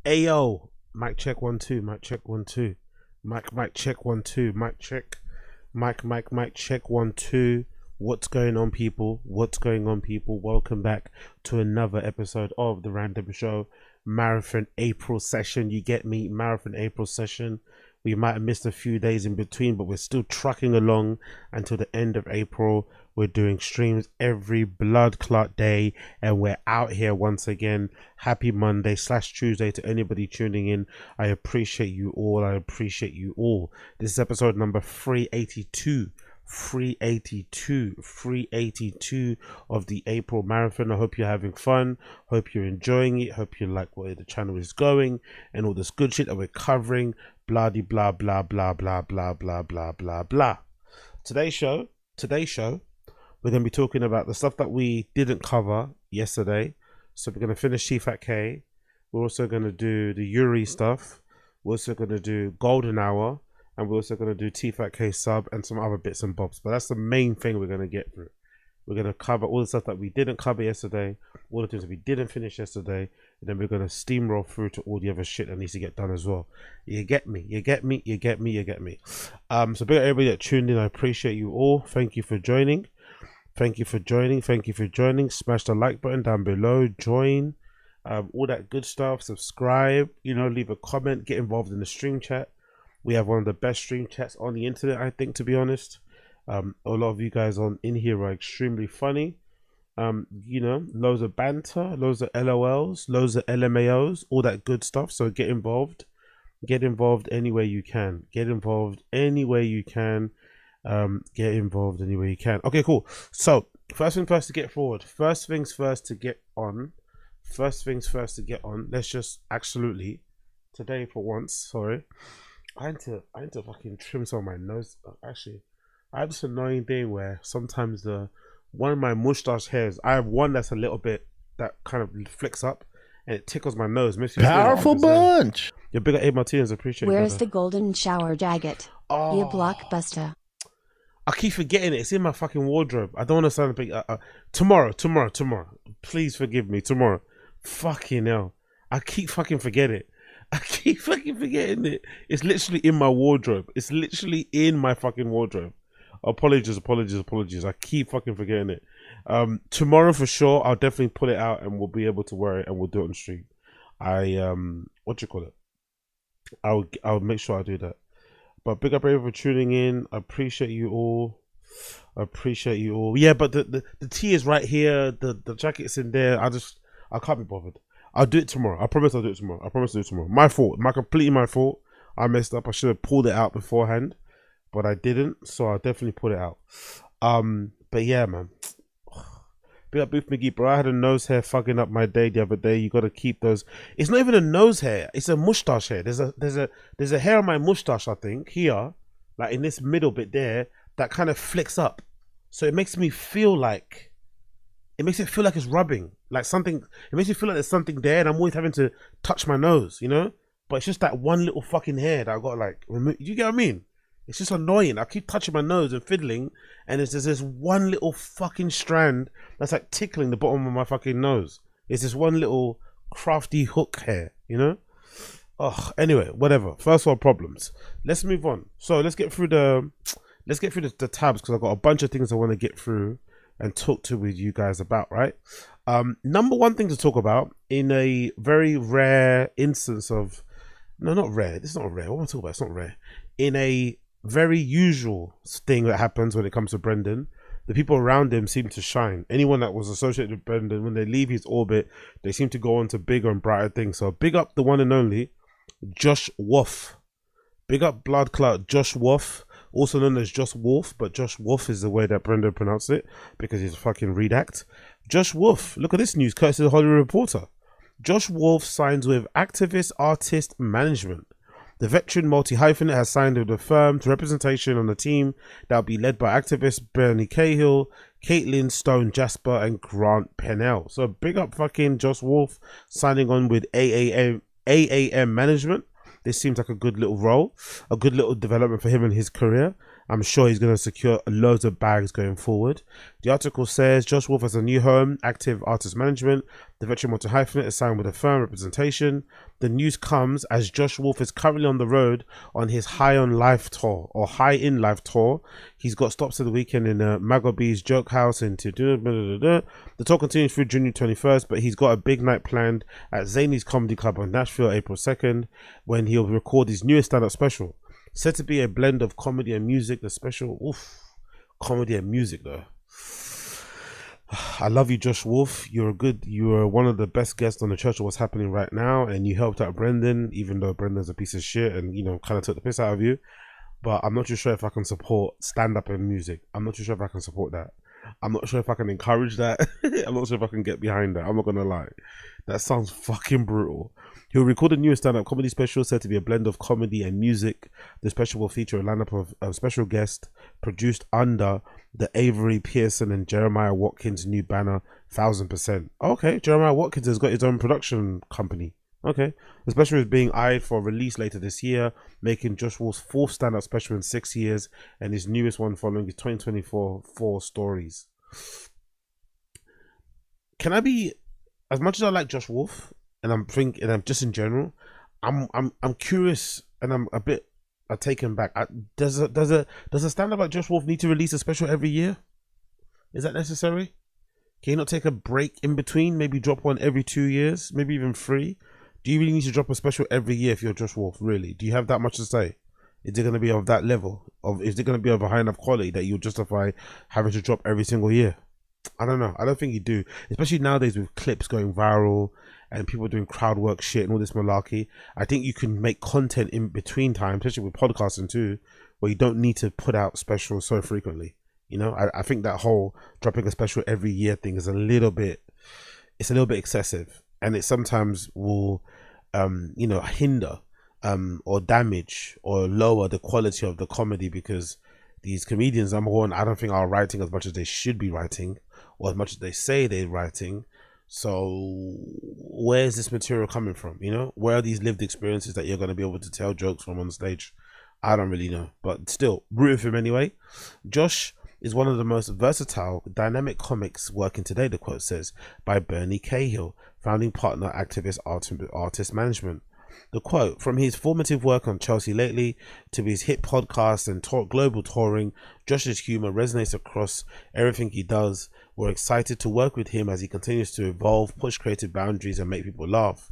Ayo, mic check 1 2, mic check 1 2, mic check 1 2, mic check, mic check 1 2. What's going on, people? What's going on, people? Welcome back to another episode of the Random Show Marathon April session. You get me? Marathon April session. We might have missed a few days in between, but we're still trucking along until the end of April. We're doing streams every blood clot day, and we're out here once again. Happy Monday / Tuesday to anybody tuning in. I appreciate you all. I appreciate you all. This is episode number 382. 382 of the April Marathon. I hope you're having fun. Hope you're enjoying it. Hope you like where the channel is going and all this good shit that we're covering. Blah de blah blah blah blah blah blah blah blah blah. Today's show, we're going to be talking about the stuff that we didn't cover yesterday. So we're going to finish Tfatk. We're also going to do the Yuri stuff. We're also going to do Golden Hour. And we're also going to do Tfatk sub and some other bits and bobs. But that's the main thing we're going to get through. We're going to cover all the stuff that we didn't cover yesterday. All the things that we didn't finish yesterday. And then we're going to steamroll through to all the other shit that needs to get done as well. You get me? You get me? You get me? You get me? So big up everybody that tuned in. I appreciate you all. Thank you for joining. Thank you for joining. Thank you for joining. Smash the like button down below. Join. All that good stuff. Subscribe. You know, leave a comment. Get involved in the stream chat. We have one of the best stream chats on the internet, I think, to be honest. A lot of you guys in here are extremely funny. You know, loads of banter, loads of LOLs, loads of LMAOs, all that good stuff. So get involved. Get involved any way you can. Get involved any way you can. Get involved any way you can. Okay, cool. So, first thing first to get forward. First things first to get on. First things first to get on. Let's just absolutely, today for once, sorry. I need to fucking trim some of my nose. Actually, I have this annoying thing where sometimes one of my mustache hairs, I have one that's a little bit that kind of flicks up and it tickles my nose. Powerful bunch. You're bigger A Martinez, appreciate it. Where's the golden shower jacket? Oh, You blockbuster. I keep forgetting it. It's in my fucking wardrobe. I don't want to sound big. Tomorrow. Please forgive me. Tomorrow. Fucking hell. I keep fucking forgetting it. I keep fucking forgetting it. It's literally in my wardrobe. It's literally in my fucking wardrobe. Apologies. I keep fucking forgetting it. Tomorrow for sure, I'll definitely pull it out and we'll be able to wear it and we'll do it on stream. What do you call it? I'll make sure I do that. But big up everyone for tuning in. I appreciate you all. Yeah, but the tea is right here. The jacket's in there. I can't be bothered. I'll do it tomorrow. I promise I'll do it tomorrow. My fault. Completely my fault. I messed up. I should have pulled it out beforehand, but I didn't. So I'll definitely put it out. But yeah, man. Big up Booth McGee, bro. I had a nose hair fucking up my day the other day. You gotta keep those. It's not even a nose hair. It's a mustache hair. There's a hair on my mustache, I think, here, like in this middle bit there, that kind of flicks up. So it makes me feel like. It makes it feel like it's rubbing, like something. It makes me feel like there's something there, and I'm always having to touch my nose, you know. But it's just that one little fucking hair that I got like remove. You get what I mean? It's just annoying. I keep touching my nose and fiddling, and there's this one little fucking strand that's like tickling the bottom of my fucking nose. It's this one little crafty hook hair, you know. Oh, anyway, whatever. First world problems. Let's move on. So let's get through the tabs because I've got a bunch of things I want to get through and talk to with you guys about, right? Number one thing to talk about in a very rare instance of, no, not rare. This is not rare. What am I talking about? It's not rare. In a very usual thing that happens when it comes to Brendan, the people around him seem to shine. Anyone that was associated with Brendan, when they leave his orbit, they seem to go on to bigger and brighter things. So big up the one and only Josh Wolf. Big up blood clot Josh Wolf. Also known as Josh Wolf, but Josh Wolf is the way that Brendan pronounced it because he's a fucking redact. Josh Wolf, look at this news, courtesy of the Hollywood Reporter. Josh Wolf signs with Activist Artist Management. The veteran multi-hyphenate has signed with the firm to representation on the team that will be led by activists Bernie Cahill, Caitlin Stone Jasper, and Grant Pennell. So big up fucking Josh Wolf signing on with AAM Management. This seems like a good little role, a good little development for him in his career. I'm sure he's going to secure loads of bags going forward. The article says Josh Wolf has a new home, Active Artist Management. The veteran multi-hyphenate is signed with a firm representation. The news comes as Josh Wolf is currently on the road on his High in Life tour. He's got stops of the weekend in Magobi's Joke House into the tour continues through June 21st, but he's got a big night planned at Zany's Comedy Club on Nashville April 2nd when he'll record his newest stand-up special. Said to be a blend of comedy and music. The special, comedy and music though. I love you, Josh Wolf. You are one of the best guests on the Church of What's Happening right now, and you helped out Brendan, even though Brendan's a piece of shit and kind of took the piss out of you. But I'm not too sure if I can support stand-up and music. I'm not too sure if I can support that. I'm not sure if I can encourage that. I'm not sure if I can get behind that. I'm not gonna lie. That sounds fucking brutal. He'll record a new stand-up comedy special said to be a blend of comedy and music. The special will feature a lineup of special guests produced under the Avery Pearson and Jeremiah Watkins new banner 1000%. Okay, Jeremiah Watkins has got his own production company. Okay, the special is being eyed for release later this year, making Josh Wolf's fourth stand-up special in 6 years and his newest one following his 2024 4 stories. Can I be, as much as I like Josh Wolf, and I'm just in general, I'm curious and I'm a bit taken back. Does a stand-up like Josh Wolf need to release a special every year? Is that necessary? Can you not take a break in between? Maybe drop one every 2 years, maybe even 3. Do you really need to drop a special every year if you're Josh Wolf? Really? Do you have that much to say? Is it going to be of that level? Is it going to be of a high enough quality that you'll justify having to drop every single year? I don't know. I don't think you do. Especially nowadays with clips going viral and people doing crowd work shit and all this malarkey. I think you can make content in between time, especially with podcasting too, where you don't need to put out specials so frequently. I think that whole dropping a special every year thing is a little bit excessive. And it sometimes will, hinder or damage or lower the quality of the comedy because these comedians, number one, I don't think are writing as much as they should be writing or as much as they say they're writing. So where is this material coming from? Where are these lived experiences that you're going to be able to tell jokes from on stage? I don't really know, but still, root for him anyway. Josh is one of the most versatile, dynamic comics working today, the quote says, by Bernie Cahill, founding partner, activist, artist management. The quote, from his formative work on Chelsea Lately to his hit podcasts and global touring, Josh's humor resonates across everything he does. We're excited to work with him as he continues to evolve, push creative boundaries, and make people laugh.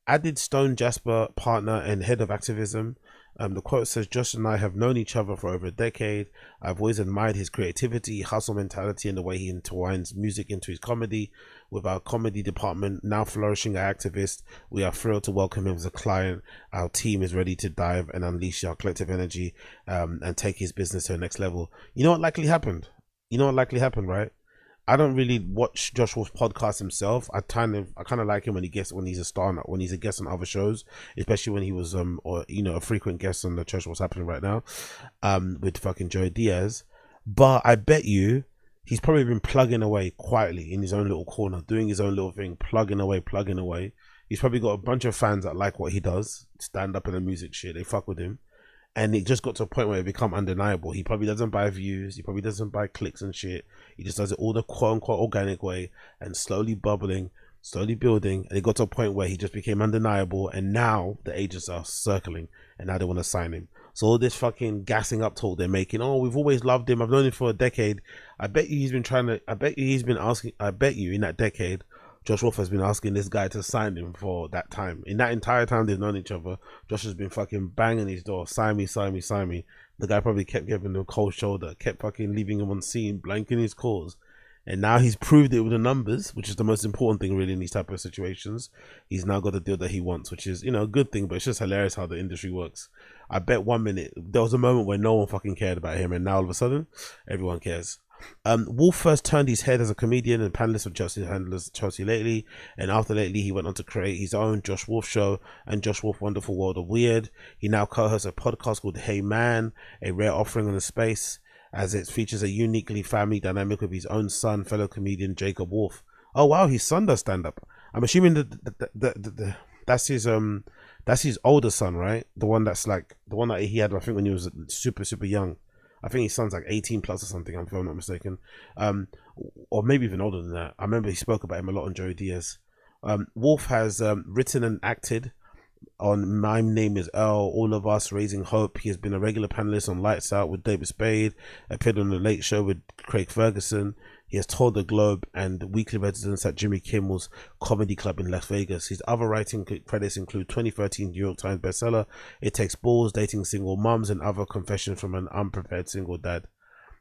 Added Stone Jasper, partner and head of activism. The quote says, Josh and I have known each other for over a decade. I've always admired his creativity, hustle mentality, and the way he intertwines music into his comedy. With our comedy department now flourishing at Activist, we are thrilled to welcome him as a client. Our team is ready to dive and unleash our collective energy and take his business to the next level. You know what likely happened? Right? I don't really watch Josh Wolf's podcast himself. I kind of like him when he's a star, when he's a guest on other shows, especially when he was a frequent guest on the Church What's Happening right now, with fucking Joey Diaz. But I bet you he's probably been plugging away quietly in his own little corner, doing his own little thing, plugging away. He's probably got a bunch of fans that like what he does, stand up in the music shit. They fuck with him. And it just got to a point where it become undeniable. He probably doesn't buy views. He probably doesn't buy clicks and shit. He just does it all the quote unquote organic way and slowly bubbling, slowly building. And it got to a point where he just became undeniable. And now the agents are circling and now they want to sign him. So all this fucking gassing up talk they're making. Oh, we've always loved him. I've known him for a decade. I bet you in that decade, Josh Wolf has been asking this guy to sign him for that time. In that entire time they've known each other, Josh has been fucking banging his door. Sign me. The guy probably kept giving him a cold shoulder, kept fucking leaving him on scene, blanking his calls. And now he's proved it with the numbers, which is the most important thing really in these type of situations. He's now got the deal that he wants, which is, a good thing, but it's just hilarious how the industry works. I bet 1 minute, there was a moment where no one fucking cared about him, and now all of a sudden, everyone cares. Wolf first turned his head as a comedian and panelist of Chelsea Lately, and after Lately he went on to create his own Josh Wolf Show and Josh Wolf Wonderful World of Weird. He now co-hosts a podcast called Hey Man, a rare offering on the space, as it features a uniquely family dynamic with his own son, fellow comedian Jacob Wolf. Oh wow, his son does stand up. I'm assuming that that's his That's his older son, right? The one that's like the one that he had, I think, when he was super young. I think his son's like 18 plus or something, if I'm not mistaken. Or maybe even older than that. I remember he spoke about him a lot on Joey Diaz. Wolf has written and acted on My Name is Earl, All of Us, Raising Hope. He has been a regular panelist on Lights Out with David Spade, appeared on The Late Show with Craig Ferguson. He has toured the globe and weekly residence at Jimmy Kimmel's Comedy Club in Las Vegas. His other writing credits include 2013 New York Times bestseller, It Takes Balls, Dating Single Moms, and Other Confessions from an Unprepared Single Dad.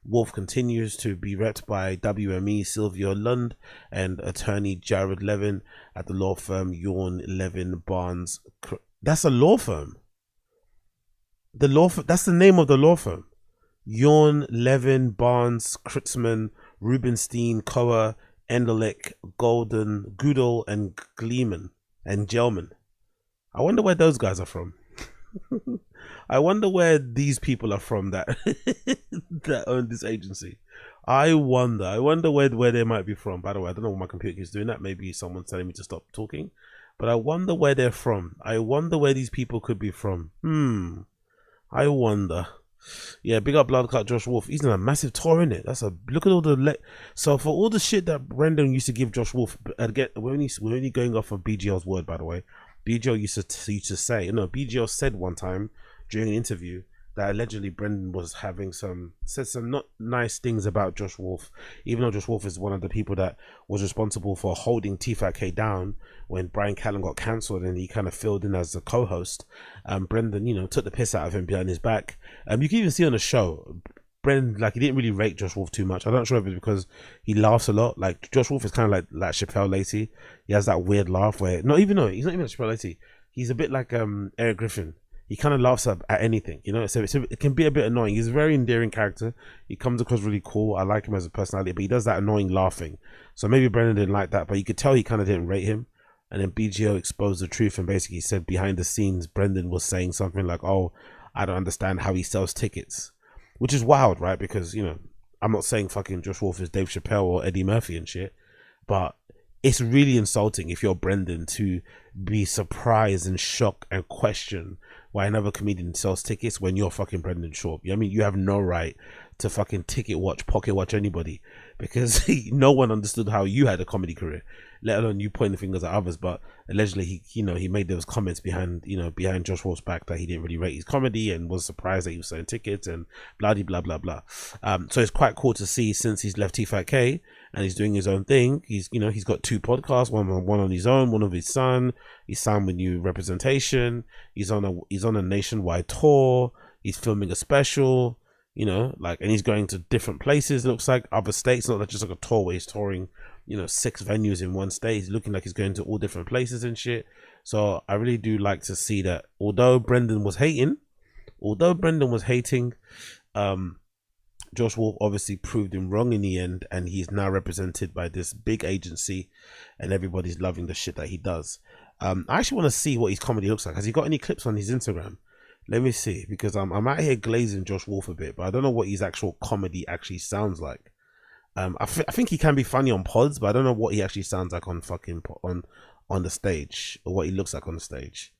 Wolf continues to be repped by WME Sylvia Lund and attorney Jared Levin at the law firm Yorn Levin Barnes. That's a law firm. That's the name of the law firm. Yorn Levin Barnes Kritzman Rubenstein Koa Endelik Golden Goodall and Gleeman and Gelman. I wonder where those guys are from. I wonder where these people are from that that own this agency. I wonder where they might be from. By the way, I don't know what my computer keeps doing that. Maybe someone's telling me to stop talking. But I wonder where they're from. I wonder where these people could be from. I wonder. Yeah, big up Bloodclot Josh Wolf. He's in a massive tour, in it. Look at all the so for all the shit that Brendan used to give Josh Wolf. Again, we're only going off of BGL's word, by the way. BGL used to say, BGL said one time during an interview that allegedly Brendan was said some not nice things about Josh Wolf, even though Josh Wolf is one of the people that was responsible for holding Tfatk down when Brian Callen got cancelled and he kind of filled in as the co-host. Brendan, took the piss out of him behind his back. You can even see on the show, Brendan, he didn't really rate Josh Wolf too much. I'm not sure if it's because he laughs a lot. Like, Josh Wolf is kind of like Chappelle Lacey. He has that weird laugh where, he's not even like Chappelle Lacey. He's a bit like Eric Griffin. He kind of laughs at anything, so it can be a bit annoying. He's a very endearing character. He comes across really cool. I like him as a personality, but he does that annoying laughing. So maybe Brendan didn't like that, but you could tell he kind of didn't rate him. And then BGO exposed the truth and basically said behind the scenes, Brendan was saying something like, oh, I don't understand how he sells tickets. Which is wild, right? Because, I'm not saying fucking Josh Wolf is Dave Chappelle or Eddie Murphy and shit, but it's really insulting if you're Brendan to be surprised and shocked and question why another comedian sells tickets when you're fucking Brendan Schaub. You have no right to fucking pocket watch anybody, because no one understood how you had a comedy career, let alone you pointing fingers at others. But allegedly he made those comments behind Josh Wolf's back that he didn't really rate his comedy and was surprised that he was selling tickets and blah blah blah blah. So it's quite cool to see, since he's left Tfatk and he's doing his own thing. He's got 2 podcasts, one on his own, one of his son. He's signed with New Representation. He's on a nationwide tour. He's filming a special. And he's going to different places. It looks like other states, not just like a tour where he's touring, 6 venues in one state. He's looking like he's going to all different places and shit. So I really do like to see that. Although Brendan was hating, Josh Wolf obviously proved him wrong in the end, and he's now represented by this big agency, and everybody's loving the shit that he does. I actually want to see what his comedy looks like. Has he got any clips on his Instagram? Let me see, because I'm out here glazing Josh Wolf a bit, but I don't know what his actual comedy actually sounds like. I think he can be funny on pods, but I don't know what he actually sounds like on on the stage, or what he looks like on the stage.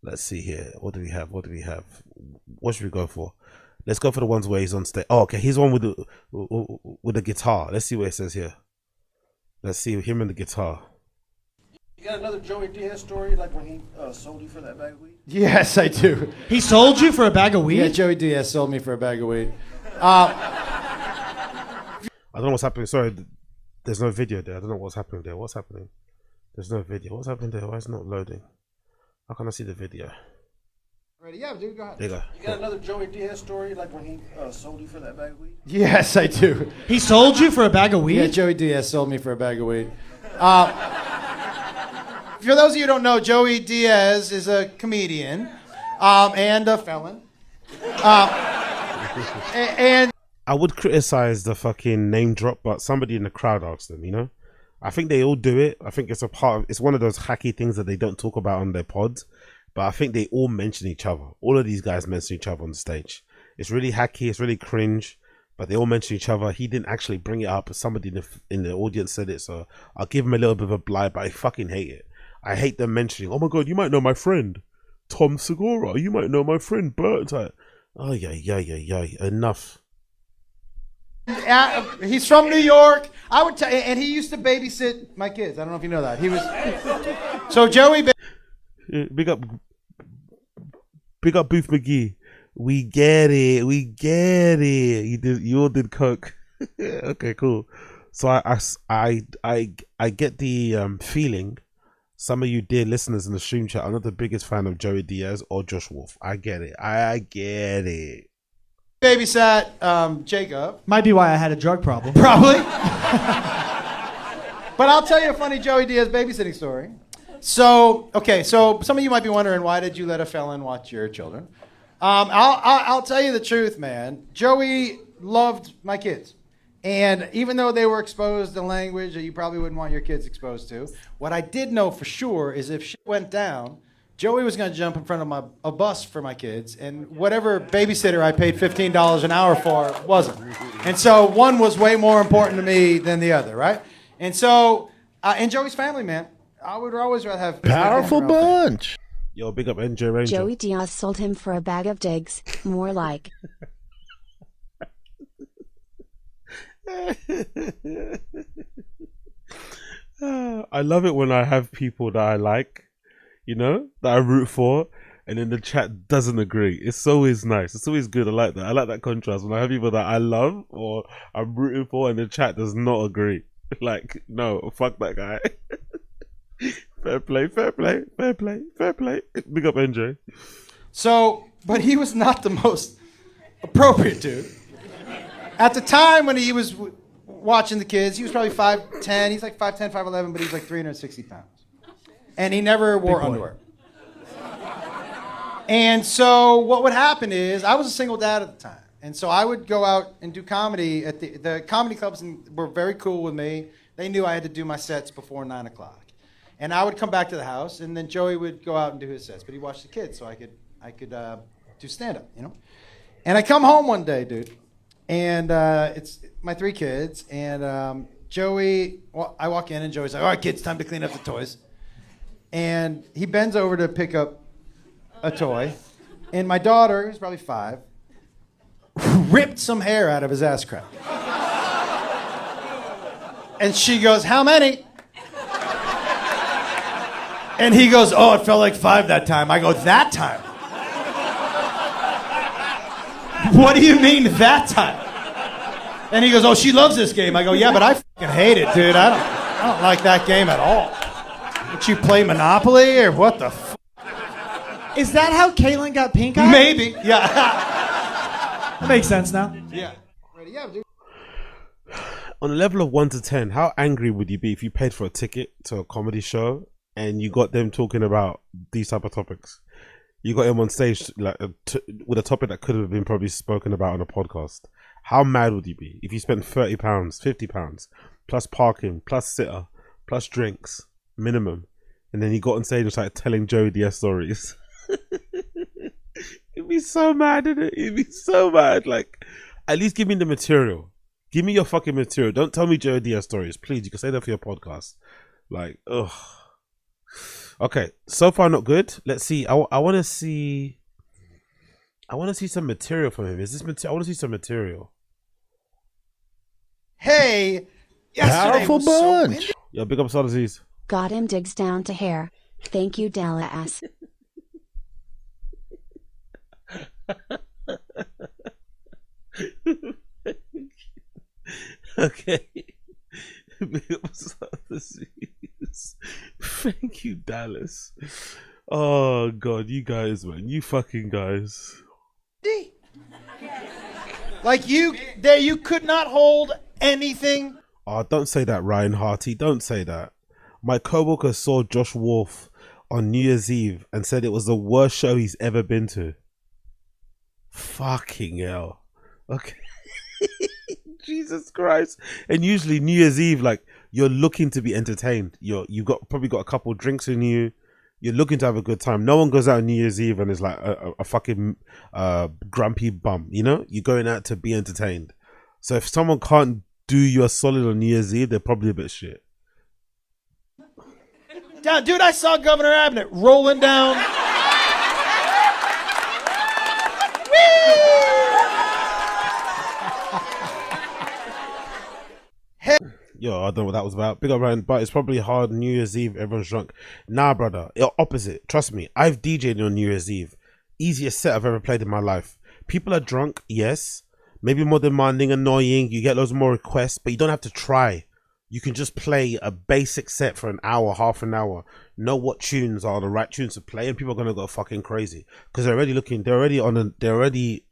Let's see here. What do we have? What should we go for? Let's go for the ones where he's on stage. Oh, okay, he's one with the guitar. Let's see what it says here. Let's see him and the guitar. You got another Joey Diaz story, like when he sold you for that bag of weed? Yes, I do. He sold you for a bag of weed? Yeah, Joey Diaz sold me for a bag of weed. I don't know what's happening. Sorry, there's no video there. I don't know what's happening there. What's happening? There's no video. What's happening there? Why is it not loading? How can I see the video? Ready? Yeah, dude, go ahead. There you go. You got another Joey Diaz story, like when he sold you for that bag of weed? Yes, I do. He sold you for a bag of weed? Yeah, Joey Diaz sold me for a bag of weed. For those of you who don't know, Joey Diaz is a comedian and a felon. And I would criticize the fucking name drop, but somebody in the crowd asked them, I think they all do it. I think it's it's one of those hacky things that they don't talk about on their pods, but I think they all mention each other. All of these guys mention each other on the stage. It's really hacky, it's really cringe, but they all mention each other. He didn't actually bring it up, somebody in the audience said it, so I'll give him a little bit of a blind, but I fucking hate it. I hate them mentioning, oh my god, you might know my friend. Tom Segura, you might know my friend Bert. Oh, yeah. Enough. He's from New York. I would tell, and he used to babysit my kids. I don't know if you know that. He was. So Joey. Big up Booth McGee. We get it. You all did coke. Okay, cool. So I get the feeling some of you dear listeners in the stream chat are not the biggest fan of Joey Diaz or Josh Wolf. I get it. Babysat Jacob. Might be why I had a drug problem. Probably. But I'll tell you a funny Joey Diaz babysitting story. So some of you might be wondering, why did you let a felon watch your children? I'll tell you the truth, man. Joey loved my kids. And even though they were exposed to language that you probably wouldn't want your kids exposed to, what I did know for sure is if shit went down, Joey was going to jump in front of a bus for my kids, and whatever babysitter I paid $15 an hour for wasn't. And so one was way more important to me than the other, right? And so, and Joey's family, man, I would always rather have... Powerful bunch. Yo, big up NJ Ranger. Joey Diaz sold him for a bag of digs. More like. I love it when I have people that I like, that I root for, and then the chat doesn't agree. It's always nice. It's always good. I like that. I like that contrast when I have people that I love or I'm rooting for and the chat does not agree. Like, no, fuck that guy. Fair play. Big up NJ. So, but he was not the most appropriate dude. At the time when he was watching the kids, he was probably 5'10". He's like 5'10", 5'11", but he's like 360 pounds. And he never wore underwear. And so what would happen is, I was a single dad at the time. And so I would go out and do comedy at the comedy clubs, and were very cool with me. They knew I had to do my sets before 9 o'clock. And I would come back to the house, and then Joey would go out and do his sets. But he watched the kids, so I could do stand-up, And I come home one day, dude. And it's my 3 kids, and Joey, I walk in, and Joey's like, all right, kids, time to clean up the toys. And he bends over to pick up a toy, and my daughter, who's probably 5, ripped some hair out of his ass crack. And she goes, how many? And he goes, oh, it felt like 5 that time. I go, that time? What do you mean that time? And he goes, oh, she loves this game. I go, yeah, but I fucking hate it, dude. I don't like that game at all. Did you play Monopoly or what the f? Is that how Caitlyn got pink eye? Maybe, yeah. That makes sense now. Yeah. Yeah, dude. On a level of 1 to 10, how angry would you be if you paid for a ticket to a comedy show and you got them talking about these type of topics? You got him on stage like with a topic that could have been probably spoken about on a podcast. How mad would you be if you spent £30, £50, plus parking, plus sitter, plus drinks, minimum, and then you got on stage and started telling Joey Diaz stories? It'd be so mad, isn't it? It'd be so mad. Like, at least give me the material. Give me your fucking material. Don't tell me Joey Diaz stories. Please, you can say that for your podcast. Like, ugh. Okay, so far not good. Let's see. I want to see. I want to see some material from him. Is this material? I want to see some material. Hey, Powerful bunch. Yo, big up Sodazis. Got him digs down to hair. Thank you, Dallas. Okay. Big up Sodazis. Thank you, Dallas. Oh God, you guys, man, you fucking guys. Like you could not hold anything. Oh, don't say that, Ryan Harty. Don't say that. My coworker saw Josh Wolf on New Year's Eve and said it was the worst show he's ever been to. Fucking hell. Okay. Jesus Christ. And usually New Year's Eve, like, you're looking to be entertained. You've probably got a couple of drinks in you. You're looking to have a good time. No one goes out on New Year's Eve and is like a fucking grumpy bum, You're going out to be entertained. So if someone can't do you a solid on New Year's Eve, they're probably a bit shit. Dude, I saw Governor Abbott rolling down Yo, I don't know what that was about. Big up, Ryan, but it's probably hard. New Year's Eve, everyone's drunk. Nah, brother, opposite. Trust me, I've DJed on New Year's Eve. Easiest set I've ever played in my life. People are drunk, yes. Maybe more demanding, annoying. You get loads more requests, but you don't have to try. You can just play a basic set for an hour, half an hour. Know what tunes are the right tunes to play, and people are gonna go fucking crazy because they're already looking. They're already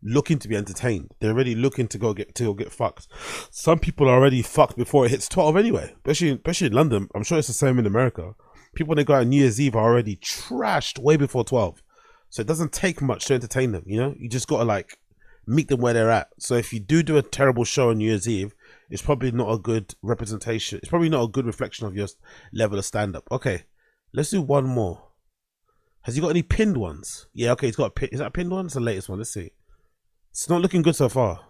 looking to be entertained. They're already looking to go get fucked. Some people are already fucked before it hits 12 anyway. Especially in London. I'm sure it's the same in America. People when they go out on New Year's Eve are already trashed way before 12. So it doesn't take much to entertain them. You know, you just gotta like meet them where they're at. So if you do a terrible show on New Year's Eve, it's probably not a good representation. It's probably not a good reflection of your level of stand-up. Okay, let's do one more. Has he got any pinned ones? Yeah, okay, he's got a pin. Is that a pinned one? It's the latest one. Let's see. It's not looking good so far.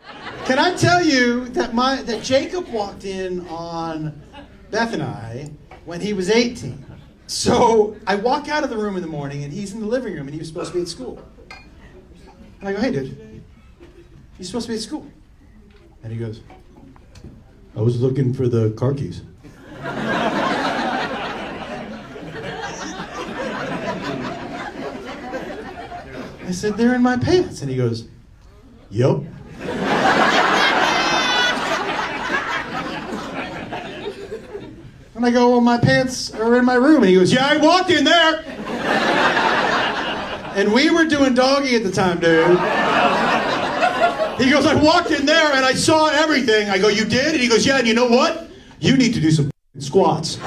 Can I tell you that Jacob walked in on Beth and I when he was 18. So I walk out of the room in the morning and he's in the living room and he was supposed to be at school. And I go, hey dude, you're supposed to be at school. And he goes, I was looking for the car keys. I said, they're in my pants. And he goes, yup. And I go, well, my pants are in my room. And he goes, yeah, I walked in there. And we were doing doggy at the time, dude. He goes, I walked in there and I saw everything. I go, you did? And he goes, yeah, and you know what? You need to do some squats. And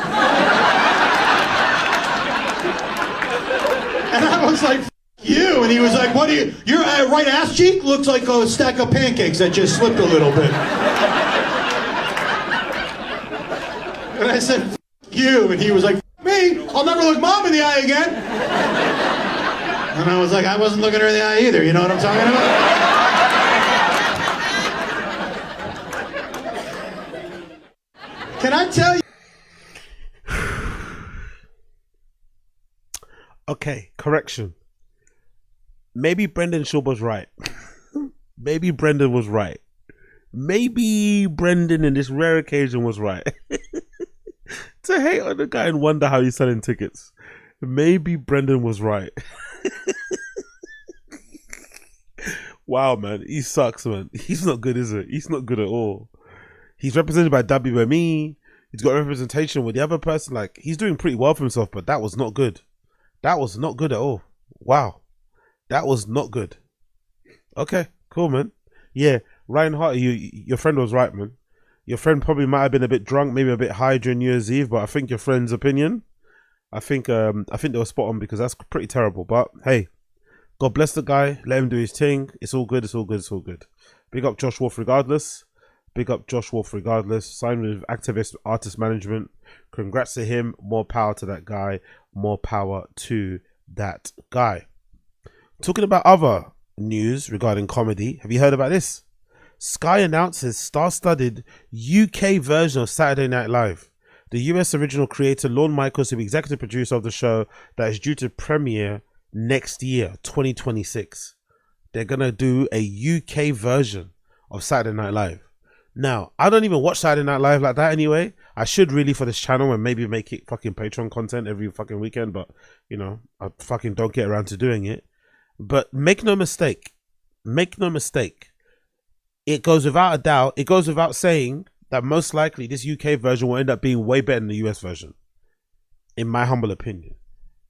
I was like, you. And he was like, what do you, your right ass cheek looks like a stack of pancakes that just slipped a little bit. And I said, you. And he was like, me? I'll never look mom in the eye again. And I was like, I wasn't looking her in the eye either. You know what I'm talking about? Can I tell you? Okay, correction. Maybe Brendan Shaw was right. Maybe Brendan was right. Maybe Brendan in this rare occasion was right. To hate on the guy and wonder how he's selling tickets. Maybe Brendan was right. Wow, man. He sucks, man. He's not good, is it? He's not good at all. He's represented by WME. He's got representation with the other person. Like, he's doing pretty well for himself, but that was not good. That was not good at all. Wow. That was not good. Okay, cool, man. Yeah, Ryan Hart, your friend was right, man. Your friend probably might have been a bit drunk, maybe a bit high during New Year's Eve, but I think your friend's opinion, I think they were spot on because that's pretty terrible. But hey, God bless the guy. Let him do his thing. It's all good. It's all good. It's all good. Big up Josh Wolf regardless. Big up Josh Wolf regardless. Signed with Activist Artist Management. Congrats to him. More power to that guy. More power to that guy. Talking about other news regarding comedy. Have you heard about this? Sky announces star-studded UK version of Saturday Night Live. The US original creator Lorne Michaels will be executive producer of the show that is due to premiere next year, 2026. They're going to do a UK version of Saturday Night Live. Now, I don't even watch Saturday Night Live like that anyway. I should really for this channel and maybe make it fucking Patreon content every fucking weekend, but, you know, I fucking don't get around to doing it. But make no mistake. Make no mistake. It goes without a doubt, it goes without saying that most likely this UK version will end up being way better than the US version. In my humble opinion.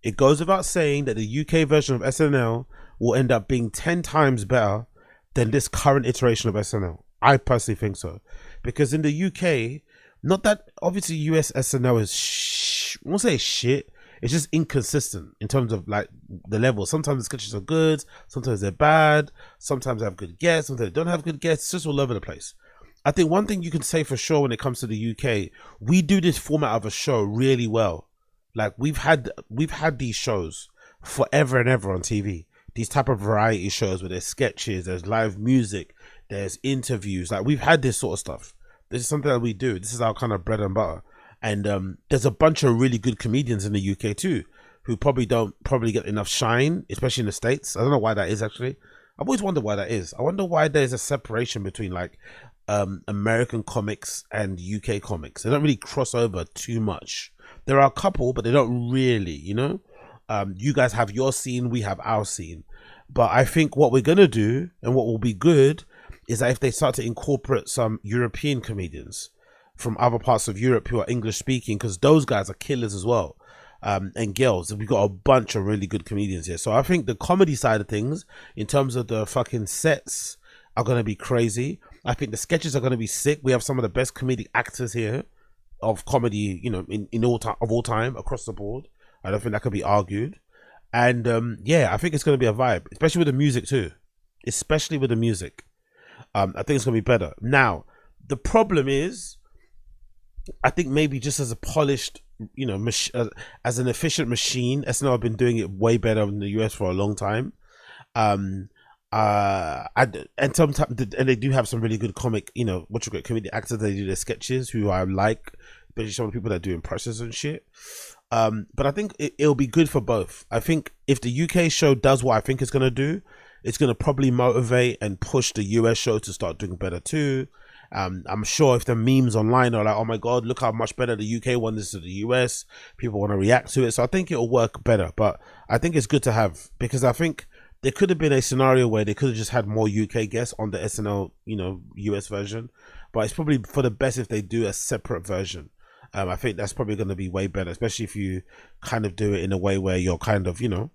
It goes without saying that the UK version of SNL will end up being 10 times better than this current iteration of SNL. I personally think so. Because in the UK, not that obviously US SNL is I won't say shit. It's just inconsistent in terms of like the level. Sometimes the sketches are good, sometimes they're bad, sometimes they have good guests, sometimes they don't have good guests. It's just all over the place. I think one thing you can say for sure when it comes to the UK, we do this format of a show really well. Like we've had these shows forever and ever on TV. These type of variety shows where there's sketches, there's live music, there's interviews. Like we've had this sort of stuff. This is something that we do. This is our kind of bread and butter. And there's a bunch of really good comedians in the UK too, who probably don't get enough shine, especially in the States. I don't know why that is actually. I've always wondered why that is. I wonder why there's a separation between like American comics and UK comics. They don't really cross over too much. There are a couple, but they don't really, you know. You guys have your scene, we have our scene. But I think what we're gonna do and what will be good is that if they start to incorporate some European comedians from other parts of Europe who are English speaking, because those guys are killers as well. And girls, we've got a bunch of really good comedians here. So I think the comedy side of things, in terms of the fucking sets, are going to be crazy. I think the sketches are going to be sick. We have some of the best comedic actors here of comedy, you know, in all time, of all time, across the board. I don't think that could be argued. And yeah, I think it's going to be a vibe, especially with the music too. Especially with the music. I think it's going to be better. Now, the problem is, I think maybe just as a polished, you know, as an efficient machine, SNL have been doing it way better in the US for a long time. And sometimes, and they do have some really good comic, you know, comedic actors. They do their sketches, who I like, especially some of the people that do impressions and shit. But I think it'll be good for both. I think if the UK show does what I think it's gonna do, it's gonna probably motivate and push the US show to start doing better too. I'm sure if the memes online are like, oh my god, look how much better the UK one is to the US, people want to react to it. So I think it'll work better. But I think it's good to have, because I think there could have been a scenario where they could have just had more UK guests on the SNL, you know, US version. But it's probably for the best if they do a separate version. I think that's probably going to be way better, especially if you kind of do it in a way where you're kind of, you know,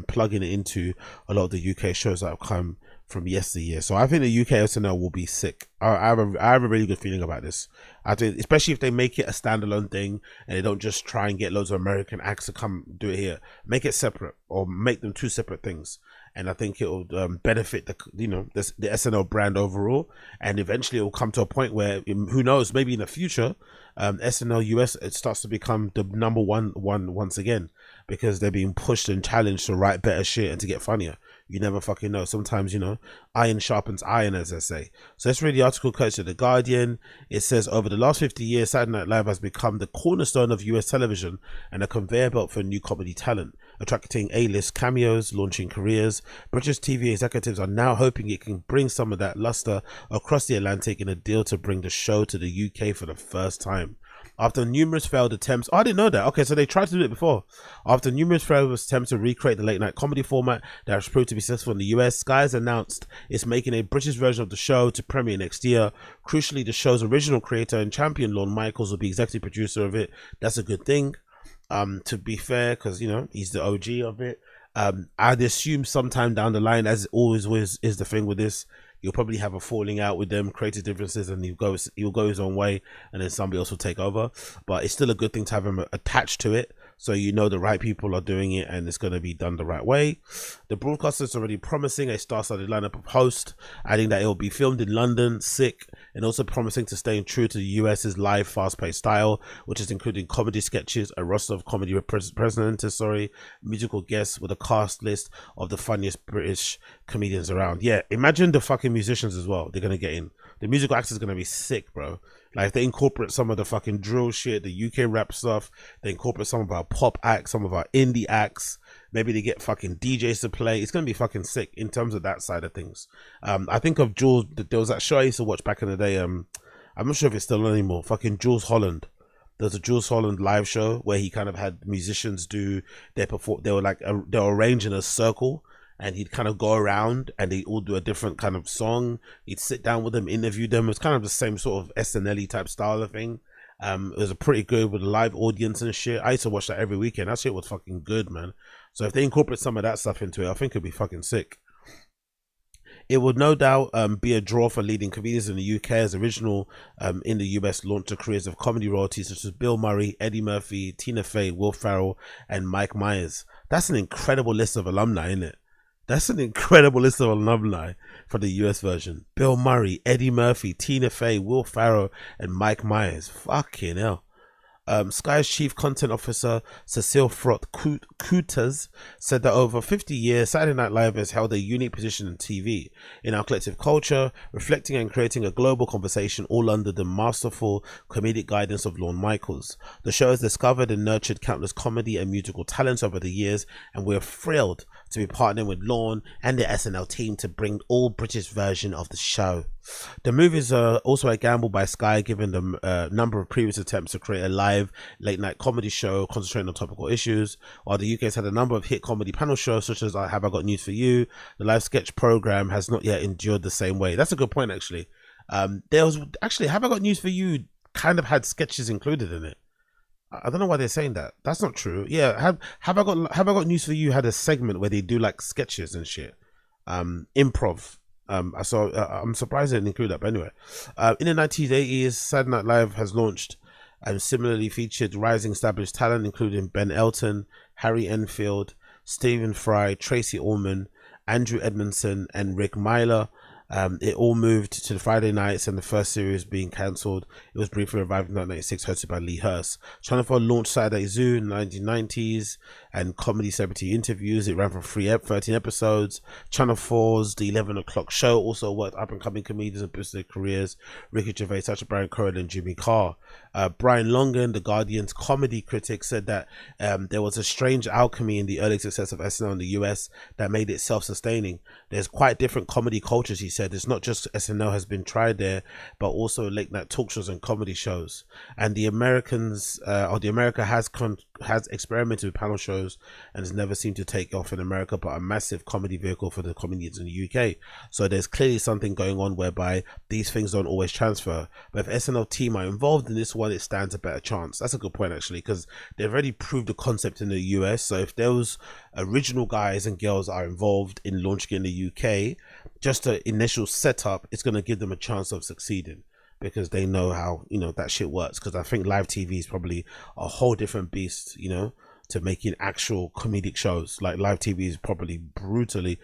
plugging it into a lot of the UK shows that have come from yesteryear. So I think the UK SNL will be sick. I have a really good feeling about this. I think, especially if they make it a standalone thing and they don't just try and get loads of American acts to come do it here. Make it separate, or make them two separate things. And I think it will benefit the, you know, the SNL brand overall. And eventually it will come to a point where, who knows, maybe in the future, SNL US, it starts to become the number one once again, because they're being pushed and challenged to write better shit and to get funnier. You never fucking know. Sometimes, you know, iron sharpens iron, as they say. So let's read the article courtesy of The Guardian. It says, over the last 50 years, Saturday Night Live has become the cornerstone of US television and a conveyor belt for new comedy talent, attracting A-list cameos, launching careers. British TV executives are now hoping it can bring some of that luster across the Atlantic in a deal to bring the show to the UK for the first time. After numerous failed attempts, I didn't know that. Okay, so they tried to do it before. After numerous failed attempts to recreate the late night comedy format that has proved to be successful in the US, Sky has announced it's making a British version of the show to premiere next year. Crucially, the show's original creator and champion, Lorne Michaels, will be executive producer of it. That's a good thing, to be fair, because, you know, he's the OG of it. I'd assume sometime down the line, as always is the thing with this, you'll probably have a falling out with them, creative differences, and he'll go his own way, and then somebody else will take over. But it's still a good thing to have him attached to it, so you know the right people are doing it and it's going to be done the right way. The broadcaster is already promising a star-studded lineup of hosts, adding that it will be filmed in London, sick, and also promising to stay true to the US's live, fast-paced style, which is including comedy sketches, a roster of comedy representatives, musical guests with a cast list of the funniest British comedians around. Yeah, imagine the fucking musicians as well they're going to get in. The musical actors are going to be sick, bro. Like, if they incorporate some of the fucking drill shit, the UK rap stuff, they incorporate some of our pop acts, some of our indie acts, maybe they get fucking DJs to play. It's going to be fucking sick in terms of that side of things. I think of Jules, there was that show I used to watch back in the day. I'm not sure if it's still on anymore. Fucking Jules Holland. There's a Jules Holland live show where he kind of had musicians do their perform. They were arranged in a circle, and he'd kind of go around and they all do a different kind of song. He'd sit down with them, interview them. It's kind of the same sort of SNL type style of thing. It was a pretty good with a live audience and shit. I used to watch that every weekend. That shit was fucking good, man. So if they incorporate some of that stuff into it, I think it'd be fucking sick. It would no doubt be a draw for leading comedians in the UK, as original in the US launched their careers of comedy royalties such as Bill Murray, Eddie Murphy, Tina Fey, Will Ferrell, and Mike Myers. That's an incredible list of alumni, isn't it? That's an incredible list of alumni for the US version. Bill Murray, Eddie Murphy, Tina Fey, Will Ferrell, and Mike Myers. Fucking hell. Sky's chief content officer, Cecile Froth-Couters, said that over 50 years, Saturday Night Live has held a unique position in TV, in our collective culture, reflecting and creating a global conversation all under the masterful comedic guidance of Lorne Michaels. The show has discovered and nurtured countless comedy and musical talents over the years, and we're thrilled to be partnering with Lorne and the SNL team to bring all British version of the show. The move is also a gamble by Sky, given the number of previous attempts to create a live late-night comedy show concentrating on topical issues. While the UK has had a number of hit comedy panel shows, such as Have I Got News For You, the live sketch program has not yet endured the same way. That's a good point, actually. There was actually Have I Got News For You kind of had sketches included in it. I don't know why they're saying that. That's not true. Yeah, have I got News For You had a segment where they do like sketches and shit, improv. I'm surprised they didn't include that, but anyway. In the 1980s, Saturday Night Live has launched and similarly featured rising established talent, including Ben Elton, Harry Enfield, Stephen Fry, Tracy Ullman, Andrew Edmondson, and Rick Myler. It all moved to the Friday nights, and the first series being cancelled. It was briefly revived in 1996, hosted by Lee Hurst. Channel 4 launched Saturday Zoo in the 1990s and comedy celebrity interviews. It ran for 13 episodes. Channel 4's The 11 O'Clock Show also worked up-and-coming comedians and boosted their careers. Ricky Gervais, Sacha Baron Cohen, and Jimmy Carr. Brian Longan, The Guardian's comedy critic, said that there was a strange alchemy in the early success of SNL in the US that made it self-sustaining. There's quite different comedy cultures, he said. It's not just SNL has been tried there, but also late night talk shows and comedy shows. And the America has experimented with panel shows and has never seemed to take off in America, but a massive comedy vehicle for the comedians in the UK. So there's clearly something going on whereby these things don't always transfer. But if SNL team are involved in this one, it stands a better chance. That's a good point, actually, because they've already proved the concept in the US. So if those original guys and girls are involved in launching in the UK, just the initial setup, it's going to give them a chance of succeeding, because they know how, that shit works. Because I think live TV is probably a whole different beast, to making actual comedic shows. Like live TV is probably brutally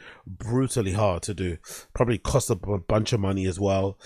hard to do. Probably costs a bunch of money as well.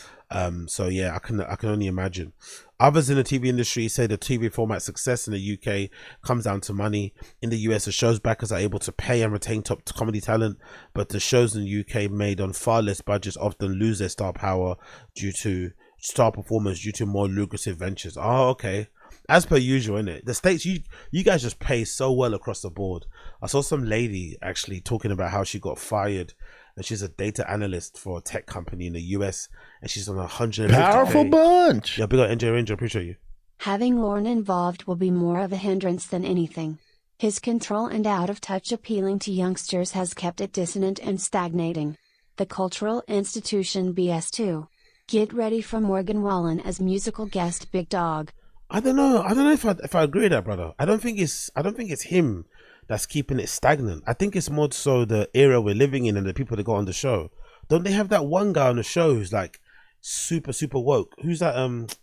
So yeah, I can only imagine. Others in the TV industry say the TV format success in the UK comes down to money. In the US, the show's backers are able to pay and retain top comedy talent, but the shows in the UK made on far less budgets often lose their star power due to star performers due to more lucrative ventures. Oh, okay. As per usual, innit? The States, you guys just pay so well across the board. I saw some lady actually talking about how she got fired, and she's a data analyst for a tech company in the US, and she's on 150K. Powerful bunch. Yeah, big up NJ Ranger, appreciate you. Having Lorne involved will be more of a hindrance than anything. His control and out-of-touch appealing to youngsters has kept it dissonant and stagnating. The cultural institution BS2. Get ready for Morgan Wallen as musical guest Big Dog. I don't know if I agree with that, brother. I don't think it's him that's keeping it stagnant. I think it's more so the era we're living in and the people that go on the show. Don't they have that one guy on the show who's like super woke? Who's that?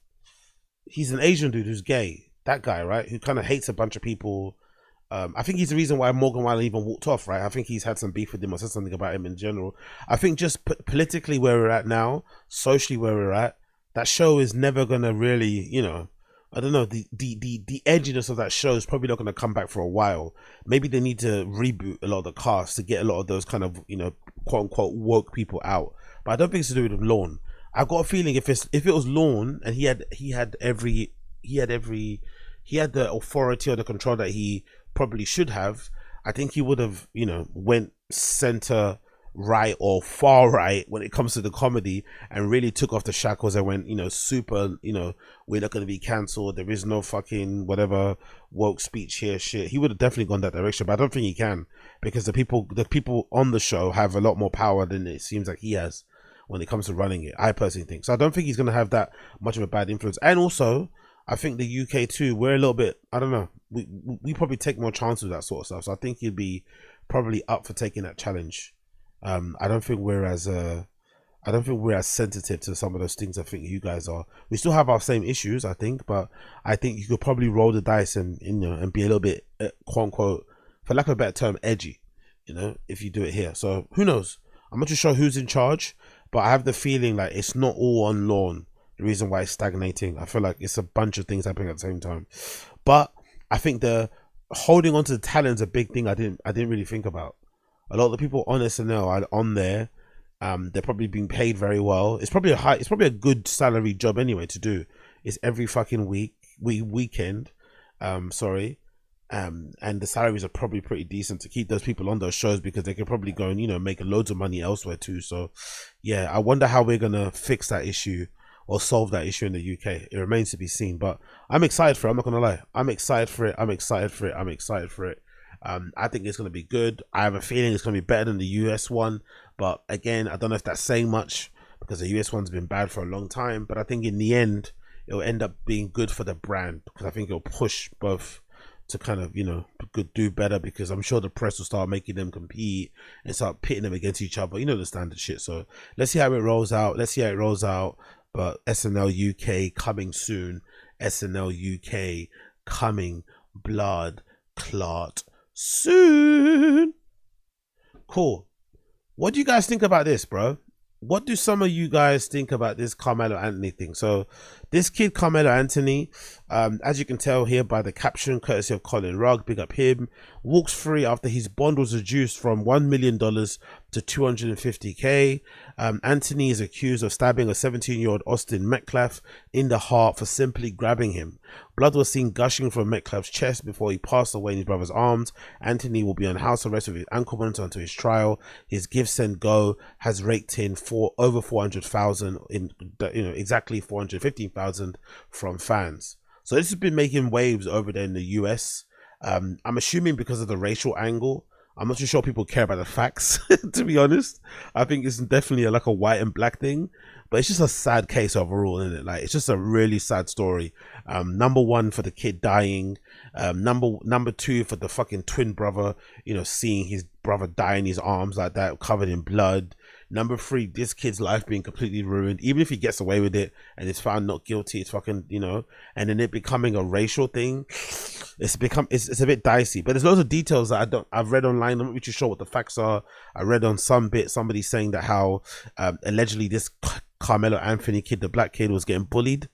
He's an Asian dude who's gay. That guy, right? Who kind of hates a bunch of people. I think he's the reason why Morgan Wallen even walked off, right? I think he's had some beef with him or said something about him in general. I think just politically where we're at now, socially where we're at, that show is never gonna really, I don't know, the edginess of that show is probably not going to come back for a while. Maybe they need to reboot a lot of the cast to get a lot of those kind of, quote unquote woke people out. But I don't think it's to do with Lorne. I've got a feeling if it was Lorne and he had the authority or the control that he probably should have, I think he would have, went center right or far right when it comes to the comedy and really took off the shackles and went, super, we're not going to be cancelled, there is no fucking whatever woke speech here shit. He would have definitely gone that direction, but I don't think he can, because the people on the show have a lot more power than it seems like he has when it comes to running it. I personally think so. I don't think he's going to have that much of a bad influence. And also I think the UK too, we're a little bit, I don't know, we probably take more chances with that sort of stuff, so I think he'd be probably up for taking that challenge. I don't think we're as sensitive to some of those things I think you guys are. We still have our same issues, I think, but I think you could probably roll the dice and and be a little bit quote unquote, for lack of a better term, edgy, if you do it here. So who knows? I'm not too sure who's in charge, but I have the feeling like it's not all on Lorne. The reason why it's stagnating, I feel like it's a bunch of things happening at the same time. But I think the holding on to the talent is a big thing I didn't really think about. A lot of the people on SNL are on there. They're probably being paid very well. It's probably a good salary job anyway to do. It's every fucking weekend. And the salaries are probably pretty decent to keep those people on those shows because they could probably go and, you know, make loads of money elsewhere too. So yeah, I wonder how we're gonna fix that issue or solve that issue in the UK. It remains to be seen, but I'm excited for it. I'm not gonna lie, I'm excited for it. I'm excited for it. I think it's gonna be good. I have a feeling it's gonna be better than the US one, but again, I don't know if that's saying much because the US one's been bad for a long time. But I think in the end, it'll end up being good for the brand because I think it'll push both to kind of, you know, do better, because I'm sure the press will start making them compete and start pitting them against each other, you know, the standard shit. So let's see how it rolls out. But SNL UK coming soon. SNL UK coming blood clot soon. Cool. What do you guys think about this, bro? What do some of you guys think about this Carmelo Anthony thing? So this kid Carmelo Anthony, as you can tell here by the caption, courtesy of Colin Rugg, big up him, walks free after his bond was reduced from $1 million to $250K. Anthony is accused of stabbing a 17-year-old Austin Metcalf in the heart for simply grabbing him. Blood was seen gushing from Metcalf's chest before he passed away in his brother's arms. Anthony will be on house arrest with his ankle monitor until his trial. His Give Send Go has raked in over 400,000, in, you know, exactly 415,000 from fans. So this has been making waves over there in the US. I'm assuming because of the racial angle. I'm not too sure people care about the facts, to be honest. I think it's definitely like a white and black thing, but it's just a sad case overall, isn't it? Like, it's just a really sad story. Number one for the kid dying. Number two for the fucking twin brother, you know, seeing his brother die in his arms like that, covered in blood. Number three, this kid's life being completely ruined. Even if he gets away with it and is found not guilty, it's fucking, you know, and then it becoming a racial thing. It's a bit dicey, but there's loads of details that I've read online. I'm not really sure what the facts are. I read on some bit, somebody saying that how allegedly this Carmelo Anthony kid, the black kid, was getting bullied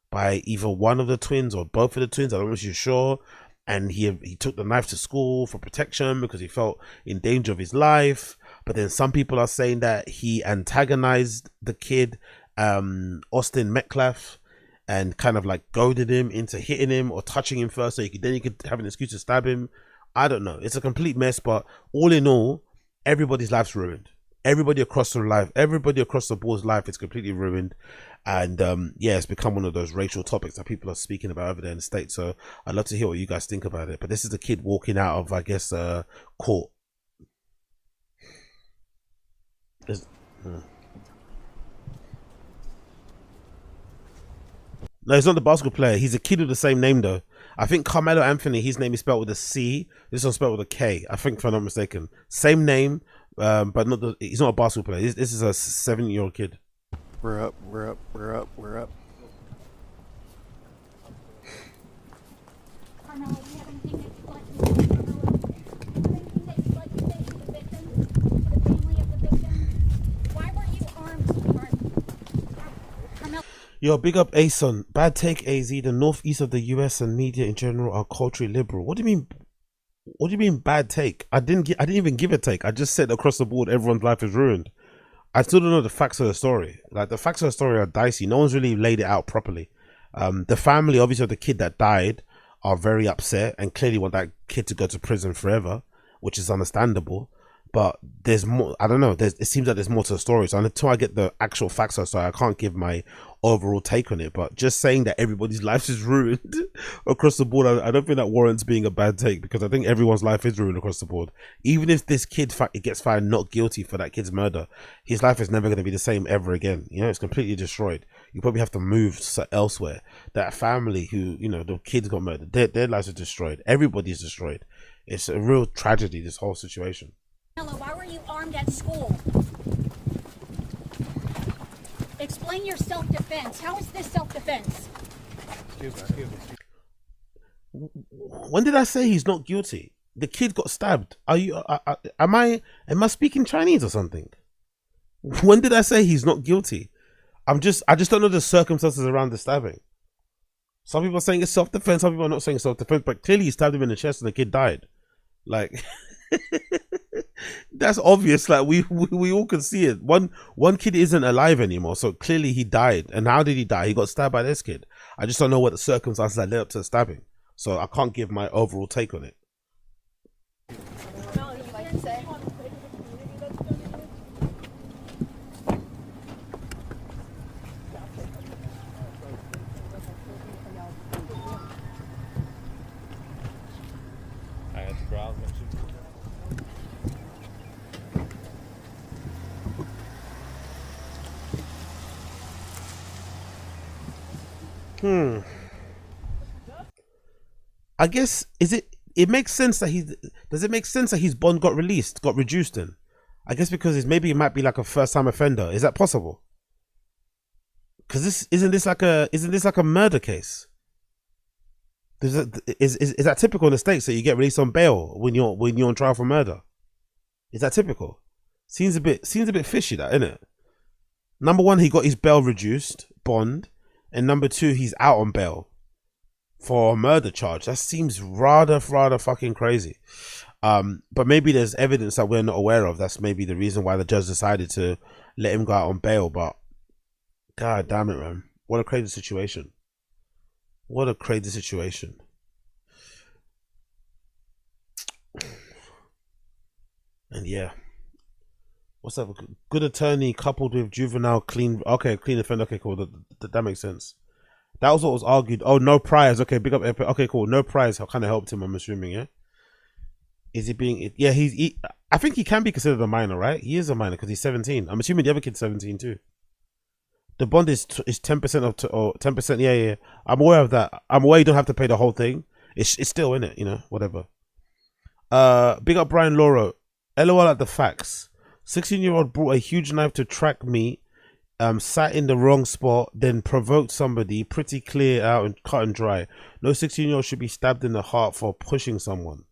by either one of the twins or both of the twins. I'm not really sure. And he took the knife to school for protection because he felt in danger of his life. But then some people are saying that he antagonized the kid, Austin Metcalf, and kind of like goaded him into hitting him or touching him first, so then he could have an excuse to stab him. I don't know. It's a complete mess, but all in all, everybody's life's ruined. Everybody across the board's life is completely ruined. And yeah, it's become one of those racial topics that people are speaking about over there in the States. So I'd love to hear what you guys think about it. But this is the kid walking out of, I guess, court. No, he's not the basketball player. He's a kid with the same name though. I think Carmelo Anthony, his name is spelled with a C. This one's spelled with a K, I think, if I'm not mistaken. Same name, but he's not a basketball player. This is a 7-year-old kid. We're up. Carmelo, do you have anything that you'd like to say? Anything that you'd like to say to the victims, to the family of the victims? Why were you armed, sweetheart? Carmelo. Yo, big up ASON. Bad take, AZ. The northeast of the US and media in general are culturally liberal. What do you mean? What do you mean bad take? I didn't even give a take. I just said across the board everyone's life is ruined. I still don't know the facts of the story. Like, the facts of the story are dicey. No one's really laid it out properly. The family, obviously, of the kid that died are very upset and clearly want that kid to go to prison forever, which is understandable. But there's more. I don't know. It seems like there's more to the story. So until I get the actual facts of the story, I can't give my overall take on it. But just saying that everybody's life is ruined across the board, I don't think that warrants being a bad take, because I think everyone's life is ruined across the board. Even if this kid gets found not guilty for that kid's murder, his life is never going to be the same ever again. You know, it's completely destroyed. You probably have to move elsewhere. That family who, you know, the kids got murdered, their lives are destroyed. Everybody's destroyed. It's a real tragedy, this whole situation. Why were you armed at school? Explain your self-defense. How is this self-defense? Excuse me. When did I say he's not guilty? The kid got stabbed. Are you? Am I speaking Chinese or something? When did I say he's not guilty? I just don't know the circumstances around the stabbing. Some people are saying it's self-defense. Some people are not saying self-defense. But clearly, he stabbed him in the chest and the kid died. Like. That's obvious. Like, we all can see it. One kid isn't alive anymore, so clearly he died. And how did he die? He got stabbed by this kid. I just don't know what the circumstances that led up to the stabbing. so I can't give my overall take on it. I guess it makes sense that does it make sense that his bond got reduced then? I guess because maybe it might be like a first time offender. Is that possible? Because isn't this like a murder case? Is that typical in the States that you get released on bail when you're on trial for murder? Is that typical? Seems a bit fishy, that, isn't it? Number one, he got his bail reduced, bond, and number two, he's out on bail for a murder charge. That seems rather fucking crazy. But maybe there's evidence that we're not aware of. That's maybe the reason why the judge decided to let him go out on bail. But god damn it, man, what a crazy situation. What a crazy situation. And yeah, what's up? Good attorney coupled with juvenile clean. Okay, clean offender. Okay, cool. That makes sense. That was what was argued. Oh, no priors. Okay, big up. Okay, cool. No priors kind of helped him, I'm assuming. Yeah. Is he being? Yeah, I think he can be considered a minor, right? He is a minor because he's 17. I'm assuming the other kid's 17 too. The bond is 10% or 10%. Yeah. I'm aware of that. I'm aware you don't have to pay the whole thing. It's still in it, you know. Whatever. Big up Brian Lauro. LOL at the facts. 16-year-old brought a huge knife to track me. Sat in the wrong spot, then provoked somebody. Pretty clear out and cut and dry. No 16-year-old should be stabbed in the heart for pushing someone.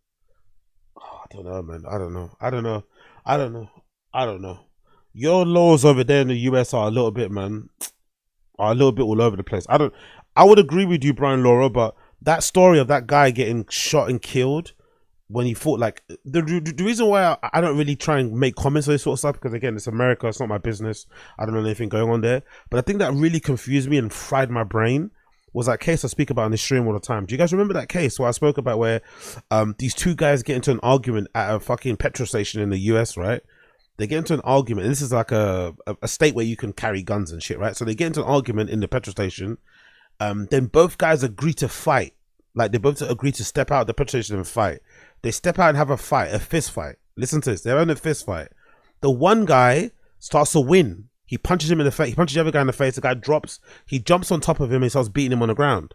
Oh, I don't know, man. I don't know. Your laws over there in the US are a little bit, man, are a little bit all over the place. I would agree with you, Brian Laura, but that story of that guy getting shot and killed when he thought, like, the reason why I don't really try and make comments on this sort of stuff, because again, it's America, it's not my business, I don't know anything going on there, but I think that really confused me and fried my brain was that case I speak about in the stream all the time. Do you guys remember that case where I spoke about where these two guys get into an argument at a fucking petrol station in the US, right? They get into an argument, and this is like a state where you can carry guns and shit, right? So they get into an argument in the petrol station, then both guys agree to fight. Like, they both agree to step out of the petrol station and fight. They step out and have a fight, a fist fight. Listen to this. They're having a fist fight. The one guy starts to win. He punches him in the face. He punches the other guy in the face. The guy drops. He jumps on top of him and starts beating him on the ground.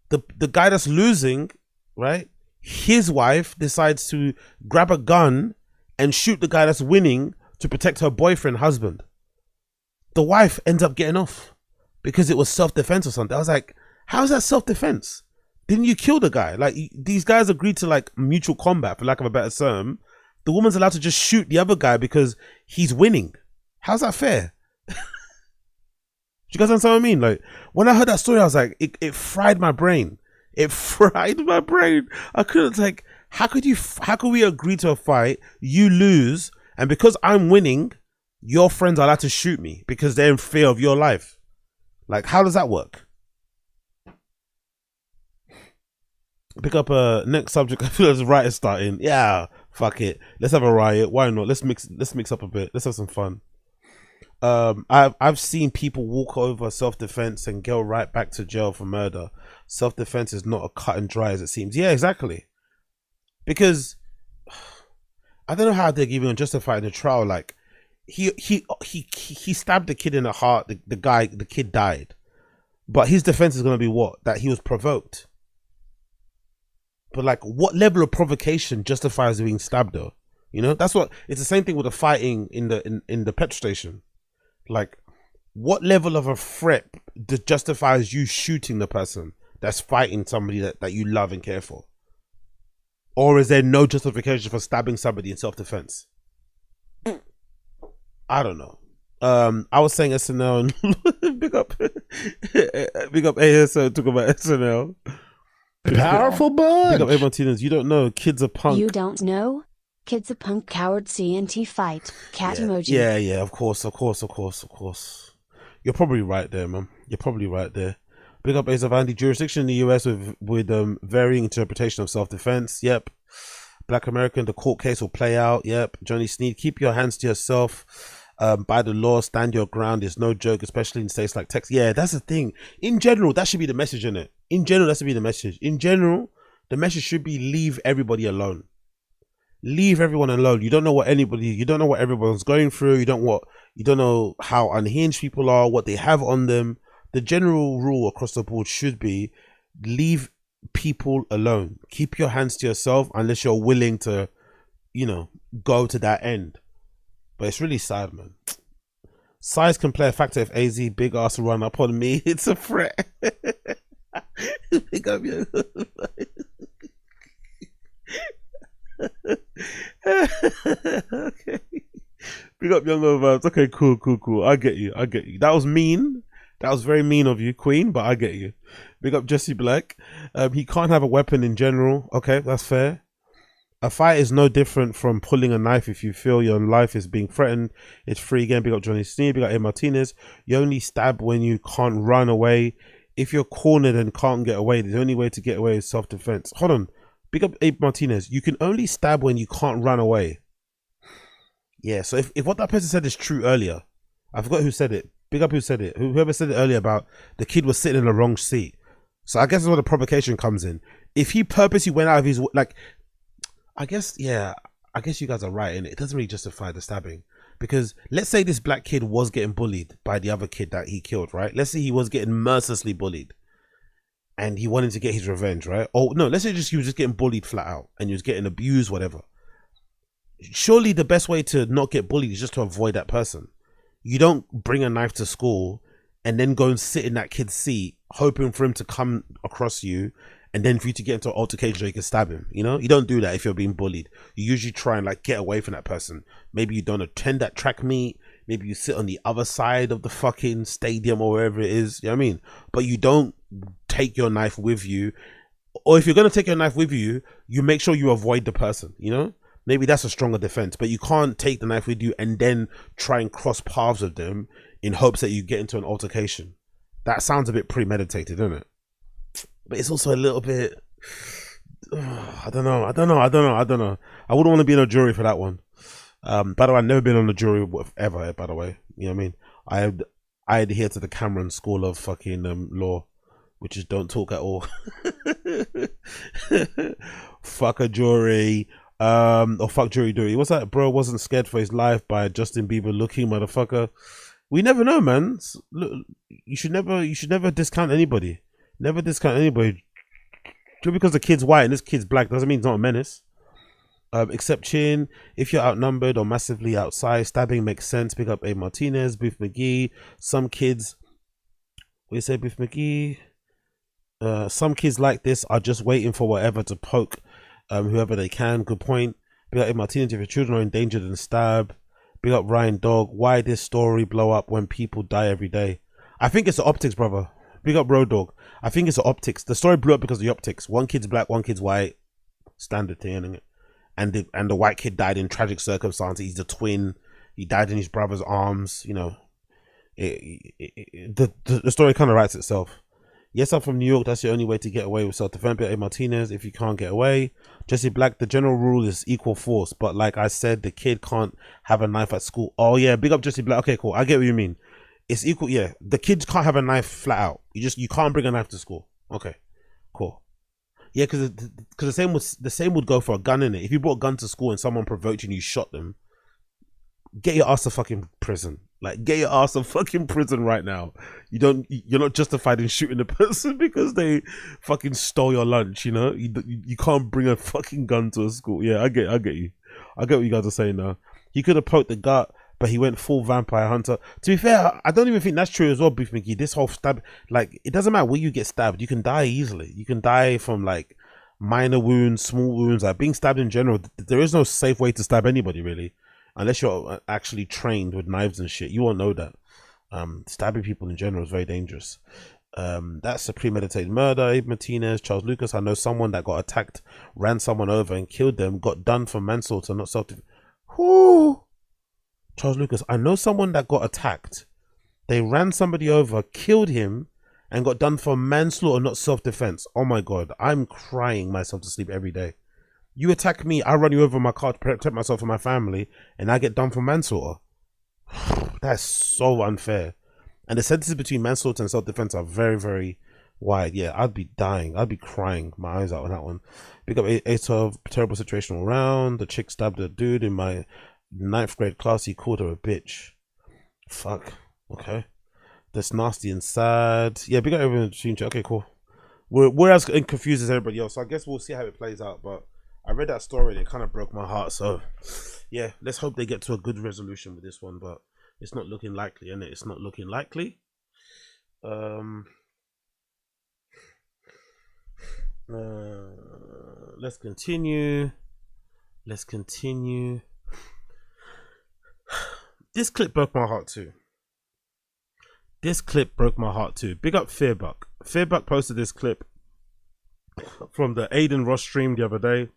The guy that's losing, right? His wife decides to grab a gun and shoot the guy that's winning to protect her boyfriend, husband. The wife ends up getting off because it was self-defense or something. I was like, how is that self-defense? Didn't you kill the guy? Like, these guys agreed to like mutual combat, for lack of a better term. The woman's allowed to just shoot the other guy because he's winning. How's that fair? Do you guys understand what I mean? Like, when I heard that story, I was like, it fried my brain. It fried my brain. I couldn't, like, how could we agree to a fight, you lose, and because I'm winning, your friends are allowed to shoot me because they're in fear of your life? Like, how does that work? Pick up a next subject. I feel there's riot starting. Yeah, fuck it. Let's have a riot. Why not? Let's mix up a bit. Let's have some fun. I've seen people walk over self-defense and go right back to jail for murder. Self-defense is not a cut and dry as it seems. Yeah, exactly. Because I don't know how they're even justifying the trial. Like, he stabbed the kid in the heart. The kid died, but his defense is going to be what? That he was provoked. But like, what level of provocation justifies being stabbed though? You know, that's what, it's the same thing with the fighting in the petrol station. Like, what level of a threat justifies you shooting the person that's fighting somebody that you love and care for? Or is there no justification for stabbing somebody in self-defense? I don't know. I was saying SNL and big up ASO, talk about SNL. Powerful bunch. Big up Martinez. You don't know. Kids are punk. You don't know? Kids are punk, coward, CNT fight. Cat emoji. Yeah, of course. You're probably right there, man. You're probably right there. Big up Ace of Andy. Jurisdiction in the US with varying interpretation of self-defense. Yep. Black American, the court case will play out. Yep. Johnny Sneed, keep your hands to yourself. By the law, stand your ground. It's no joke, especially in states like Texas. Yeah, that's the thing. In general, that should be the message, innit? In general, that should be the message. In general, the message should be leave everybody alone. Leave everyone alone. You don't know what everyone's going through. You don't know how unhinged people are, what they have on them. The general rule across the board should be leave people alone. Keep your hands to yourself unless you're willing to, go to that end. But it's really sad, man. Size can play a factor if AZ big ass run up on me. It's a threat. Big up your okay. Big up younger vibes. Okay, cool. I get you. That was mean. That was very mean of you, Queen, but I get you. Big up Jesse Black. He can't have a weapon in general. Okay, that's fair. A fight is no different from pulling a knife. If you feel your life is being threatened, it's free again. Big up Johnny Sneed. Big up A. Martinez. You only stab when you can't run away. If you're cornered and can't get away, the only way to get away is self-defense. Hold on. Big up A. Martinez. You can only stab when you can't run away. Yeah, so if what that person said is true earlier, I forgot who said it. Big up who said it. Whoever said it earlier about the kid was sitting in the wrong seat. So I guess that's where the provocation comes in. If he purposely went out of his, I guess you guys are right, and it doesn't really justify the stabbing. Because let's say this black kid was getting bullied by the other kid that he killed, right? Let's say he was getting mercilessly bullied and he wanted to get his revenge, right? Oh no, let's say he was just getting bullied flat out and he was getting abused, whatever. Surely the best way to not get bullied is just to avoid that person. You don't bring a knife to school and then go and sit in that kid's seat hoping for him to come across you and then for you to get into an altercation so you can stab him. You don't do that if you're being bullied. You usually try and get away from that person. Maybe you don't attend that track meet. Maybe you sit on the other side of the fucking stadium or wherever it is. You know what I mean? But you don't take your knife with you. Or if you're going to take your knife with you, you make sure you avoid the person, Maybe that's a stronger defense, but you can't take the knife with you and then try and cross paths with them in hopes that you get into an altercation. That sounds a bit premeditated, doesn't it? But it's also a little bit, I don't know. I wouldn't want to be in a jury for that one. By the way, I've never been on a jury ever, by the way. You know what I mean? I adhere to the Cameron school of fucking law, which is don't talk at all. Fuck a jury. Or fuck jury duty. What's that? Bro wasn't scared for his life by Justin Bieber looking motherfucker. We never know, man. Look, you should never discount anybody. Never discount anybody. Just because the kid's white and this kid's black doesn't mean he's not a menace. Except Chin, if you're outnumbered or massively outside, stabbing makes sense. Pick up A. Martinez, Booth McGee. Some kids, what do you say, Booth McGee? Some kids like this are just waiting for whatever to poke whoever they can. Good point. Big up A. Martinez, if your children are endangered and stab. Big up Ryan Dog. Why this story blow up when people die every day? I think it's the optics, brother. Big up Road Dog. I think it's the optics. The story blew up because of the optics. One kid's black, one kid's white. Standard thing, isn't it? And the white kid died in tragic circumstances. He's the twin. He died in his brother's arms. The story kind of writes itself. Yes, I'm from New York. That's the only way to get away with self-defense. A. Martinez, if you can't get away. Jesse Black, the general rule is equal force. But like I said, the kid can't have a knife at school. Oh, yeah. Big up Jesse Black. Okay, cool. I get what you mean. It's equal. Yeah. The kids can't have a knife flat out. You can't bring a knife to school. Okay, cool. Yeah, because the same would go for a gun, innit? If you brought a gun to school and someone provoked you and you shot them, get your ass to fucking prison. Get your ass to fucking prison right now. You're not justified in shooting the person because they fucking stole your lunch. You can't bring a fucking gun to a school. Yeah, I get you. I get what you guys are saying now. He could have poked the gut, but he went full vampire hunter. To be fair, I don't even think that's true as well, Beef McGee. This whole stab, it doesn't matter where you get stabbed. You can die easily. You can die from minor wounds, small wounds. Being stabbed in general, there is no safe way to stab anybody really. Unless you're actually trained with knives and shit, you won't know that. Stabbing people in general is very dangerous. That's a premeditated murder. Abe Martinez, Charles Lucas. I know someone that got attacked, ran someone over and killed them, got done for manslaughter, not self-defense. Whoo! Charles Lucas. I know someone that got attacked. They ran somebody over, killed him, and got done for manslaughter, not self-defense. Oh my God, I'm crying myself to sleep every day. You attack me, I run you over in my car to protect myself and my family, and I get done for manslaughter. That's so unfair. And the sentences between manslaughter and self-defense are very, very wide. Yeah, I'd be dying. I'd be crying my eyes out on that one. Big up A12, terrible situation all around. The chick stabbed a dude in my 9th grade class. He called her a bitch. Fuck. Okay. That's nasty and sad. Yeah, big up everyone in the stream chat. Okay, cool. We're as confused as everybody else. So I guess we'll see how it plays out. But I read that story and it kind of broke my heart. So yeah, let's hope they get to a good resolution with this one. But it's not looking likely, and it's not looking likely. Let's continue. Let's continue. This clip broke my heart too. This clip broke my heart too. Big up Fearbuck. Fearbuck posted this clip from the Aiden Ross stream the other day.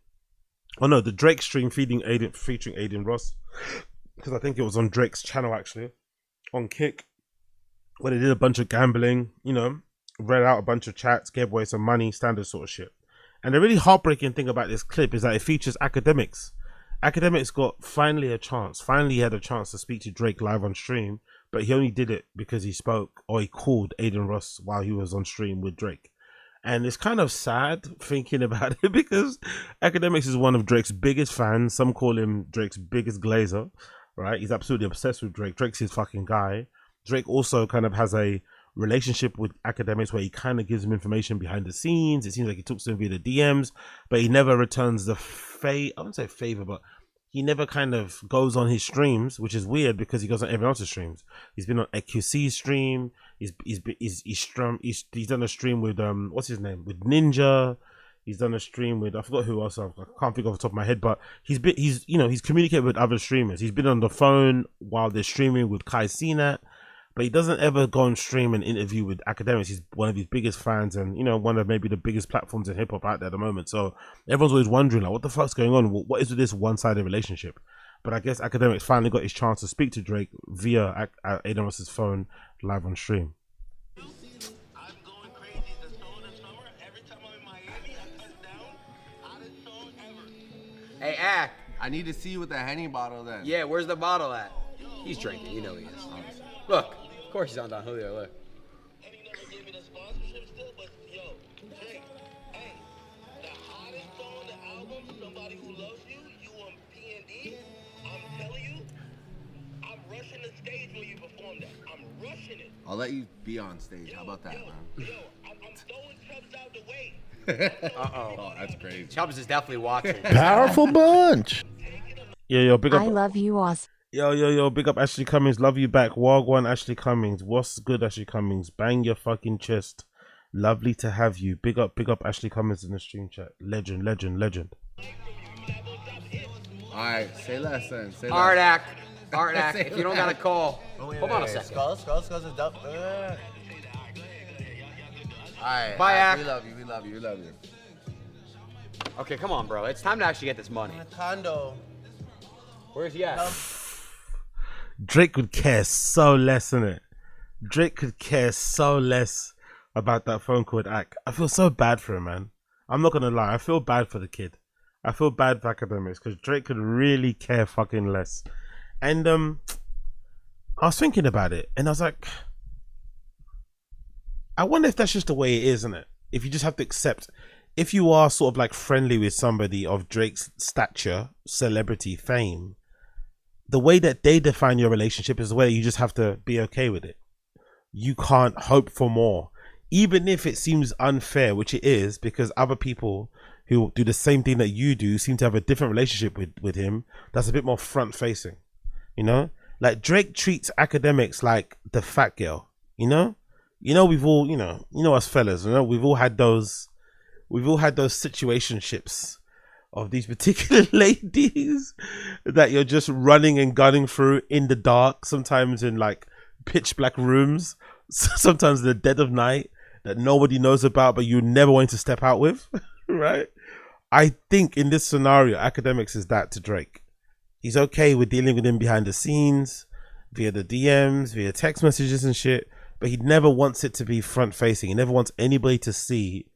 Oh no, the Drake stream featuring Aiden Ross. Because I think it was on Drake's channel actually. On Kick. Where they did a bunch of gambling, you know, read out a bunch of chats, gave away some money, standard sort of shit. And the really heartbreaking thing about this clip is that it features Akademiks. Akademiks finally had a chance to speak to Drake live on stream, but he only did it because he spoke, or he called Aiden Ross while he was on stream with Drake. And it's kind of sad thinking about it because Akademiks is one of Drake's biggest fans. Some call him Drake's biggest glazer, right? He's absolutely obsessed with Drake. Drake's his fucking guy. Drake also kind of has a relationship with Akademiks where he kind of gives him information behind the scenes. It seems like he talks to him via the DMs, but he never returns the I wouldn't say favor, but he never kind of goes on his streams, which is weird because he goes on everyone else's streams. He's been on EQC's stream. He's done a stream with what's his name, with Ninja. He's done a stream with, I forgot who else. I can't think off the top of my head, but he's communicated with other streamers. He's been on the phone while they're streaming with Kai Cenat. But he doesn't ever go on stream and interview with Akademiks. He's one of his biggest fans and, you know, one of maybe the biggest platforms in hip-hop out there at the moment. So everyone's always wondering, like, what the fuck's going on? What is with this one-sided relationship? But I guess Akademiks finally got his chance to speak to Drake via Aiden Ross's phone live on stream. Hey, Ak. I need to see you with the Henny bottle then. Yeah, where's the bottle at? He's drinking, you know he is. Look, of course he's on Don Julio, look. Henny never gave me the sponsorship still, but yo, Drake, hey, the hottest song on the album, Somebody Who Loves You, you on P&D, I'm telling you, I'm rushing the stage when you perform that. I'm rushing it. I'll let you be on stage. How about that, man? Yo, I'm throwing Chubbs out the way. Oh, that's crazy. Chubbs is definitely watching. Powerful bunch. Yo, big up. I love you, Oz. Yo, big up Ashley Cummings. Love you back. Wagwan Ashley Cummings. What's good, Ashley Cummings? Bang your fucking chest. Lovely to have you. Big up Ashley Cummings in the stream chat. Legend. Alright, say less then. Say Hard less. act. If you don't got a call, hold on a second. Skulls is up. Alright. Bye, Ak. We love you. Okay, come on, bro. It's time to actually get this money. Condo. Where's he at? Drake could care so less, innit? Drake could care so less about that phone call with Ak. I feel so bad for him, man. I'm not gonna lie. I feel bad for the kid. I feel bad for Akademiks because Drake could really care fucking less. And I was thinking about it, and I was like, I wonder if that's just the way it is, isn't it? If you just have to accept, if you are sort of like friendly with somebody of Drake's stature, celebrity, fame, the way that they define your relationship is the way you just have to be okay with it. You can't hope for more, even if it seems unfair, which it is, because other people who do the same thing that you do seem to have a different relationship with him that's a bit more front facing, you know? Like Drake treats Akademiks like the fat girl, you know? We've all, you know us fellas, we've all had those situationships of these particular ladies that you're just running and gunning through in the dark, sometimes in like pitch black rooms, sometimes in the dead of night that nobody knows about, but you never want to step out with, right? I think in this scenario, Akademiks is that to Drake. He's okay with dealing with him behind the scenes, via the DMs, via text messages and shit. but he never wants it to be front facing. He never wants anybody to see.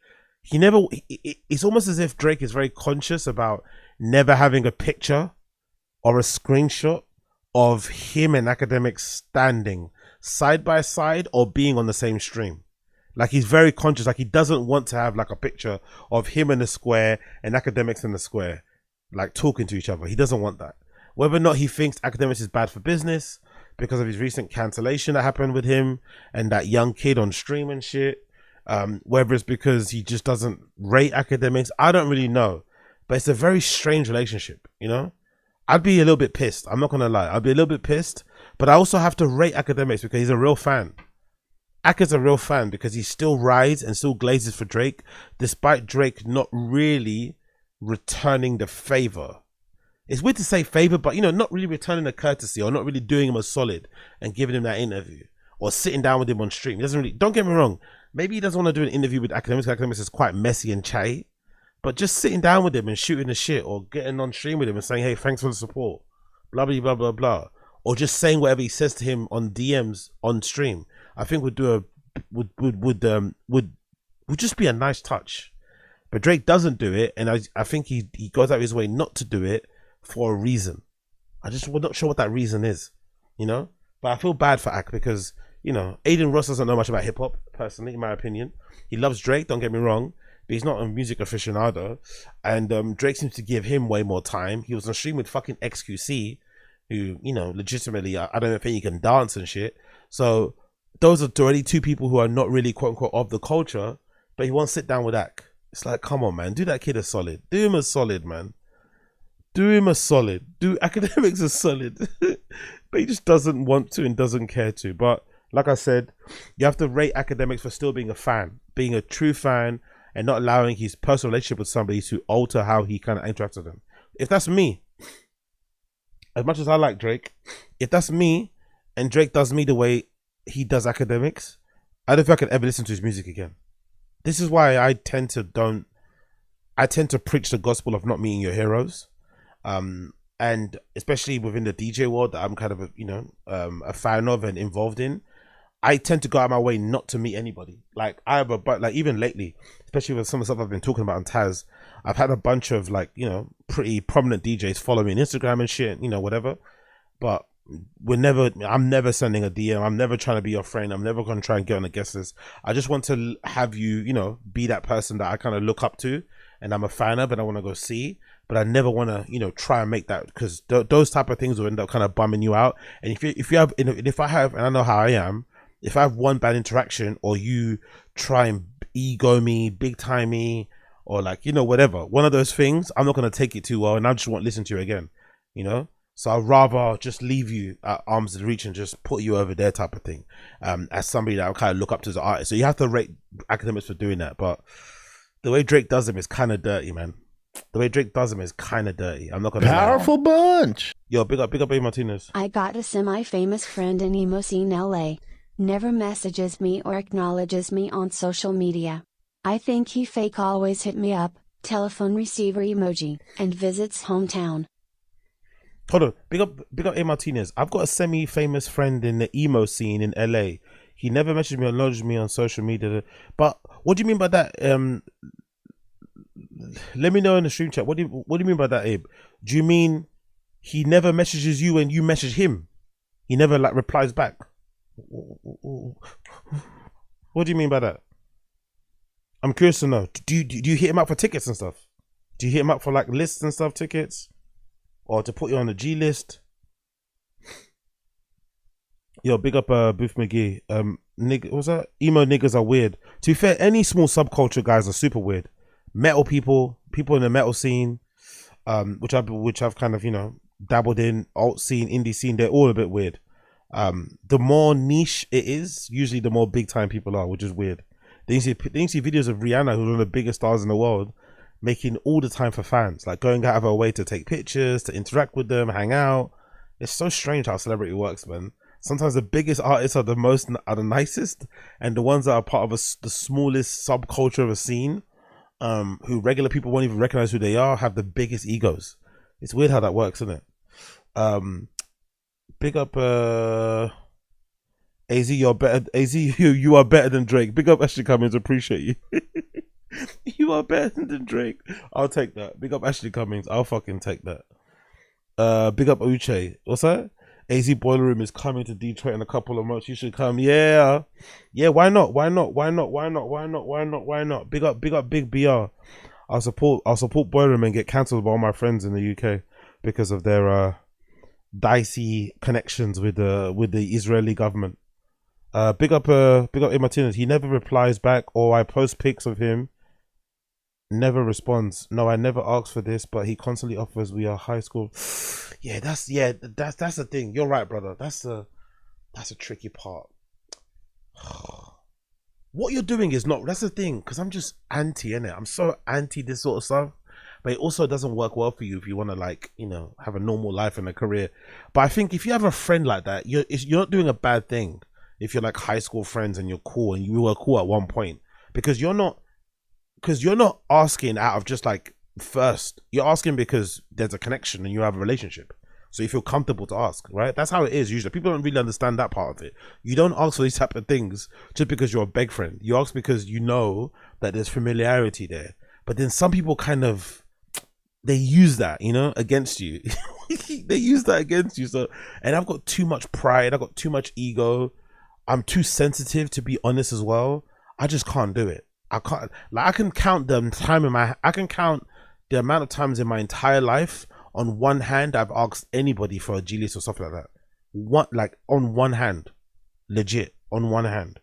It's almost as if Drake is very conscious about never having a picture or a screenshot of him and Akademiks standing side by side or being on the same stream. Like, he's very conscious. Like, he doesn't want to have like a picture of him in the square and Akademiks in the square, like talking to each other. He doesn't want that. Whether or not he thinks Akademiks is bad for business because of his recent cancellation that happened with him and that young kid on stream and shit, whether it's because he just doesn't rate Akademiks, I don't really know. But it's a very strange relationship, you know? I'd be a little bit pissed. I'm not gonna lie. I'd be a little bit pissed, but I also have to rate Akademiks because he's a real fan. Aka's a real fan because he still rides and still glazes for Drake, despite Drake not really returning the favor. It's weird to say favor, but you know, not really returning the courtesy or not really doing him a solid and giving him that interview or sitting down with him on stream. He doesn't really, don't get me wrong, maybe he doesn't want to do an interview with Akademiks. Akademiks is quite messy and chatty, but just sitting down with him and shooting the shit or getting on stream with him and saying, hey, thanks for the support, blah, blah, blah, blah, blah. Or just saying whatever he says to him on DMs on stream, I think would just be a nice touch. But Drake doesn't do it, and I think he goes out of his way not to do it for a reason. We're not sure what that reason is, you know? But I feel bad for Ak because, you know, Aiden Ross doesn't know much about hip-hop, personally, in my opinion. He loves Drake, don't get me wrong, but he's not a music aficionado. And Drake seems to give him way more time. He was on stream with fucking XQC, who, you know, legitimately, I don't think he can dance and shit. So those are already two people who are not really quote unquote of the culture, but he won't sit down with Ak. It's like, come on, man, do that kid a solid. Do him a solid, man. Do him a solid. Do Akademiks a solid. But he just doesn't want to and doesn't care to. But like I said, you have to rate Akademiks for still being a fan, being a true fan, and not allowing his personal relationship with somebody to alter how he kind of interacts with them. If that's me, as much as I like Drake, if that's me and Drake does me the way he does Akademiks, I don't think I can ever listen to his music again. This is why I tend to preach the gospel of not meeting your heroes. And especially within the DJ world that I'm kind of a fan of and involved in, I tend to go out of my way not to meet anybody. Like like even lately, especially with some of the stuff I've been talking about on Taz, I've had a bunch of like, you know, pretty prominent DJs follow me on Instagram and shit, you know, whatever. But I'm never sending a DM. I'm never trying to be your friend. I'm never going to try and get on the guest list. I just want to have you, you know, be that person that I kind of look up to and I'm a fan of and I want to go see. But I never want to, you know, try and make that, because those type of things will end up kind of bumming you out. And if I have, and I know how I am, if I have one bad interaction or you try and ego me, big time me, or like, you know, whatever, one of those things, I'm not going to take it too well and I just won't listen to you again, you know? So I'd rather just leave you at arm's reach and just put you over there type of thing, as somebody that I kind of look up to as an artist. So you have to rate Akademiks for doing that. But the way Drake does them is kind of dirty, man. The way Drake does them is kind of dirty. I'm not going to Powerful bunch. Yo, big up A Martinez. I got a semi-famous friend in emo scene LA. Never messages me or acknowledges me on social media. I think he fake always hit me up, telephone receiver emoji, and visits hometown. Hold on, big up A Martinez. I've got a semi-famous friend in the emo scene in LA. He never messaged me or acknowledged me on social media. But what do you mean by that? Let me know in the stream chat. What do you mean by that, Abe? Do you mean he never messages you and you message him? He never like replies back. What do you mean by that? I'm curious to know. Do you hit him up for tickets and stuff? Do you hit him up for like lists and stuff, tickets, or to put you on the G list? Yo, big up Booth McGee. What's that? Emo niggas are weird. To be fair, any small subculture guys are super weird. Metal people in the metal scene, which I've kind of, you know, dabbled in, alt scene, indie scene, they're all a bit weird. The more niche it is, usually the more big time people are, which is weird. Then you see videos of Rihanna, who's one of the biggest stars in the world, making all the time for fans, like going out of her way to take pictures, to interact with them, hang out. It's so strange how celebrity works, man. Sometimes the biggest artists are the nicest, and the ones that are part of the smallest subculture of a scene, who regular people won't even recognize who they are, have the biggest egos. It's weird how that works, isn't it? Big up A AZ, you're better. AZ, you are better than Drake. Big up Ashley Cummings, appreciate you. You are better than Drake. I'll take that. Big up Ashley Cummings. I'll fucking take that. Big up Uche. What's that? AZ Boiler Room is coming to Detroit in a couple of months. You should come. Yeah. Yeah, why not? Why not? Why not? Why not? Why not? Why not? Why not? Big up Big BR. I'll support Boiler Room and get cancelled by all my friends in the UK because of their dicey connections with the Israeli government. Big up A Martinez. He never replies back, or I post pics of him. Never responds. No, I never asked for this, but he constantly offers. We are high school. That's the thing. You're right, brother. That's a tricky part. What you're doing is not. That's the thing, because I'm just anti, innit? I'm so anti this sort of stuff. But it also doesn't work well for you if you want to, like, you know, have a normal life and a career. But I think if you have a friend like that, you're not doing a bad thing. If you're like high school friends and you're cool and you were cool at one point, because you're not asking out of just like first. You're asking because there's a connection and you have a relationship, so you feel comfortable to ask, right? That's how it is usually. People don't really understand that part of it. You don't ask for these type of things just because you're a beg friend. You ask because you know that there's familiarity there. But then some people kind of, they use that, you know, against you. They use that against you. So, and I've got too much pride. I've got too much ego. I'm too sensitive to be honest as well. I just can't do it. I can't. Like, I can count the amount of times in my entire life on one hand I've asked anybody for a G list or something like that. Like on one hand, legit on one hand.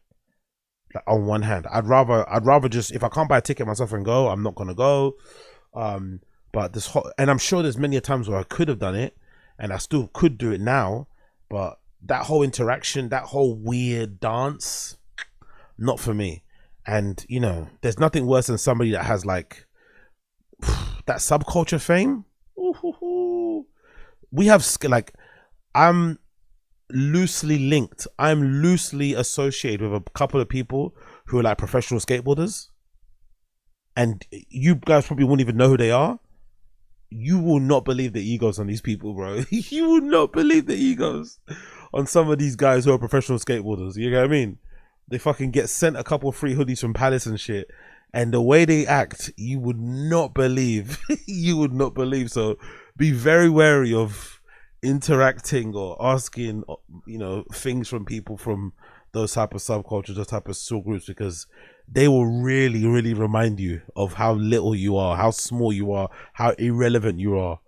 Like on one hand, I'd rather just, if I can't buy a ticket myself and go, I'm not gonna go. But this whole, and I'm sure there's many times where I could have done it, and I still could do it now. But that whole interaction, that whole weird dance, not for me. And, you know, there's nothing worse than somebody that has like that subculture fame. We have, like, I'm loosely linked. I'm loosely associated with a couple of people who are like professional skateboarders. And you guys probably won't even know who they are. You will not believe the egos on these people, bro. You will not believe the egos on some of these guys who are professional skateboarders. You know what I mean? They fucking get sent a couple of free hoodies from Palace and shit, and the way they act, you would not believe. You would not believe. So be very wary of interacting or asking, you know, things from people from those type of subcultures, those type of soul groups, because they will really, really remind you of how little you are, how small you are, how irrelevant you are.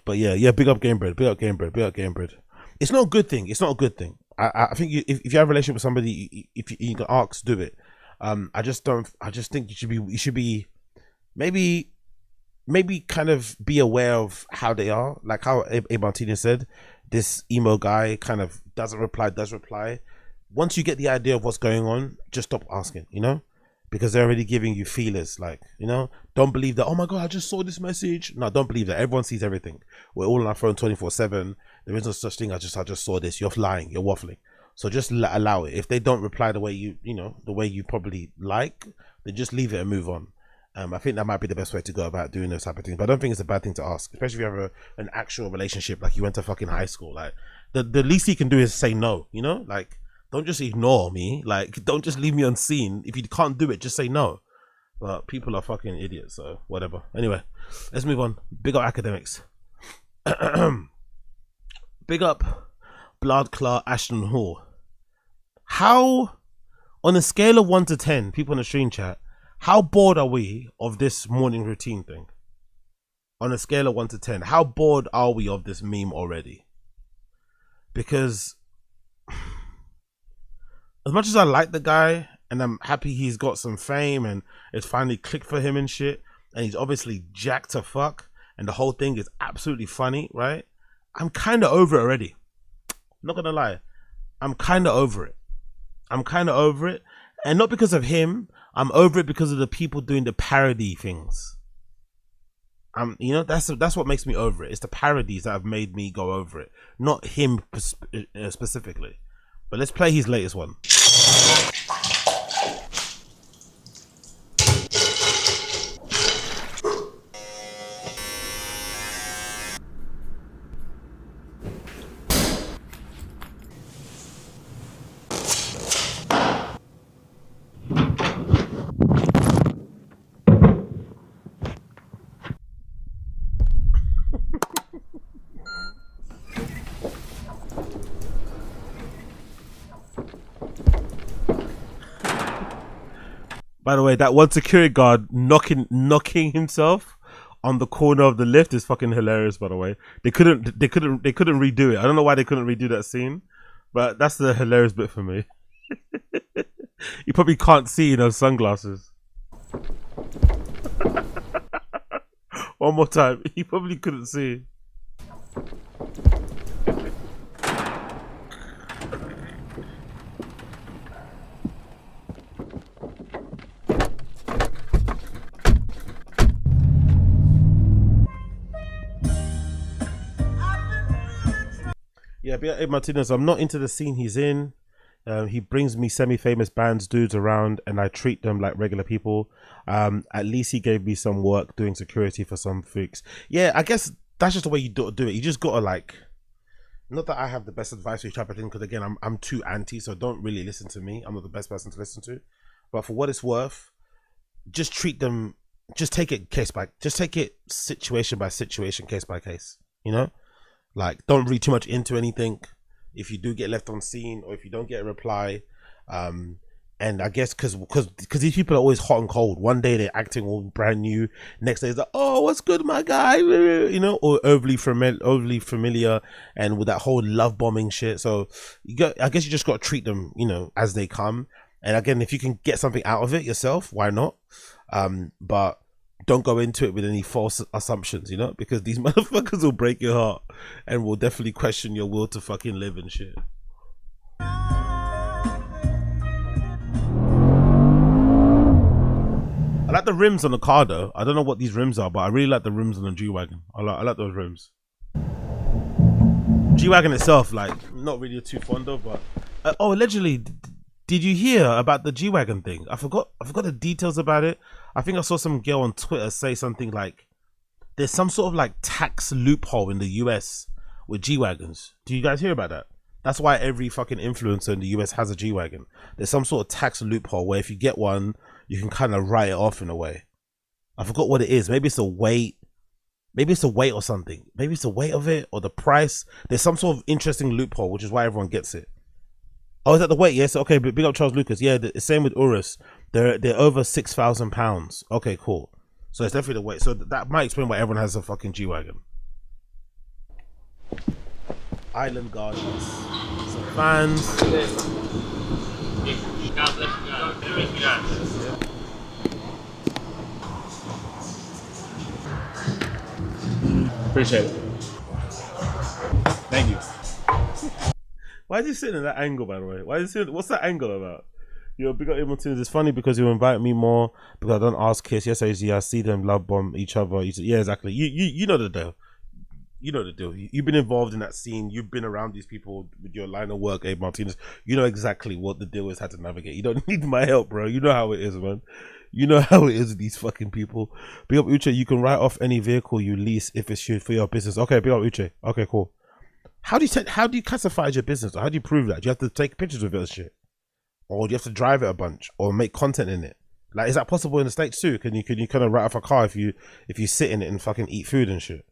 But yeah, big up Gamebred, big up Gamebred, big up Gamebred. It's not a good thing. It's not a good thing. I think if you have a relationship with somebody, if you can ask, do it. I just think you should be maybe kind of be aware of how they are, like how A Martinez said. This emo guy kind of does reply. Once you get the idea of what's going on, just stop asking, you know, because they're already giving you feelers. Like, you know, don't believe that, oh my God, I just saw this message. No, don't believe that. Everyone sees everything. We're all on our phone 24/7. There is no such thing. I just saw this. You're lying. You're waffling. So just allow it. If they don't reply the way you know, the way you probably like, then just leave it and move on. I think that might be the best way to go about doing those type of things. But I don't think it's a bad thing to ask, especially if you have an actual relationship, like you went to fucking high school. Like the least he can do is say no, you know, like, don't just ignore me. Like, don't just leave me unseen. If you can't do it, just say no. But people are fucking idiots, so whatever. Anyway, let's move on. Big up Akademiks. Big up Bloodclaw Ashton Hall. How, on a scale of 1 to 10, people in the stream chat, how bored are we of this morning routine thing? On a scale of 1 to 10, how bored are we of this meme already? Because as much as I like the guy and I'm happy he's got some fame and it's finally clicked for him and shit, and he's obviously jacked to fuck, and the whole thing is absolutely funny, right? I'm kind of over it already. I'm not gonna lie. I'm kind of over it. And not because of him. I'm over it because of the people doing the parody things. You know, that's what makes me over it. It's the parodies that have made me go over it, not him specifically. But let's play his latest one. By the way, that one security guard knocking himself on the corner of the lift is fucking hilarious. By the way, they couldn't redo it. I don't know why they couldn't redo that scene, but that's the hilarious bit for me. You probably can't see in those sunglasses. One more time. He probably couldn't see. Yeah, but Abe Martinez, I'm not into the scene he's in. He brings me semi-famous bands, dudes around, and I treat them like regular people. At least he gave me some work doing security for some freaks. Yeah, I guess that's just the way you do it. You just gotta like, not that I have the best advice for you type of thing, because again, I'm too anti, so don't really listen to me. I'm not the best person to listen to. But for what it's worth, just treat them, just take it situation by situation, case by case. You know, like don't read too much into anything. If you do get left on scene, or if you don't get a reply, and I guess because these people are always hot and cold. One day they're acting all brand new, next day it's like, oh, what's good, my guy, you know, or overly familiar, and with that whole love bombing shit. So I guess you just got to treat them, you know, as they come. And again, if you can get something out of it yourself, why not? But don't go into it with any false assumptions, you know, because these motherfuckers will break your heart and will definitely question your will to fucking live and shit. I like the rims on the car though. I don't know what these rims are, but I really like the rims on the G-Wagon. I like those rims. G-Wagon itself, like, not really too fond of, but oh, allegedly, did you hear about the G-Wagon thing? I forgot the details about it. I think I saw some girl on Twitter say something like, there's some sort of like tax loophole in the US with G-Wagons. Do you guys hear about that? That's why every fucking influencer in the US has a G-Wagon. There's some sort of tax loophole where if you get one, you can kind of write it off in a way. I forgot what it is. Maybe it's the weight. Maybe it's the weight or something. Maybe it's the weight of it or the price. There's some sort of interesting loophole, which is why everyone gets it. Oh, is that the weight? Yes. Okay, but big up Charles Lucas. Yeah, the same with Urus. They're over £6,000. Okay, cool. So it's definitely the weight. So that might explain why everyone has a fucking G-Wagon. Island Gardens. Some fans. Appreciate it. Thank you. Why is he sitting in that angle, by the way? Why is he sitting, what's that angle about? Yo, big up Martinez. It's funny because you invite me more because I don't ask Kiss. Yes, I see them love bomb each other. Yeah, exactly. You know the deal. You know the deal. You've been involved in that scene. You've been around these people with your line of work, Abe Martinez. You know exactly what the deal is, how to navigate. You don't need my help, bro. You know how it is, man. You know how it is with these fucking people. Big up Uche. You can write off any vehicle you lease if it's for your business. Okay, big up Uche. Okay, cool. How do you classify as your business? Or how do you prove that? Do you have to take pictures of it and shit? Or do you have to drive it a bunch or make content in it? Like, is that possible in the States too? Can you kind of write off a car if you sit in it and fucking eat food and shit?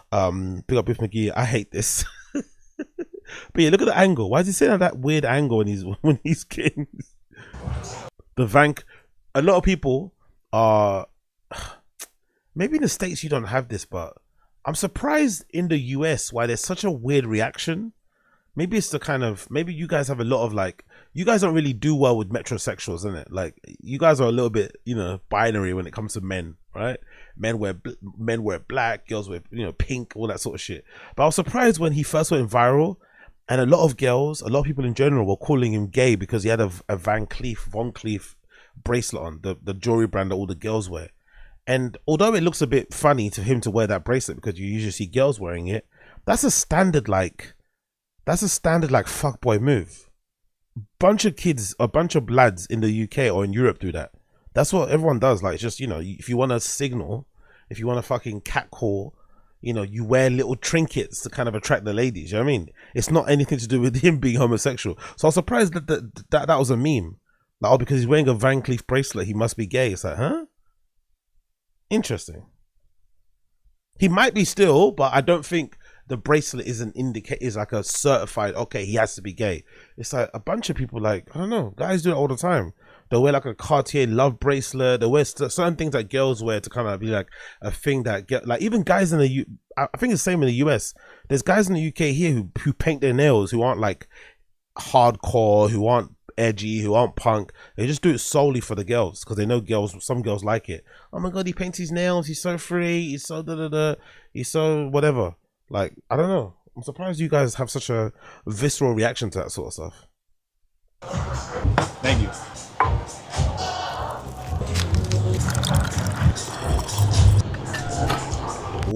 Big up Biff McGee. I hate this. But yeah, look at the angle. Why is he sitting at that weird angle when he's getting the van? A lot of people are, maybe in the States you don't have this, but I'm surprised in the US why there's such a weird reaction. Maybe it's the kind of, maybe you guys have a lot of like, you guys don't really do well with metrosexuals, isn't it? Like, you guys are a little bit, you know, binary when it comes to men, right? Men wear black, girls wear, you know, pink, all that sort of shit. But I was surprised when he first went viral, and a lot of girls, a lot of people in general were calling him gay because he had a Van Cleef bracelet on, the jewelry brand that all the girls wear. And although it looks a bit funny to him to wear that bracelet because you usually see girls wearing it, that's a standard like fuckboy move. Bunch of kids, a bunch of lads in the UK or in Europe do that. That's what everyone does. Like, just, you know, if you want to signal, if you want to fucking catcall, you know, you wear little trinkets to kind of attract the ladies. You know what I mean? It's not anything to do with him being homosexual. So I was surprised that was a meme. Like, oh, because he's wearing a Van Cleef bracelet, he must be gay. It's like, huh? Interesting. He might be still, but I don't think the bracelet is like a certified, okay, he has to be gay. It's like a bunch of people, like, I don't know, guys do it all the time. They'll wear like a Cartier love bracelet. They wear certain things that girls wear to kind of be like a thing that get like even guys in the I think it's the same in the US. There's guys in the UK here who paint their nails who aren't like hardcore, who aren't edgy, who aren't punk. They just do it solely for the girls because they know some girls like it. Oh my god, he paints his nails, he's so free, he's so he's so whatever. Like, I don't know, I'm surprised you guys have such a visceral reaction to that sort of stuff. Thank you.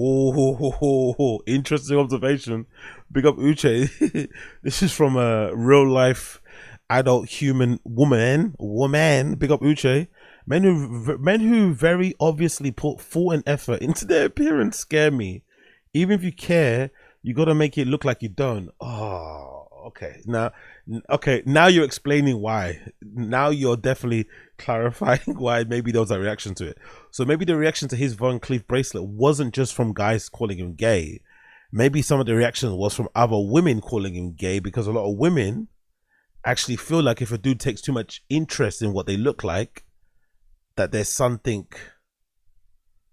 Oh, interesting observation. Big up Uche. This is from a real life adult human woman. Big up Uche. Men who very obviously put thought and effort into their appearance scare me. Even if you care, you gotta make it look like you don't. Oh, okay. Now you're explaining why. Now you're definitely clarifying why maybe there was a reaction to it. So maybe the reaction to his Von Cleef bracelet wasn't just from guys calling him gay. Maybe some of the reaction was from other women calling him gay, because a lot of women actually feel like if a dude takes too much interest in what they look like, that there's something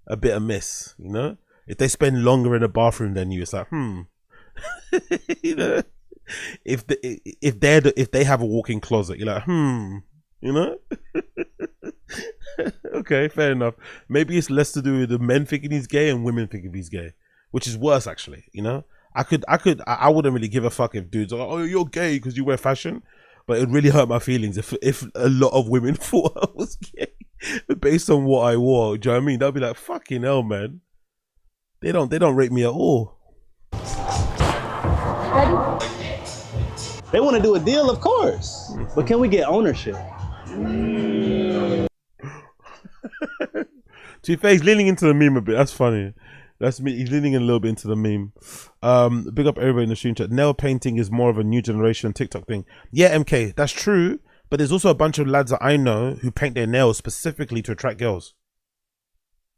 a bit amiss, you know? If they spend longer in the bathroom than you, it's like, you know? If they have a walk-in closet, you're like, you know? Okay, fair enough. Maybe it's less to do with the men thinking he's gay and women thinking he's gay, which is worse actually, you know? I wouldn't really give a fuck if dudes are like, oh, you're gay because you wear fashion, but it really hurt my feelings if a lot of women thought I was gay based on what I wore. Do you know what I mean? They'll be like, fucking hell, man. They don't rate me at all. They want to do a deal, of course, but can we get ownership? To be fair, he's leaning into the meme a bit. That's funny. That's me. He's leaning a little bit into the meme. Big up everybody in the stream chat. Nail painting is more of a new generation TikTok thing. Yeah, MK, that's true. But there's also a bunch of lads that I know who paint their nails specifically to attract girls.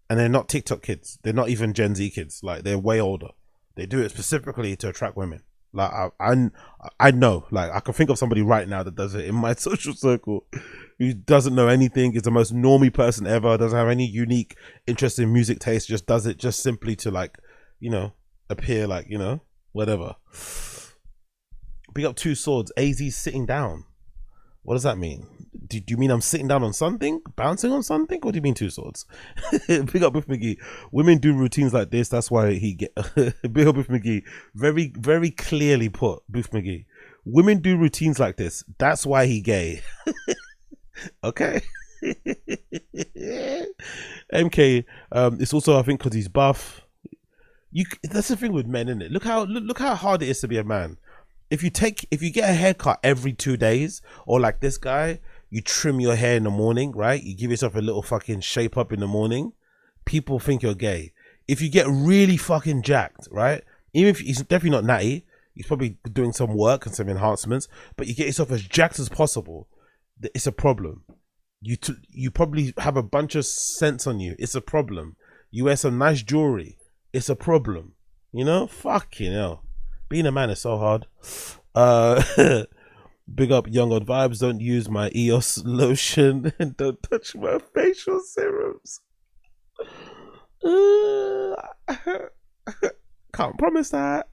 And they're not TikTok kids. They're not even Gen Z kids. Like, they're way older. They do it specifically to attract women. Like, I know. Like, I can think of somebody right now that does it in my social circle who doesn't know anything, is the most normie person ever, doesn't have any unique interest in music taste, just does it just simply to, like, you know, appear like, you know, whatever. Big up Two Swords. AZ's sitting down. What does that mean? Do you mean I'm sitting down on something? Bouncing on something? What do you mean Two Swords? Big up Biff McGee. Women do routines like this. That's why he get... Big up Biff McGee. Very, very clearly put, Biff McGee. Women do routines like this. That's why he gay. Okay. MK, it's also, I think, because he's buff. That's the thing with men, isn't it? Look how hard it is to be a man. If you get a haircut every 2 days, or like this guy, you trim your hair in the morning, right? You give yourself a little fucking shape up in the morning, people think you're gay. If you get really fucking jacked, right? Even if he's definitely not natty, he's probably doing some work and some enhancements, but you get yourself as jacked as possible, it's a problem. You probably have a bunch of scents on you, it's a problem. You wear some nice jewelry, it's a problem. You know? Fucking hell. Being a man is so hard. Big up Young Odd Vibes. Don't use my EOS lotion and don't touch my facial serums. Can't promise that.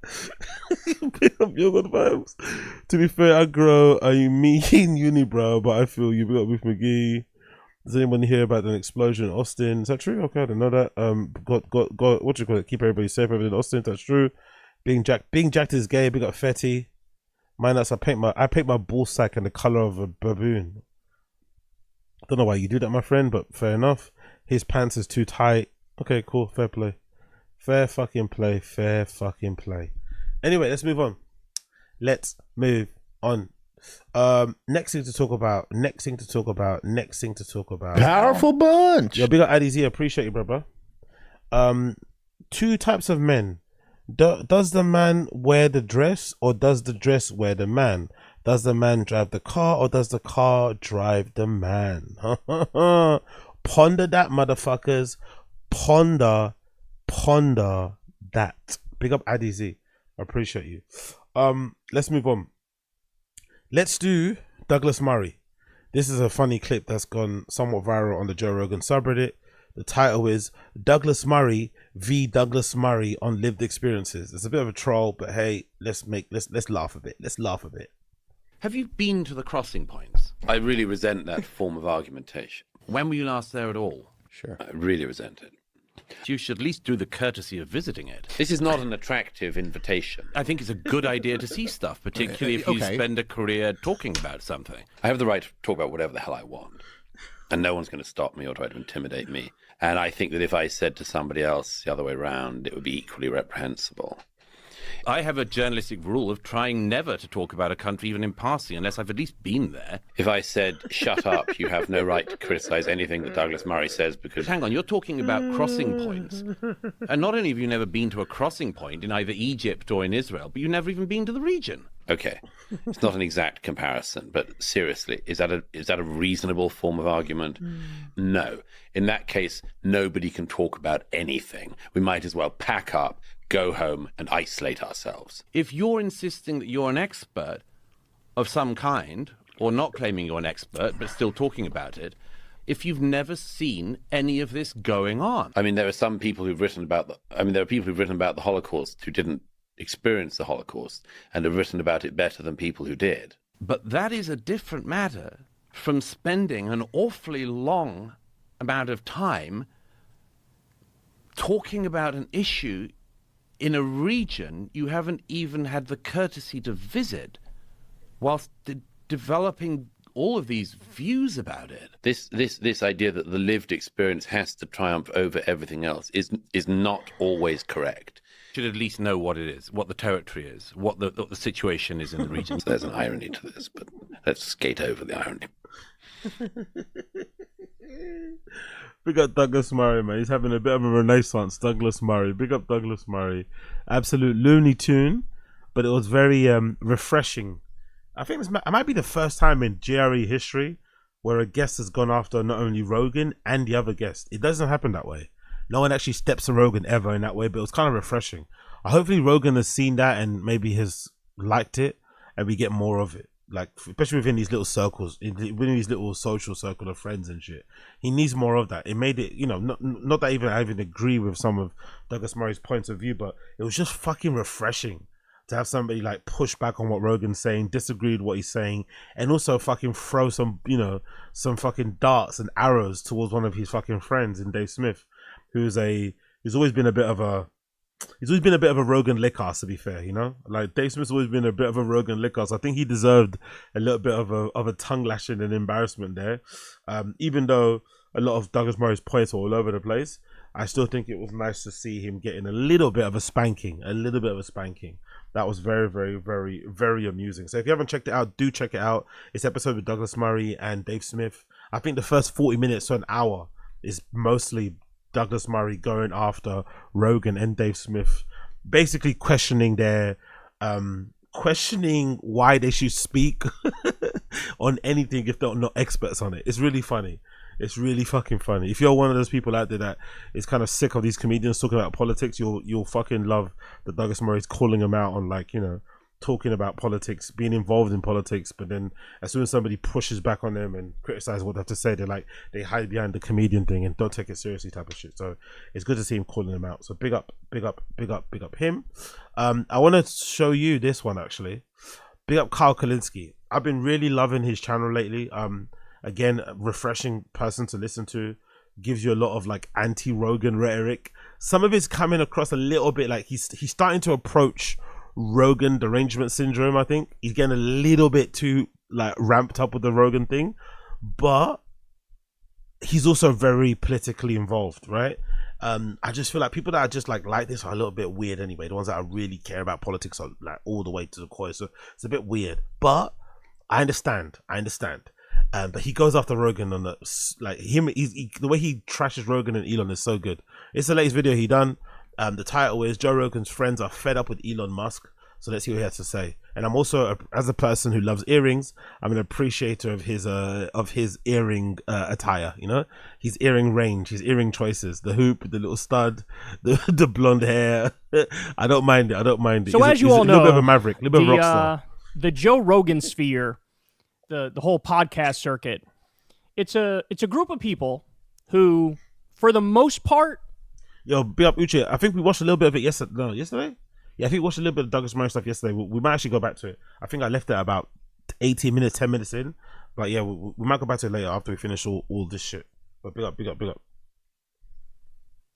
Big up Young Odd Vibes. To be fair, I grow a mean unibrow, but I feel you. Big up with McGee. Does anyone hear about an explosion in Austin? Is that true? Okay, I didn't know that. Got what do you call it? Keep everybody safe over in Austin. That's true. Being jacked is gay. Big up Fetty. Mine, that's I paint my ball sack in the color of a baboon. Don't know why you do that, my friend, but fair enough. His pants is too tight. Okay, cool. Fair play. Fair fucking play. Fair fucking play. Anyway, let's move on. Let's move on. Next thing to talk about. Powerful bunch. Yeah, big up Addy's here. Appreciate you, brother. Two types of men. Does the man wear the dress, or does the dress wear the man? Does the man drive the car, or does the car drive the man? Ponder that, motherfuckers. Ponder that. Big up Addy Z. I appreciate you. Let's move on. Let's do Douglas Murray. This is a funny clip that's gone somewhat viral on the Joe Rogan subreddit. The title is Douglas Murray v. Douglas Murray on lived experiences. It's a bit of a troll, but hey, let's laugh a bit. Let's laugh a bit. Have you been to the crossing points? I really resent that form of argumentation. When were you last there at all? Sure. I really resent it. You should at least do the courtesy of visiting it. This is not an attractive invitation. I think it's a good idea to see stuff, particularly if you spend a career talking about something. I have the right to talk about whatever the hell I want. And no one's going to stop me or try to intimidate me. And I think that if I said to somebody else the other way around, it would be equally reprehensible. I have a journalistic rule of trying never to talk about a country even in passing unless I've at least been there. If I said, shut up, you have no right to criticize anything that Douglas Murray says because... But hang on, you're talking about crossing points. And not only have you never been to a crossing point in either Egypt or in Israel, but you've never even been to the region. Okay, it's not an exact comparison, but seriously, is that a reasonable form of argument? No. In that case, nobody can talk about anything. We might as well pack up, go home, and isolate ourselves. If you're insisting that you're an expert of some kind, or not claiming you're an expert, but still talking about it, if you've never seen any of this going on. I mean, there are some people who've written about the Holocaust who didn't experience the Holocaust and have written about it better than people who did. But that is a different matter from spending an awfully long amount of time talking about an issue in a region you haven't even had the courtesy to visit whilst developing all of these views about it. This idea that the lived experience has to triumph over everything else is not always correct. Should at least know what it is, what the territory is, what the situation is in the region. So there's an irony to this, but let's skate over the irony. Big up Douglas Murray, man. He's having a bit of a renaissance. Douglas Murray. Big up Douglas Murray. Absolute Looney Tune, but it was very refreshing. I think it might be the first time in GRE history where a guest has gone after not only Rogan and the other guest. It doesn't happen that way. No one actually steps to Rogan ever in that way, but it was kind of refreshing. Hopefully Rogan has seen that and maybe has liked it and we get more of it. Like, especially within these little circles, within these little social circle of friends and shit. He needs more of that. It made it, you know, not that I even agree with some of Douglas Murray's points of view, but it was just fucking refreshing to have somebody like push back on what Rogan's saying, disagree with what he's saying, and also fucking throw some, you know, some fucking darts and arrows towards one of his fucking friends in Dave Smith, who's always been a bit of a Rogan lickass, to be fair, you know? Like, Dave Smith's always been a bit of a Rogan lickass. I think he deserved a little bit of a tongue lashing and embarrassment there. Even though a lot of Douglas Murray's points were all over the place, I still think it was nice to see him getting a little bit of a spanking. That was very, very, very, very amusing. So if you haven't checked it out, do check it out. It's episode with Douglas Murray and Dave Smith. I think the first 40 minutes to an hour is mostly Douglas Murray going after Rogan and Dave Smith, basically questioning why they should speak on anything if they're not experts on it. It's really funny. It's really fucking funny. If you're one of those people out there that is kind of sick of these comedians talking about politics, you'll fucking love that Douglas Murray's calling them out on, like, you know, talking about politics, being involved in politics, but then as soon as somebody pushes back on them and criticizes what they have to say, they hide behind the comedian thing and don't take it seriously type of shit. So it's good to see him calling them out. So big up him. I want to show you this one actually. Big up Kyle Kalinske. I've been really loving his channel lately. Again, a refreshing person to listen to. Gives you a lot of like anti-Rogan rhetoric. Some of it's coming across a little bit like he's starting to approach Rogan derangement syndrome. I think he's getting a little bit too like ramped up with the Rogan thing, but he's also very politically involved, right? I just feel like people that are just like this are a little bit weird anyway. The ones that really care about politics are like all the way to the core, so it's a bit weird, but I understand. But he goes after Rogan on the the way he trashes Rogan and Elon is so good. It's the latest video he done. The title is Joe Rogan's friends are fed up with Elon Musk. So let's see what he has to say. And I'm also, as a person who loves earrings, I'm an appreciator of his earring attire. You know, his earring range, his earring choices, the hoop, the little stud, the blonde hair. I don't mind it. So as you all know, a little bit of a maverick, a little bit of a rock star. The Joe Rogan sphere the whole podcast circuit. It's a group of people who, for the most part, Yo, big up Uche. I think we watched a little bit of it yesterday. No, yesterday? Yeah, I think we watched a little bit of Douglas Murray stuff yesterday. We might actually go back to it. I think I left it about 18 minutes, 10 minutes in. But yeah, we might go back to it later after we finish all this shit. But big up, big up, big up.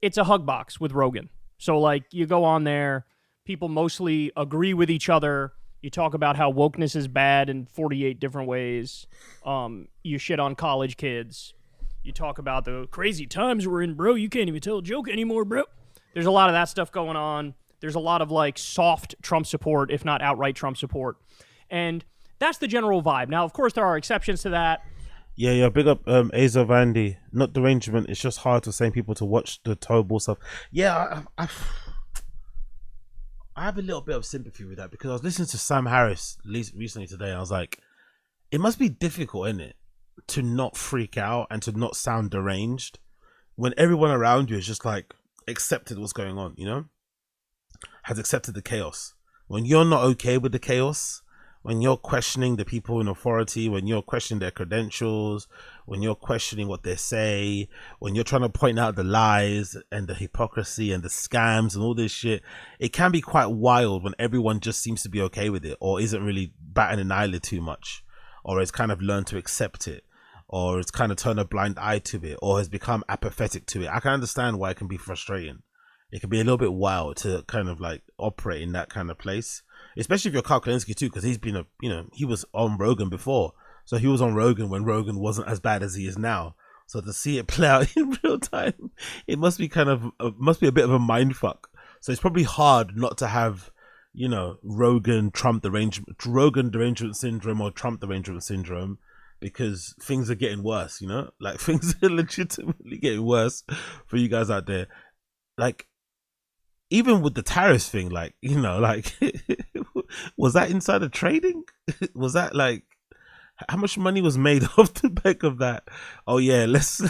it's a hug box with Rogan. So, like, you go on there, people mostly agree with each other. You talk about how wokeness is bad in 48 different ways. You shit on college kids. You talk about the crazy times we're in, bro. You can't even tell a joke anymore, bro. There's a lot of that stuff going on. There's a lot of, like, soft Trump support, if not outright Trump support. And that's the general vibe. Now, of course, there are exceptions to that. Yeah, big up Aza Vandy. Not derangement, it's just hard for sane people to watch the terrible stuff. Yeah, I have a little bit of sympathy with that because I was listening to Sam Harris recently today. And I was like, it must be difficult, isn't it, to not freak out and to not sound deranged when everyone around you is just like accepted what's going on, you know? Has accepted the chaos. When you're not okay with the chaos, when you're questioning the people in authority, when you're questioning their credentials, when you're questioning what they say, when you're trying to point out the lies and the hypocrisy and the scams and all this shit, it can be quite wild when everyone just seems to be okay with it or isn't really batting an eyelid too much, or has kind of learned to accept it, or has kind of turned a blind eye to it, or has become apathetic to it. I can understand why it can be frustrating. It can be a little bit wild to kind of like operate in that kind of place, especially if you're Carl Kalinske too, because he's been he was on Rogan before. So he was on Rogan when Rogan wasn't as bad as he is now. So to see it play out in real time, it must be a bit of a mind fuck. So it's probably hard not to have, Rogan derangement syndrome or Trump derangement syndrome, because things are getting worse, like things are legitimately getting worse for you guys out there. Like, even with the tariffs thing, was that insider trading? Was that like, how much money was made off the back of that? Oh yeah, let's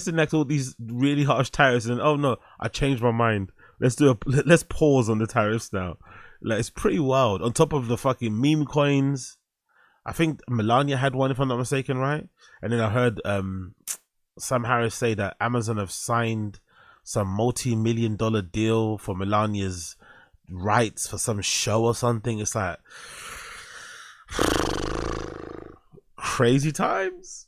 enact all these really harsh tariffs, and oh no, I changed my mind. Let's pause on the tariffs now. Like, it's pretty wild. On top of the fucking meme coins, I think Melania had one, if I'm not mistaken, right? And then I heard Sam Harris say that Amazon have signed some multi-million-dollar deal for Melania's rights for some show or something. It's like crazy times.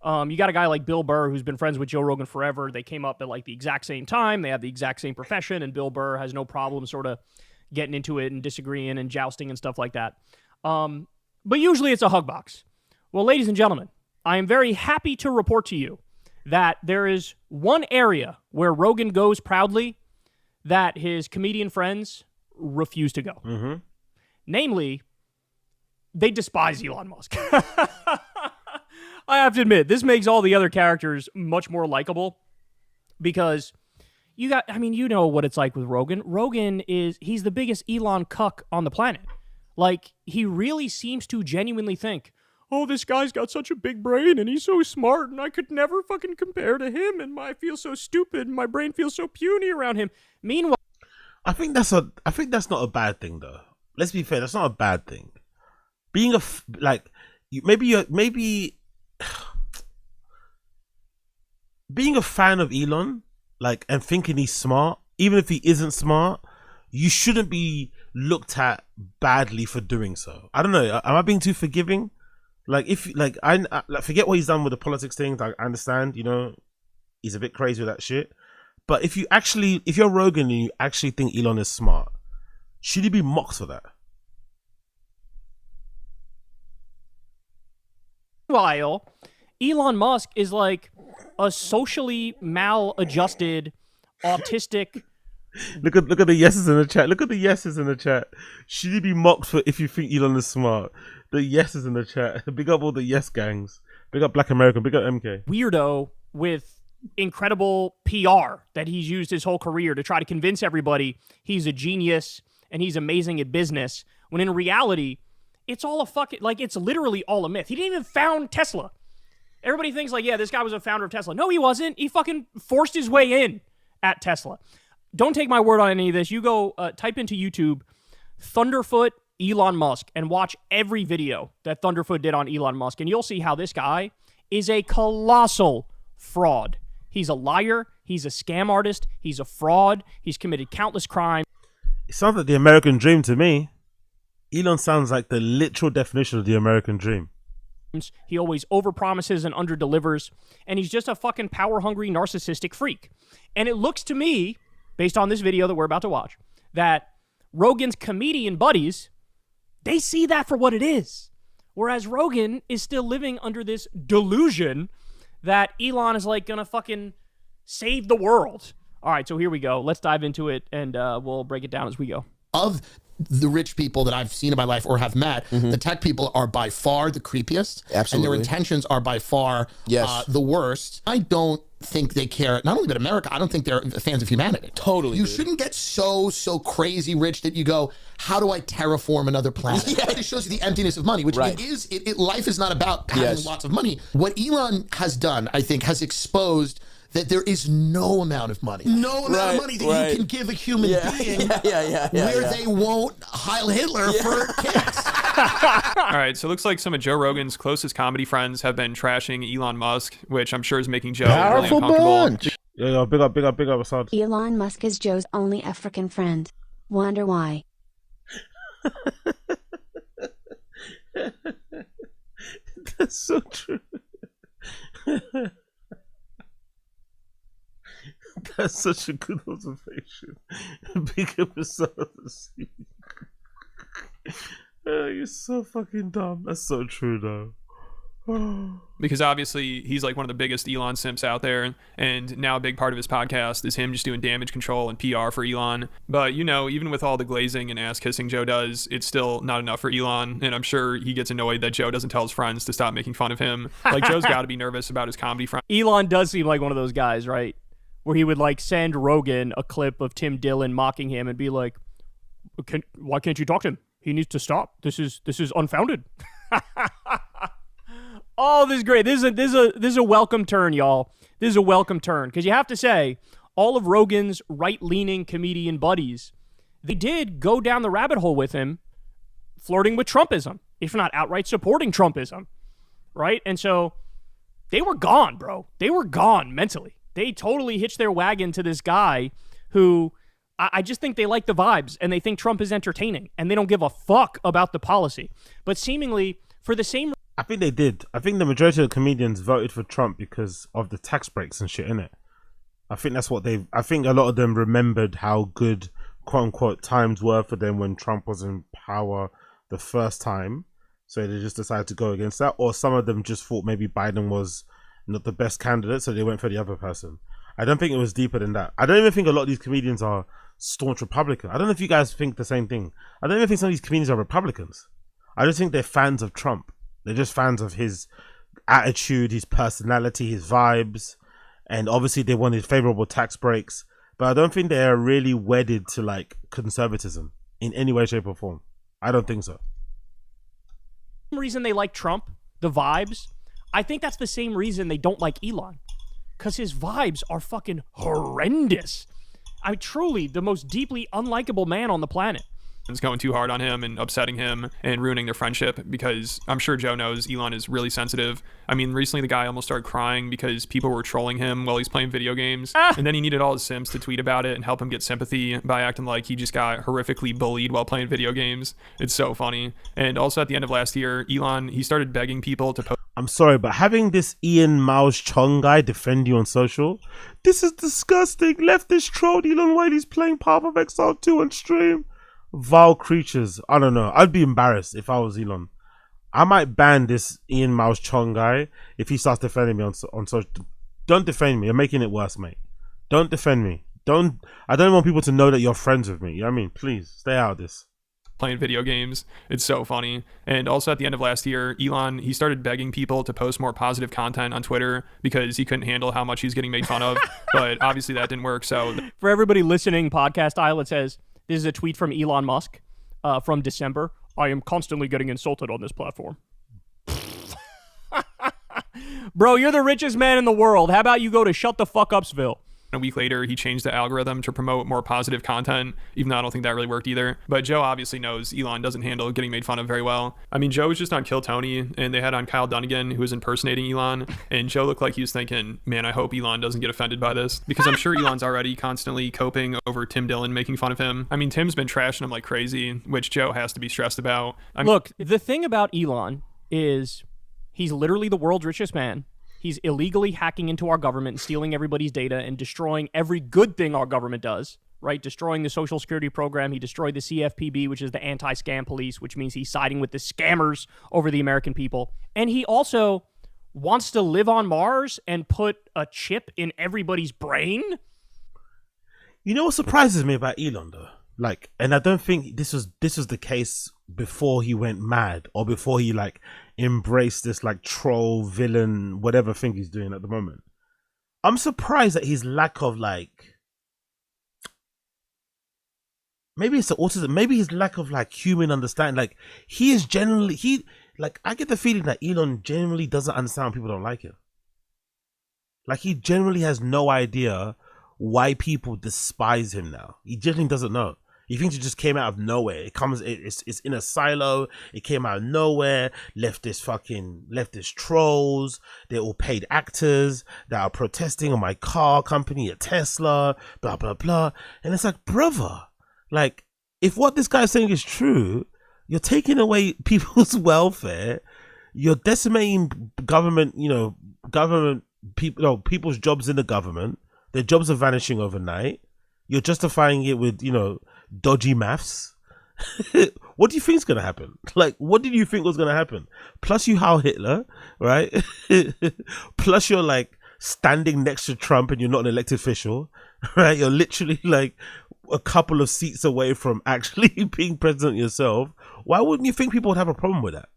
You got a guy like Bill Burr who's been friends with Joe Rogan forever. They came up at like the exact same time. They have the exact same profession, and Bill Burr has no problem sort of getting into it and disagreeing and jousting and stuff like that. But usually it's a hug box. Well, ladies and gentlemen, I am very happy to report to you that there is one area where Rogan goes proudly that his comedian friends refuse to go. Mm-hmm. Namely, they despise Elon Musk. I have to admit, this makes all the other characters much more likable because you know what it's like with Rogan. Rogan he's the biggest Elon cuck on the planet. Like, he really seems to genuinely think, oh, this guy's got such a big brain and he's so smart and I could never fucking compare to him and I feel so stupid and my brain feels so puny around him. Meanwhile, I think that's not a bad thing though. Let's be fair, that's not a bad thing. Being being a fan of Elon, and thinking he's smart, even if he isn't smart, you shouldn't be looked at badly for doing so. I don't know. Am I being too forgiving? I forget what he's done with the politics thing. I understand, he's a bit crazy with that shit. But if you're Rogan and you actually think Elon is smart, should he be mocked for that? Meanwhile, Elon Musk is like a socially maladjusted, autistic. Look at the yeses in the chat. Look at the yeses in the chat. Should he be mocked for if you think Elon is smart? The yeses in the chat. Big up all the yes gangs. Big up Black American. Big up MK. Weirdo with incredible PR that he's used his whole career to try to convince everybody he's a genius and he's amazing at business, when in reality, it's all it's literally all a myth. He didn't even found Tesla. Everybody thinks this guy was a founder of Tesla. No, he wasn't. He fucking forced his way in at Tesla. Don't take my word on any of this. You go type into YouTube Thunderfoot Elon Musk and watch every video that Thunderfoot did on Elon Musk, and you'll see how this guy is a colossal fraud. He's a liar. He's a scam artist. He's a fraud. He's committed countless crimes. It sounds like the American dream to me. Elon sounds like the literal definition of the American dream. He always overpromises and underdelivers, and he's just a fucking power-hungry, narcissistic freak. And it looks to me, based on this video that we're about to watch, that Rogan's comedian buddies, they see that for what it is. Whereas Rogan is still living under this delusion that Elon is like gonna fucking save the world. All right, so here we go. Let's dive into it, and we'll break it down as we go. Of the rich people that I've seen in my life or have met, the tech people are by far the creepiest. Absolutely. And their intentions are by far the worst. I don't think they care, not only about America, I don't think they're fans of humanity. Totally. You shouldn't get so crazy rich that you go, how do I terraform another planet? It just shows you the emptiness of money, which it is. Life is not about having lots of money. What Elon has done, I think, has exposed that there is no amount of money, no amount of money that you can give a human being where they won't Heil Hitler for kicks. All right, so it looks like some of Joe Rogan's closest comedy friends have been trashing Elon Musk, which I'm sure is making Joe really uncomfortable. Bunch. Yeah, big up, Assad. Elon Musk is Joe's only African friend. Wonder why? That's so true. That's such a good observation. Big up Assad. You're so fucking dumb. That's so true, though. Because obviously he's like one of the biggest Elon simps out there, and now a big part of his podcast is him just doing damage control and PR for Elon. But you know, even with all the glazing and ass kissing Joe does, it's still not enough for Elon, and I'm sure he gets annoyed that Joe doesn't tell his friends to stop making fun of him. Like, Joe's got to be nervous about his comedy friends. Elon does seem like one of those guys, right? Where he would like send Rogan a clip of Tim Dillon mocking him and be like, why can't you talk to him? He needs to stop. This is unfounded. Oh, this is great. This is a welcome turn, y'all. This is a welcome turn, because you have to say, all of Rogan's right-leaning comedian buddies, they did go down the rabbit hole with him, flirting with Trumpism, if not outright supporting Trumpism, right? And so they were gone, bro. They were gone mentally. They totally hitched their wagon to this guy who I just think they like the vibes, and they think Trump is entertaining, and they don't give a fuck about the policy. But seemingly, for the same... I think they did. I think the majority of the comedians voted for Trump because of the tax breaks and shit, innit? I think that's what I think a lot of them remembered how good, quote unquote, times were for them when Trump was in power the first time. So they just decided to go against that. Or some of them just thought maybe Biden was not the best candidate, so they went for the other person. I don't think it was deeper than that. I don't even think a lot of these comedians are staunch Republican. I don't know if you guys think the same thing. I don't even think some of these comedians are Republicans. I just think they're fans of Trump. They're just fans of his attitude, his personality, his vibes, and obviously they wanted favorable tax breaks. But I don't think they're really wedded to like conservatism in any way, shape, or form. I don't think so. The reason they like Trump, the vibes, I think that's the same reason they don't like Elon, because his vibes are fucking horrendous. I mean, truly the most deeply unlikable man on the planet. It's going too hard on him and upsetting him and ruining their friendship, because I'm sure Joe knows Elon is really sensitive. I mean, recently the guy almost started crying because people were trolling him while he's playing video games. And then he needed all his simps to tweet about it and help him get sympathy by acting like he just got horrifically bullied while playing video games. It's so funny. And also at the end of last year, Elon, he started begging people to post. I'm sorry, but having this Ian Miles Chong guy defend you on social, this is disgusting. Leftist trolled Elon while he's playing Path of Exile 2 on stream. Vile creatures. I don't know. I'd be embarrassed if I was Elon. I might ban this Ian Miles Chong guy if he starts defending me on social. Don't defend me. You're making it worse, mate. Don't defend me. I don't want people to know that you're friends with me. You know what I mean? Please stay out of this. Playing video games. It's so funny. And also at the end of last year, Elon, he started begging people to post more positive content on Twitter because he couldn't handle how much he's getting made fun of. But obviously that didn't work. So for everybody listening podcast style, it says, this is a tweet from Elon Musk from December. I am constantly getting insulted on this platform. Bro, you're the richest man in the world. How about you go to Shut the Fuck Upsville? A week later, he changed the algorithm to promote more positive content, even though I don't think that really worked either. But Joe obviously knows Elon doesn't handle getting made fun of very well. I mean, Joe was just on Kill Tony, and they had on Kyle Dunnigan, who was impersonating Elon, and Joe looked like he was thinking, man, I hope Elon doesn't get offended by this, because I'm sure Elon's already constantly coping over Tim Dillon making fun of him. I mean, Tim's been trashing him like crazy, which Joe has to be stressed about. Look, the thing about Elon is he's literally the world's richest man. He's illegally hacking into our government and stealing everybody's data and destroying every good thing our government does, right? Destroying the Social Security program. He destroyed the CFPB, which is the anti-scam police, which means he's siding with the scammers over the American people. And he also wants to live on Mars and put a chip in everybody's brain. You know what surprises me about Elon, though? Like, and I don't think this was the case before he went mad or before he like embraced this like troll villain whatever thing he's doing at the moment. I'm surprised at his lack of like, maybe it's the autism, maybe his lack of like human understanding. Like he is generally I get the feeling that Elon generally doesn't understand when people don't like him. Like he generally has no idea why people despise him now. He generally doesn't know. He thinks it just came out of nowhere. It's in a silo. It came out of nowhere. Leftist trolls. They're all paid actors that are protesting on my car company at Tesla. Blah blah blah. And it's like, brother, like if what this guy's saying is true, you're taking away people's welfare. You're decimating government. People's jobs in the government. Their jobs are vanishing overnight. You're justifying it with dodgy maths. What do you think is going to happen? Like, what did you think was going to happen? Plus you Heil Hitler, right? Plus you're like standing next to Trump and you're not an elected official, right? You're literally like a couple of seats away from actually being president yourself. Why wouldn't you think people would have a problem with that?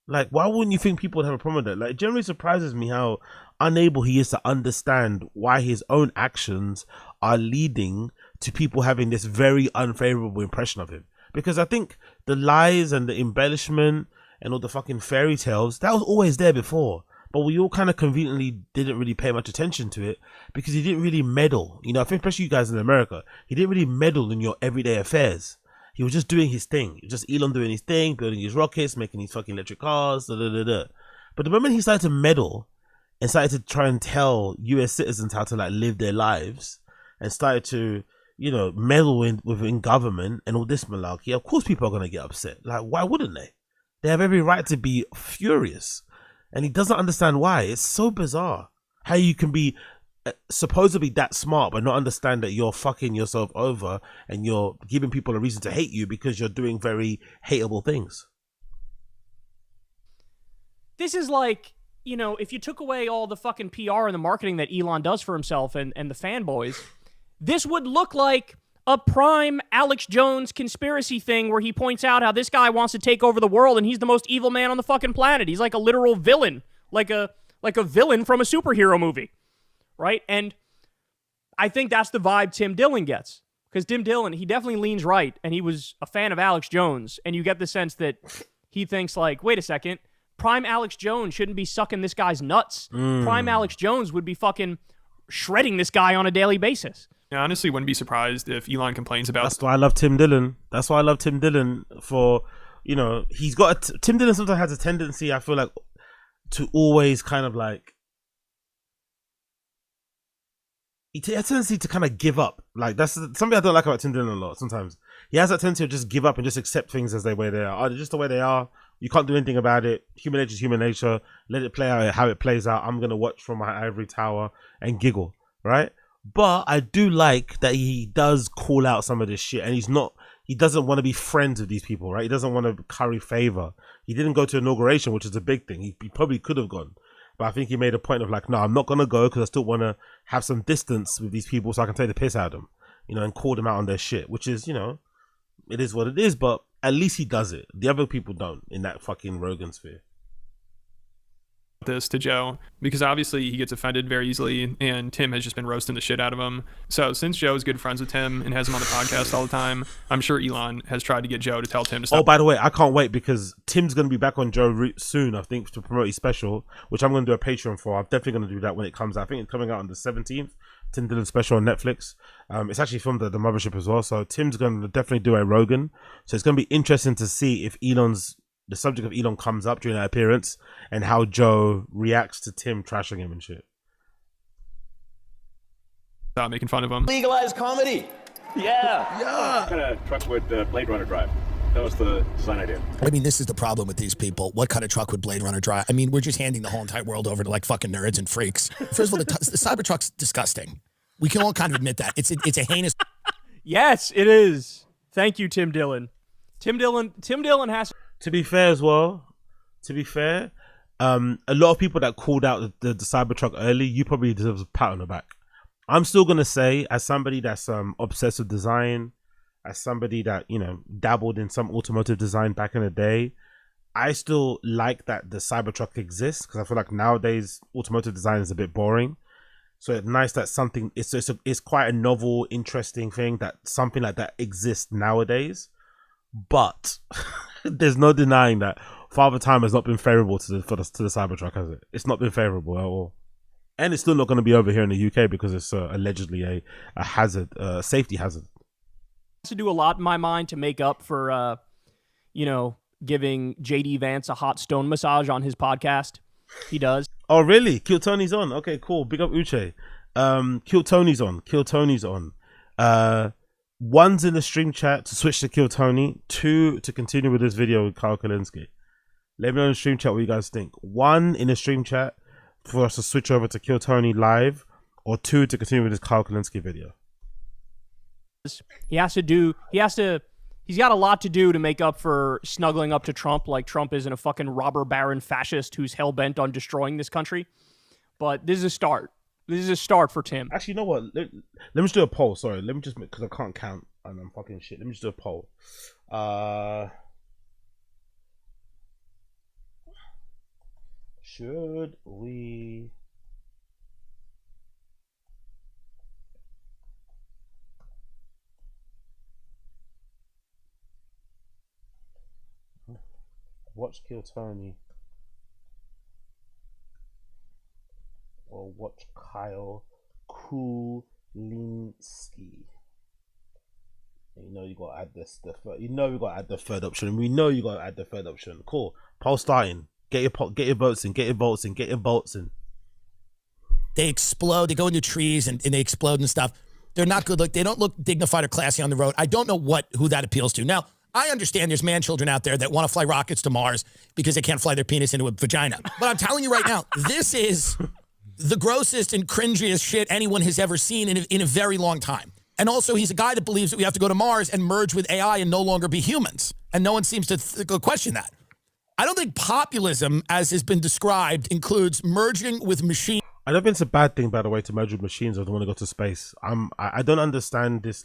Like, why wouldn't you think people would have a problem with that? Like, it generally surprises me how unable he is to understand why his own actions are leading to people having this very unfavorable impression of him. Because I think the lies and the embellishment and all the fucking fairy tales, that was always there before. But we all kind of conveniently didn't really pay much attention to it because he didn't really meddle. I think especially you guys in America, he didn't really meddle in your everyday affairs. He was just doing his thing. Just Elon doing his thing, building his rockets, making these fucking electric cars, da da da da. But the moment he started to meddle and started to try and tell US citizens how to like live their lives and started to, meddle within government and all this malarkey, of course people are going to get upset. Like, why wouldn't they? They have every right to be furious. And he doesn't understand why. It's so bizarre how you can be supposedly that smart but not understand that you're fucking yourself over and you're giving people a reason to hate you because you're doing very hateable things. This is like, if you took away all the fucking PR and the marketing that Elon does for himself and the fanboys, this would look like a prime Alex Jones conspiracy thing where he points out how this guy wants to take over the world and he's the most evil man on the fucking planet. He's like a literal villain, like a villain from a superhero movie. Right? And I think that's the vibe Tim Dillon gets. Because Tim Dillon, he definitely leans right, and he was a fan of Alex Jones, and you get the sense that he thinks like, wait a second, prime Alex Jones shouldn't be sucking this guy's nuts. Prime Alex Jones would be fucking shredding this guy on a daily basis. I honestly wouldn't be surprised if Elon complains about... That's why I love Tim Dillon. That's why I love Tim Dillon for, he's got Tim Dillon sometimes has a tendency, I feel like, to always kind of like, he has a tendency to kind of give up. Like, that's something I don't like about Tim Dillon a lot. Sometimes he has that tendency to just give up and just accept things as the way they are. They're just the way they are. You can't do anything about it. Human nature is human nature. Let it play out how it plays out. I'm gonna watch from my ivory tower and giggle, right? But I do like that he does call out some of this shit, and he doesn't want to be friends with these people, right? He doesn't want to curry favor. He didn't go to inauguration, which is a big thing. He probably could have gone. But I think he made a point of like, no, I'm not going to go because I still want to have some distance with these people so I can take the piss out of them, and call them out on their shit, which is, it is what it is, but at least he does it. The other people don't in that fucking Rogan sphere. This to Joe, because obviously he gets offended very easily, and Tim has just been roasting the shit out of him. So since Joe is good friends with Tim and has him on the podcast all the time, I'm sure Elon has tried to get Joe to tell Tim to stop. Oh, by the way, I can't wait because Tim's going to be back on Joe soon, I think, to promote his special, which I'm going to do a Patreon for. I'm definitely going to do that when it comes out. I think it's coming out on the 17th. Tim Dillon special on Netflix. It's actually filmed at the Mothership as well. So Tim's going to definitely do a Rogan. So it's going to be interesting to see if the subject of Elon comes up during that appearance and how Joe reacts to Tim trashing him and shit. Stop making fun of him. Legalized comedy. Yeah. What kind of truck would Blade Runner drive? That was the design idea. I mean, this is the problem with these people. What kind of truck would Blade Runner drive? I mean, we're just handing the whole entire world over to like fucking nerds and freaks. First of all, the Cybertruck's disgusting. We can all kind of admit that. It's a heinous. Yes, it is. Thank you, Tim Dillon. Tim Dillon has. To be fair as well, a lot of people that called out the Cybertruck early, you probably deserve a pat on the back. I'm still going to say, as somebody that's obsessed with design, as somebody that, you know, dabbled in some automotive design back in the day, I still like that the Cybertruck exists, because I feel like nowadays automotive design is a bit boring. So it's nice that something, it's quite a novel, interesting thing that something like that exists nowadays. But there's no denying that Father Time has not been favorable to the Cybertruck, has it? It's not been favorable at all. And it's still not going to be over here in the UK because it's allegedly a hazard, safety hazard. To do a lot in my mind to make up for, giving JD Vance a hot stone massage on his podcast. He does. Oh, really? Kill Tony's on. Okay, cool. Big up Uche. Kill Tony's on. One's in the stream chat to switch to Kill Tony. 2 to continue with this video with Kyle Kalinske. Let me know in the stream chat what you guys think. 1 in the stream chat for us to switch over to Kill Tony live, or 2 to continue with this Kyle Kalinske video. He's got a lot to do to make up for snuggling up to Trump, like Trump isn't a fucking robber baron fascist who's hell-bent on destroying this country. But this is a start. This is a start for Tim. Actually, you know what? Let me just do a poll. Sorry, let me just, because I can't count and I'm fucking shit. Let me just do a poll. Should we... watch Kill Tony or watch Kyle Kulinski? You know you gotta add this. You know we gotta add the third option. We know you gotta add the third option. Cool. Poll starting. Get your votes in. Get your votes in. They explode. They go into trees and they explode and stuff. They're not good. They don't look dignified or classy on the road. I don't know who that appeals to. Now, I understand there's man-children out there that want to fly rockets to Mars because they can't fly their penis into a vagina. But I'm telling you right now, this is the grossest and cringiest shit anyone has ever seen in a very long time. And also, he's a guy that believes that we have to go to Mars and merge with AI and no longer be humans. And no one seems to question that. I don't think populism, as has been described, includes merging with machines. I don't think it's a bad thing, by the way, to merge with machines if they want to go to space. I don't understand this,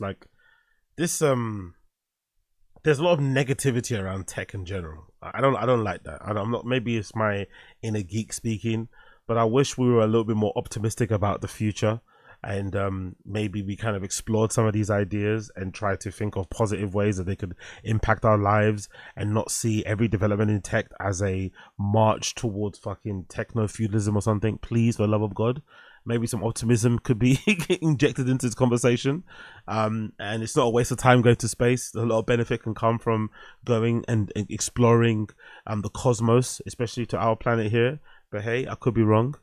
there's a lot of negativity around tech in general. I don't like that. I'm not. Maybe it's my inner geek speaking, but I wish we were a little bit more optimistic about the future, and maybe we kind of explored some of these ideas and tried to think of positive ways that they could impact our lives, and not see every development in tech as a march towards fucking techno feudalism or something. Please, for the love of God. Maybe some optimism could be injected into this conversation. And it's not a waste of time going to space. A lot of benefit can come from going and exploring the cosmos, especially to our planet here. But hey, I could be wrong.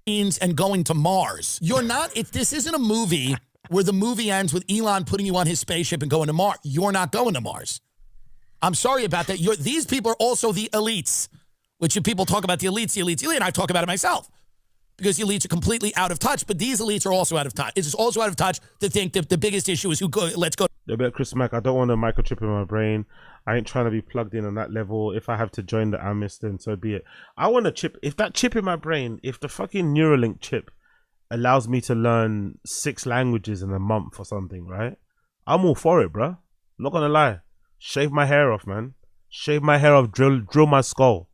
And going to Mars. You're not, this isn't a movie where the movie ends with Elon putting you on his spaceship and going to Mars. You're not going to Mars. I'm sorry about that. These people are also the elites, which people talk about the elites, and I talk about it myself. Because the elites are completely out of touch, but these elites are also out of touch. It's also out of touch to think that the biggest issue is let's go. A bit of Chris Mack, I don't want a microchip in my brain. I ain't trying to be plugged in on that level. If I have to join the Amis, then so be it. I want a chip. If that chip in my brain, if the fucking Neuralink chip allows me to learn 6 languages in a month or something, right? I'm all for it, bruh. I'm not gonna lie. Shave my hair off, man. Shave my hair off, drill my skull.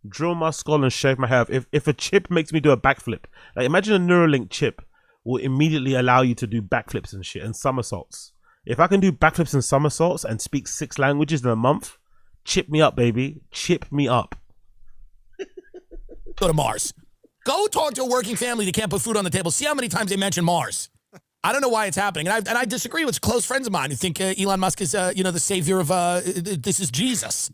Drill my skull and shave my hair off. If a chip makes me do a backflip, like imagine a Neuralink chip will immediately allow you to do backflips and shit and somersaults. If I can do backflips and somersaults and speak 6 languages in a month, chip me up, baby. Chip me up. Go to Mars. Go talk to a working family that can't put food on the table. See how many times they mention Mars. I don't know why it's happening. And I disagree with close friends of mine who think Elon Musk is, the savior of, this is Jesus.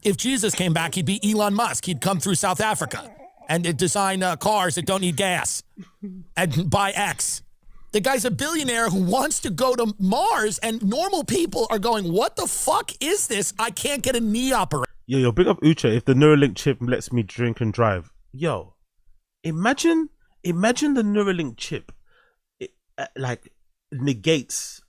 If Jesus came back, he'd be Elon Musk. He'd come through South Africa and design cars that don't need gas and buy X. The guy's a billionaire who wants to go to Mars, and normal people are going, what the fuck is this? I can't get a knee operation. Yo, big up Uche. If the Neuralink chip lets me drink and drive. Yo, imagine the Neuralink chip negates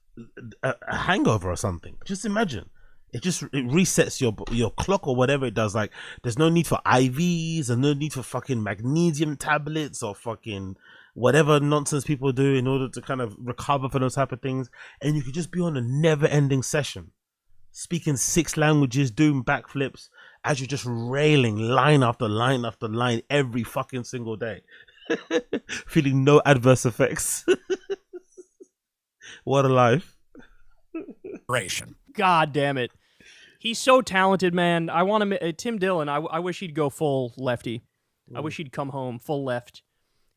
a hangover or something. Just imagine. It resets your clock or whatever it does. Like, there's no need for IVs and no need for fucking magnesium tablets or fucking whatever nonsense people do in order to kind of recover from those type of things. And you could just be on a never-ending session, speaking 6 languages, doing backflips as you're just railing line after line after line every fucking single day, feeling no adverse effects. What a life. God damn it. He's so talented, man. I want him, Tim Dillon, I wish he'd go full lefty. I wish he'd come home full left.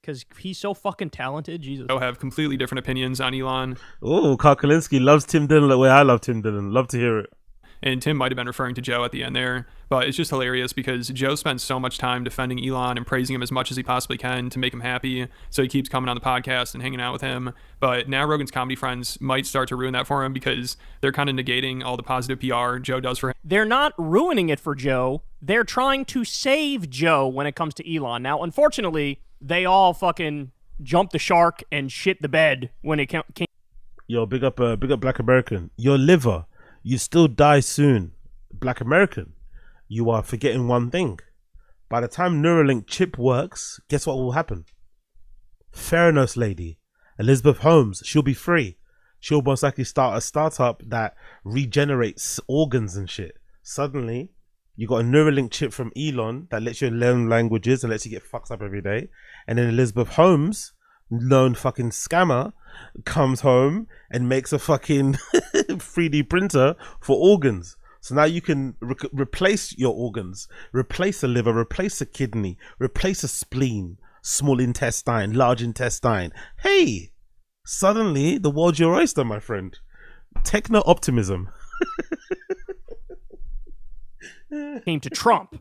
Because he's so fucking talented, Jesus. They'll have completely different opinions on Elon. Oh, Carl Kalinske loves Tim Dillon the way I love Tim Dillon. Love to hear it. And Tim might have been referring to Joe at the end there. But it's just hilarious because Joe spends so much time defending Elon and praising him as much as he possibly can to make him happy. So he keeps coming on the podcast and hanging out with him. But now Rogan's comedy friends might start to ruin that for him because they're kind of negating all the positive PR Joe does for him. They're not ruining it for Joe. They're trying to save Joe when it comes to Elon. Now, unfortunately, they all fucking jumped the shark and shit the bed when it came. Yo, big up Black American. Your liver, you still die soon. Black American, you are forgetting one thing. By the time Neuralink chip works, guess what will happen? Theranos lady, Elizabeth Holmes, she'll be free. She'll most likely start a startup that regenerates organs and shit. Suddenly, you got a Neuralink chip from Elon that lets you learn languages and lets you get fucked up every day. And then Elizabeth Holmes, known fucking scammer, comes home and makes a fucking 3D printer for organs. So now you can replace your organs, replace a liver, replace a kidney, replace a spleen, small intestine, large intestine. Hey, suddenly the world's your oyster, my friend. Techno optimism. Came to Trump.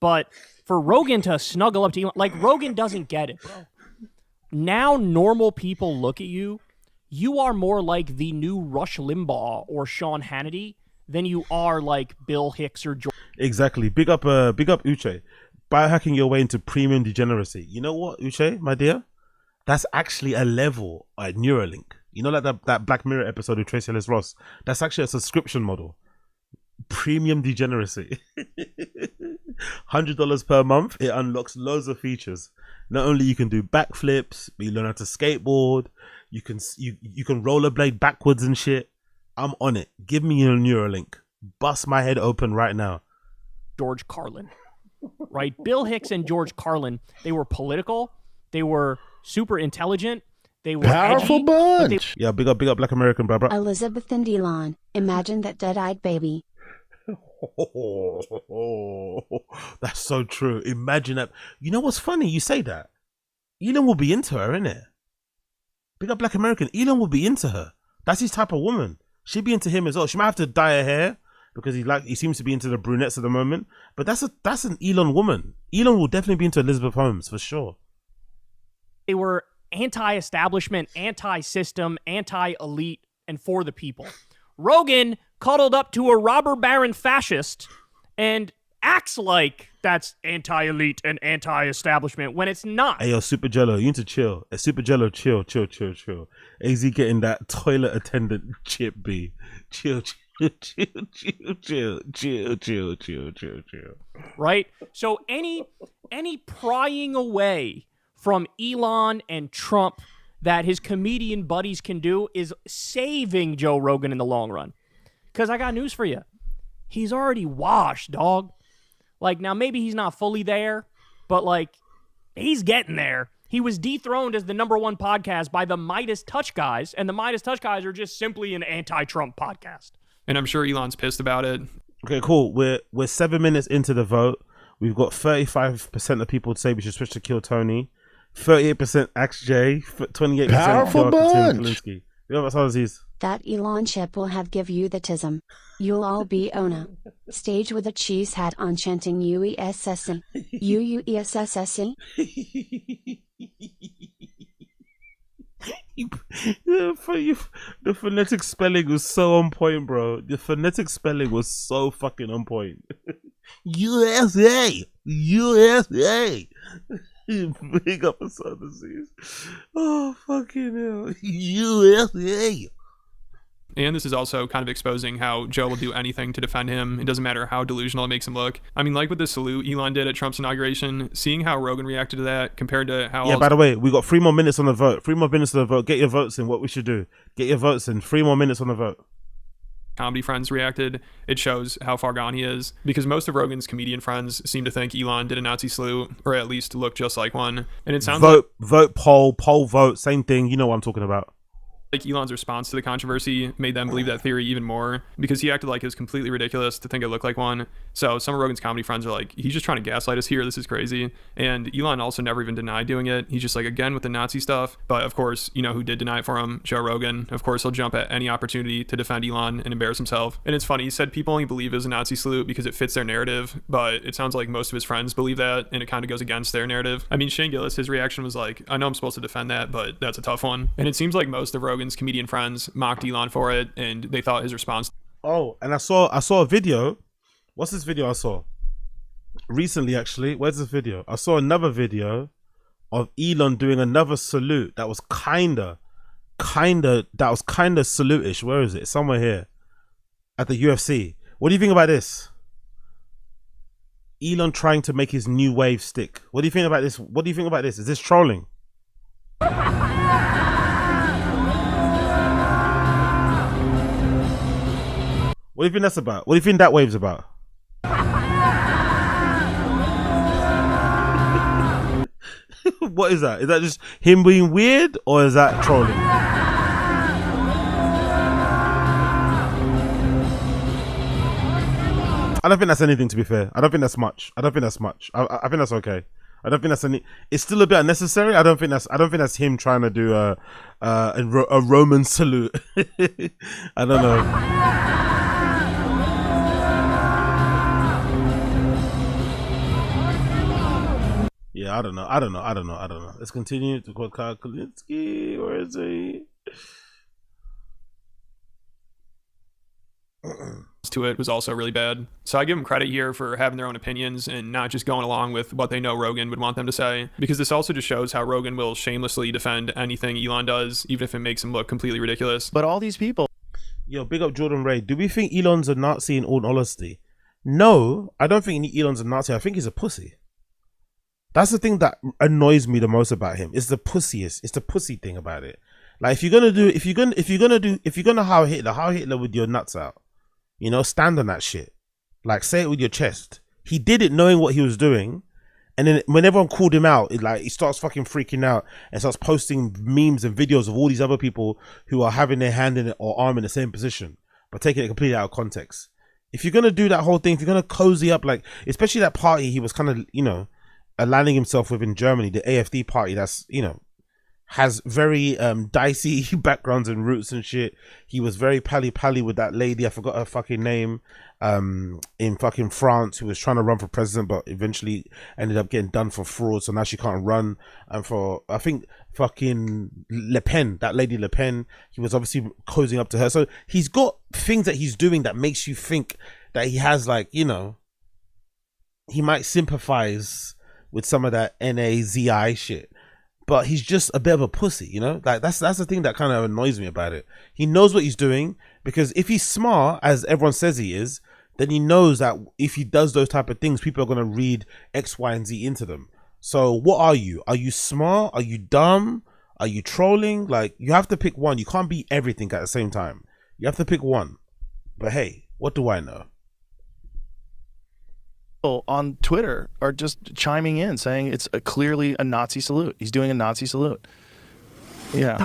But for Rogan to snuggle up to Elon, like, Rogan doesn't get it, bro. Now normal people look at you, you are more like the new Rush Limbaugh or Sean Hannity than you are like Bill Hicks or George. Exactly. Big up Uche. Biohacking your way into premium degeneracy. You know what, Uche, my dear? That's actually a level at Neuralink. You know, like that Black Mirror episode with Tracy Ellis Ross? That's actually a subscription model. Premium degeneracy. $100 per month. It unlocks loads of features. Not only you can do backflips, but you learn how to skateboard. You can rollerblade backwards and shit. I'm on it. Give me a Neuralink. Bust my head open right now. George Carlin, right? Bill Hicks and George Carlin, they were political. They were super intelligent. They were powerful edgy, bunch. Yeah, big up Black American, bro. Elizabeth and Elon, imagine that dead-eyed baby. Oh, that's so true. Imagine that. You know what's funny? You say that. Elon will be into her, innit? Big up Black American. Elon will be into her. That's his type of woman. She'd be into him as well. She might have to dye her hair because he seems to be into the brunettes at the moment. But that's an Elon woman. Elon will definitely be into Elizabeth Holmes for sure. They were anti-establishment, anti-system, anti-elite, and for the people. Rogan cuddled up to a robber baron fascist and acts like that's anti-elite and anti-establishment when it's not. Hey, yo, Super Jello, you need to chill. Hey, Super Jello, chill. AZ getting that toilet attendant chip, B. Chill. Right? So any prying away from Elon and Trump that his comedian buddies can do is saving Joe Rogan in the long run. Because I got news for you. He's already washed, dog. Like, now maybe he's not fully there, but, like, he's getting there. He was dethroned as the #1 podcast by the Midas Touch guys, and the Midas Touch guys are just simply an anti-Trump podcast. And I'm sure Elon's pissed about it. Okay, cool. We're 7 minutes into the vote. We've got 35% of people say we should switch to Kill Tony. 38% Axe J. 28% Powerful bunch. Kalinski. You know what else is? That Elon chip will have give you the tism. You'll all be Ona. Stage with a cheese hat on chanting UESSN. UUESSN. The phonetic spelling was so on point, bro. The phonetic spelling was so fucking on point. USA! USA! Big up a Southern Seas. Oh, fucking hell. USA! And this is also kind of exposing how Joe will do anything to defend him. It doesn't matter how delusional it makes him look. I mean, like with the salute Elon did at Trump's inauguration, seeing how Rogan reacted to that compared to how... Yeah, by the way, we got 3 more minutes on the vote. 3 more minutes on the vote. Get your votes in. What we should do. Get your votes in. 3 more minutes on the vote. Comedy friends reacted, it shows how far gone he is. Because most of Rogan's comedian friends seem to think Elon did a Nazi salute, or at least looked just like one. And it sounds vote, poll, vote, same thing. You know what I'm talking about. Like Elon's response to the controversy made them believe that theory even more, because he acted like it was completely ridiculous to think it looked like one. So some of Rogan's comedy friends are like, he's just trying to gaslight us here, this is crazy. And Elon also never even denied doing it. He's just like, again, with the Nazi stuff. But of course, you know who did deny it for him? Joe Rogan. Of course, he'll jump at any opportunity to defend Elon and embarrass himself. And it's funny, he said people only believe it was a Nazi salute because it fits their narrative, but it sounds like most of his friends believe that, and it kind of goes against their narrative. I mean, Shane Gillis, his reaction was like, I know I'm supposed to defend that, but that's a tough one. And it seems like most of Rogan's comedian friends mocked Elon for it, and they thought his response... Oh, and I saw a video. What's this video I saw? Recently, actually. Where's this video? I saw another video of Elon doing another salute that was kinda salute-ish. Where is it? Somewhere here. At the UFC. What do you think about this? Elon trying to make his new wave stick. What do you think about this? What do you think about this? Is this trolling? What do you think that's about? What do you think that wave's about? What is that? Is that just him being weird, or is that trolling? I don't think that's anything, to be fair. I don't think that's much. I think that's okay. I don't think that's any. It's still a bit unnecessary. I don't think that's him trying to do a Roman salute. I don't know. Yeah, I don't know. Let's continue to quote Kyle Kalinski. Where is he? To it was also really bad. So I give them credit here for having their own opinions and not just going along with what they know Rogan would want them to say, because this also just shows how Rogan will shamelessly defend anything Elon does, even if it makes him look completely ridiculous. But all these people... Yo, big up Jordan Ray. Do we think Elon's a Nazi in all honesty? No, I don't think Elon's a Nazi. I think he's a pussy. That's the thing that annoys me the most about him. It's the pussiest. It's the pussy thing about it. Like if you're gonna how Hitler with your nuts out. You know, stand on that shit. Like say it with your chest. He did it knowing what he was doing, and then when everyone called him out, he starts fucking freaking out and starts posting memes and videos of all these other people who are having their hand in it or arm in the same position, but taking it completely out of context. If you're gonna do that whole thing, if you're gonna cozy up, like especially that party he was kind of, you know, aligning himself with in Germany, the AfD party, that's, you know, has very dicey backgrounds and roots and shit. He was very pally with that lady, I forgot her fucking name, in fucking France, who was trying to run for president but eventually ended up getting done for fraud, so now she can't run. And for, I think, fucking Le Pen, that lady Le Pen, he was obviously cozying up to her. So he's got things that he's doing that makes you think that he has, like, you know, he might sympathize with some of that NAZI shit, but he's just a bit of a pussy, you know. Like that's the thing that kind of annoys me about it. He knows what he's doing, because if he's smart, as everyone says he is, then he knows that if he does those type of things, people are going to read X, Y, and Z into them. So what are you? Are you smart? Are you dumb? Are you trolling? Like, you have to pick one. You can't be everything at the same time. You have to pick one. But hey, what do I know? On Twitter are just chiming in saying it's clearly a Nazi salute. He's doing a Nazi salute. Yeah.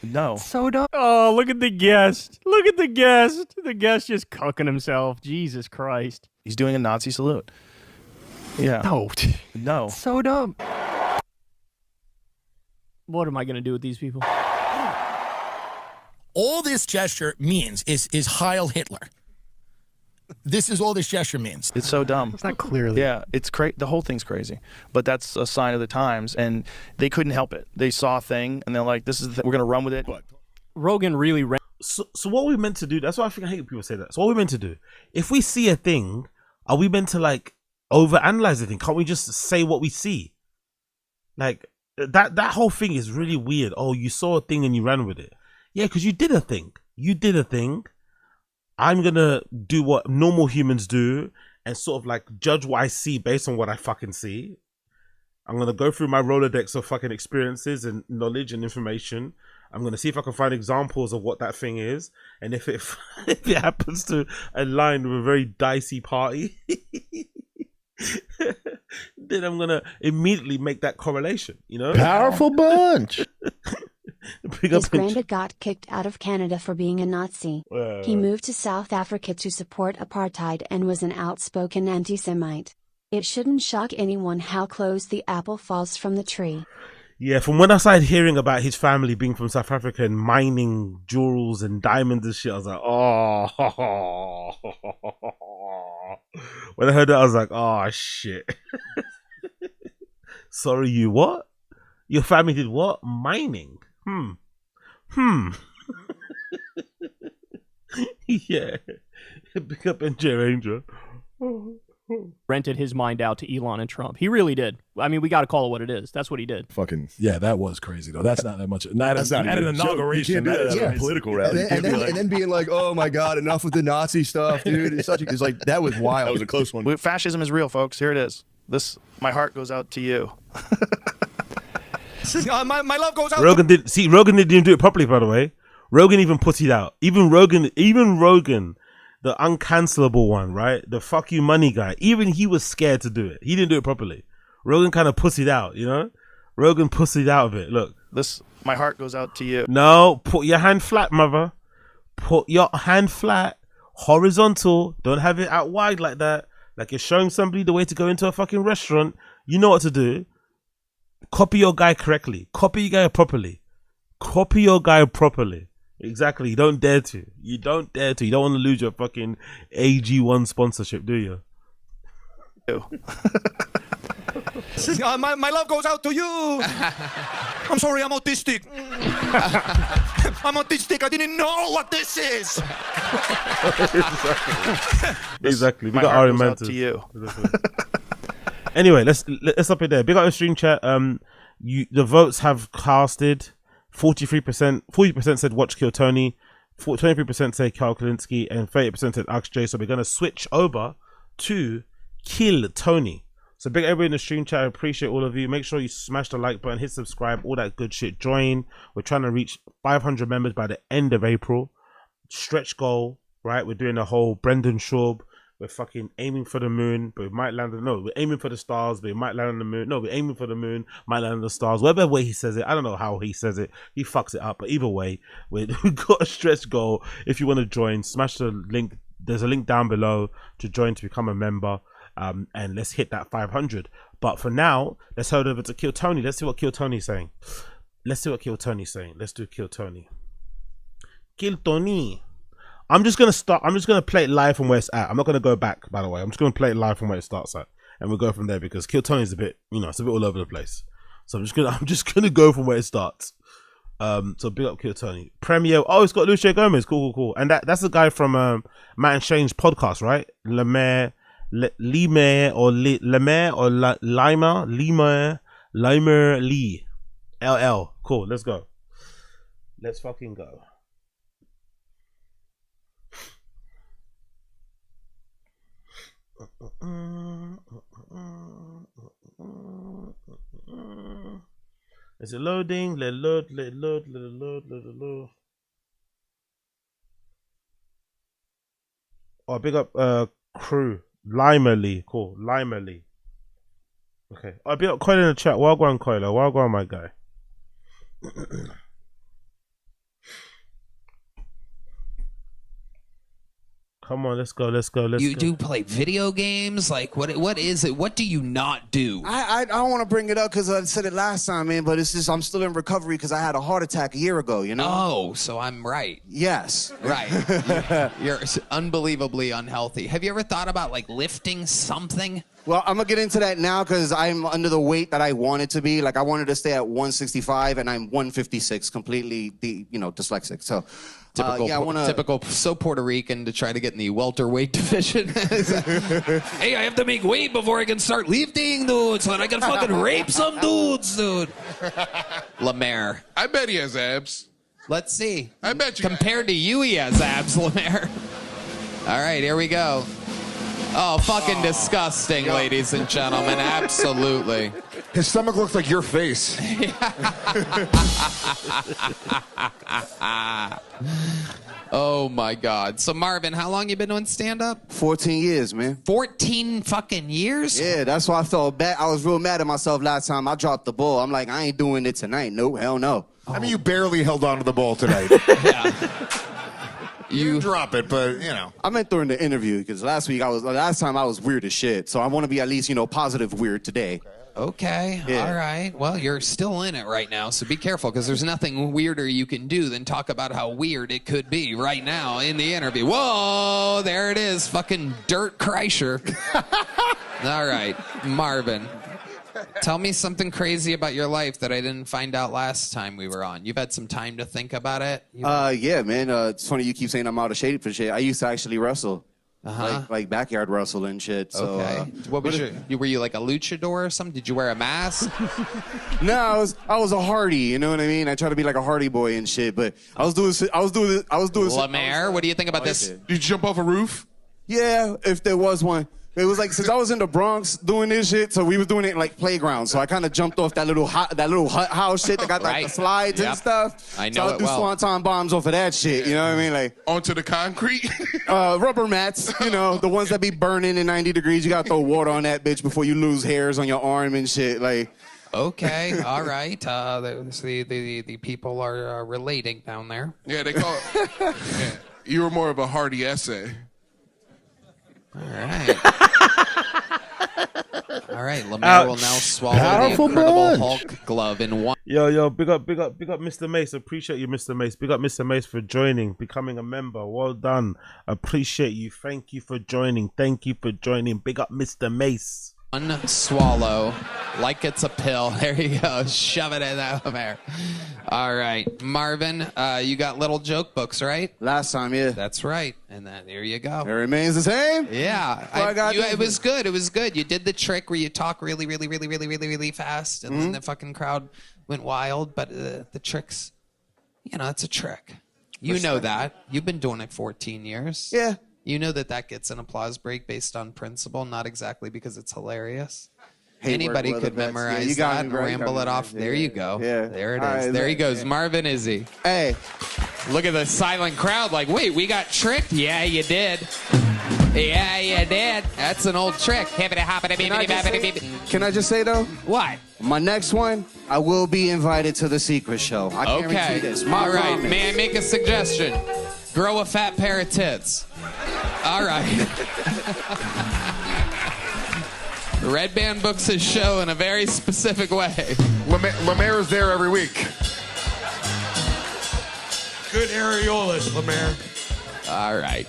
No. So dumb. Oh, look at the guest. Look at the guest. The guest just cucking himself. Jesus Christ. He's doing a Nazi salute. Yeah. No. So dumb. What am I going to do with these people? All this gesture means is Heil Hitler. This is all this gesture means. It's so dumb. It's not clearly. Yeah, it's the whole thing's crazy. But that's a sign of the times, and they couldn't help it. They saw a thing, and they're like, "This is we're gonna run with it." Rogan really ran. So what we meant to do? That's why I think I hate when people say that. So what we meant to do? If we see a thing, are we meant to like overanalyze the thing? Can't we just say what we see? Like that whole thing is really weird. Oh, you saw a thing and you ran with it. Yeah, because you did a thing. You did a thing. I'm gonna do what normal humans do and sort of like judge what I see based on what I fucking see. I'm gonna go through my Rolodex of fucking experiences and knowledge and information. I'm gonna see if I can find examples of what that thing is, and if it if it happens to align with a very dicey party, then I'm gonna immediately make that correlation. You know, powerful bunch. His granddad got kicked out of Canada for being a Nazi. He moved to South Africa to support apartheid and was an outspoken anti-Semite. It shouldn't shock anyone how close the apple falls from the tree. Yeah, from when I started hearing about his family being from South Africa and mining jewels and diamonds and shit, I was like, oh. When I heard that, I was like, oh, shit. Sorry, you what? Your family did what? Mining. Yeah. Pick up NJ Ranger. Rented his mind out to Elon and Trump. He really did. I mean, we got to call it what it is. That's what he did. Fucking yeah, that was crazy though. That's not that much. That's not at an an inauguration. That's a political rally. And then being like, "Oh my God, enough with the Nazi stuff, dude." It's like that was wild. That was a close one. Fascism is real, folks. Here it is. My heart goes out to you. My love goes out. Rogan didn't do it properly, by the way. Rogan even put it out. Even Rogan, the uncancelable one, right? The fuck you money guy. Even he was scared to do it. He didn't do it properly. Rogan kind of pussied out, you know? Rogan pussied out of it. Look. My heart goes out to you. No, put your hand flat, mother. Put your hand flat, horizontal. Don't have it out wide like that. Like you're showing somebody the way to go into a fucking restaurant. You know what to do. Copy your guy correctly. Copy your guy properly. Copy your guy properly. Exactly. You don't dare to. You don't dare to. You don't want to lose your fucking AG1 sponsorship, do you? My love goes out to you. I'm sorry, I'm autistic. I'm autistic. I didn't know what this is. Exactly. We My got heart our goes out mentors. to you. Anyway, let's up it there. Big up the stream chat. The votes have casted. 40% said watch Kill Tony, 23% say Carl Kalinske, and 30% said Ask Jay. So we're gonna switch over to Kill Tony. So big everybody in the stream chat. I appreciate all of you. Make sure you smash the like button, hit subscribe, all that good shit. Join. We're trying to reach 500 members by the end of April. Stretch goal, right? We're doing a whole Brendan Schaub. We're fucking aiming for the moon, but we might land on... No, we're aiming for the stars, but we might land on the moon. No, we're aiming for the moon, might land on the stars. Whatever way he says it, I don't know how he says it. He fucks it up, but either way, we've got a stretch goal. If you want to join, smash the link. There's a link down below to join to become a member, and let's hit that 500. But for now, let's head over to Kill Tony. Let's see what Kill Tony's saying. Let's do Kill Kill Tony. Kill Tony. I'm just gonna play it live from where it's at. I'm not gonna go back, by the way. I'm just gonna play it live from where it starts at, and we'll go from there because Kill Tony's a bit, it's a bit all over the place. So I'm just gonna go from where it starts. So big up Kill Tony. Premiere. Oh, it's got Lucio Gomez. Cool. And that's the guy from Matt and Shane's podcast, right? Lemaire Lee. LL. Cool. Let's go. Let's fucking go. Is it loading? Let it load. Oh, big up crew. Lima Lee. Cool. Lima Lee. Okay. Oh, big up Coil in the chat. Wagwan Coiler. Wagwan, my guy. Come on, let's go. Let's go. You do play video games? Like, what is it? What do you not do? I don't want to bring it up because I said it last time, man, but it's just I'm still in recovery because I had a heart attack a year ago, you know? Oh, so I'm right. Yes. Right. You're unbelievably unhealthy. Have you ever thought about, like, lifting something? Well, I'm going to get into that now because I'm under the weight that I wanted to be. Like, I wanted to stay at 165, and I'm 156, completely, dyslexic. So, Typical, so Puerto Rican to try to get in the welterweight division. Hey, I have to make weight before I can start lifting, dude, so that I can fucking rape some dudes, dude. Lemaire. I bet he has abs. Let's see. I bet you. Compared to you, he has abs, Lemaire. All right, here we go. Oh, fucking disgusting, ladies and gentlemen. Absolutely. His stomach looks like your face. Oh, my God. So, Marvin, how long you been doing stand-up? 14 years, man. 14 fucking years? Yeah, that's why I felt bad. I was real mad at myself last time I dropped the ball. I'm like, I ain't doing it tonight. Nope, hell no. I mean, you barely held on to the ball tonight. You drop it, but, you know. I meant during the interview, because last time I was weird as shit. So I want to be at least, positive weird today. Okay, Yeah. all right. Well, you're still in it right now, so be careful, because there's nothing weirder you can do than talk about how weird it could be right now in the interview. Whoa, there it is, fucking Dirt Kreischer. All right, Marvin, tell me something crazy about your life that I didn't find out last time we were on. You've had some time to think about it? Yeah, man. It's funny you keep saying I'm out of shape for shit. I used to actually wrestle. Like backyard wrestle and shit. So, okay. What was were you like a luchador or something? Did you wear a mask? No, I was a Hardy. You know what I mean? I tried to be like a Hardy boy and shit, but I was doing. Lemaire, what do you think about this? Did you jump off a roof? Yeah, if there was one. It was like, since I was in the Bronx doing this shit, so we was doing it in like playgrounds. So I kind of jumped off that little hut house shit that got like the slides and stuff. I know so I would do swanton bombs off of that shit. You know what I mean? Like onto the concrete. Rubber mats. The ones that be burning in 90 degrees. You gotta throw water on that bitch before you lose hairs on your arm and shit. Like. Okay, all right. The people are relating down there. Yeah, they call it. Yeah. You were more of a Hardy essay. All right. All right, Lemaire will now swallow Powerful the Incredible bunch. Hulk glove in one. Yo, big up, Mr. Mace. Appreciate you, Mr. Mace. Big up, Mr. Mace, for joining, becoming a member. Well done. Appreciate you. Thank you for joining. Big up, Mr. Mace. One swallow, like it's a pill. There you go. Shove it in there. All right, Marvin, you got little joke books, right? Last time, yeah. That's right. And there you go. It remains the same? Yeah. It was good. It was good. You did the trick where you talk really, really, really, really, really, really fast, and then the fucking crowd went wild. But the tricks, it's a trick. You know that. You've been doing it 14 years. Yeah. You know that gets an applause break based on principle, not exactly because it's hilarious. Anybody could memorize that and ramble it off. There you go. Yeah. There it is. There he goes. Marvin Izzy. Hey. Look at the silent crowd like, wait, we got tricked? Yeah, you did. Yeah, you did. That's an old trick. Can I just say, though? What? My next one, I will be invited to the secret show. I guarantee this. All right. May I make a suggestion? Grow a fat pair of tits. All right. Red Band books his show in a very specific way. Lemaire is there every week. Good areolas, Lemaire. All right.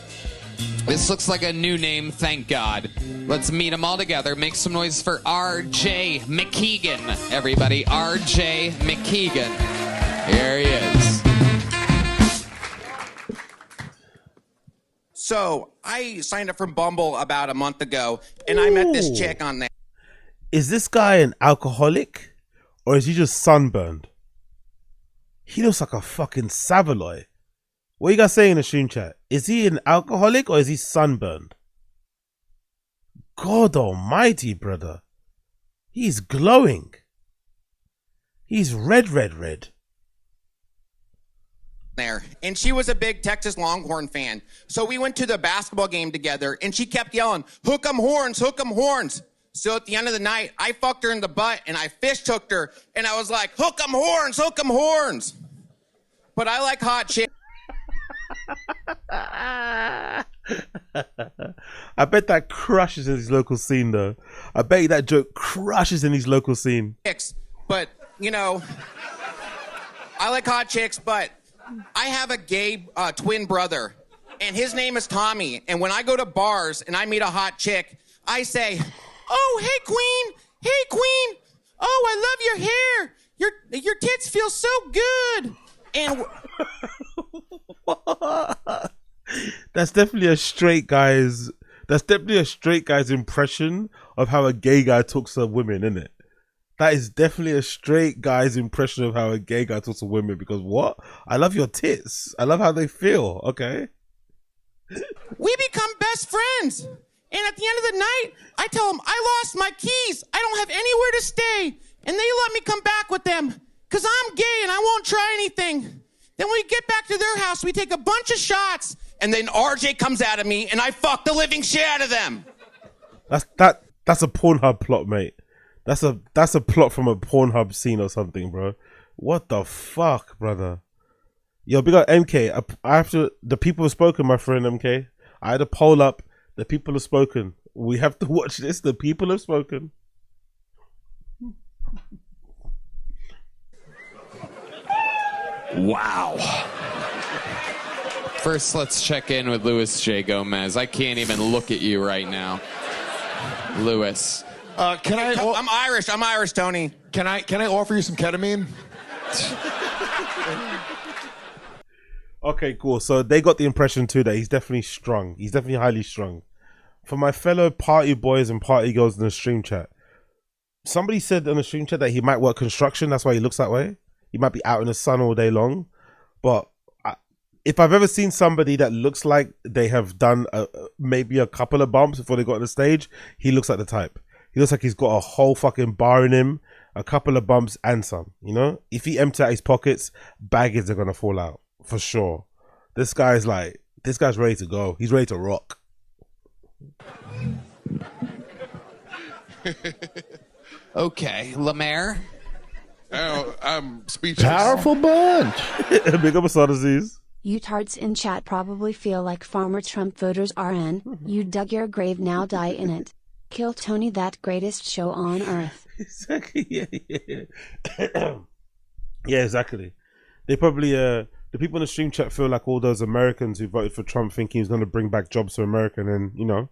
This looks like a new name, thank God. Let's meet them all together. Make some noise for R.J. McKeegan, everybody. R.J. McKeegan. Here he is. So, I signed up for Bumble about a month ago, and I met this chick on there. Is this guy an alcoholic, or is he just sunburned? He looks like a fucking Savaloy. What you guys saying in the stream chat? Is he an alcoholic, or is he sunburned? God almighty, brother. He's glowing. He's red. There, and she was a big Texas Longhorn fan. So we went to the basketball game together, and she kept yelling, "Hook 'em horns, hook 'em horns." So at the end of the night, I fucked her in the butt, and I fish hooked her, and I was like, "Hook 'em horns, hook 'em horns." But I like hot shit. I bet that crushes in his local scene, though. I bet you that joke crushes in his local scene. Chicks, but you know, I like hot chicks, but I have a gay twin brother, and his name is Tommy. And when I go to bars and I meet a hot chick, I say, "Oh, hey queen, hey queen. Oh, I love your hair. Your tits feel so good." And That's definitely a straight guy's. That's definitely a straight guy's impression of how a gay guy talks to women, isn't it? That is definitely a straight guy's impression of how a gay guy talks to women. Because what? I love your tits. I love how they feel. Okay. we become best friends. And at the end of the night, I tell them I lost my keys. I don't have anywhere to stay. And they let me come back with them because I'm gay and I won't try anything. Then when we get back to their house, we take a bunch of shots. And then RJ comes out of me and I fuck the living shit out of them. That's a Pornhub plot, mate. That's a plot from a Pornhub scene or something, bro. What the fuck, brother? Yo, big up MK. The people have spoken, my friend MK. I had a poll up. The people have spoken. We have to watch this. The people have spoken. Wow. First, let's check in with Luis J. Gomez. I can't even look at you right now. Luis. I'm Irish. I'm Irish, Tony. Can I offer you some ketamine? Okay, cool. So they got the impression too that he's definitely strung. He's definitely highly strung. For my fellow party boys and party girls in the stream chat, somebody said in the stream chat that he might work construction. That's why he looks that way. He might be out in the sun all day long. But if I've ever seen somebody that looks like they have done maybe a couple of bumps before they got on the stage, he looks like the type. He looks like he's got a whole fucking bar in him, a couple of bumps and some, you know? If he empties out his pockets, baggage are going to fall out, for sure. This guy's ready to go. He's ready to rock. Okay, Lemaire. Oh, I'm speechless. Powerful bunch. Big up Asada Aziz. You tards in chat probably feel like Farmer Trump voters are in. You dug your grave, now die in it. Kill Tony, that greatest show on earth. Exactly. Yeah. Yeah, exactly. They probably the people in the stream chat feel like all those Americans who voted for Trump thinking he's going to bring back jobs to America, and then, you know,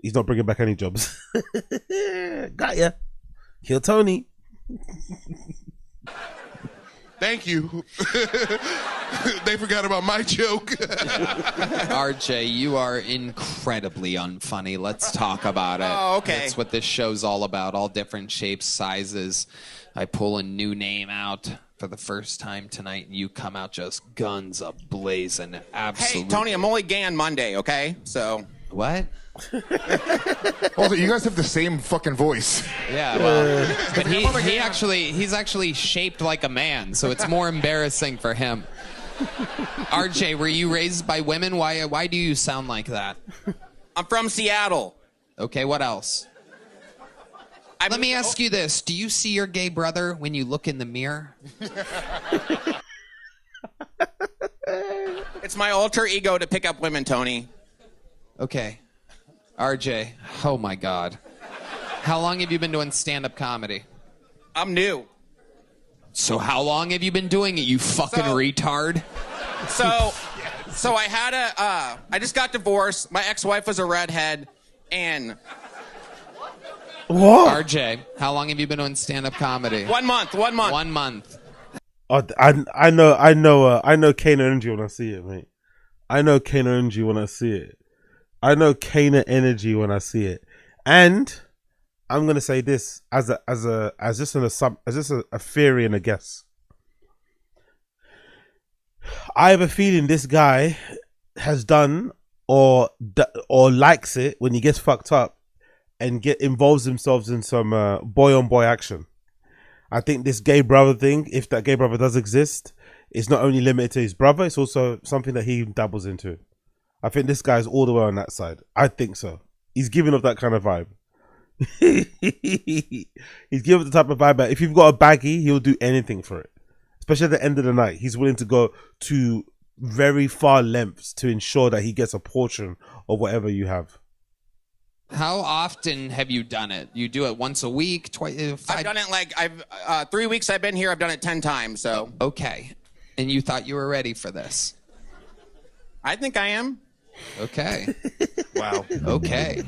he's not bringing back any jobs. Got ya. Kill Tony. Thank you. They forgot about my joke. RJ, you are incredibly unfunny. Let's talk about it. Oh, okay. That's what this show's all about. All different shapes, sizes. I pull a new name out for the first time tonight, and you come out just guns a-blazing. Absolutely. Hey, Tony, I'm only gay on Monday, okay? So. What? Also, you guys have the same fucking voice. Yeah, well, but he's actually shaped like a man, so it's more embarrassing for him. RJ, were you raised by women? Why do you sound like that? I'm from Seattle. Okay, what else? Let me ask you this. Do you see your gay brother when you look in the mirror? It's my alter ego to pick up women, Tony. Okay. RJ, oh my God. How long have you been doing stand-up comedy? I'm new. So how long have you been doing it, you fucking retard? So I had I just got divorced. My ex-wife was a redhead, and... What? RJ, how long have you been doing stand-up comedy? 1 month. 1 month. Oh, I know Kana energy when I see it, mate. I know Kana energy when I see it. I know Kana energy when I see it. And I'm gonna say this as just a theory and a guess. I have a feeling this guy has done or likes it when he gets fucked up and involves himself in some boy on boy action. I think this gay brother thing, if that gay brother does exist, is not only limited to his brother, it's also something that he dabbles into. I think this guy's all the way on that side. I think so. He's giving off that kind of vibe. He's giving the type of vibe that if you've got a baggie, he'll do anything for it. Especially at the end of the night. He's willing to go to very far lengths to ensure that he gets a portion of whatever you have. How often have you done it? You do it once a week, twice? I've done it like 3 weeks I've been here. I've done it 10 times. So okay, and you thought you were ready for this? I think I am. Okay. Wow. Okay.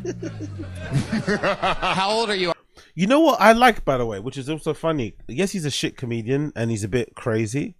How old are you? You know what I like, by the way, which is also funny. Yes, he's a shit comedian and he's a bit crazy,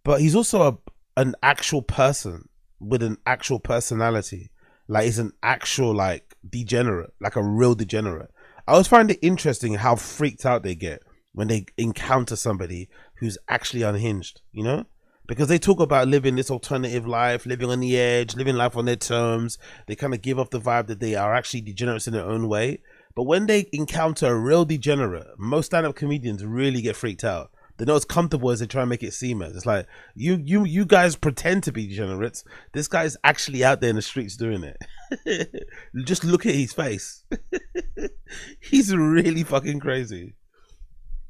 but he's also an actual person with an actual personality. Like, he's an actual, like, degenerate, like a real degenerate. I always find it interesting how freaked out they get when they encounter somebody who's actually unhinged, you know? Because they talk about living this alternative life, living on the edge, living life on their terms. They kind of give off the vibe that they are actually degenerates in their own way. But when they encounter a real degenerate, most stand-up comedians really get freaked out. They're not as comfortable as they try and make it seem as. It's like, you guys pretend to be degenerates. This guy's actually out there in the streets doing it. Just look at his face. He's really fucking crazy.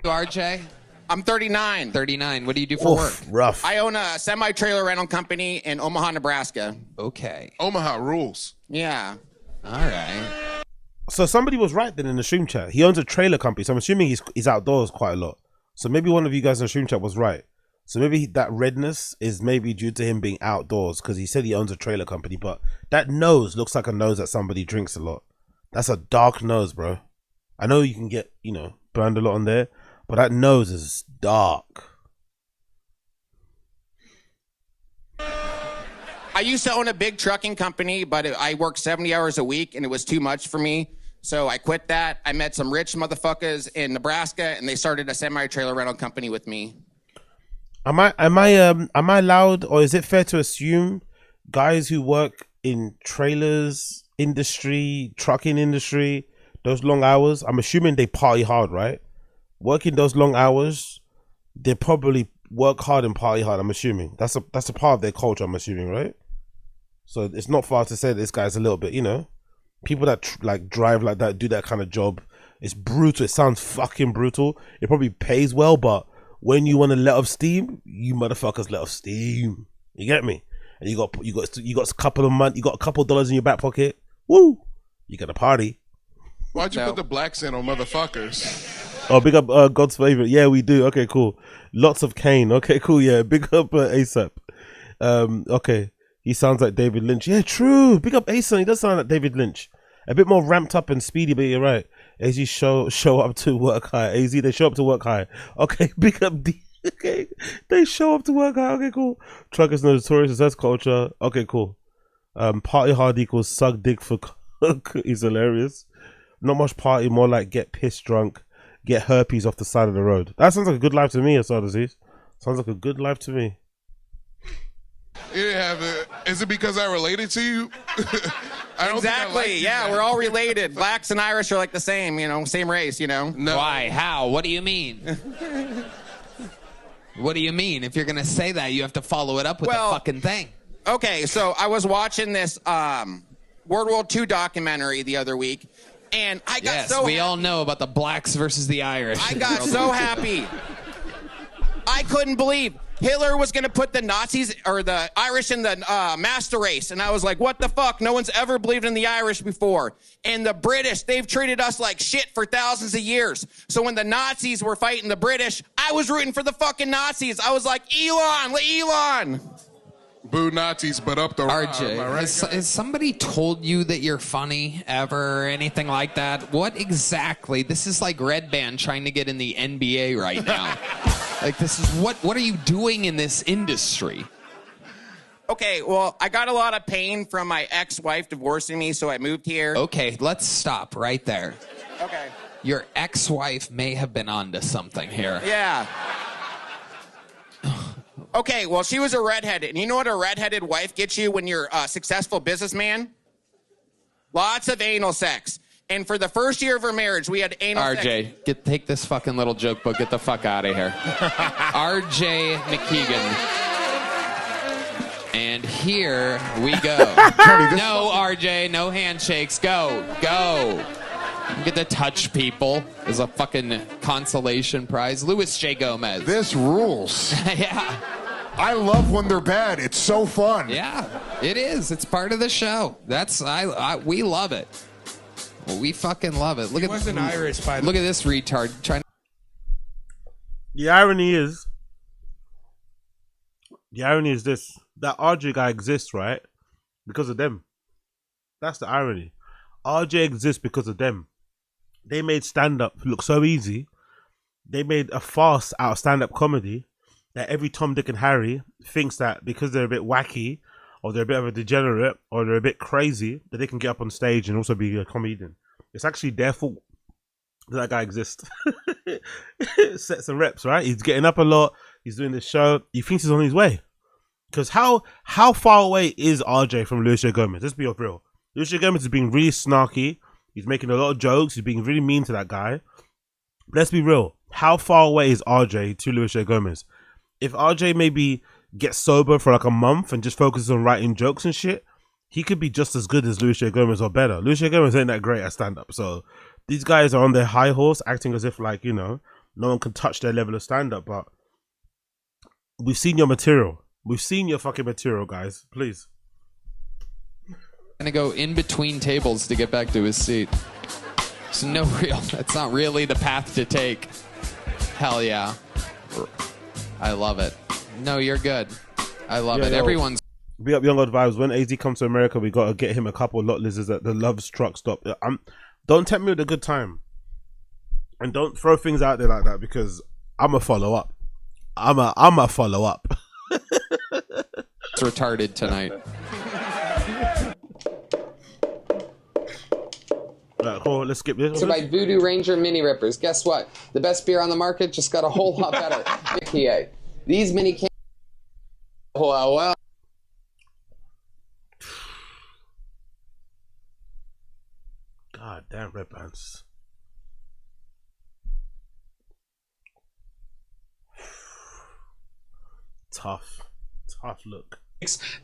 RJ? I'm 39. 39. What do you do for work? Rough. I own a semi-trailer rental company in Omaha, Nebraska. Okay. Omaha rules. Yeah. All right. So somebody was right then in the stream chat. He owns a trailer company, so I'm assuming he's outdoors quite a lot. So maybe one of you guys in the stream chat was right. So maybe that redness is maybe due to him being outdoors, because he said he owns a trailer company, but that nose looks like a nose that somebody drinks a lot. That's a dark nose, bro. I know you can get, you know, burned a lot on there, but that nose is dark. I used to own a big trucking company, but I worked 70 hours a week, and it was too much for me. So I quit that. I met some rich motherfuckers in Nebraska, and they started a semi-trailer rental company with me. Am I allowed, or is it fair to assume guys who work in trailers industry, trucking industry, those long hours, I'm assuming they party hard, right? Working those long hours, they probably work hard and party hard. I'm assuming that's a part of their culture. I'm assuming, right? So it's not far to say this guy's a little bit, you know, people that like drive like that, do that kind of job. It's brutal. It sounds fucking brutal. It probably pays well, but when you want to let off steam, you motherfuckers let off steam. You get me? And you got a couple of months, you got a couple of dollars in your back pocket. Woo! You got a party. Why'd you put the blacks in on motherfuckers? Oh, big up God's favorite. Yeah, we do. Okay, cool. Lots of Kane. Okay, cool. Yeah, big up ASAP. Okay, he sounds like David Lynch. Yeah, true. Big up ASAP. He does sound like David Lynch. A bit more ramped up and speedy, but you're right. AZ show up to work high. AZ, they show up to work high. Okay, big up D. Okay, they show up to work high. Okay, cool. Truckers notorious as that's culture. Okay, cool. Party hard equals suck dick for cook is hilarious. Not much party, more like get pissed drunk, get herpes off the side of the road. That sounds like a good life to me, Asad Aziz. Sounds like a good life to me. You didn't have it. Is it because I related to you? I don't Exactly. Yeah, we're all related. Blacks and Irish are like the same, you know, same race, you know. No. Why? How? What do you mean? What do you mean? If you're going to say that, you have to follow it up with a fucking thing. Okay, so I was watching this World War II documentary the other week, and I got we all know about the blacks versus the Irish. I got so happy. I couldn't believe Hitler was going to put the Nazis or the Irish in the master race. And I was like, what the fuck? No one's ever believed in the Irish before. And the British, they've treated us like shit for thousands of years. So when the Nazis were fighting the British, I was rooting for the fucking Nazis. I was like, Elon. Boo Nazis, but up the RJ, am I right, has somebody told you that you're funny ever or anything like that? What exactly? This is like Red Band trying to get in the NBA right now. Like, this is what are you doing in this industry? Okay, well, I got a lot of pain from my ex-wife divorcing me, so I moved here. Okay, let's stop right there. Okay. Your ex-wife may have been onto something here. Yeah. Okay, well, she was a redheaded. And you know what a redheaded wife gets you when you're a successful businessman? Lots of anal sex. And for the first year of her marriage, we had anal sex. RJ, take this fucking little joke book. Get the fuck out of here. RJ McKeegan. And here we go. No, RJ, no handshakes. Go. You get to touch people as a fucking consolation prize. Louis J. Gomez. This rules. Yeah. I love when they're bad. It's so fun. Yeah, it is. It's part of the show. We love it. We fucking love it. Look at wasn't Irish, by the Look at this retard trying. The irony is this: that RJ guy exists, right? Because of them. That's the irony. RJ exists because of them. They made stand-up look so easy. They made a farce out of stand-up comedy that every Tom, Dick, and Harry thinks that because they're a bit wacky, or they're a bit of a degenerate, or they're a bit crazy, that they can get up on stage and also be a comedian. It's actually their fault that guy exists. Sets and reps, right? He's getting up a lot. He's doing this show. He thinks he's on his way. Because how far away is RJ from Lucio Gomez? Let's be real. Lucio Gomez is being really snarky. He's making a lot of jokes. He's being really mean to that guy. Let's be real. How far away is RJ to Lucio Gomez? If RJ maybe gets sober for like a month and just focuses on writing jokes and shit, he could be just as good as Lucio Gomez or better. Lucio Gomez ain't that great at stand-up. So these guys are on their high horse acting as if like, you know, no one can touch their level of stand-up. But we've seen your material. We've seen your fucking material, guys. Please. Gonna go in between tables to get back to his seat. It's that's not really the path to take. Hell yeah. I love it. No, you're good. I love it. Everyone's. Be up, Young God Vibes. When AZ comes to America, we gotta get him a couple of lot lizards at the Love's truck stop. Don't tempt me with a good time, and don't throw things out there like that because I'm a follow up. I'm a follow up. It's retarded tonight. Right, cool. Let's skip this. So by Voodoo Ranger Mini Rippers. Guess what? The best beer on the market just got a whole lot better. IPA. These mini cans. Well. God damn, red pants. Tough look.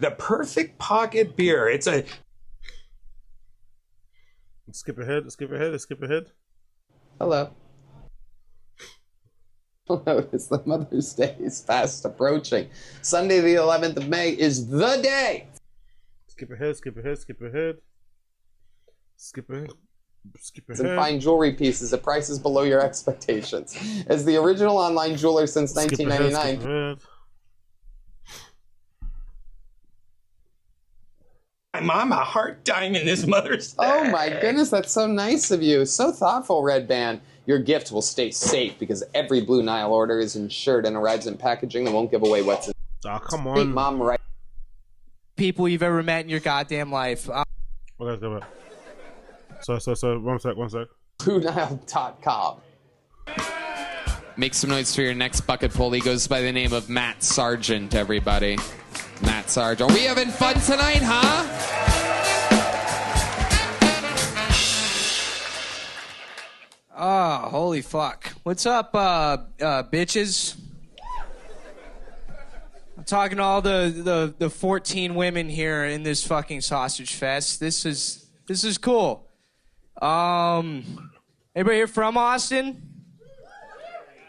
The perfect pocket beer. It's a. Skip ahead. Hello. Hello, it's the Mother's Day is fast approaching. Sunday the 11th of May is the day. Skip ahead. And fine jewelry pieces at prices below your expectations. As the original online jeweler since 1999. I'm a hard diamond this Mother's Day. Oh my goodness, that's so nice of you. So thoughtful, Red Band. Your gift will stay safe because every Blue Nile order is insured and arrives in packaging that won't give away what's in. Oh, come on. Mom, right? People you've ever met in your goddamn life. Okay, let's go back. So, one sec. BlueNile.com. Make some noise for your next bucket pull. He goes by the name of Matt Sargent, everybody. Matt Sargent. Are we having fun tonight, huh? Oh, holy fuck. What's up, bitches? I'm talking to all the 14 women here in this fucking sausage fest. This is cool. Anybody here from Austin?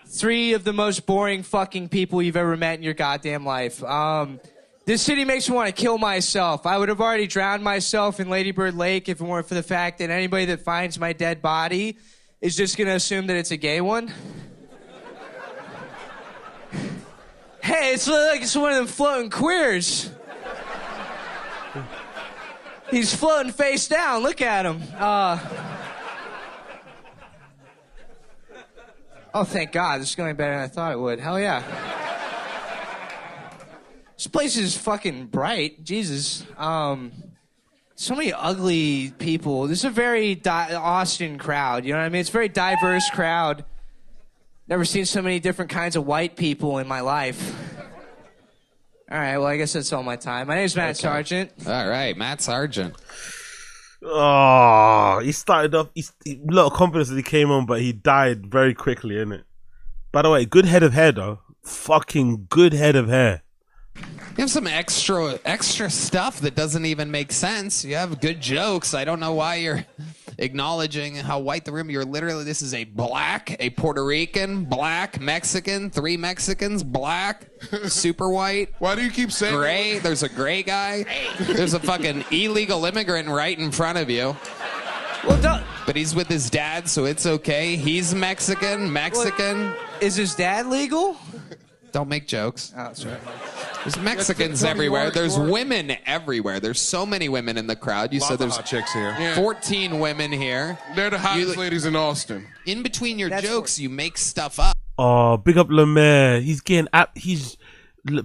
3 of the most boring fucking people you've ever met in your goddamn life. This city makes me want to kill myself. I would have already drowned myself in Lady Bird Lake if it weren't for the fact that anybody that finds my dead body is just going to assume that it's a gay one. Hey, it's like it's one of them floating queers. He's floating face down. Look at him. Oh, thank God. This is going better than I thought it would. Hell yeah. This place is fucking bright. Jesus. So many ugly people. This is a very Austin crowd. You know what I mean? It's a very diverse crowd. Never seen so many different kinds of white people in my life. All right, well, I guess that's all my time. My name's Matt Sargent. All right, Matt Sargent. Oh, he started off, a lot of confidence that he came on, but he died very quickly, innit? By the way, good head of hair, though. Fucking good head of hair. You have some extra stuff that doesn't even make sense. You have good jokes. I don't know why you're acknowledging how white the room. You're literally, this is a black, a Puerto Rican, black, Mexican, 3 Mexicans, black, super white. Why do you keep saying gray? There's a gray guy. There's a fucking illegal immigrant right in front of you. Well, but he's with his dad, so it's okay. He's Mexican. Well, is his dad legal? Don't make jokes. Oh, that's right. There's Mexicans everywhere. There's women everywhere. There's so many women in the crowd. You said there's hot chicks here. 14 women here. They're the hottest ladies in Austin. In between your jokes, you make stuff up. Oh, big up Lemaire. He's getting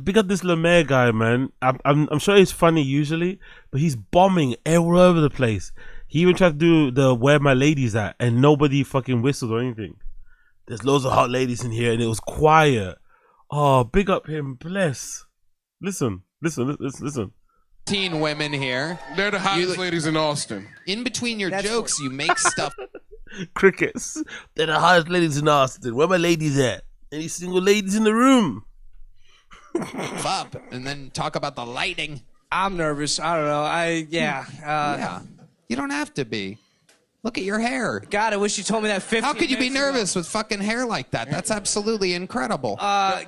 big up this Lemaire guy, man. I'm sure he's funny usually, but he's bombing all over the place. He even tried to do the "Where My Ladies At" and nobody fucking whistled or anything. There's loads of hot ladies in here and it was quiet. Oh, big up him, bless. Listen. 15 women here. They're the hottest ladies in Austin. In between your jokes, you make stuff. Crickets. They're the hottest ladies in Austin. Where my ladies at? Any single ladies in the room? Up and then talk about the lighting. I'm nervous. I don't know. Yeah. You don't have to be. Look at your hair. God, I wish you told me that 15 How could you be minutes ago. nervous with fucking hair like that? That's absolutely incredible.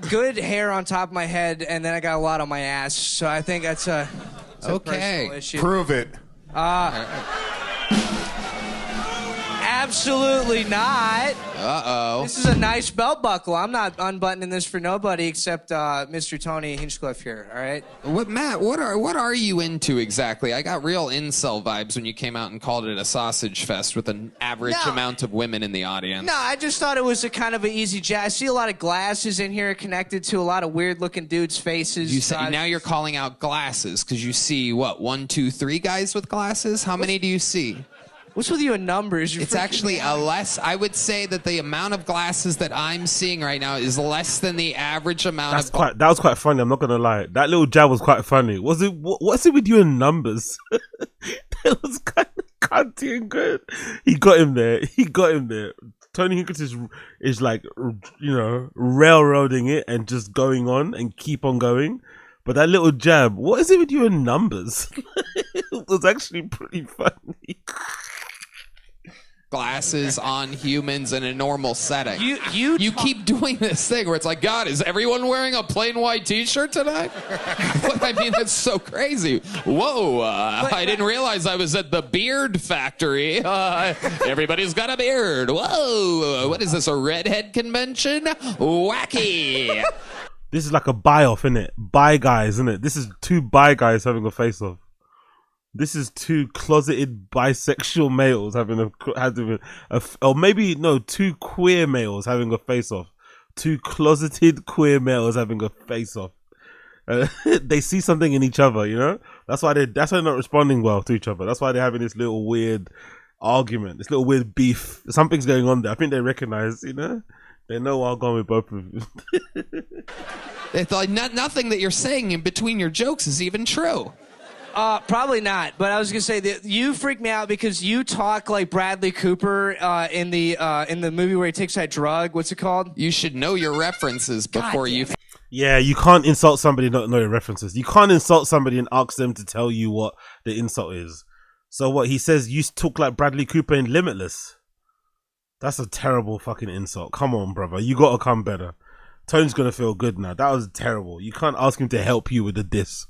Good hair on top of my head, and then I got a lot on my ass. So I think that's a personal issue. Prove it. Absolutely not. Uh-oh. This is a nice belt buckle. I'm not unbuttoning this for nobody except Mr. Tony Hinchcliffe here, all right? Matt, what are you into exactly? I got real incel vibes when you came out and called it a sausage fest with an average amount of women in the audience. No, I just thought it was a kind of an easy jazz. I see a lot of glasses in here connected to a lot of weird-looking dudes' faces. You say, now you're calling out glasses because you see, what, 1, 2, 3 guys with glasses? How many do you see? What's with you in numbers? It's actually I would say that the amount of glasses that I'm seeing right now is less than the average amount That was quite funny, I'm not gonna lie. That little jab was quite funny. What's it with you in numbers? That was kind of cunty and good. He got him there. Tony Hinchcliffe is like, railroading it and just going on and keep on going. But that little jab, what is it with you in numbers? It was actually pretty funny. Glasses on humans in a normal setting. You keep doing this thing where it's like, God, is everyone wearing a plain white t-shirt tonight? I mean, that's so crazy. Whoa, I didn't realize I was at the beard factory. Everybody's got a beard. Whoa, what is this, a redhead convention? Wacky. This is like a buy-off, innit? Bi guys, innit? This is 2 bi guys having a face-off. This is 2 closeted bisexual males having or maybe no, 2 queer males having a face-off. 2 closeted queer males having a face-off. They see something in each other, you know. That's why they're not responding well to each other. That's why they're having this little weird argument, this little weird beef. Something's going on there. I think they recognize, you know. They know I'll go with both of you. It's like nothing that you're saying in between your jokes is even true. Probably not, but I was gonna say that you freak me out because you talk like Bradley Cooper in the movie where he takes that drug. What's it called? You should know your references before you. Yeah, you can't insult somebody and not know your references. You can't insult somebody and ask them to tell you what the insult is. So what he says, you talk like Bradley Cooper in Limitless. That's a terrible fucking insult. Come on, brother, you gotta come better. Tone's gonna feel good now. That was terrible. You can't ask him to help you with the diss.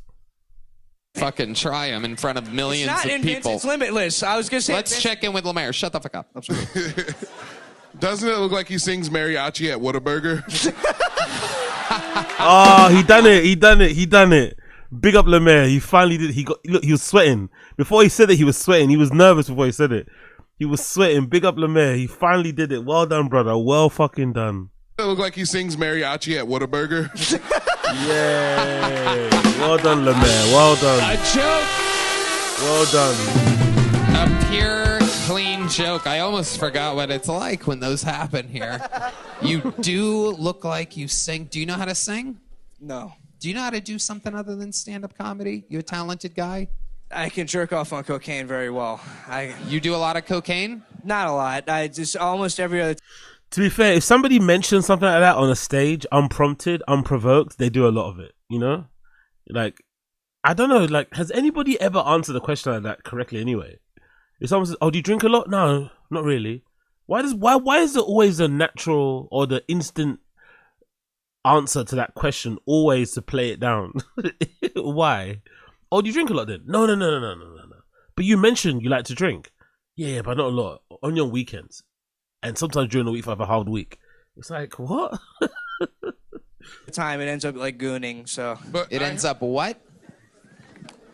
Fucking try him in front of millions It's not of people. It's Limitless. I was gonna say. Let's check in with Lemaire. Shut the fuck up. Doesn't it look like he sings mariachi at Whataburger? Oh, he done it. Big up Lemaire. He finally did. He was sweating. Before he said it, he was sweating. He was nervous before he said it. He was sweating. Big up Lemaire. He finally did it. Well done, brother. Well fucking done. It look like he sings mariachi at Whataburger. Yay. Well done, Lemaire. Well done. A joke. Well done. A pure, clean joke. I almost forgot what it's like when those happen here. You do look like you sing. Do you know how to sing? No. Do you know how to do something other than stand-up comedy? You a talented guy? I can jerk off on cocaine very well. You do a lot of cocaine? Not a lot. I just almost every other. To be fair, if somebody mentions something like that on a stage, unprompted, unprovoked, they do a lot of it, you know? Like, I don't know, like, has anybody ever answered a question like that correctly anyway? If someone says, "Oh, do you drink a lot?" No, not really. Why is there always a natural or the instant answer to that question always to play it down? Why? Oh, do you drink a lot then? No. But you mentioned you like to drink. Yeah, but not a lot. Only on weekends. And sometimes during the week if I have a hard week. It's like, what? Time it ends up like gooning, so. It ends up what?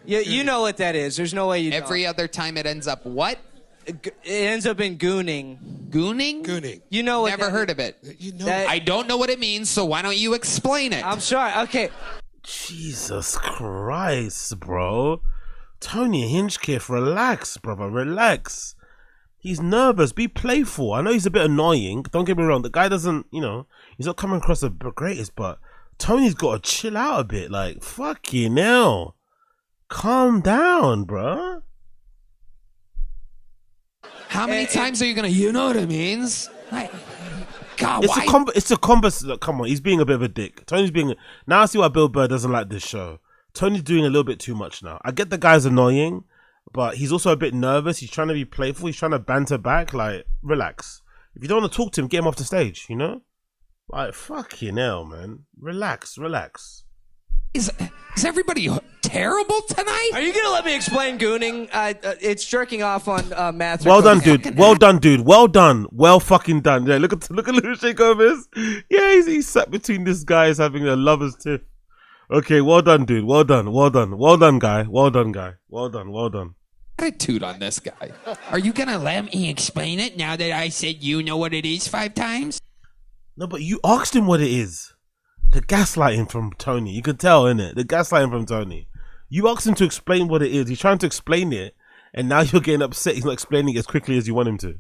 Yeah, you know what that is. There's no way you Every other time it ends up what? It ends up in gooning. Gooning? Gooning. You know what Never heard of it. I don't know what it means, so why don't you explain it? I'm sorry. Okay. Jesus Christ, bro. Tony Hinchcliffe, relax, brother, relax. He's nervous. Be playful. I know he's a bit annoying. Don't get me wrong. The guy doesn't, he's not coming across the greatest, but Tony's got to chill out a bit. Like, fucking hell. Calm down, bro. How many times are you going to, you know what it means? God, It's why? a converse. Come on, he's being a bit of a dick. Tony's being. Now I see why Bill Burr doesn't like this show. Tony's doing a little bit too much now. I get the guy's annoying, but he's also a bit nervous. He's trying to be playful. He's trying to banter back. Like, relax. If you don't want to talk to him, get him off the stage. Like, fucking hell, man. Relax. Is everybody terrible tonight? Are you gonna let me explain gooning? It's jerking off on math. Well done, dude. Well done, dude. Well done. Well fucking done. Yeah, look at Louis shake over his. Yeah, he's sat between this guy is having a lover's tiff. Okay, well done, dude. Well done, guy. Well done. Attitude on this guy. Are you gonna let me explain it now that I said you know what it is 5 times? No, but you asked him what it is. The gaslighting from Tony. You could tell, innit? The gaslighting from Tony. You asked him to explain what it is. He's trying to explain it, and now you're getting upset. He's not explaining it as quickly as you want him to.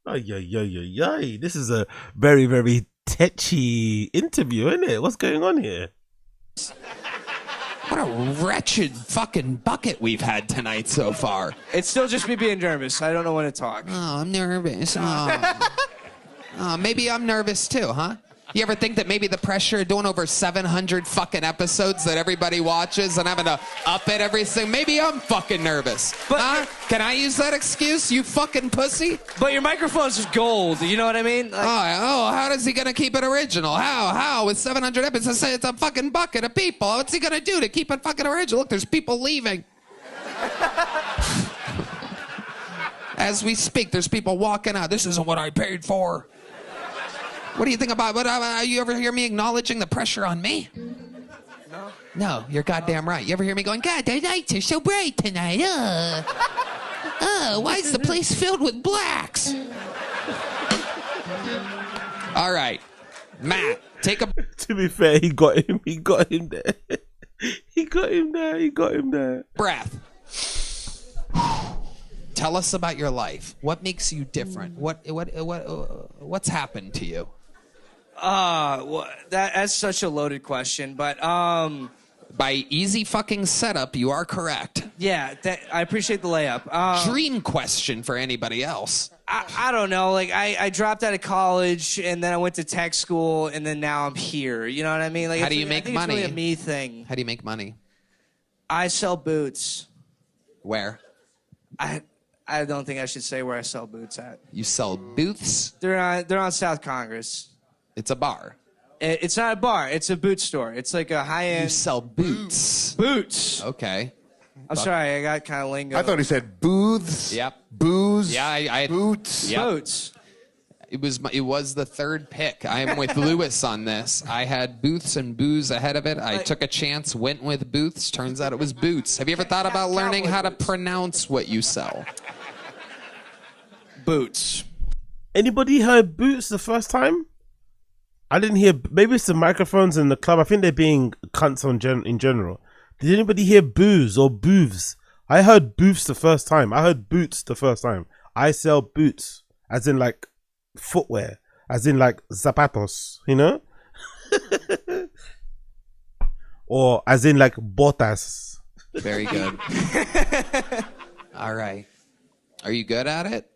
Ay. This is a very, very tetchy interview, isn't it? What's going on here? What a wretched fucking bucket we've had tonight so far. It's still just me being nervous. I don't know when to talk. Oh, I'm nervous. Maybe I'm nervous too, huh? You ever think that maybe the pressure of doing over 700 fucking episodes that everybody watches and having to up it everything, maybe I'm fucking nervous. Huh? Can I use that excuse, you fucking pussy? But your microphone's just gold, you know what I mean? Like, how is he gonna keep it original? How? With 700 episodes, say it's a fucking bucket of people. What's he gonna do to keep it fucking original? Look, there's people leaving. As we speak, there's people walking out. This isn't what I paid for. What do you think about you ever hear me acknowledging the pressure on me? No, you're goddamn right. You ever hear me going, God, the lights are so bright tonight. Why is the place filled with blacks? All right, Matt, take a... To be fair, he got him there. He got him there. Breath. Tell us about your life. What makes you different? What's happened to you? That's such a loaded question, but by easy fucking setup, you are correct. Yeah, I appreciate the layup. Dream question for anybody else. I don't know. Like I dropped out of college and then I went to tech school and then now I'm here. You know what I mean? Like, how do you make money? It's really a me thing. How do you make money? I sell boots. Where? I don't think I should say where I sell boots at. You sell booths? They're on South Congress. It's a bar. It's not a bar. It's a boot store. It's like a high-end... You sell boots. Boots. Okay. I'm sorry. I got kind of lingo. I thought he said booths. Yep. Booze. Yeah, I boots. Yep. Boots. It was the third pick. I am with Lewis on this. I had booths and booze ahead of it. I took a chance, went with booths. Turns out it was boots. Have you ever thought about learning how to pronounce what you sell? Boots. Anybody heard boots the first time? I didn't hear. Maybe it's the microphones in the club. I think they're being cunts in general. Did anybody hear booze or booths? I heard booths the first time. I heard boots the first time. I sell boots, as in like footwear, as in like zapatos, you know? Or as in like botas. Very good. All right. Are you good at it?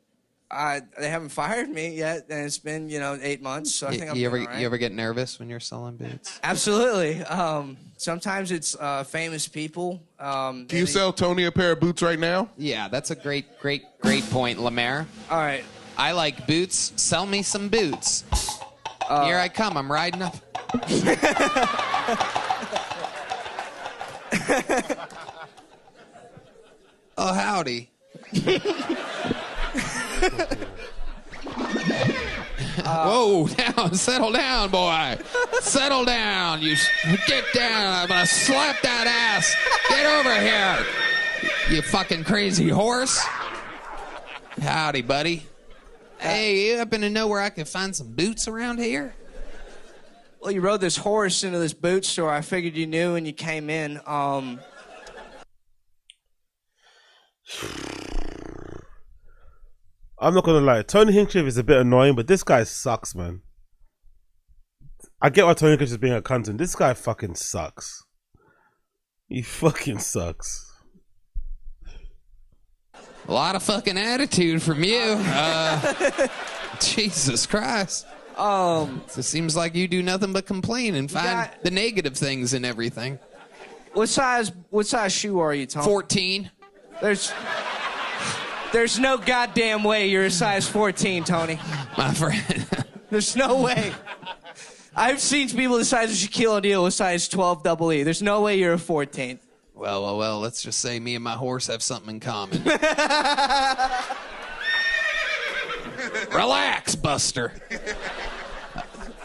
They haven't fired me yet, and it's been 8 months. So I think I'm you doing all right. ever get nervous when you're selling boots? Absolutely. Sometimes it's famous people. Can you sell Tony a pair of boots right now? Yeah, that's a great point, Lemaire. All right. I like boots. Sell me some boots. Here I come. I'm riding up. Oh, howdy. Whoa, down, settle down, boy. Settle down. You get down. I'm gonna slap that ass. Get over here. You fucking crazy horse. Howdy, buddy. Hey, you happen to know where I can find some boots around here? Well, you rode this horse into this boot store. I figured you knew when you came in. I'm not gonna lie, Tony Hinchcliffe is a bit annoying, but this guy sucks, man. I get why Tony Hinchcliffe is being a cunt, and this guy fucking sucks. He fucking sucks. A lot of fucking attitude from you. Jesus Christ. It seems like you do nothing but complain and find the negative things in everything. What size shoe are you, Tom? 14. There's no goddamn way you're a size 14, Tony. My friend. There's no way. I've seen people the size of Shaquille O'Neal with size 12 double E. There's no way you're a 14. Well, let's just say me and my horse have something in common. Relax, Buster.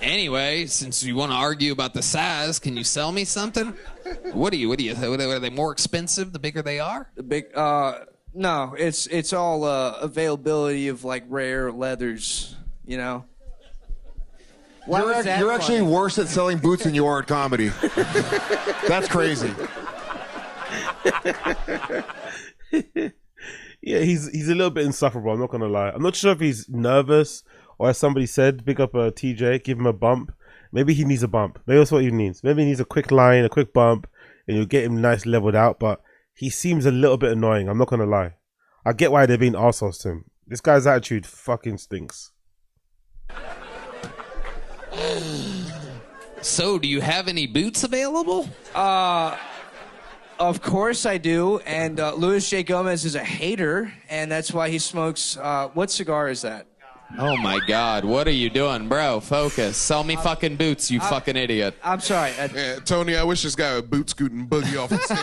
Anyway, since you want to argue about the size, can you sell me something? What are they more expensive the bigger they are? No, it's all availability of like rare leathers, Why was that You're actually funny? worse at selling boots than you are at comedy. That's crazy. Yeah, he's a little bit insufferable, I'm not gonna lie. I'm not sure if he's nervous or, as somebody said, pick up a TJ, give him a bump. Maybe he needs a bump. Maybe that's what he needs. Maybe he needs a quick line, a quick bump, and you'll get him nice leveled out. But he seems a little bit annoying, I'm not gonna lie. I get why they're being arseholes to him. This guy's attitude fucking stinks. So, do you have any boots available? Of course I do, and Louis J. Gomez is a hater, and that's why he smokes, what cigar is that? Oh my God, what are you doing, bro? Focus. Sell me fucking boots, you fucking idiot. I'm sorry. Yeah, Tony, I wish this guy would boot scoot and boogie off the stage.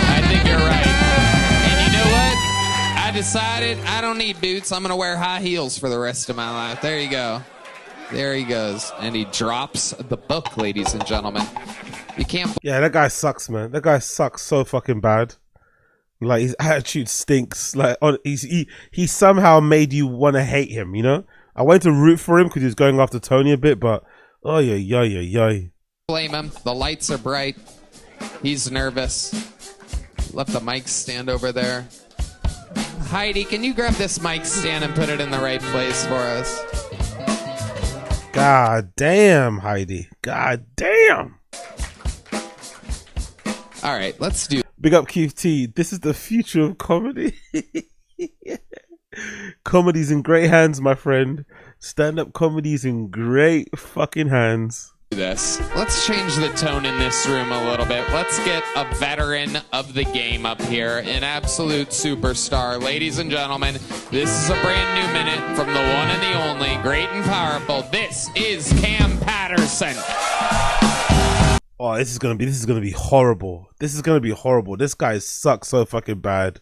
I think you're right. And you know what? I decided I don't need boots. I'm going to wear high heels for the rest of my life. There you go. There he goes. And he drops the book, ladies and gentlemen. You can't... Yeah, that guy sucks, man. That guy sucks so fucking bad. Like, his attitude stinks. Like, he somehow made you want to hate him, I went to root for him because he was going after Tony a bit, but oh yeah. Blame him. The lights are bright. He's nervous. Left the mic stand over there. Heidi, can you grab this mic stand and put it in the right place for us? God damn, Heidi. God damn. All right, let's do... Big up Keith T. This is the future of comedy. Comedy's in great hands, my friend. Stand-up comedy's in great fucking hands. This. Let's change the tone in this room a little bit. Let's get a veteran of the game up here, an absolute superstar. Ladies and gentlemen, this is a brand new minute from the one and the only, great and powerful. This is Cam Patterson. Oh, this is gonna be horrible. This is gonna be horrible. This guy sucks so fucking bad.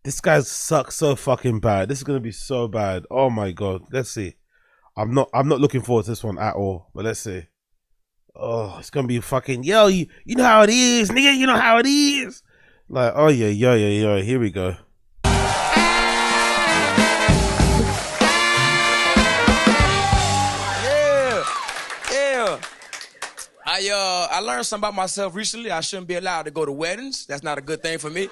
This guy sucks so fucking bad. This is gonna be so bad. Oh my god. Let's see. I'm not looking forward to this one at all. But let's see. Oh, it's gonna be fucking you know how it is, nigga. You know how it is. Like, oh yeah. Here we go. I learned something about myself recently. I shouldn't be allowed to go to weddings. That's not a good thing for me.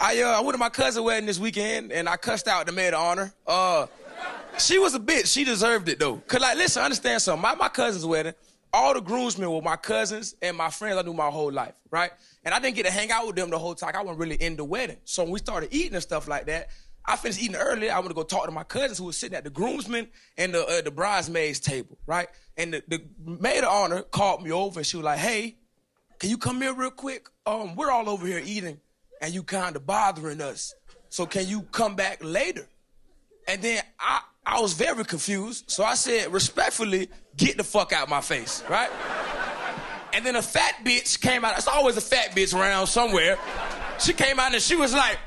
I went to my cousin's wedding this weekend, and I cussed out the maid of honor. She was a bitch. She deserved it, though. Because, like, listen, understand something. My cousin's wedding, all the groomsmen were my cousins and my friends I knew my whole life, right? And I didn't get to hang out with them the whole time. I wasn't really in the wedding. So when we started eating and stuff like that, I finished eating early. I went to go talk to my cousins who was sitting at the groomsmen and the bridesmaids table, right? And the maid of honor called me over and she was like, hey, can you come here real quick? We're all over here eating and you kind of bothering us. So can you come back later? And then I was very confused. So I said, respectfully, get the fuck out my face, right? And then a fat bitch came out. There's always a fat bitch around somewhere. She came out and she was like,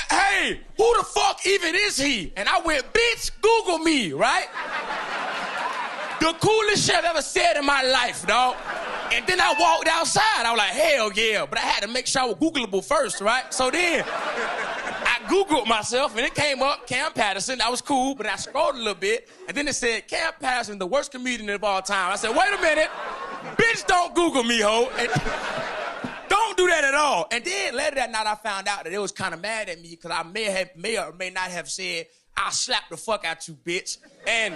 hey, who the fuck even is he? And I went, bitch, Google me, right? The coolest shit I've ever said in my life, dog. And then I walked outside. I was like, hell yeah. But I had to make sure I was Googleable first, right? So then I Googled myself and it came up, Cam Patterson. That was cool, but I scrolled a little bit. And then it said, Cam Patterson, the worst comedian of all time. I said, wait a minute. Bitch, don't Google me, ho. And don't do that at all. And then later that night, I found out that they was kind of mad at me because I may or may not have said, I'll slap the fuck out you, bitch. And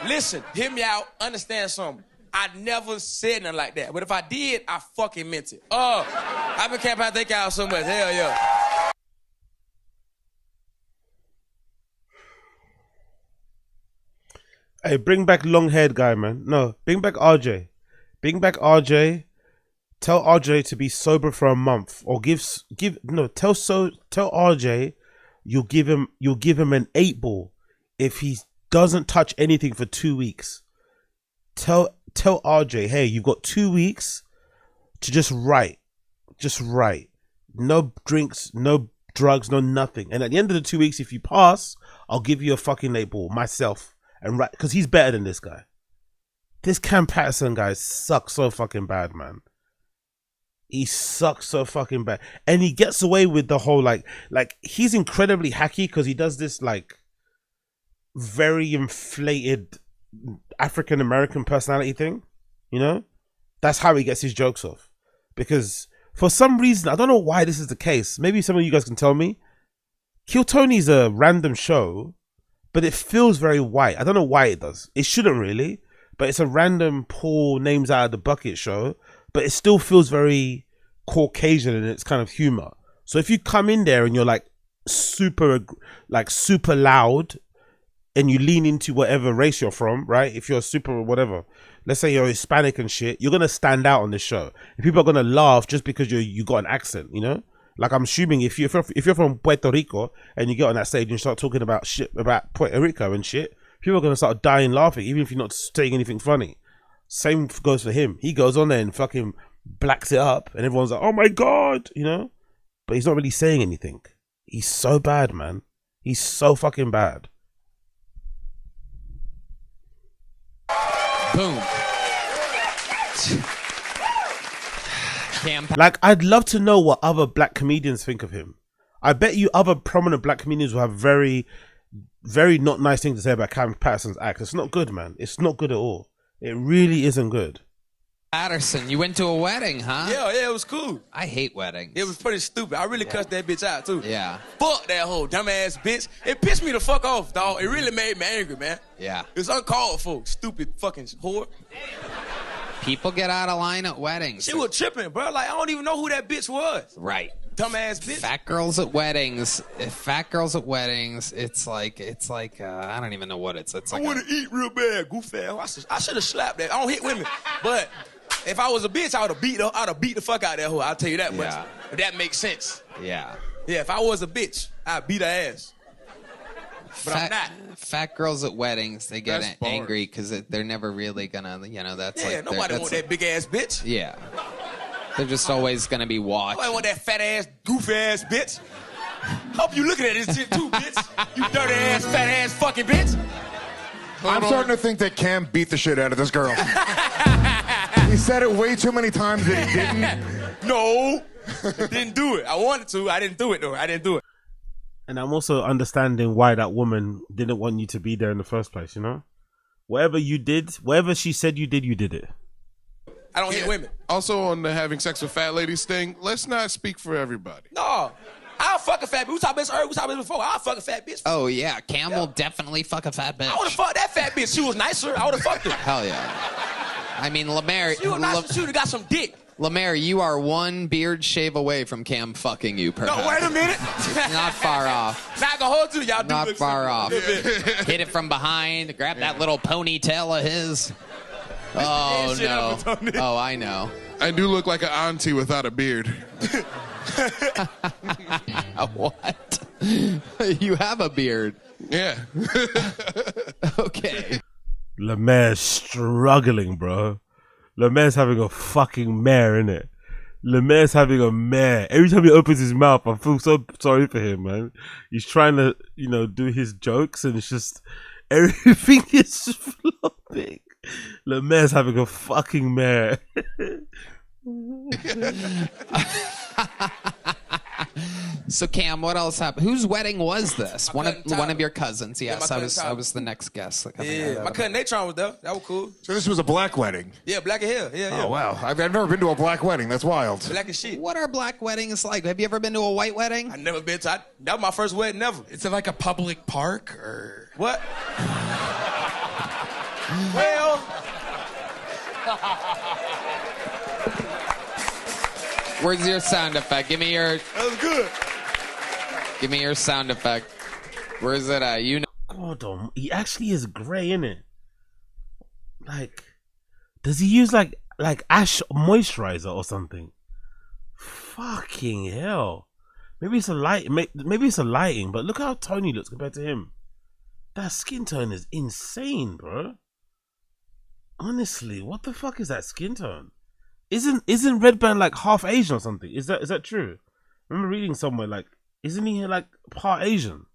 listen, hear me out, understand something. I never said nothing like that. But if I did, I fucking meant it. I've been camping out, thank y'all so much. Hell yeah. Hey, bring back long-haired guy, man. No, bring back RJ. Bring back RJ. Tell RJ to be sober for a month, or tell RJ you'll give him an 8-ball if he doesn't touch anything for 2 weeks. Tell RJ, hey, you've got 2 weeks to just write. No drinks, no drugs, no nothing. And at the end of the 2 weeks, if you pass, I'll give you a fucking 8-ball myself. And right, because he's better than this guy. This Cam Patterson guy sucks so fucking bad, man. He sucks so fucking bad. And he gets away with the whole, like he's incredibly hacky because he does this, like, very inflated African-American personality thing, you know? That's how he gets his jokes off. Because for some reason, I don't know why this is the case. Maybe some of you guys can tell me. Kill Tony's a random show, but it feels very white. I don't know why it does. It shouldn't really, but it's a random pull names out of the bucket show, but it still feels very Caucasian in its kind of humor. So if you come in there and you're like super loud and you lean into whatever race you're from, right? If you're super whatever, let's say you're Hispanic and shit, you're gonna stand out on this show. And people are gonna laugh just because you got an accent, you know? Like, I'm assuming if you're from Puerto Rico and you get on that stage and you start talking about shit about Puerto Rico and shit, people are gonna start dying laughing, even if you're not saying anything funny. Same goes for him. He goes on there and fucking blacks it up, and everyone's like, "Oh my god," you know. But he's not really saying anything. He's so bad, man. He's so fucking bad. Boom. Like, I'd love to know what other black comedians think of him. I bet you other prominent black comedians will have very, very not nice things to say about Cam Patterson's act. It's not good, man. It's not good at all. It really isn't good. Patterson, you went to a wedding, huh? Yeah, it was cool. I hate weddings. It was pretty stupid. I really cussed that bitch out, too. Yeah. Fuck that whole dumbass bitch. It pissed me the fuck off, dog. It really made me angry, man. Yeah. It's uncalled for. Stupid fucking whore. People get out of line at weddings. She was tripping, bro. Like, I don't even know who that bitch was. Right. Dumbass bitch. Fat girls at weddings. It's like I don't even know what it's. It's like I want to eat real bad, goofy ass. I should have slapped that. I don't hit women, but if I was a bitch, I would have beat her. I'd have beat the fuck out of that hoe. I'll tell you that much. If that makes sense. Yeah. Yeah. If I was a bitch, I'd beat her ass. But I'm not. Fat girls at weddings, they get angry because they're never really gonna, that's like. Yeah, nobody want that big ass bitch. Yeah. They're just always gonna be watched. Nobody want that fat ass, goofy ass bitch. Hope you looking at this shit too, bitch. You dirty ass, fat ass fucking bitch. I'm starting to think that Cam beat the shit out of this girl. He said it way too many times that he didn't. No, didn't do it. I wanted to. I didn't do it though. I didn't do it. And I'm also understanding why that woman didn't want you to be there in the first place, you know? Whatever you did, whatever she said you did it. I don't hit women. Also, on the having sex with fat ladies thing, let's not speak for everybody. No. I'll fuck a fat bitch. We talked about this before. I'll fuck a fat bitch. Oh, yeah. Cam will definitely fuck a fat bitch. I would have fucked that fat bitch. She was nicer. I would have fucked her. Hell yeah. I mean, Lemaire. She was nicer. She would have got some dick. Lemaire, you are one beard shave away from Cam fucking you, perhaps. No, wait a minute. Not far off. Not gonna hold you. Y'all do Not look far off. similar. Hit it from behind. Grab that little ponytail of his. Oh, Shit no. up, Tony. Oh, I know. I do look like an auntie without a beard. What? You have a beard. Yeah. Okay. Lemaire's struggling, bro. Lemaire's having a fucking mare, innit? Lemaire's having a mare. Every time he opens his mouth, I feel so sorry for him, man. He's trying to, do his jokes, and it's just everything is flopping. Lemaire's having a fucking mare. So Cam, what else happened? Whose wedding was this? One of your cousins. Yes, I was the next guest. Yeah, my cousin Natron was there. That was cool. So this was a black wedding. Yeah, black as hell. Yeah. Oh wow, I've never been to a black wedding. That's wild. Black as shit. What are black weddings like? Have you ever been to a white wedding? I never been to. That was my first wedding ever. Is it like a public park or what? Well. Where's your sound effect? Give me your. That was good. Give me your sound effect. Where's it at? God, he actually is grey, innit? Like, does he use like ash moisturizer or something? Fucking hell. Maybe it's a light. Maybe it's a lighting. But look how Tony looks compared to him. That skin tone is insane, bro. Honestly, what the fuck is that skin tone? Isn't Redburn like half Asian or something? Is that true? I remember reading somewhere like, isn't he like part Asian?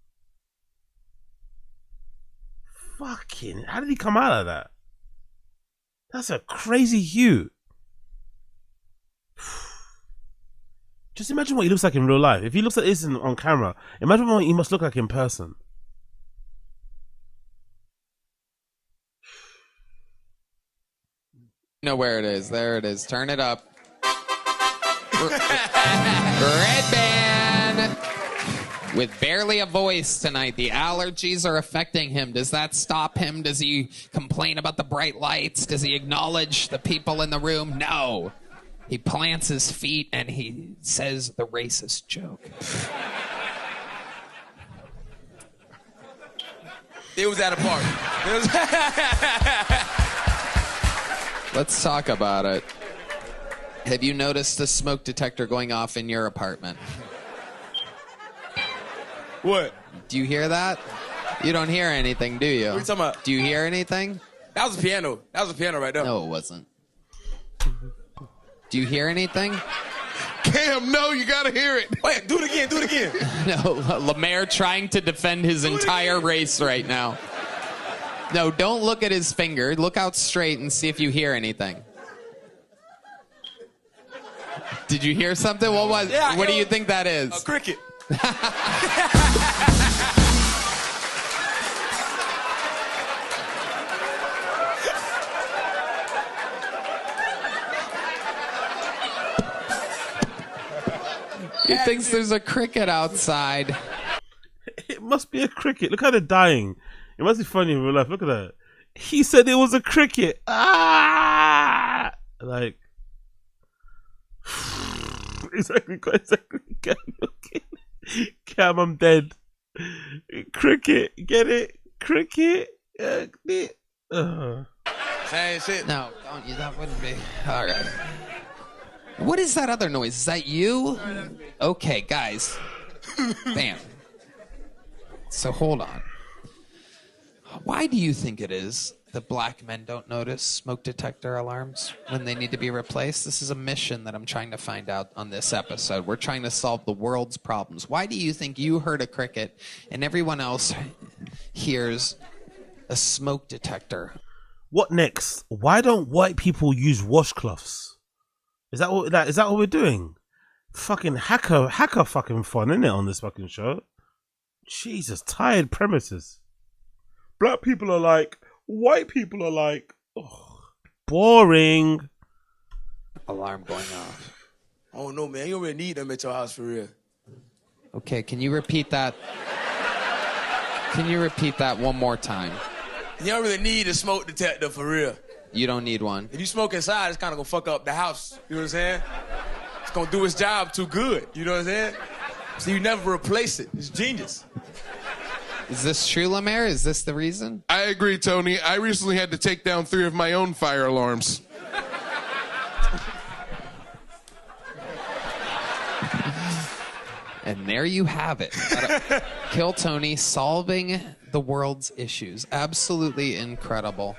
Fucking, how did he come out of that? That's a crazy hue. Just imagine what he looks like in real life. If he looks like this on camera, imagine what he must look like in person. You know where it is. There it is. Turn it up. Red Band with barely a voice tonight. The allergies are affecting him. Does that stop him? Does he complain about the bright lights? Does he acknowledge the people in the room? No. He plants his feet and he says the racist joke. It was at a party. Let's talk about it. Have you noticed the smoke detector going off in your apartment? What? Do you hear that? You don't hear anything, do you? What are you talking about? Do you hear anything? That was a piano. That was a piano right there. No, it wasn't. Do you hear anything? Cam, no, you gotta hear it. Wait, do it again, do it again. No, Lemaire trying to defend his entire race right now. No, don't look at his finger. Look out straight and see if you hear anything. Did you hear something? What was? Yeah, what do you think that is? A cricket. He thinks there's a cricket outside. It must be a cricket. Look how they're dying. It must be funny in real life. Look at that. He said it was a cricket. Ah! Like, exactly. Cam, I'm dead. Cricket, get it? Cricket. Same shit. No, don't you. That wouldn't be. All right. What is that other noise? Is that you? Okay, guys. Bam. So hold on. Why do you think it is that black men don't notice smoke detector alarms when they need to be replaced? This is a mission that I'm trying to find out on this episode. We're trying to solve the world's problems. Why do you think you heard a cricket and everyone else hears a smoke detector? What next? Why don't white people use washcloths? Is that what we're doing? Fucking hacker fucking fun, isn't it, on this fucking show? Jesus, tired premises. Black people are like, white people are like, oh, boring. Alarm going off. I don't know, man. You don't really need them at your house for real. Okay, can you repeat that? Can you repeat that one more time? You don't really need a smoke detector for real. You don't need one. If you smoke inside, it's kind of gonna fuck up the house. You know what I'm saying? It's gonna do its job too good. You know what I'm saying? So you never replace it. It's genius. Is this true, Lemaire? Is this the reason? I agree, Tony. I recently had to take down 3 of my own fire alarms. And there you have it. Kill Tony solving the world's issues. Absolutely incredible.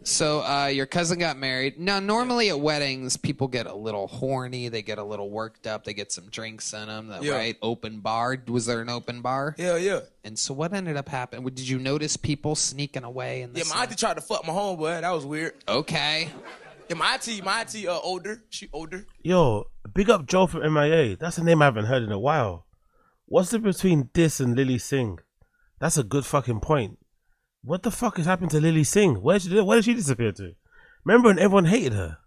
So your cousin got married. Now, normally at weddings, people get a little horny. They get a little worked up. They get some drinks in them, right? Open bar. Was there an open bar? Yeah. And so what ended up happening? Did you notice people sneaking away? In the my auntie tried to fuck my homeboy. That was weird. Okay. Yeah, my auntie older. She older. Yo, big up Joe from MIA. That's a name I haven't heard in a while. What's the between this and Lily Singh? That's a good fucking point. What the fuck has happened to Lily Singh? Where did she disappear to? Remember when everyone hated her?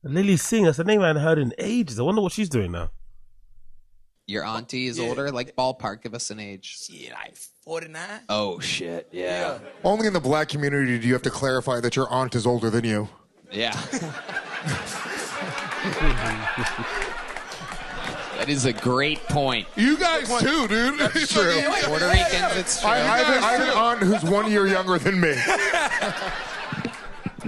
Lily Singh, that's a name I hadn't heard in ages. I wonder what she's doing now. Your auntie is older? Like ballpark, give us an age. She like 49. Oh, shit, yeah. Only in the black community do you have to clarify that your aunt is older than you. Yeah. That is a great point. You guys too, dude. That's true. Puerto Ricans, it's true. I have an aunt who's 1 year younger than me.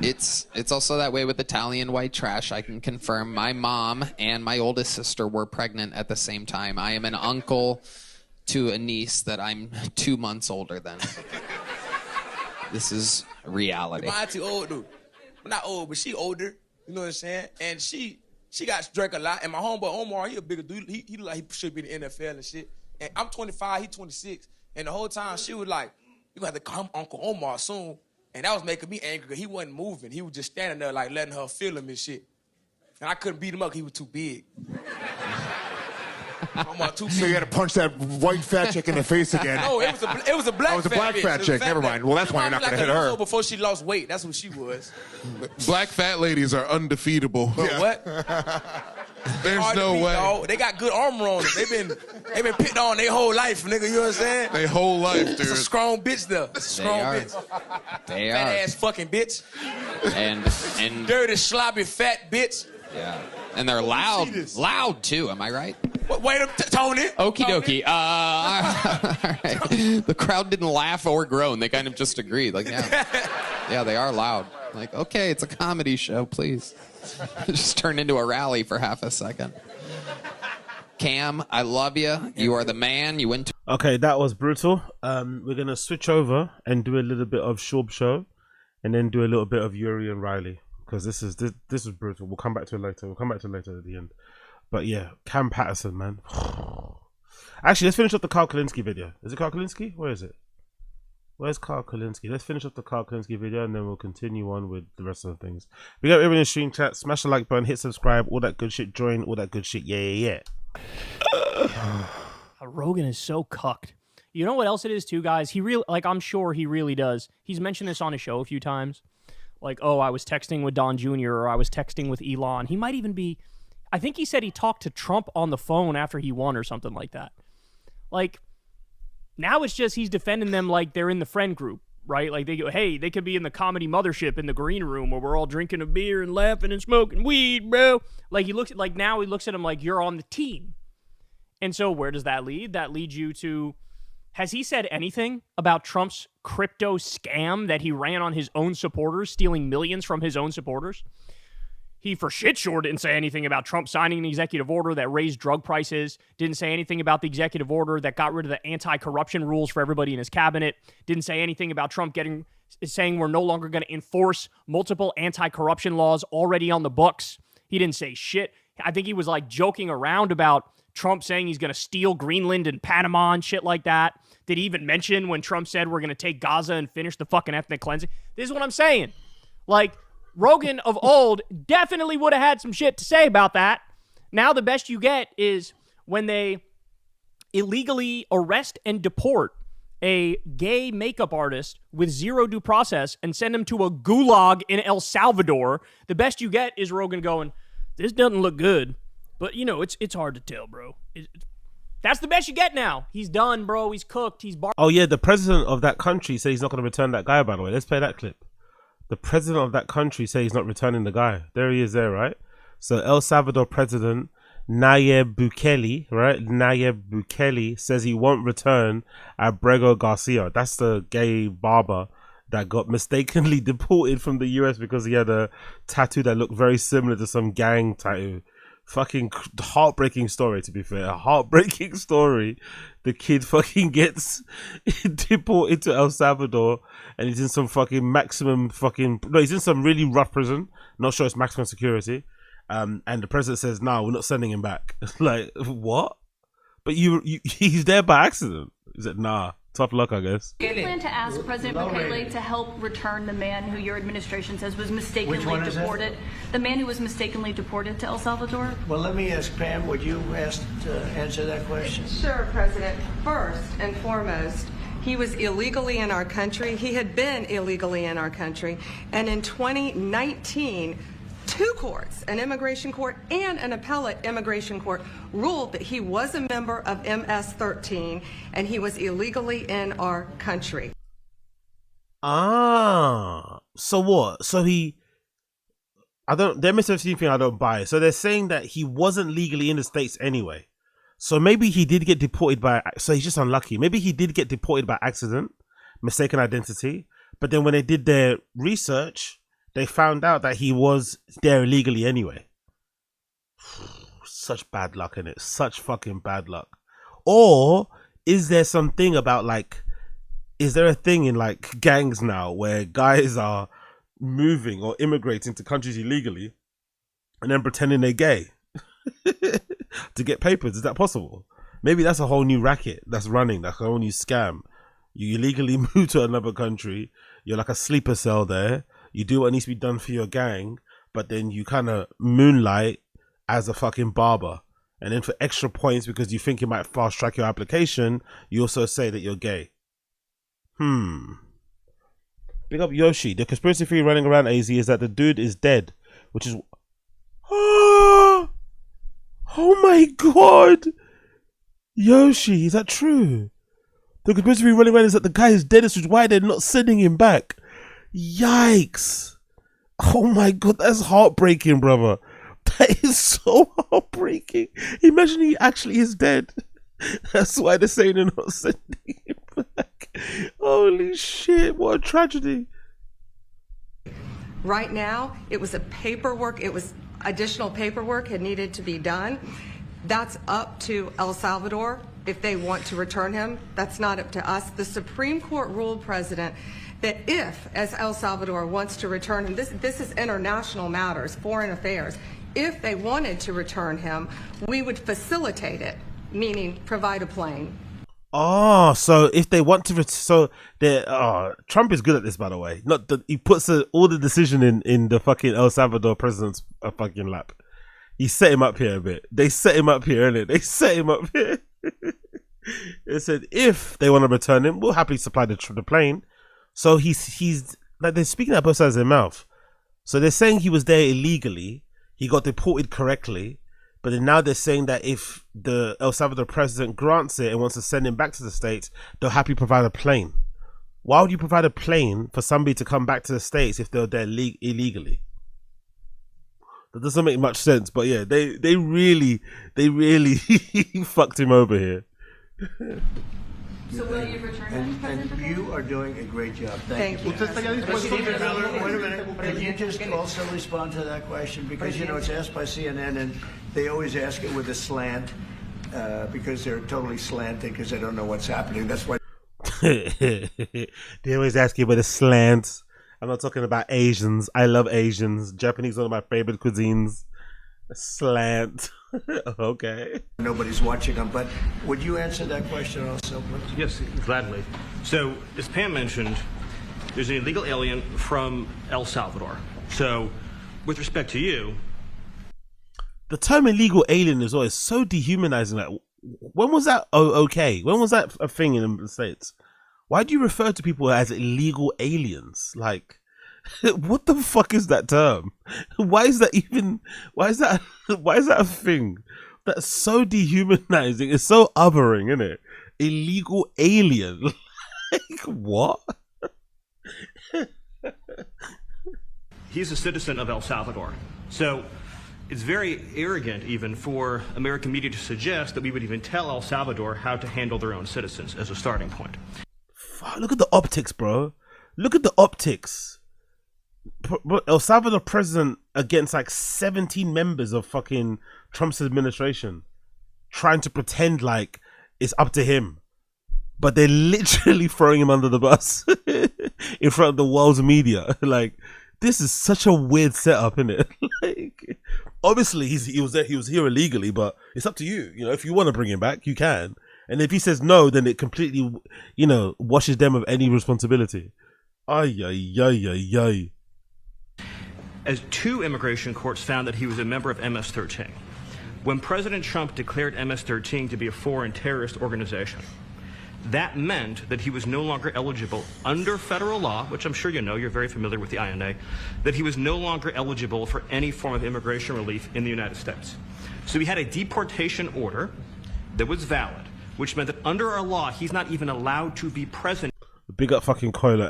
It's also that way with Italian white trash. I can confirm my mom and my oldest sister were pregnant at the same time. I am an uncle to a niece that I'm 2 months older than. This is reality. My auntie old, dude. Not old, but she older. You know what I'm saying? And she got drank a lot. And my homeboy Omar, he a bigger dude. He should be in the NFL and shit. And I'm 25, he 26. And the whole time she was like, "You gonna have to come Uncle Omar soon." And that was making me angry because he wasn't moving. He was just standing there like letting her feel him and shit. And I couldn't beat him up because he was too big. So you had to punch that white fat chick in the face again. No, it was a black fat Oh, it was a black bitch. fat chick. Never mind. Well, that's why you're not going to hit her. Before she lost weight, that's what she was. Black fat ladies are undefeatable. What? There's no way. Dog. They got good armor on them. They've been picked on their whole life, nigga. You know what I'm saying? Their whole life, dude. It's a strong bitch, though. It's a strong bitch. They fat are. ass fucking bitch. And dirty, sloppy, fat bitch. Yeah. And they're loud. Loud, too. Am I right? Wait, Tony. Okie dokie. All right. The crowd didn't laugh or groan. They kind of just agreed. Like, yeah, they are loud. Like, okay, it's a comedy show, please. It just turned into a rally for half a second. Cam, I love you. You are the man. You went to... Okay, that was brutal. We're going to switch over and do a little bit of Shorb Show and then do a little bit of Yuri and Riley because this is brutal. We'll come back to it later. At the end. But yeah, Cam Patterson, man. Actually, let's finish up the Carl Kalinske video. Is it Carl Kalinske? Where is it? Where's Carl Kalinske? Let's finish up the Carl Kalinske video and then we'll continue on with the rest of the things. We got everyone in the stream chat. Smash the like button, hit subscribe, all that good shit. Join, all that good shit. Yeah. Rogan is so cucked. You know what else it is too, guys? He really, I'm sure he really does. He's mentioned this on his show a few times. Like, oh, I was texting with Don Jr. or I was texting with Elon. He might even be... I think he said he talked to Trump on the phone after he won or something like that. Like, now it's just he's defending them like they're in the friend group, right? Like, they go, hey, they could be in the comedy mothership in the green room where we're all drinking a beer and laughing and smoking weed, bro. Like, now he looks at him like you're on the team. And so where does that lead? That leads you to, has he said anything about Trump's crypto scam that he ran on his own supporters, stealing millions from his own supporters? He for shit sure didn't say anything about Trump signing an executive order that raised drug prices, didn't say anything about the executive order that got rid of the anti-corruption rules for everybody in his cabinet, didn't say anything about Trump saying we're no longer going to enforce multiple anti-corruption laws already on the books. He didn't say shit. I think he was like joking around about Trump saying he's going to steal Greenland and Panama and shit like that. Did he even mention when Trump said we're going to take Gaza and finish the fucking ethnic cleansing? This is what I'm saying. Like, Rogan of old definitely would have had some shit to say about that. Now the best you get is when they illegally arrest and deport a gay makeup artist with zero due process and send him to a gulag in El Salvador. The best you get is Rogan going, this doesn't look good, but you know, it's hard to tell, bro. That's the best you get now. He's done, bro. He's cooked. He's Oh yeah, the president of that country said he's not going to return that guy, by the way. Let's play that clip. The president of that country say he's not returning the guy. There he is there, right? So El Salvador president Nayib Bukele, right? Nayib Bukele says he won't return Abrego Garcia. That's the gay barber that got mistakenly deported from the US because he had a tattoo that looked very similar to some gang tattoo. Fucking heartbreaking story, to be fair. A heartbreaking story. The kid fucking gets deported to El Salvador and he's in some fucking maximum fucking... No, he's in some really rough prison. Not sure it's maximum security. And the president says, no, we're not sending him back. Like, what? But he's there by accident. He said, nah. Tough luck, I guess. Do you plan to ask President Bukele to help return the man who your administration says was mistakenly deported? The man who was mistakenly deported to El Salvador? Well, let me ask Pam, would you answer that question? Sure, President. First and foremost, he was illegally in our country. He had been illegally in our country. And in 2019, two courts, an immigration court and an appellate immigration court, ruled that he was a member of MS-13 and he was illegally in our country. Ah, so what? So the MS-13 thing I don't buy. So they're saying that he wasn't legally in the States anyway. So maybe he did get deported so he's just unlucky. Maybe he did get deported by accident, mistaken identity. But then when they did their research, they found out that he was there illegally anyway. Such bad luck, innit? Such fucking bad luck. Or is there something about like, is there a thing in like gangs now where guys are moving or immigrating to countries illegally and then pretending they're gay to get papers? Is that possible? Maybe that's a whole new racket that's running. That's a whole new scam. You illegally move to another country. You're like a sleeper cell there. You do what needs to be done for your gang, but then you kind of moonlight as a fucking barber. And then for extra points, because you think you might fast track your application, you also say that you're gay. Big up Yoshi. The conspiracy theory running around AZ is that the dude is dead, which is... Oh my god! Yoshi, is that true? The conspiracy theory running around is that the guy is dead, which is why they're not sending him back. Yikes. Oh my god, that's heartbreaking, brother. That is so heartbreaking. Imagine he actually is dead. That's why they're saying they're not sending him back. Holy shit, what a tragedy. Right now, it was additional paperwork had needed to be done. That's up to El Salvador if they want to return him. That's not up to us. The Supreme Court ruled, President, that if, as El Salvador wants to return him, this is international matters, foreign affairs, if they wanted to return him, we would facilitate it, meaning provide a plane. Oh, so if they want to, Trump is good at this, by the way. He puts all the decision in the fucking El Salvador president's fucking lap. He set him up here a bit. They set him up here, innit? They set him up here. They said if they want to return him, we'll happily supply the plane. So he's like, they're speaking out both sides of their mouth. So they're saying he was there illegally. He got deported correctly. But then now they're saying that if the El Salvador president grants it and wants to send him back to the States, they'll happily provide a plane. Why would you provide a plane for somebody to come back to the States if they're there illegally? That doesn't make much sense. But yeah, they really fucked him over here. So will you return him, President And you are doing a great job. Thank you. Thank you. Wait a minute. Can you just also respond to that question? Because, you know, it's asked by CNN, and they always ask it with a slant because they're totally slanted because they don't know what's happening. That's why. They always ask you with a slant. I'm not talking about Asians. I love Asians. Japanese is one of my favorite cuisines. A slant. Okay. Nobody's watching them, but would you answer that question also? Yes, gladly. So, as Pam mentioned, there's an illegal alien from El Salvador. So, with respect to you... The term illegal alien is always so dehumanizing. Like, when was that okay? When was that a thing in the States? Why do you refer to people as illegal aliens? Like, what the fuck is that term? Why is that a thing? That's so dehumanizing. It's so othering, isn't it? Illegal alien. Like, what? He's a citizen of El Salvador. So it's very arrogant even for American media to suggest that we would even tell El Salvador how to handle their own citizens as a starting point. Fuck, look at the optics, bro. Look at the optics. El Salvador president against like 17 members of fucking Trump's administration trying to pretend like it's up to him. But they're literally throwing him under the bus in front of the world's media. Like, this is such a weird setup, isn't it? Like, obviously he was here illegally, but it's up to you. You know, if you want to bring him back, you can. And if he says no, then it completely, you know, washes them of any responsibility. Ay, ay, ay, ay, ay. As 2 immigration courts found that he was a member of MS-13. When President Trump declared MS-13 to be a foreign terrorist organization, that meant that he was no longer eligible under federal law, which I'm sure you know, you're very familiar with the INA, that he was no longer eligible for any form of immigration relief in the United States. So he had a deportation order that was valid, which meant that under our law, he's not even allowed to be present. Big up fucking Coiler.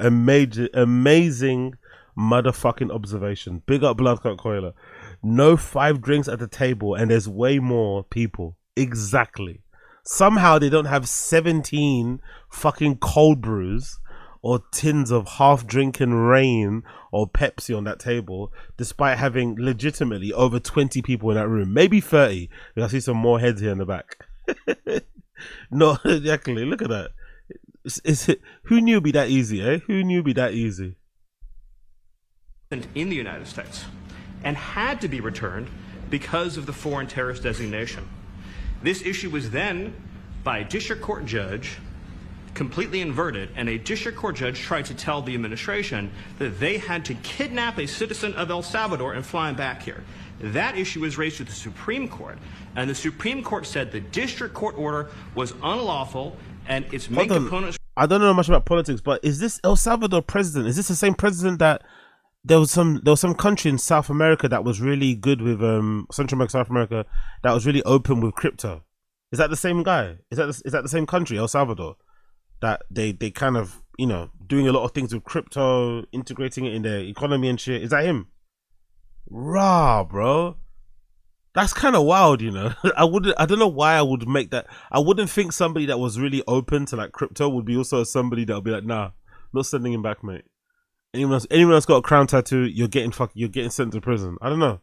Amazing motherfucking observation. Big up Bloodcut Coiler. No 5 drinks at the table and there's way more people. Exactly. Somehow they don't have 17 fucking cold brews or tins of half drinking rain or Pepsi on that table, despite having legitimately over 20 people in that room. Maybe 30. I see some more heads here in the back. No, exactly. Look at that. Who knew it'd be that easy, eh? Who knew it'd be that easy? In the United States and had to be returned because of the foreign terrorist designation. This issue was then, by a district court judge, completely inverted, and a district court judge tried to tell the administration that they had to kidnap a citizen of El Salvador and fly him back here. That issue was raised to the Supreme Court, and the Supreme Court said the district court order was unlawful and its main components. I don't know much about politics, but is this El Salvador president? Is this the same president that there was some country in South America that was really good with Central America, South America, that was really open with crypto? Is that the same guy? Is that the same country, El Salvador, that they kind of, you know, doing a lot of things with crypto, integrating it in their economy and shit? Is that him? Rah, bro. That's kind of wild, you know. I don't know why I would make that. I wouldn't think somebody that was really open to like crypto would be also somebody that would be like, nah, not sending him back, mate. Anyone else got a crown tattoo, you're getting sent to prison. I don't know.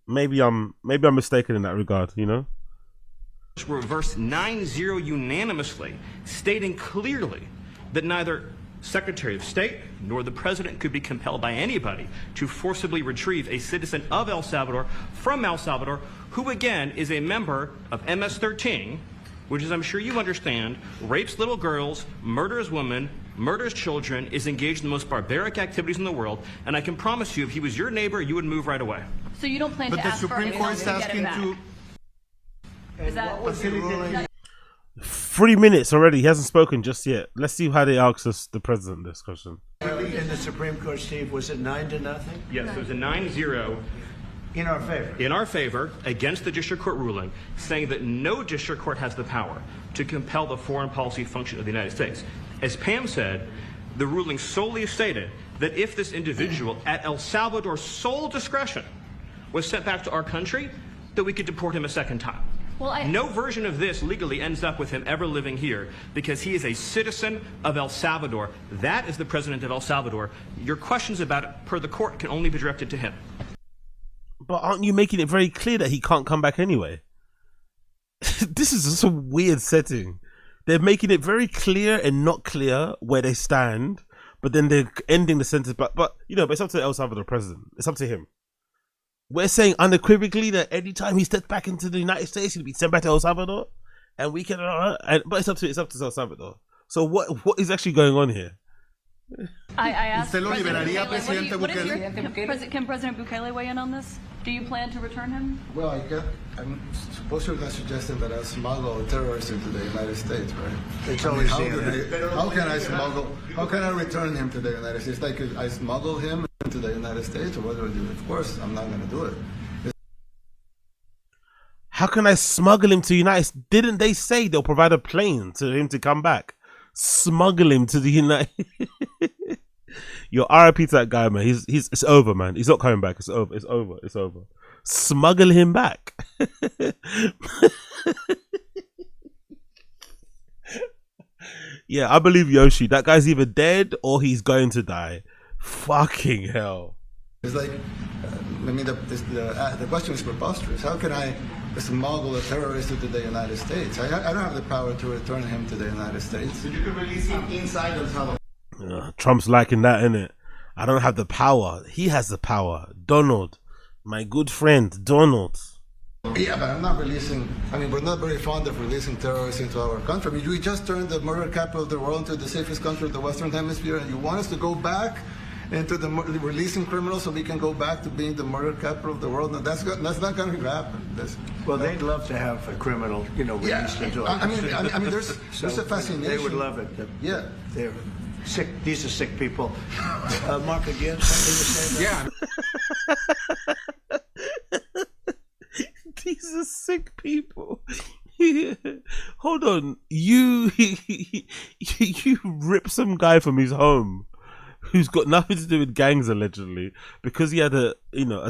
Maybe I'm mistaken in that regard, you know. Reversed 9-0 unanimously, stating clearly that neither Secretary of State nor the President could be compelled by anybody to forcibly retrieve a citizen of El Salvador from El Salvador, who again is a member of MS-13, which, as I'm sure you understand, rapes little girls, murders women, murders children, is engaged in the most barbaric activities in the world, and I can promise you, if he was your neighbor, you would move right away. So you don't plan to ask for anything to get him back? Is that 3 minutes already. He hasn't spoken just yet. Let's see how they ask us, the president, this question. In the Supreme Court, Steve, was it 9-0? Yes, it was a 9-0. In our favor? In our favor, against the district court ruling, saying that no district court has the power to compel the foreign policy function of the United States. As Pam said, the ruling solely stated that if this individual, at El Salvador's sole discretion, was sent back to our country, that we could deport him a second time. Well, no version of this legally ends up with him ever living here because he is a citizen of El Salvador. That is the president of El Salvador. Your questions about it, per the court, can only be directed to him. But aren't you making it very clear that he can't come back anyway? This is just a weird setting. They're making it very clear and not clear where they stand, but then they're ending the sentence. But you know, but it's up to the El Salvador president. It's up to him. We're saying unequivocally that anytime he steps back into the United States, he'll be sent back to El Salvador, and we can. But it's up to El Salvador. So what is actually going on here? I asked President Bukele, can President Bukele weigh in on this? Do you plan to return him? Well, I'm supposed you're suggesting that I smuggle terrorists into the United States, right? It's always how can I smuggle? How can I return him to the United States? Like I smuggle him into the United States, or what do I do? Of course, I'm not going to do it. How can I smuggle him to the United States? Didn't they say they'll provide a plane to him to come back? Smuggle him to the United. Yo, RIP to that guy, man. He's it's over, man. He's not coming back. It's over. It's over. It's over. Smuggle him back. Yeah, I believe Yoshi. That guy's either dead or he's going to die. Fucking hell. It's like, I mean, the question is preposterous. How can I smuggle a terrorist to the United States? I don't have the power to return him to the United States. So you can release him inside El Salvador. Trump's liking that, innit? I don't have the power. He has the power. Donald. My good friend, Donald. Yeah, but I'm not releasing, I mean, we're not very fond of releasing terrorists into our country. I mean, we just turned the murder capital of the world into the safest country of the Western Hemisphere, and you want us to go back into the releasing criminals so we can go back to being the murder capital of the world? No, that's not going to happen. Well, they'd love to have a criminal, released into our country. I mean, there's a fascination. They would love it. Yeah. They're sick. These are sick people. Mark, do you have something to say? Yeah. These are sick people. Hold on, you rip some guy from his home who's got nothing to do with gangs allegedly because he had a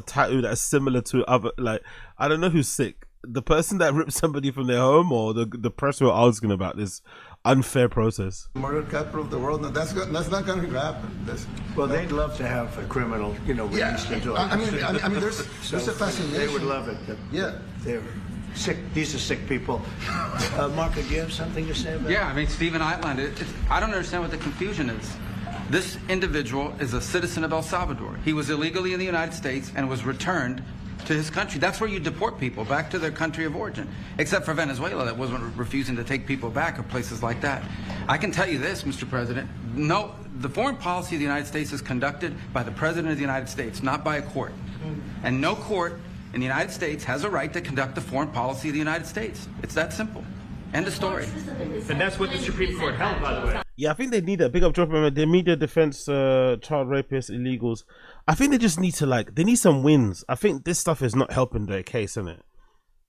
tattoo that's similar to other, like, I don't know who's sick, the person that ripped somebody from their home or the press who are asking about this unfair process. Murder capital of the world. No, that's not going to happen. Well, they'd love to have a criminal, released into our country. I mean, there's a fascination. They would love it. Yeah. They're sick. These are sick people. Mark, do you have something to say about Yeah, I mean, Stephen Eitland, I don't understand what the confusion is. This individual is a citizen of El Salvador. He was illegally in the United States and was returned to his country. That's where you deport people, back to their country of origin. Except for Venezuela, that wasn't refusing to take people back, or places like that. I can tell you this, Mr. President. No, the foreign policy of the United States is conducted by the President of the United States, not by a court. And no court in the United States has a right to conduct the foreign policy of the United States. It's that simple. End of story. And that's what the Supreme Court held, by the way. Yeah, I think they need a big up drop on the media defense, child rapists, illegals. I think they just need to they need some wins. I think this stuff is not helping their case, isn't it?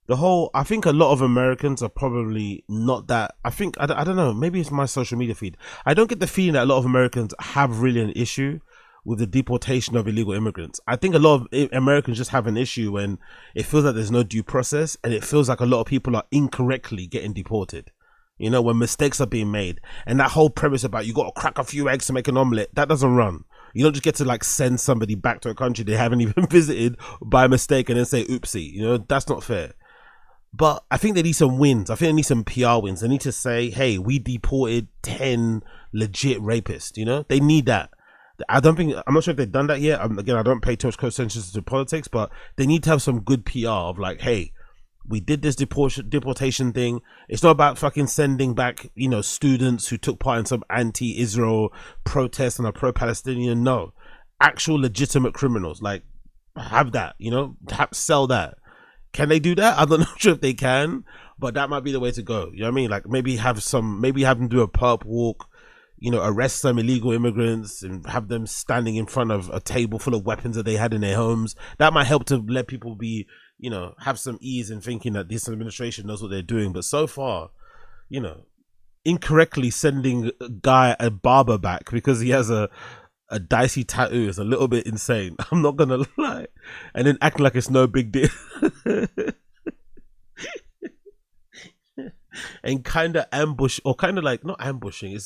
I think a lot of Americans are probably not that. I don't know, maybe it's my social media feed. I don't get the feeling that a lot of Americans have really an issue with the deportation of illegal immigrants. I think a lot of Americans just have an issue when it feels like there's no due process and it feels like a lot of people are incorrectly getting deported. When mistakes are being made. And that whole premise about you got to crack a few eggs to make an omelette, that doesn't run. You don't just get to send somebody back to a country they haven't even visited by mistake and then say oopsie. That's not fair. But I think they need some wins. I think they need some PR wins. They need to say, hey, we deported 10 legit rapists. They need that. I'm not sure if they've done that yet. Again, I don't pay too much close attention to politics, but they need to have some good PR of hey, we did this deportation thing. It's not about fucking sending back, students who took part in some anti-Israel protest and are pro-Palestinian. No, actual legitimate criminals. Have that, sell that. Can they do that? I'm not sure if they can, but that might be the way to go. You know what I mean? Maybe have them do a perp walk, arrest some illegal immigrants and have them standing in front of a table full of weapons that they had in their homes. That might help to let people be, have some ease in thinking that this administration knows what they're doing. But so far, incorrectly sending a barber back because he has a dicey tattoo is a little bit insane. I'm not gonna lie. And then acting like it's no big deal. And kind of ambush, or kind of not ambushing.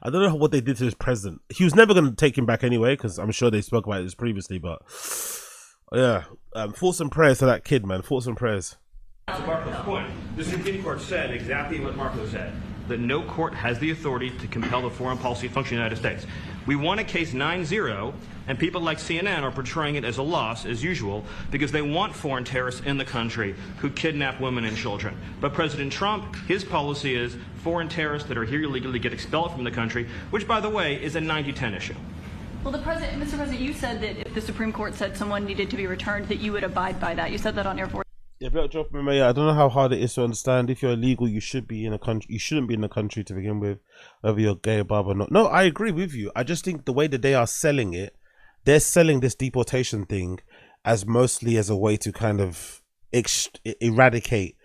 I don't know what they did to his president. He was never going to take him back anyway, because I'm sure they spoke about this previously. But yeah, thoughts and prayers to that kid, man. Thoughts and prayers. To Marco's point, the Supreme Court said exactly what Marco said, that no court has the authority to compel the foreign policy function of the United States. We won a case 9-0, and people like CNN are portraying it as a loss, as usual, because they want foreign terrorists in the country who kidnap women and children. But President Trump, his policy is foreign terrorists that are here illegally get expelled from the country, which, by the way, is a 90-10 issue. Well, Mr. President, you said that if the Supreme Court said someone needed to be returned, that you would abide by that. You said that on your voice. Yeah, but drop me, I don't know how hard it is to understand. If you're illegal, you should be in a country. You shouldn't be in the country to begin with, whether you're gay, barb, or not. No, I agree with you. I just think the way that they are selling it, they're selling this deportation thing as mostly as a way to kind of eradicate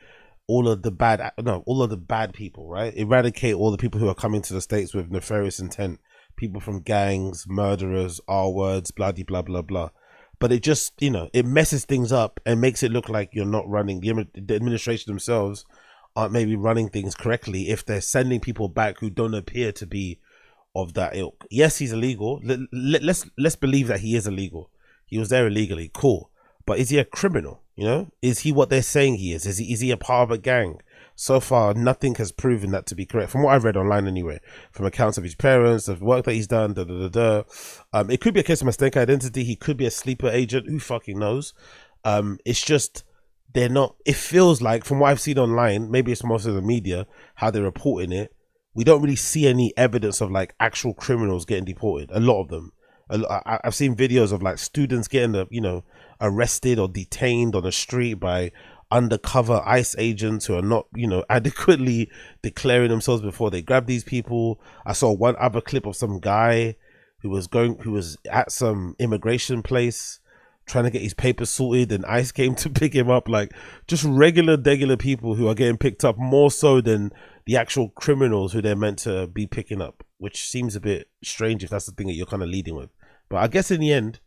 all of the bad people, right? Eradicate all the people who are coming to the States with nefarious intent. people from gangs, murderers, R words, blah blah blah blah. But it just, you know, it messes things up and makes it look like you're not running, the administration themselves aren't maybe running things correctly if they're sending people back who don't appear to be of that ilk. Yes, he's illegal. Let's believe that he is illegal. He was there illegally. Cool. But is he a criminal? You know, is he what they're saying he is? Is he a part of a gang? So far, nothing has proven that to be correct. From what I've read online anyway, from accounts of his parents, of work that he's done, it could be a case of mistaken identity. He could be a sleeper agent. Who fucking knows? It's just, they're not, it feels like, from what I've seen online, maybe it's most of the media, how they're reporting it, we don't really see any evidence of like actual criminals getting deported. A lot of them. I've seen videos of like students getting, you know, arrested or detained on the street by undercover ICE agents who are not, you know, adequately declaring themselves before they grab these people. I saw one other clip of some guy who was at some immigration place trying to get his papers sorted, and ICE came to pick him up. Like, just regular people who are getting picked up more so than the actual criminals who they're meant to be picking up, which seems a bit strange if that's the thing that you're kind of leading with. But I guess in the end,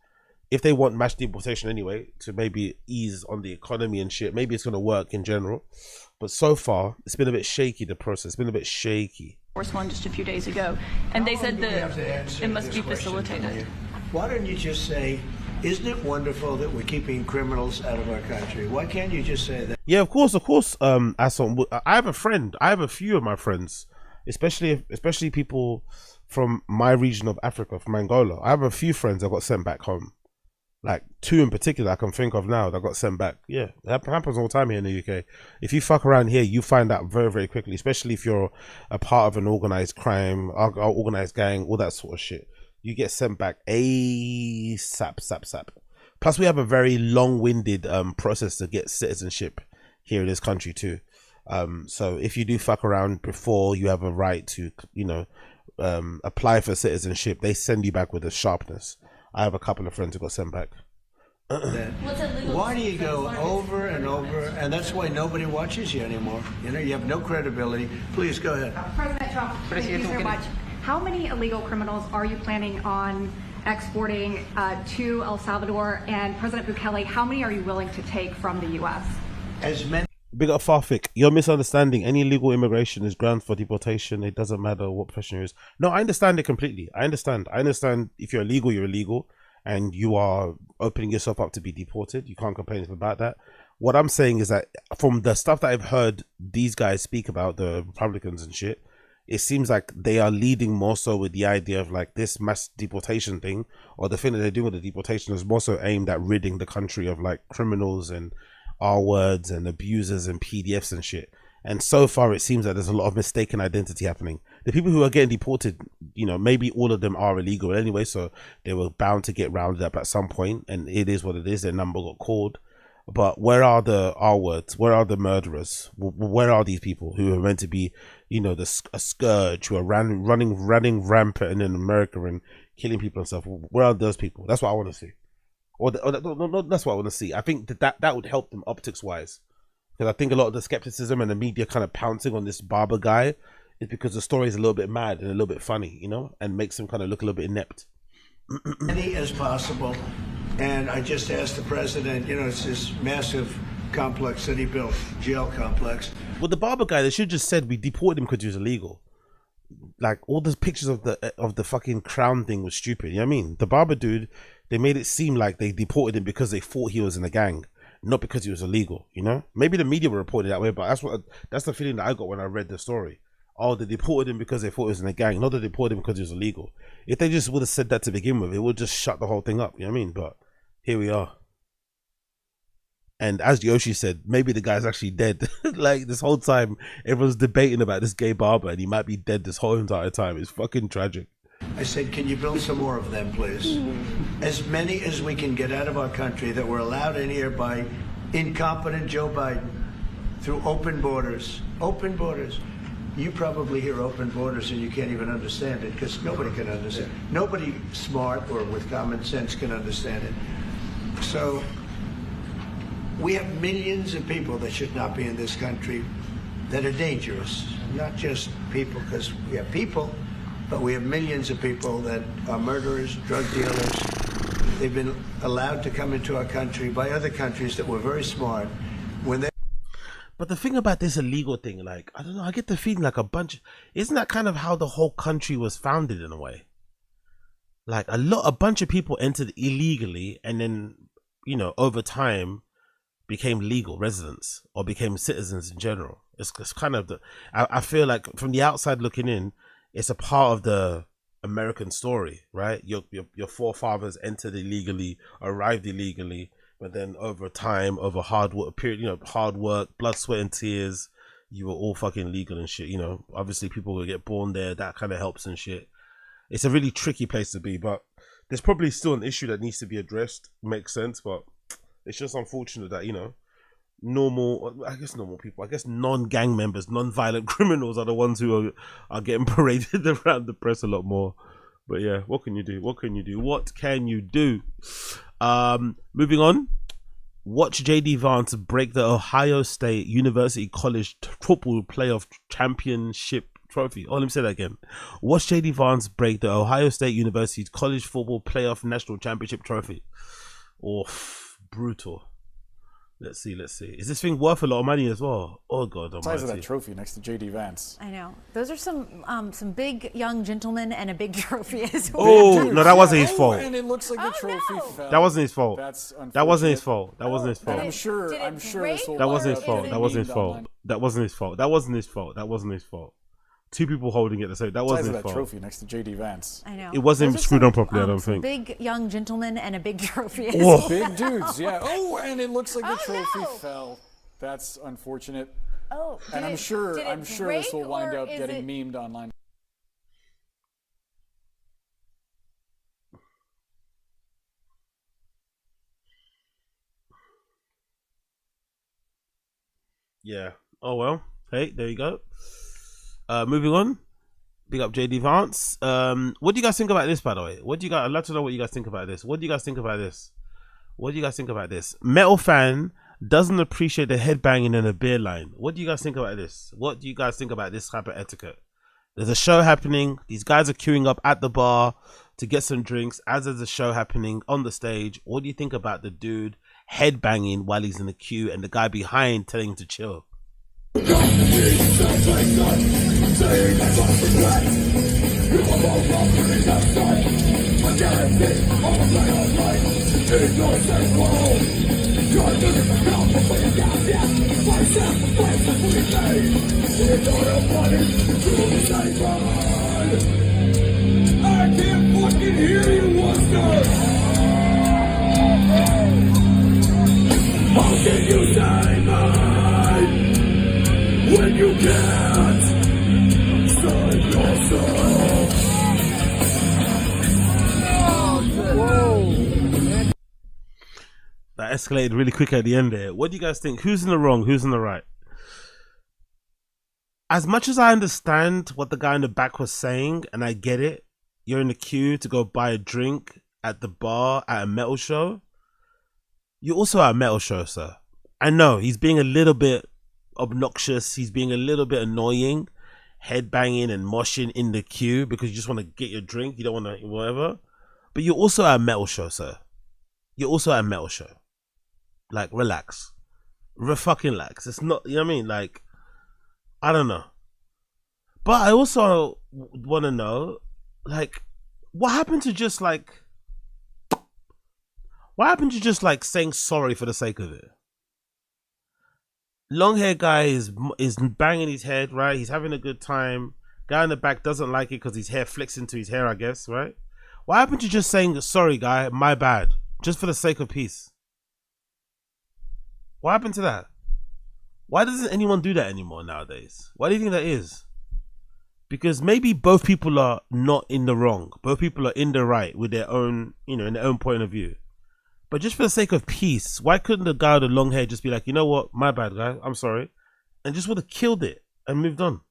if they want mass deportation anyway, to maybe ease on the economy and shit, maybe it's going to work in general. But so far, it's been a bit shaky, the process. It's been a bit shaky. One just a few days ago, and they said that it must be facilitated. Why don't you just say, isn't it wonderful that we're keeping criminals out of our country? Why can't you just say that? Yeah, of course. I have a friend. I have a few of my friends, especially people from my region of Africa, from Angola. I have a few friends that got sent back home. Like 2 in particular I can think of now that got sent back. Yeah, that happens all the time here in the UK. If you fuck around here, you find out very, very quickly, especially if you're a part of an organized crime, organized gang, all that sort of shit. You get sent back ASAP. Plus, we have a very long-winded process to get citizenship here in this country too. So if you do fuck around before you have a right to, you know, apply for citizenship, they send you back with a sharpness. I have a couple of friends who got sent back. Why do you go over and over? And that's why nobody watches you anymore. You know, you have no credibility. Please go ahead. President Trump, thank you so much. How many illegal criminals are you planning on exporting to El Salvador? And President Bukele, how many are you willing to take from the U.S.? As many. Big up Tfatk. You're misunderstanding. Any illegal immigration is grounds for deportation. It doesn't matter what profession you're in. No, I understand it completely. I understand if you're illegal, you're illegal, and you are opening yourself up to be deported. You can't complain about that. What I'm saying is that from the stuff that I've heard these guys speak about, the Republicans and shit, it seems like they are leading more so with the idea of like this mass deportation thing, or the thing that they're doing with the deportation is more so aimed at ridding the country of like criminals and R words and abusers and PDFs and shit. And so far it seems that there's a lot of mistaken identity happening. The people who are getting deported, you know, maybe all of them are illegal anyway, so they were bound to get rounded up at some point, and it is what it is. Their number got called. But where are the R words? Where are the murderers? Where are these people who are meant to be, you know, a scourge, who are running rampant in America and killing people and stuff? Where are those people? That's what I want to see. No, that's what I want to see. I think that would help them optics wise, because I think a lot of the skepticism and the media kind of pouncing on this barber guy is because the story is a little bit mad and a little bit funny, you know, and makes him kind of look a little bit inept. Many as possible. And I just asked the president, you know, it's this massive complex that he built, jail complex. Well, the barber guy, they should just said we deported him because he was illegal. Like, all the pictures of the fucking crown thing was stupid. You know what I mean? The barber dude, they made it seem like they deported him because they thought he was in a gang, not because he was illegal, you know? Maybe the media were reporting that way, but that's the feeling that I got when I read the story. Oh, they deported him because they thought he was in a gang, not they deported him because he was illegal. If they just would have said that to begin with, it would just shut the whole thing up, you know what I mean? But here we are. And as Yoshi said, maybe the guy's actually dead. Like, this whole time, everyone's debating about this gay barber, and he might be dead this whole entire time. It's fucking tragic. I said, can you build some more of them, please? As many as we can get out of our country that were allowed in here by incompetent Joe Biden through open borders. Open borders. You probably hear open borders and you can't even understand it, because nobody can understand. Nobody smart or with common sense can understand it. So we have millions of people that should not be in this country that are dangerous. Not just people, because we have people, But we have millions of people that are murderers, drug dealers. They've been allowed to come into our country by other countries that were very smart. When they But the thing about this illegal thing, like, I don't know, I get the feeling like isn't that kind of how the whole country was founded in a way? Like a bunch of people entered illegally and then, you know, over time became legal residents or became citizens in general. It's kind of I feel like from the outside looking in, it's a part of the American story, right? Your forefathers entered illegally, arrived illegally, but then over time, over hard work, blood, sweat, and tears, you were all fucking legal and shit. You know, obviously people will get born there. That kind of helps and shit. It's a really tricky place to be, but there's probably still an issue that needs to be addressed. Makes sense, but it's just unfortunate that, you know, normal people, I guess non-gang members, non-violent criminals are the ones who are getting paraded around the press a lot more. But yeah, what can you do? What can you do? Moving on. Watch JD Vance break the Ohio State University College football playoff championship trophy. Oh, let me say that again. Watch JD Vance break the Ohio State University College football playoff national championship trophy. Oh, brutal. Let's see. Is this thing worth a lot of money as well? Oh God almighty. Size of that trophy next to JD Vance. I know. Those are some big young gentlemen and a big trophy as well. Oh, no, that wasn't his fault. And it looks like the trophy fell. That wasn't his fault. That's unfortunate. That wasn't his fault. That wasn't his fault. And I'm sure this will That wasn't his fault. end That up wasn't his being fault. online. That wasn't his fault. That wasn't his fault. That wasn't his fault. Two people holding it the same. That wasn't Size his of that fault. trophy next to JD Vance. I know. It wasn't Those are screwed on properly, I don't some think. big young gentlemen and a big trophy as Oh. well. Big dudes, yeah. Oh, and it looks like the trophy fell. That's unfortunate. Oh, and I'm sure did it this will break, wind or up is getting it- memed online. Yeah. Oh well. Hey, there you go. Moving on. Big up JD Vance. What do you guys think about this, by the way? I'd love to know what you guys think about this. What do you guys think about this? Metal fan doesn't appreciate the headbanging in a beer line. What do you guys think about this? What do you guys think about this type of etiquette? There's a show happening. These guys are queuing up at the bar to get some drinks as there's a show happening on the stage. What do you think about the dude headbanging while he's in the queue and the guy behind telling him to chill? I can't fucking hear you, Worcester! How can you say mine when you can't save yourself? That escalated really quick at the end there. What do you guys think? Who's in the wrong? Who's in the right? As much as I understand what the guy in the back was saying, and I get it, you're in the queue to go buy a drink at the bar at a metal show. You're also at a metal show, sir. I know he's being a little bit obnoxious. He's being a little bit annoying, headbanging and moshing in the queue because you just want to get your drink. You don't want to whatever. But you're also at a metal show, sir. You're also at a metal show. Like, relax. Fucking relax. It's not, you know what I mean? Like, I don't know. But I also want to know, like, what happened to just saying sorry for the sake of it? Long hair guy is banging his head, right? He's having a good time. Guy in the back doesn't like it because his hair flicks into his hair, I guess, right? What happened to just saying, sorry guy, my bad, just for the sake of peace? What happened to that? Why doesn't anyone do that anymore nowadays? Why do you think that is? Because maybe both people are not in the wrong. Both people are in the right with their own, in their own point of view. But just for the sake of peace, why couldn't the guy with the long hair just be like, you know what, my bad, guy, I'm sorry, and just would have killed it and moved on?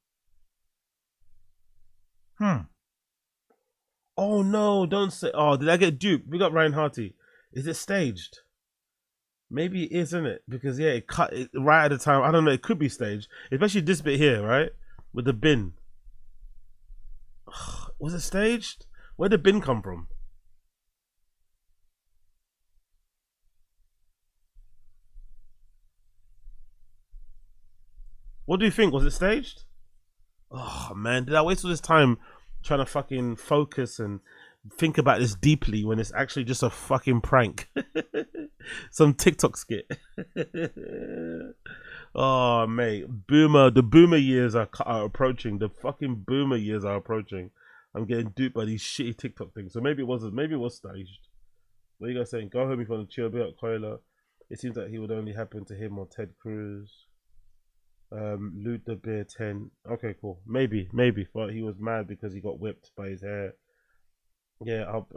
Oh no, don't say, oh, did I get duped? We got Ryan Harty. Is it staged? Maybe it is, isn't it? Because yeah, it cut it right at the time. I don't know, it could be staged. Especially this bit here, right? With the bin. Was it staged? Where did Bin come from? What do you think? Was it staged? Oh man, did I waste all this time trying to fucking focus and think about this deeply when it's actually just a fucking prank? Some TikTok skit. Oh mate, the boomer years are approaching. The fucking boomer years are approaching. I'm getting duped by these shitty TikTok things. So maybe it was staged. What are you guys saying? Go home if you want to chill a bit at Koila. It seems like he would only happen to him or Ted Cruz. Loot the beer 10. Okay, cool. Maybe. But he was mad because he got whipped by his hair. Yeah, I'll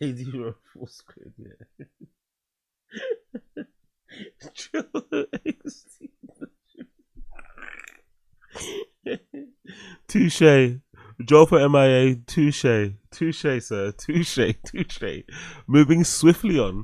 80 euro full squid, yeah. Touche. Joe for MIA. Touche, sir. Touche. Moving swiftly on.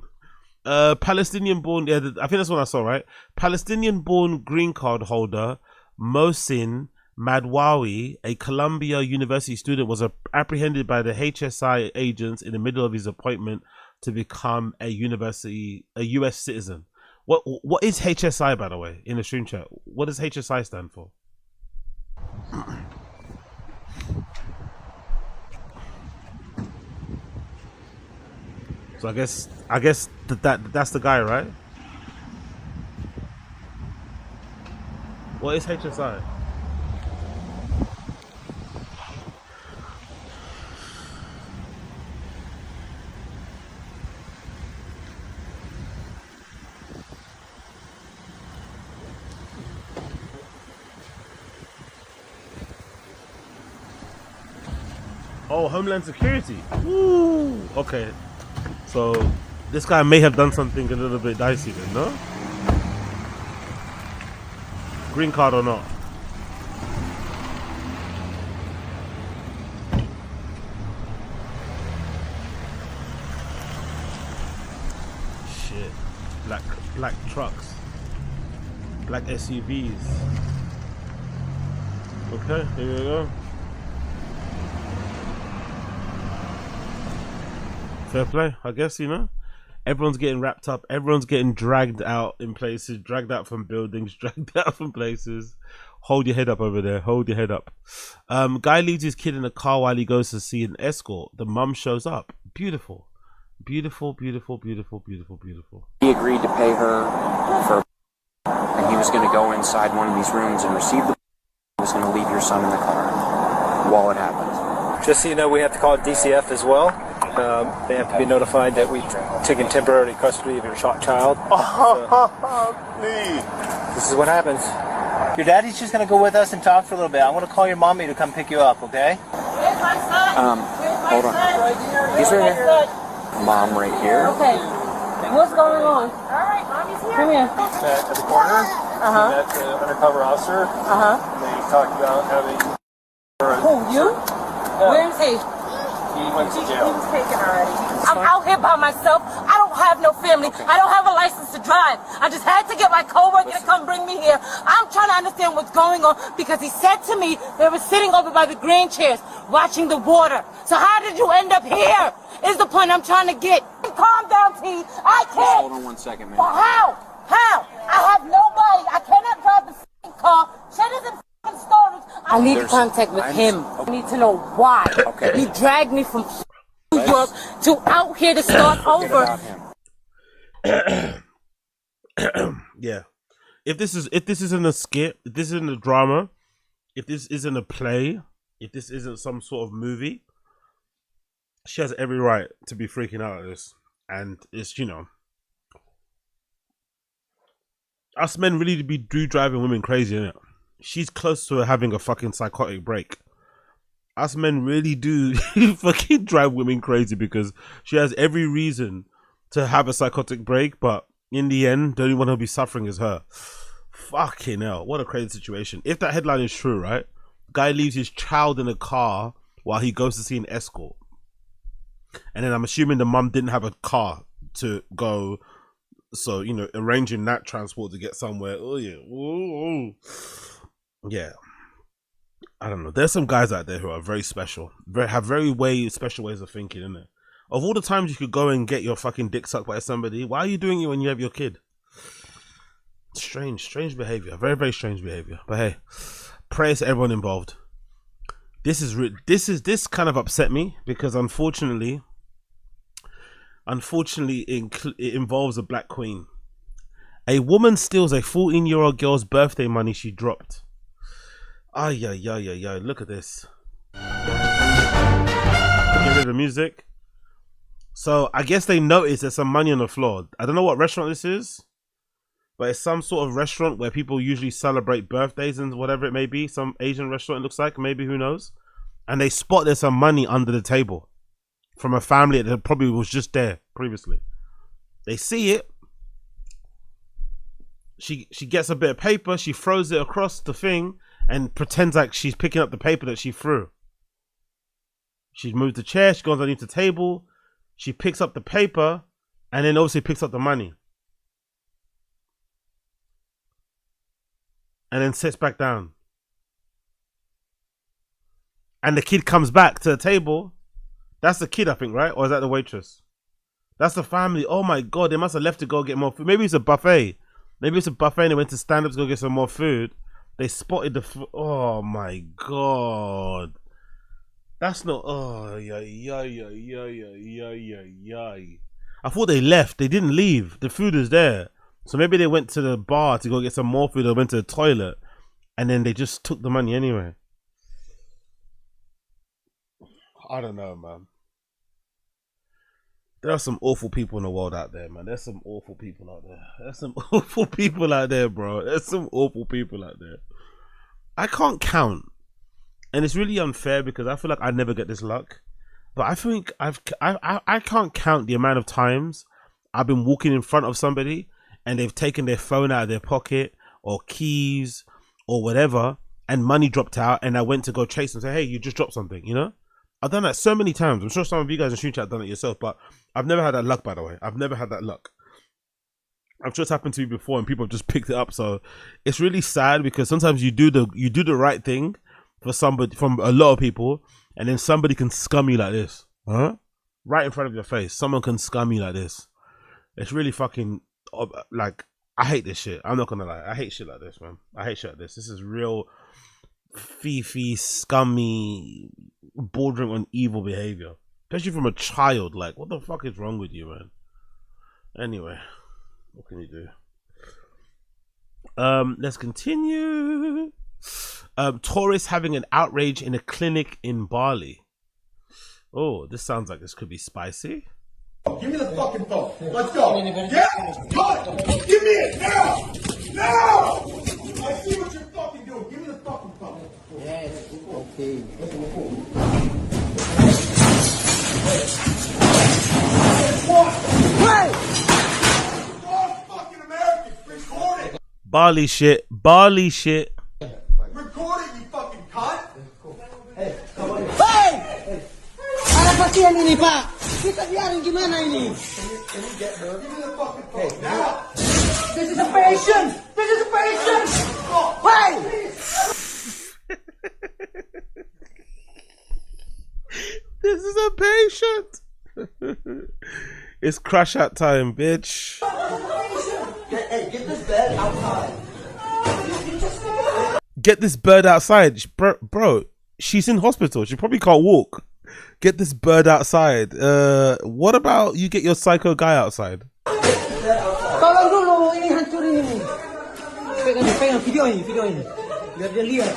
Palestinian-born, I think that's what I saw, right? Palestinian-born green card holder Mohsin Madwawi, a Columbia University student, was apprehended by the HSI agents in the middle of his appointment to become a US citizen. What is HSI, by the way, in the stream chat? What does HSI stand for? So I guess that's the guy, right? What is HSI? Oh, Homeland Security. Ooh, okay. So this guy may have done something a little bit dicey then, no? Green card or not? Shit. Black trucks. Black SUVs. Okay, here we go. Fair play, I guess, you know. Everyone's getting wrapped up. Everyone's getting dragged out in places, dragged out from buildings, dragged out from places. Hold your head up over there. Hold your head up. Guy leaves his kid in a car while he goes to see an escort. The mum shows up. Beautiful. Beautiful. He agreed to pay her for, and he was going to go inside one of these rooms and receive the. He was going to leave your son in the car while it happened. Just so you know, we have to call DCF as well. They have to be notified that we've taken temporary custody of your child. Please. This is what happens. Your daddy's just going to go with us and talk for a little bit. I'm going to call your mommy to come pick you up, okay? Hold on. He's right here. Mom right here. Okay. What's going on? All right, mommy's here. Come here. At the corner, met the undercover officer. And they talked about having... Who, you? Where's he? He went to jail. He was taken already. I'm out here by myself. I don't have no family. I don't have a license to drive. I just had to get my coworker to come bring me here. I'm trying to understand what's going on because he said to me they were sitting over by the green chairs watching the water. So how did you end up here? Is the point I'm trying to get. Calm down, T. I can't. Hold on 1 second, man. Well, how? I have nobody. I cannot drive the car. Shit is in storage. I need contact with him. I need to know why. Okay. He dragged me from New York to out here to start over. Yeah. If this isn't a skit, if this isn't a drama, if this isn't a play, if this isn't some sort of movie, she has every right to be freaking out at this. And it's, you know, us men really do driving women crazy, innit? She's close to having a fucking psychotic break. Us men really do fucking drive women crazy because she has every reason to have a psychotic break, but in the end, the only one who'll be suffering is her. Fucking hell, what a crazy situation. If that headline is true, right? Guy leaves his child in a car while he goes to see an escort. And then I'm assuming the mum didn't have a car to go, so, you know, arranging that transport to get somewhere. Oh, yeah. Ooh. Yeah. I don't know. There's some guys out there who are very special, have very special ways of thinking, isn't it? Of all the times you could go and get your fucking dick sucked by somebody, why are you doing it when you have your kid? Strange behavior. Very, very strange behavior. But hey, prayers to everyone involved. This kind of upset me because unfortunately, it involves a black queen. A woman steals a 14-year-old girl's birthday money she dropped. Ay, look at this. Get rid of the music. So I guess they noticed there's some money on the floor. I don't know what restaurant this is, but it's some sort of restaurant where people usually celebrate birthdays and whatever it may be. Some Asian restaurant, it looks like, maybe, who knows. And they spot there's some money under the table from a family that probably was just there previously. They see it. She gets a bit of paper, she throws it across the thing and pretends like she's picking up the paper that she threw. She moves the chair, she goes underneath the table, she picks up the paper, and then obviously picks up the money. And then sits back down. And the kid comes back to the table. That's the kid, I think, right? Or is that the waitress? That's the family. Oh my God, they must have left to go get more food. Maybe it's a buffet. Maybe it's a buffet and they went to stand up to go get some more food. They spotted the food. Oh my God. That's not. Oh, yeah. I thought they left. They didn't leave. The food is there. So maybe they went to the bar to go get some more food or went to the toilet. And then they just took the money anyway. I don't know, man. There are some awful people in the world out there, man. There's some awful people out there. There's some awful people out there, bro. There's some awful people out there. I can't count. And it's really unfair because I feel like I never get this luck. But I think I can't count the amount of times I've been walking in front of somebody and they've taken their phone out of their pocket or keys or whatever and money dropped out and I went to go chase them and say, hey, you just dropped something, you know? I've done that so many times. I'm sure some of you guys in Stream Chat have done it yourself, but I've never had that luck, by the way. I've never had that luck. I'm sure it's happened to me before and people have just picked it up. So it's really sad because sometimes you do the right thing for somebody, from a lot of people, and then somebody can scum you like this. Huh? Right in front of your face. Someone can scum you like this. It's really fucking, like, I hate this shit. I'm not gonna lie. I hate shit like this, man. I hate shit like this. This is real fifi, scummy, bordering on evil behavior. Especially from a child. Like, what the fuck is wrong with you, man? Anyway, what can you do? Let's continue. Tourists having an outrage in a clinic in Bali. Oh, this sounds like this could be spicy. Give me the fucking phone. Let's go. Yeah, cut. Give me it now. Now. I see what you're fucking doing. Give me the fucking phone. Yes. Okay. Bali shit. Bali shit. Record it, you fucking cunt. Hey! Para pasien ini, Pak. Kita biarin gimana ini? Can you get her? Give me the fucking phone now. This is a patient. This is a patient. Hey! This is a patient. It's crash out time, bitch. Hey, get this bed outside. Get this bird outside. Bro, she's in hospital. She probably can't walk. Get this bird outside. What about you get your psycho guy outside? Tolong dulu, ini hancurin ini. Pegang video ini. Biar dia lihat.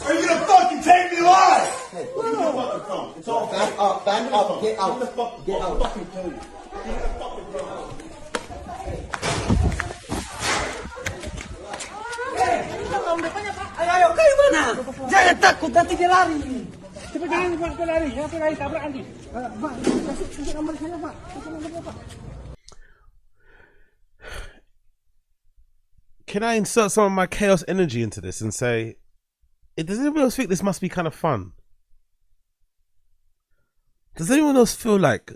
Are you gonna fucking take me alive? Hey, give me the fucking phone. It's all back up, get out. Get out. Fucking tell you. Give me the fucking phone. Ayo, kayu mana? Jangan takut, nanti dia lari. Cepat jangan buat dia lari. Jangan lari, tabrak nanti. Pak, kasih nomor saya, Pak. Kasih nomor saya, Pak. Can I insert some of my chaos energy into this and say, does anyone else think this must be kind of fun? Does anyone else feel like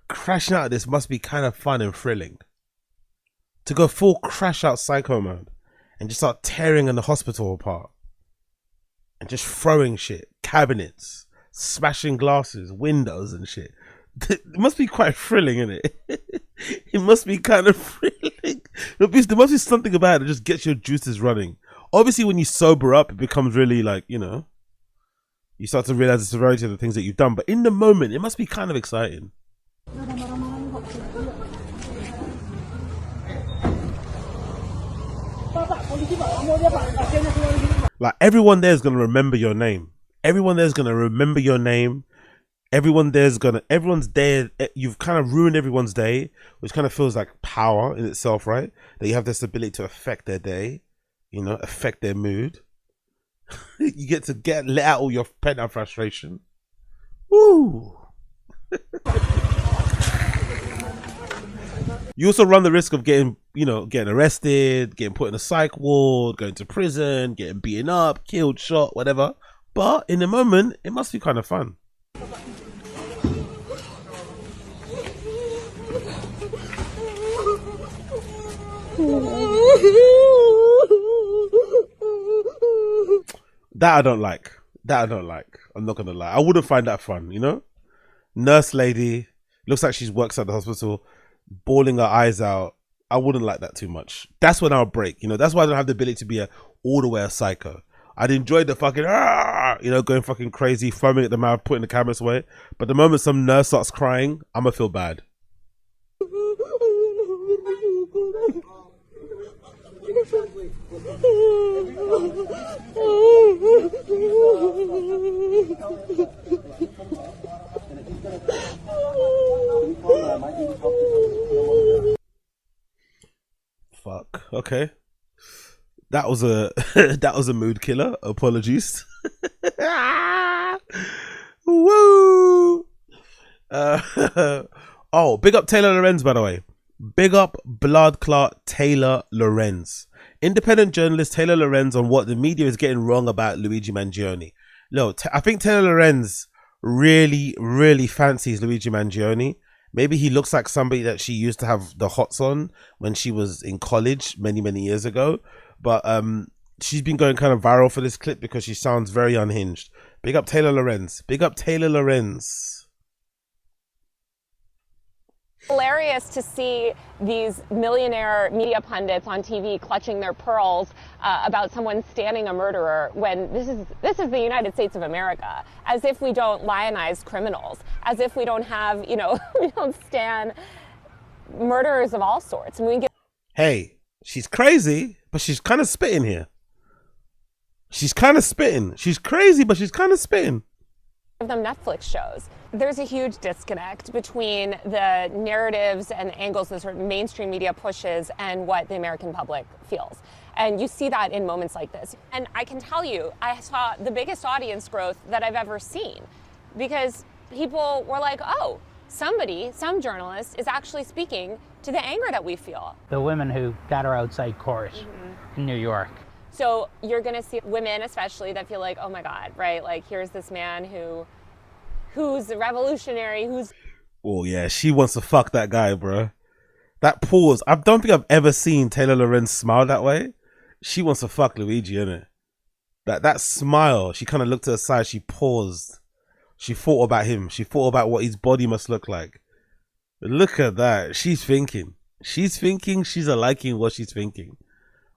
crashing out of this must be kind of fun and thrilling. To go full crash out psycho mode and just start tearing in the hospital apart and just throwing shit, cabinets, smashing glasses, windows and shit. It must be quite thrilling, isn't it? It must be kind of thrilling. There must be something about it that just gets your juices running. Obviously, when you sober up, it becomes really like, you know, you start to realize the severity of the things that you've done. But in the moment, it must be kind of exciting. Like, everyone there is going to remember your name. Everyone there is going to remember your name. Everyone's there. You've kind of ruined everyone's day, which kind of feels like power in itself, right? That you have this ability to affect their day, you know, affect their mood. You get to let out all your pent up frustration. Woo! You also run the risk of getting arrested, getting put in a psych ward, going to prison, getting beaten up, killed, shot, whatever. But in the moment, it must be kind of fun. That I don't like. I'm not gonna lie. I wouldn't find that fun, you know? Nurse lady, looks like she works at the hospital, bawling her eyes out. I wouldn't like that too much. That's when I'll break, you know? That's why I don't have the ability to be all the way a psycho. I'd enjoy the fucking, going fucking crazy, foaming at the mouth, putting the cameras away. But the moment some nurse starts crying, I'm gonna feel bad. Fuck. Okay. That was a mood killer. Apologies. Woo! Oh, big up Taylor Lorenz, by the way. Big up blood clot Taylor Lorenz. Independent journalist Taylor Lorenz on what the media is getting wrong about Luigi Mangione. No, I think Taylor Lorenz really, really fancies Luigi Mangione. Maybe he looks like somebody that she used to have the hots on when she was in college many, many years ago. But she's been going kind of viral for this clip because she sounds very unhinged. Big up Taylor Lorenz. Big up Taylor Lorenz. Hilarious to see these millionaire media pundits on TV clutching their pearls about someone standing a murderer when this is the United States of America, as if we don't lionize criminals, as if we don't have, we don't stand murderers of all sorts. And we get. Hey, she's crazy, but she's kind of spitting here. She's kind of spitting. She's crazy, but she's kind of spitting. Give them Netflix shows. There's a huge disconnect between the narratives and the angles that sort of mainstream media pushes and what the American public feels. And you see that in moments like this. And I can tell you, I saw the biggest audience growth that I've ever seen because people were like, oh, some journalist is actually speaking to the anger that we feel. The women who got her outside court in New York. So you're going to see women especially that feel like, oh my God, right? Like here's this man who's revolutionary, Oh yeah, she wants to fuck that guy, bro. That pause. I don't think I've ever seen Taylor Lorenz smile that way. She wants to fuck Luigi, innit? That smile, she kind of looked to the side, she paused. She thought about him. She thought about what his body must look like. Look at that. She's thinking. She's liking what she's thinking.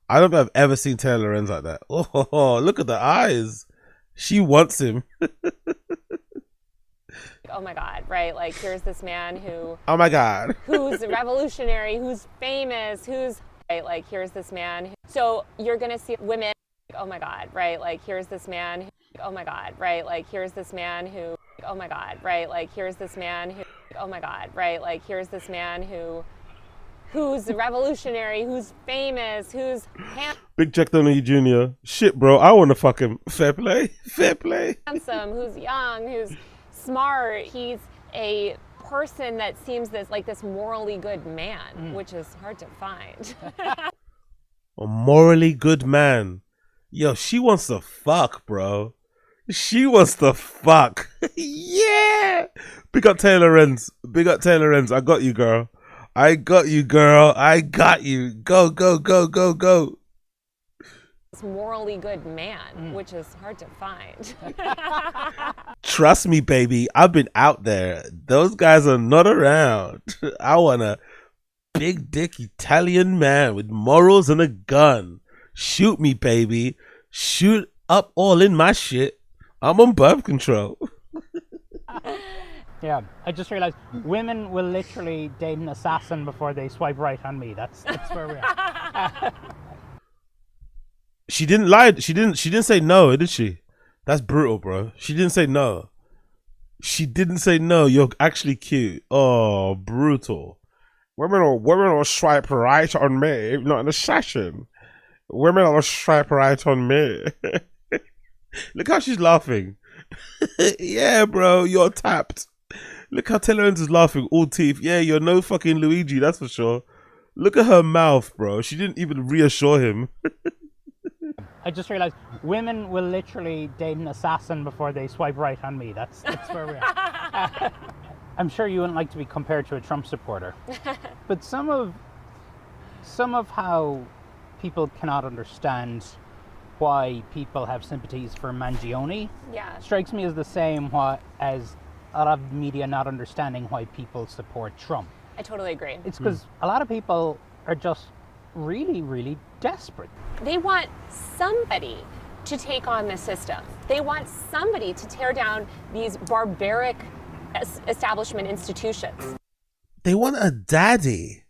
I don't think I've ever seen Taylor Lorenz like that. Oh, look at the eyes. She wants him. oh my God, right? Like here's this man oh my God, who's revolutionary, who's famous, right? Like here's this man. So you're gonna see women. Oh my God, right? Like here's this man. Oh my God, right? Like here's this man oh my God, right? Like here's this man oh my God, right? Like here's this man who's revolutionary, who's famous, who's Big Jack Donaghy Jr. Shit, bro, I want to fuck him. Fair play. Handsome, who's young, who's smart. He's a person that seems like this morally good man, which is hard to find. A morally good man. Yo, she wants to fuck, bro. She wants to fuck. Yeah. Big up Taylor Lorenz. Big up Taylor Lorenz. I got you, girl. I got you, girl. I got you. Go, go, go, go, go. Morally good man, which is hard to find. Trust me, baby. I've been out there. Those guys are not around. I want a big dick Italian man with morals and a gun. Shoot me, baby. Shoot up all in my shit. I'm on birth control. Yeah, I just realized women will literally date an assassin before they swipe right on me. That's where we are. She didn't lie. She didn't say no, did she? That's brutal, bro. She didn't say no. She didn't say no. You're actually cute. Oh, brutal. Women will swipe right on me, not an assassin. Women will swipe right on me. Look how she's laughing. Yeah, bro, you're tapped. Look how Taylor Lorenz is laughing, all teeth. Yeah, you're no fucking Luigi, that's for sure. Look at her mouth, bro. She didn't even reassure him. I just realized women will literally date an assassin before they swipe right on me. That's where we are. I'm sure you wouldn't like to be compared to a Trump supporter, but some of how people cannot understand why people have sympathies for Mangione strikes me as the same as a lot of the media not understanding why people support Trump. I totally agree. It's because a lot of people are just really, really desperate. They want somebody to take on the system. They want somebody to tear down these barbaric establishment institutions. They want a daddy.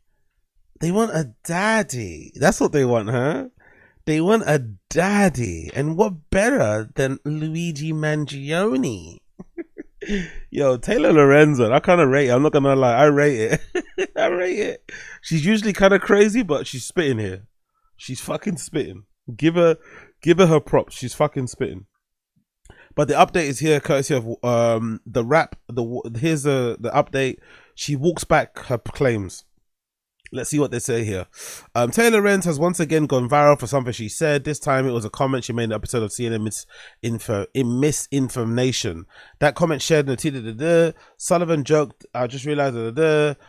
They want a daddy. That's what they want, huh? They want a daddy. And what better than Luigi Mangione? Yo, Taylor Lorenz, I kind of rate it. I'm not gonna lie, I rate it. I rate it. She's usually kind of crazy, but she's spitting here. She's fucking spitting. Give her her props. She's fucking spitting. But the update is here, courtesy of the rap. Here's the update. She walks back her claims. Let's see what they say here. Taylor Lorenz has once again gone viral for something she said. This time it was a comment she made in an episode of CNN Misinformation. That comment shared in the Sullivan joked, I just realized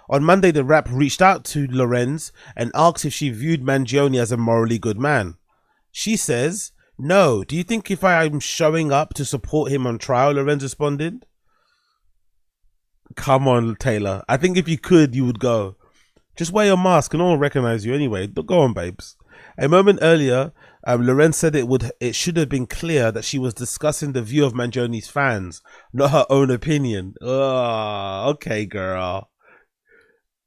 on Monday the rap reached out to Lorenz and asked if she viewed Mangione as a morally good man. She says, no. Do you think if I'm showing up to support him on trial? Lorenz responded. Come on, Taylor. I think if you could, you would go. Just wear your mask and no one will recognize you anyway. Go on, babes. A moment earlier, Lorenz said it should have been clear that she was discussing the view of Mangione's fans, not her own opinion. Oh, okay, girl.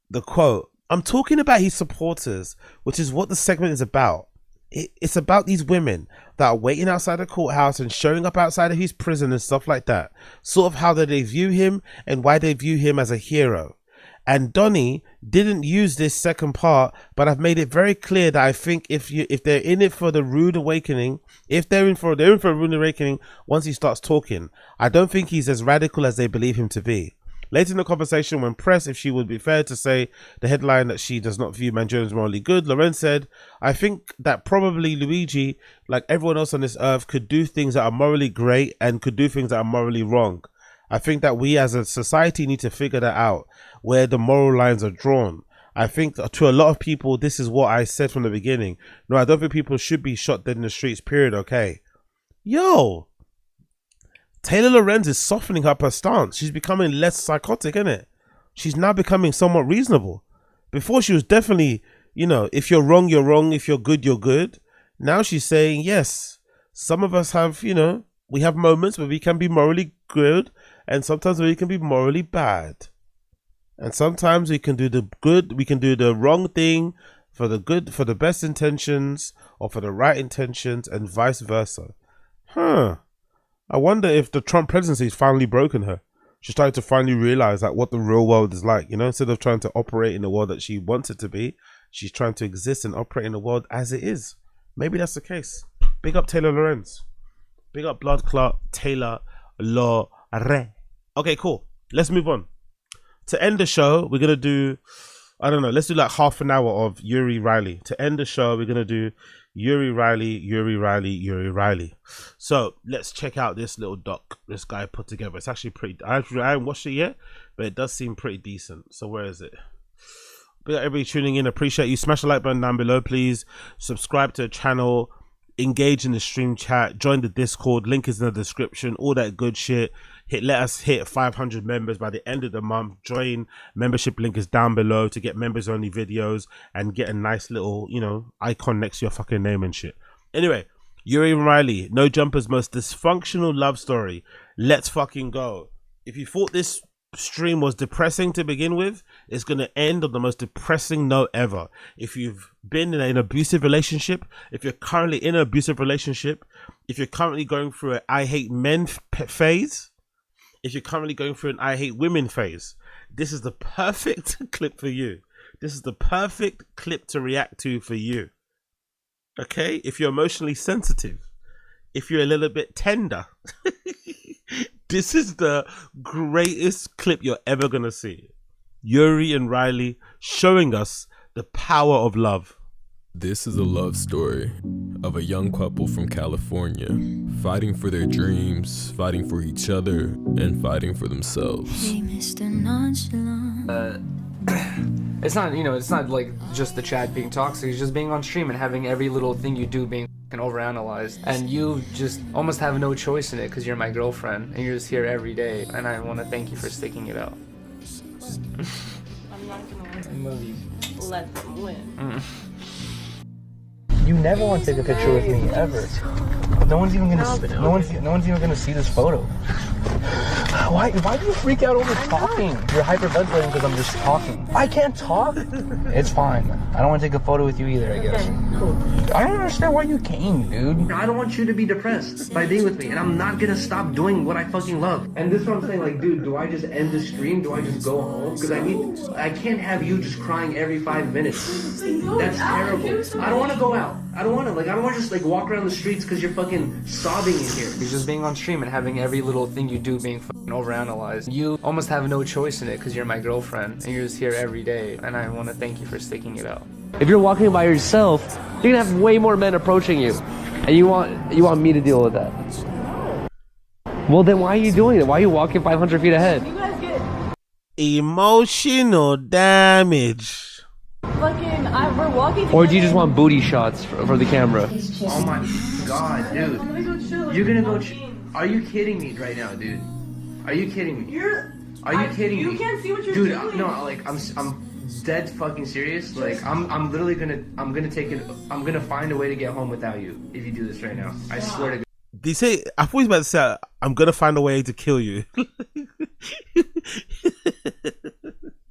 The quote, I'm talking about his supporters, which is what the segment is about. It's about these women that are waiting outside the courthouse and showing up outside of his prison and stuff like that. Sort of how they view him and why they view him as a hero. And Donnie didn't use this second part, but I've made it very clear that I think if they're in it for the rude awakening, they're in for a rude awakening once he starts talking. I don't think he's as radical as they believe him to be. Later in the conversation, when pressed if she would be fair to say the headline that she does not view Mangione as morally good, Lorenz said, I think that probably Luigi, like everyone else on this earth, could do things that are morally great and could do things that are morally wrong. I think that we as a society need to figure that out, where the moral lines are drawn. I think to a lot of people, this is what I said from the beginning. No, I don't think people should be shot dead in the streets, period, okay? Yo! Taylor Lorenz is softening up her stance. She's becoming less psychotic, isn't it? She's now becoming somewhat reasonable. Before she was definitely, if you're wrong, you're wrong. If you're good, you're good. Now she's saying, yes, some of us have, we have moments where we can be morally good and sometimes we can be morally bad. And sometimes we can do the good, we can do the wrong thing for the good, for the best intentions or for the right intentions and vice versa. I wonder if the Trump presidency has finally broken her. She's starting to finally realize that what the real world is like, instead of trying to operate in the world that she wants it to be, she's trying to exist and operate in the world as it is. Maybe that's the case. Big up Taylor Lorenz. Big up blood clot Taylor Lorenz. Okay, cool. Let's move on. To end the show, we're going to do I don't know. Let's do like half an hour of Yuri Riley. To end the show, we're going to do Yuri Riley, Yuri Riley, Yuri Riley. So let's check out this little doc this guy put together. It's actually pretty... I haven't watched it yet, but it does seem pretty decent. So where is it? But everybody tuning in, appreciate you. Smash the like button down below, please. Subscribe to the channel. Engage in the stream chat. Join the Discord. Link is in the description. All that good shit. Let us hit 500 members by the end of the month. Join. Membership link is down below to get members only videos and get a nice little, you know, icon next to your fucking name and shit. Anyway, Yuri and Riley, No Jumper's most dysfunctional love story. Let's fucking go. If you thought this stream was depressing to begin with, it's going to end on the most depressing note ever. If you've been in an abusive relationship, if you're currently in an abusive relationship, if you're currently going through an I hate men phase, if you're currently going through an I hate women phase, this is the perfect clip for you. This is the perfect clip to react to for you. Okay? If you're emotionally sensitive, if you're a little bit tender, this is the greatest clip you're ever going to see. Yuri and Riley showing us the power of love. This is a love story of a young couple from California fighting for their dreams, fighting for each other, and fighting for themselves. Hey, Mr. Nonchalant. It's not, you know, it's not like just the chat being toxic. It's just being on stream and having every little thing you do being overanalyzed, and you just almost have no choice in it because you're my girlfriend and you're just here every day, and I want to thank you for sticking it out. I'm not gonna let I love you. Let them win. You never want to take a picture with me ever. No one's even gonna. No one's even gonna see this photo. Why do you freak out over talking? You're hyperventilating because I'm just talking. I can't talk. It's fine. I don't want to take a photo with you either, I guess. Cool. I don't understand why you came, dude. I don't want you to be depressed by being with me, and I'm not gonna stop doing what I fucking love. And this is what I'm saying, like, dude, do I just end the stream? Do I just go home? Because I can't have you just crying every 5 minutes. That's terrible. I don't want to go out. I don't want to just like walk around the streets because you're fucking sobbing in here. You're just being on stream and having every little thing you do being fucking overanalyzed. You almost have no choice in it because you're my girlfriend and you're just here every day, and I want to thank you for sticking it out. If you're walking by yourself, you're gonna have way more men approaching you, and you want me to deal with that. Well, then why are you doing it? Why are you walking 500 feet ahead? You guys get Emotional damage. fucking. We're walking together. Or do you just want booty shots for the camera? Oh my god, dude. I'm gonna go chill. You're gonna go Are you kidding me right now, dude? Are you kidding me? Are you kidding me? You can't see what you're doing. doing. No, like I'm dead fucking serious. Like I'm literally I'm gonna find a way to get home without you if you do this right now. I swear to God. Did you say, I thought he was about to say, I'm gonna find a way to kill you.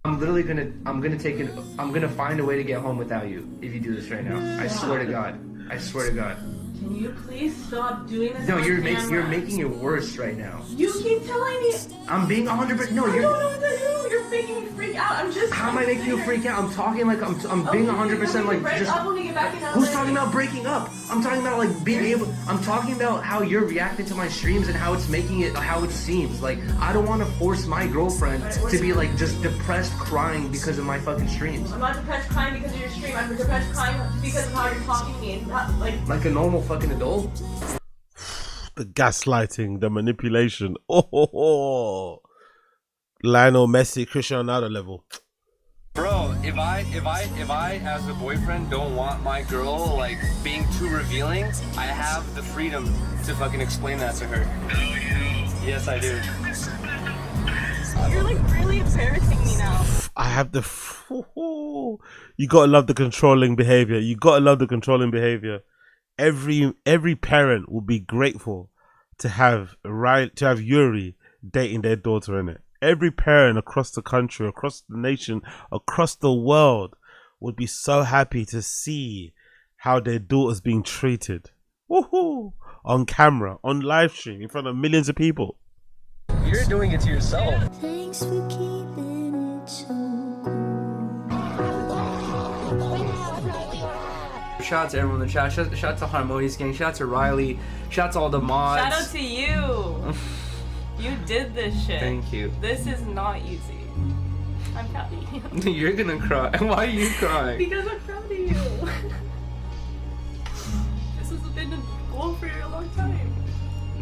I'm gonna find a way to get home without you if you do this right now. I swear to God. I swear to God. Can you please stop doing this? No, on you're camera? making it worse right now. You keep telling me. I'm being 100%. No, I don't know what to do. You're making me freak out. I'm just. How am I making you freak out? I'm talking like I'm being 100% like break just. up when we get back in LA. Who's talking about breaking up? I'm talking about like being able. I'm talking about how you're reacting to my streams and how it's making it how it seems. Like I don't want to force my girlfriend to be like just depressed crying because of my fucking streams. I'm not depressed crying because of your stream. I'm depressed crying because of how you're talking to me. And not, like a normal fucking adult. The gaslighting, the manipulation. Oh, Lionel Messi, Cristiano Ronaldo level. Bro, if I as a boyfriend don't want my girl like being too revealing, I have the freedom to fucking explain that to her. No, you do. Yes, I do. You're like really embarrassing me now. I have the. You gotta love the controlling behavior. You gotta love the controlling behavior. Every parent will be grateful to have Yuri dating their daughter, in it. Every parent across the country, across the nation, across the world would be so happy to see how their daughter's being treated. Woohoo! On camera, on live stream, in front of millions of people. You're doing it to yourself. Thanks for keeping it so Shout out to everyone in the chat. Shout out to Harmonious Gang. Shout out to Riley. Shout out to all the mods. Shout out to you. You did this shit. Thank you. This is not easy. I'm proud. You're gonna cry. Why are you crying? Because I'm proud of you. This has been a goal for a long time.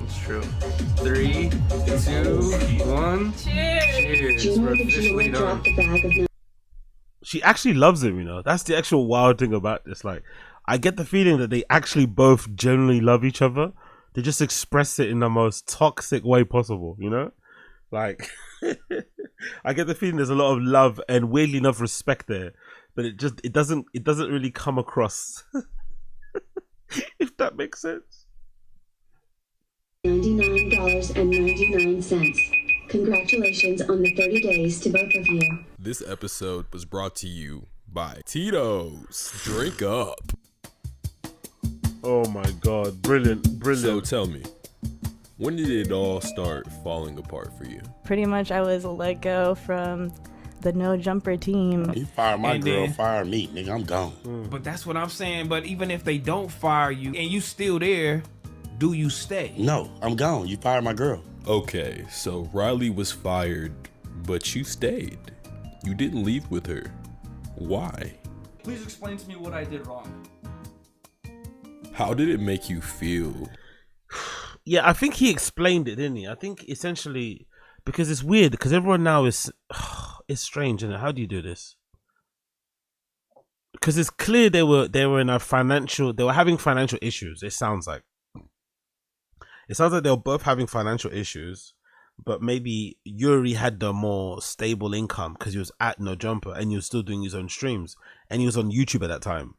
It's true. 3, 2, 1. Cheers. Cheers. We're officially done. She actually loves him, you know. That's the actual wild thing about this. Like, I get the feeling that they actually both genuinely love each other. They just express it in the most toxic way possible, you know? Like, I get the feeling there's a lot of love and weirdly enough respect there, but it doesn't really come across. If that makes sense. $99.99. Congratulations on the 30 days to both of you. This episode was brought to you by Tito's. Drink up. Oh my God, brilliant. So tell me, when did it all start falling apart for you? Pretty much I was let go from the no jumper team. You fire my girl, fire me, nigga, I'm gone. But that's what I'm saying. But even if they don't fire you and you still there, do you stay? No, I'm gone. You fired my girl. Okay, so Riley was fired, but you stayed. You didn't leave with her. Why? Please explain to me what I did wrong. How did it make you feel? Yeah, I think he explained it, didn't he? I think essentially, because it's weird, because everyone now is, it's strange, isn't it? How do you do this? Because it's clear they were in a financial, they were having financial issues. It sounds like they were both having financial issues, but maybe Yuri had the more stable income because he was at No Jumper and he was still doing his own streams and he was on YouTube at that time.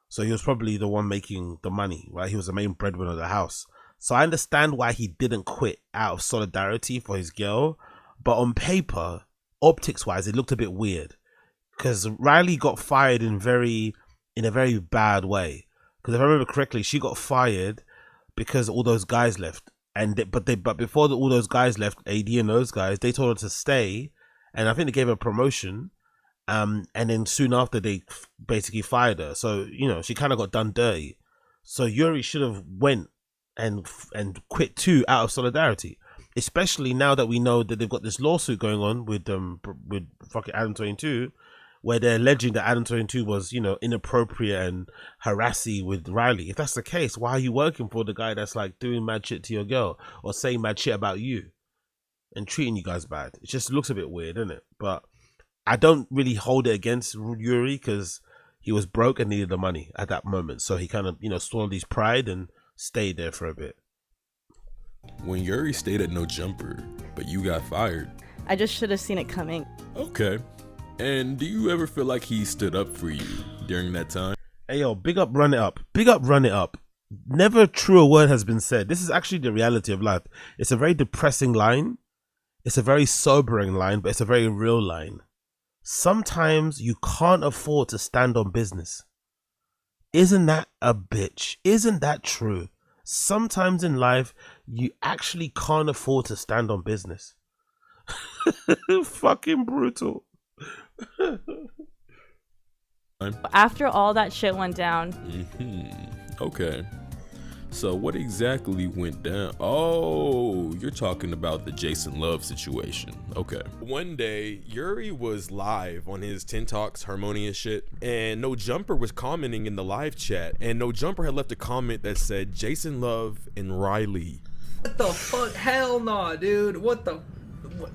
So he was probably the one making the money, right? He was the main breadwinner of the house. So I understand why he didn't quit out of solidarity for his girl. But on paper, optics wise, it looked a bit weird because Riley got fired in a very bad way. Because if I remember correctly, she got fired because all those guys left, but before all those guys left, AD and those guys, they told her to stay, and I think they gave her a promotion, and then soon after they basically fired her. So you know she kind of got done dirty. So Yuri should have went and quit too out of solidarity, especially now that we know that they've got this lawsuit going on with fucking Adam 22. Where they're alleging that Adam 22 was, you know, inappropriate and harassy with Riley. If that's the case, why are you working for the guy that's like doing mad shit to your girl or saying mad shit about you and treating you guys bad? It just looks a bit weird, doesn't it? But I don't really hold it against Yuri because he was broke and needed the money at that moment. So he kind of, you know, swallowed his pride and stayed there for a bit. When Yuri stayed at No Jumper, but you got fired. I just should have seen it coming. Okay. And do you ever feel like he stood up for you during that time? Hey yo, big up, run it up. Big up, run it up. Never truer word has been said. This is actually the reality of life. It's a very depressing line. It's a very sobering line, but it's a very real line. Sometimes you can't afford to stand on business. Isn't that a bitch? Isn't that true? Sometimes in life, you actually can't afford to stand on business. Fucking brutal. After all that shit went down. Okay. So what exactly went down? Oh, you're talking about the Jason Love situation. Okay. One day, Yuri was live on his 10 Talks Harmonious shit, and No Jumper was commenting in the live chat, and No Jumper had left a comment that said Jason Love and Riley. What the fuck? Hell no, dude.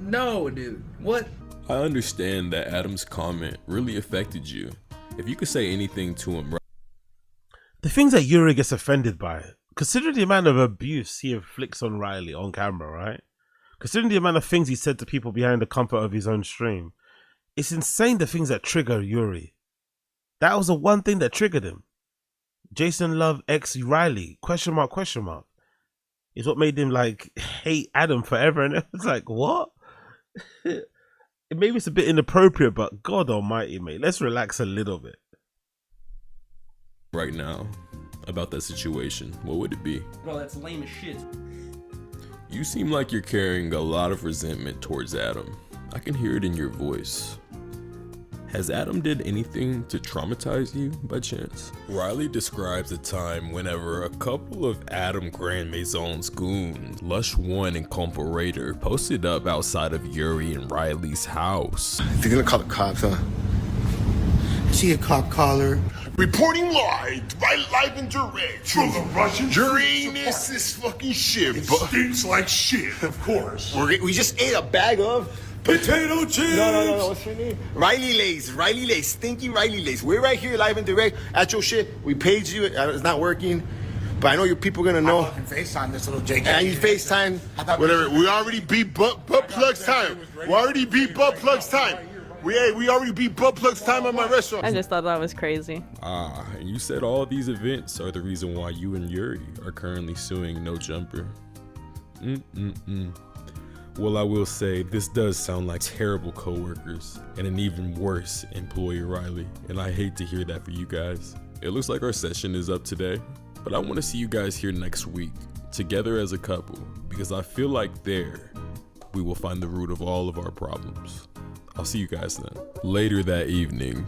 No, dude. What? I understand that Adam's comment really affected you. If you could say anything to him. The things that Yuri gets offended by, considering the amount of abuse he inflicts on Riley on camera, right? Considering the amount of things he said to people behind the comfort of his own stream, it's insane the things that trigger Yuri. That was the one thing that triggered him. Jason Love X Riley, question mark, is what made him like hate Adam forever. And it's like, what? Maybe it's a bit inappropriate, but God almighty, mate, let's relax a little bit. Right now, about that situation, what would it be? Bro, that's lame as shit. You seem like you're carrying a lot of resentment towards Adam. I can hear it in your voice. Has Adam did anything to traumatize you by chance? Riley describes a time whenever a couple of Adam Grand Maison's goons, Lush One and Comparator, posted up outside of Yuri and Riley's house. They're gonna call the cops, huh? See a cop caller. Reporting live and direct from the Russian. Uranus is fucking shit. It stinks like shit, of course. We just ate a bag of potato chips. No. What's your name? Riley Lays, stinky Riley Lays. We're right here live and direct at your shit. We paid you. It's not working, but I know your people gonna know. I fucking FaceTime this little JK. And you FaceTime. Whatever. We already beat butt plugs time. We already beat butt plugs time. We already beat butt plugs time at my restaurant. I just thought that was crazy. And you said all these events are the reason why you and Yuri are currently suing No Jumper. Well, I will say this does sound like terrible co-workers and an even worse employer, Riley, and I hate to hear that for you guys. It looks like our session is up today, but I want to see you guys here next week, together as a couple, because I feel like there we will find the root of all of our problems. I'll see you guys then. Later that evening,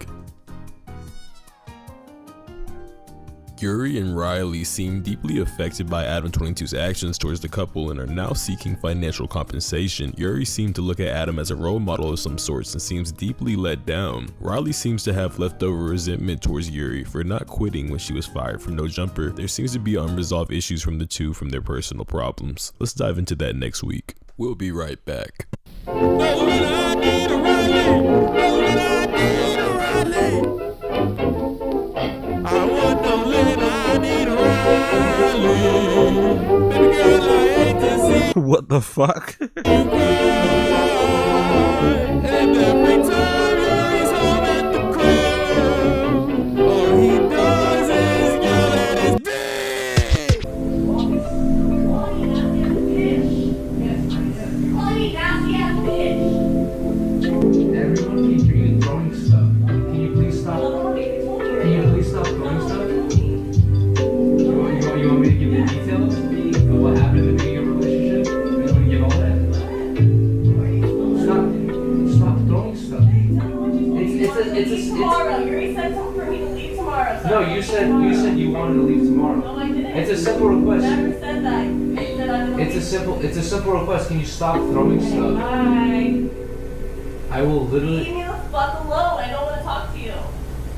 Yuri and Riley seem deeply affected by Adam 22's actions towards the couple and are now seeking financial compensation. Yuri seemed to look at Adam as a role model of some sorts and seems deeply let down. Riley seems to have leftover resentment towards Yuri for not quitting when she was fired from No Jumper. There seems to be unresolved issues from the two from their personal problems. Let's dive into that next week. We'll be right back. What the fuck? No, you said you wanted to leave tomorrow. No, I didn't. It's a simple request. I never said that. I said I'm gonna It's a simple request. Can you stop throwing stuff? Bye. I will literally. Leave me the fuck alone. I don't want to talk to you.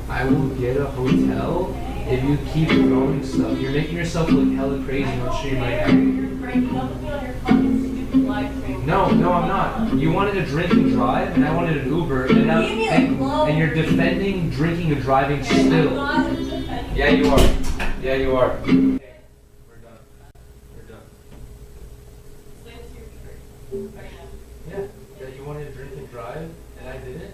I will get a hotel if you keep throwing stuff. You're making yourself look hella crazy on stream right now. You're breaking up with me on your fucking stupid live stream. No, I'm not. You wanted to drink and drive, and I wanted an Uber, and now Leave me alone. and you're defending drinking and driving I'm still. not defending. Yeah, you are. Yeah, you are. We're done. Yeah, that you wanted to drink and drive, and I didn't,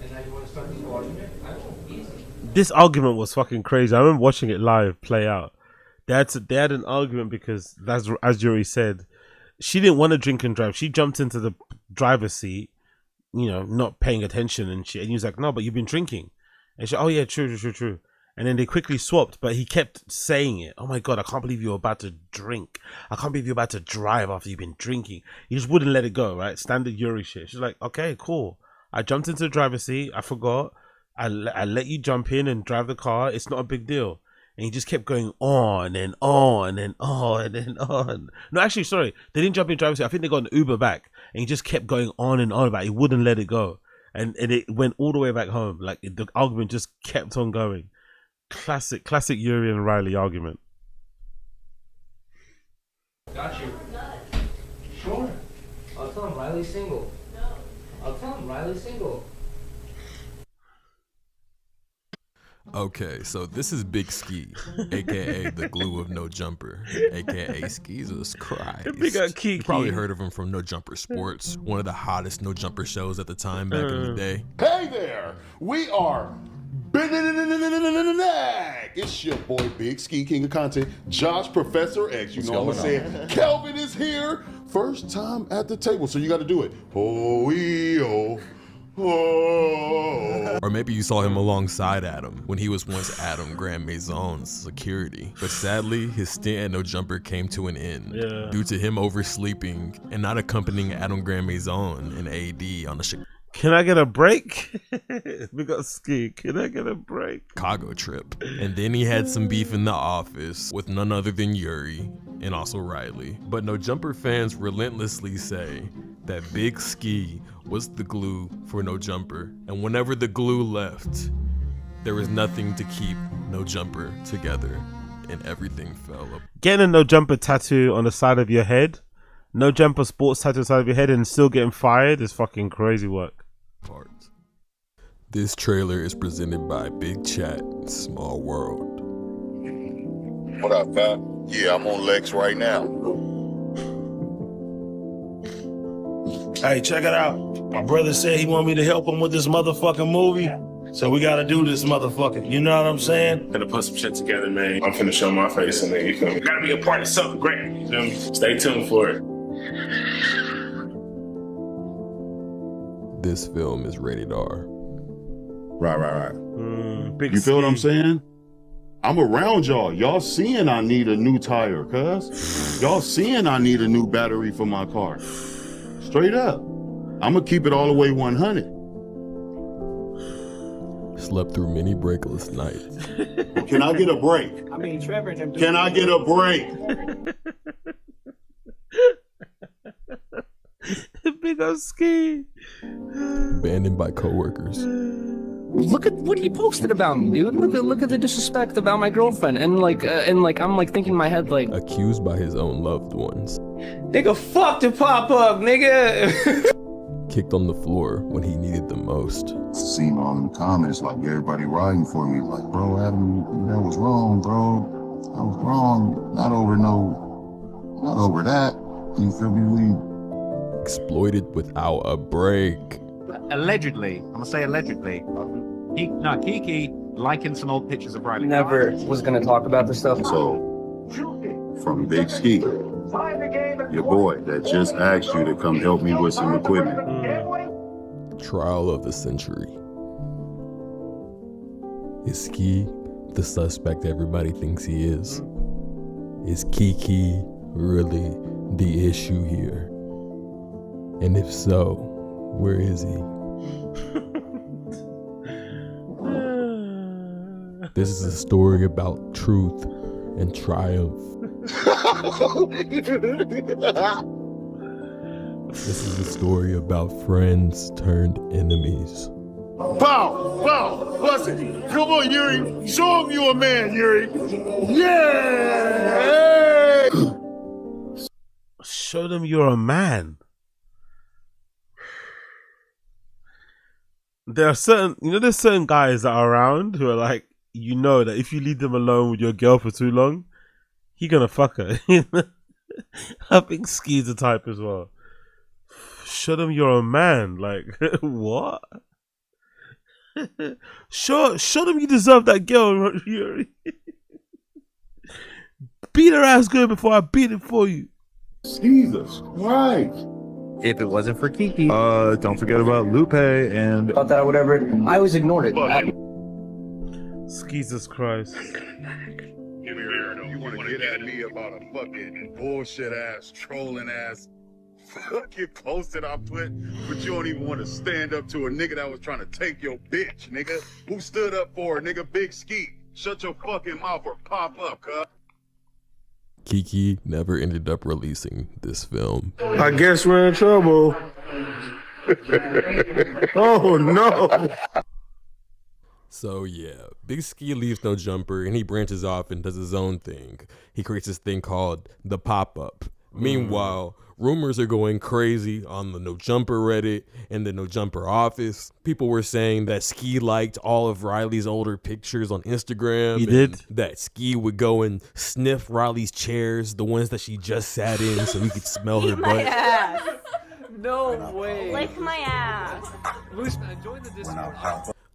and now you want to start this argument? I won't. Easy. This argument was fucking crazy. I remember watching it live play out. They had an argument because, as Yuri said, she didn't want to drink and drive. She jumped into the driver's seat, not paying attention and shit. And he was like, "No, but you've been drinking." And she, "Oh yeah, true." And then they quickly swapped, but he kept saying it. "Oh my God, I can't believe you're about to drink. I can't believe you're about to drive after you've been drinking." He just wouldn't let it go, right? Standard Yuri shit. She's like, "Okay, cool. I jumped into the driver's seat. I forgot. I let you jump in and drive the car. It's not a big deal." And he just kept going on and on and on and on. No, actually, sorry. They didn't jump in the driver's seat. I think they got an Uber back. And he just kept going on and on about it. He wouldn't let it go. And it went all the way back home. Like, the argument just kept on going. Classic Yuri and Riley argument. Got you. Sure. I'll tell him Riley's single. No. I'll tell him Riley's single. Okay, so this is Big Ski, aka the glue of No Jumper, aka Jesus Christ. You probably heard of him from No Jumper Sports, one of the hottest No Jumper shows at the time back in the day. Hey there, we are back. It's your boy Big Ski, King of Content, Josh Professor X. You know what I'm saying? Kelvin is here, first time at the table, so you got to do it. Oh. Or maybe you saw him alongside Adam when he was once Adam Grand Maison's security. But sadly, his stint at No Jumper came to an end due to him oversleeping and not accompanying Adam Grand Maison and AD on the Can I get a break? We got Ski. Can I get a break? Chicago trip. And then he had some beef in the office with none other than Yuri and also Riley. But No Jumper fans relentlessly say that Big Ski was the glue for No Jumper. And whenever the glue left, there was nothing to keep No Jumper together. And everything fell apart. Getting a No Jumper tattoo on the side of your head, No Jumper sports tattoo on the side of your head, and still getting fired is fucking crazy work. This trailer is presented by Big Chat, Small World. What up, Pat? Yeah, I'm on Lex right now. Hey, check it out. My brother said he want me to help him with this motherfucking movie. So we gotta do this motherfucker. You know what I'm saying? Gonna put some shit together, man. I'm finna show my face in there. You feel me? Gotta be a part of something great. You feel me? Stay tuned for it. This film is rated R. Right. You feel what I'm saying? I'm around y'all. Y'all seeing I need a new tire, cuz. Y'all seeing I need a new battery for my car. Straight up. I'm gonna keep it all the way 100. Slept through many breakless nights. Can I get a break? I mean, Trevor and him. Can I get a break? Big old Ski. Abandoned by coworkers. Look at what he posted about me, dude. Look at the disrespect about my girlfriend, and I'm like thinking in my head like, accused by his own loved ones. Nigga, fuck the pop up, nigga. Kicked on the floor when he needed the most. Seen all in the comments, like everybody riding for me, like, bro, Adam, that was wrong, bro. I was wrong. Not over that. You feel me? Exploited without a break. Allegedly, I'm gonna say allegedly. Kiki liking some old pictures of Riley. never was gonna talk about this stuff. So, from Big Ski, your boy that just asked you to come help me with some equipment. Trial of the century. Is Ski the suspect everybody thinks he is? Is Kiki really the issue here? And if so, where is he? This is a story about truth and triumph. This is a story about friends turned enemies. Pow! Listen, come on, Yuri. Show him you a man, Yuri. Yeah! Show them you're a man. There are there's certain guys that are around who are like, you know that if you leave them alone with your girl for too long, he gonna fuck her. I think Ski's the type as well. Show them you're a man. Like, what? Show them you deserve that girl, Yuri. Beat her ass good before I beat it for you. Jesus Christ. If it wasn't for Kiki. Don't forget about Lupe and... About that or whatever, I always ignored it. Jesus Christ. You want to get at me about a fucking bullshit ass, trolling ass fucking post that I put, but you don't even want to stand up to a nigga that was trying to take your bitch, nigga. Who stood up for her, nigga? Big Ski. Shut your fucking mouth or pop up, cuz. Kiki never ended up releasing this film. I guess we're in trouble. Oh no. So yeah, Big Ski leaves No Jumper and he branches off and does his own thing. He creates this thing called the pop-up. Meanwhile, rumors are going crazy on the No Jumper Reddit and the No Jumper office. People were saying that Ski liked all of Riley's older pictures on Instagram. He did? That Ski would go and sniff Riley's chairs, the ones that she just sat in, so he could smell her butt. Ass. No way. Lick my ass. Join the Discord.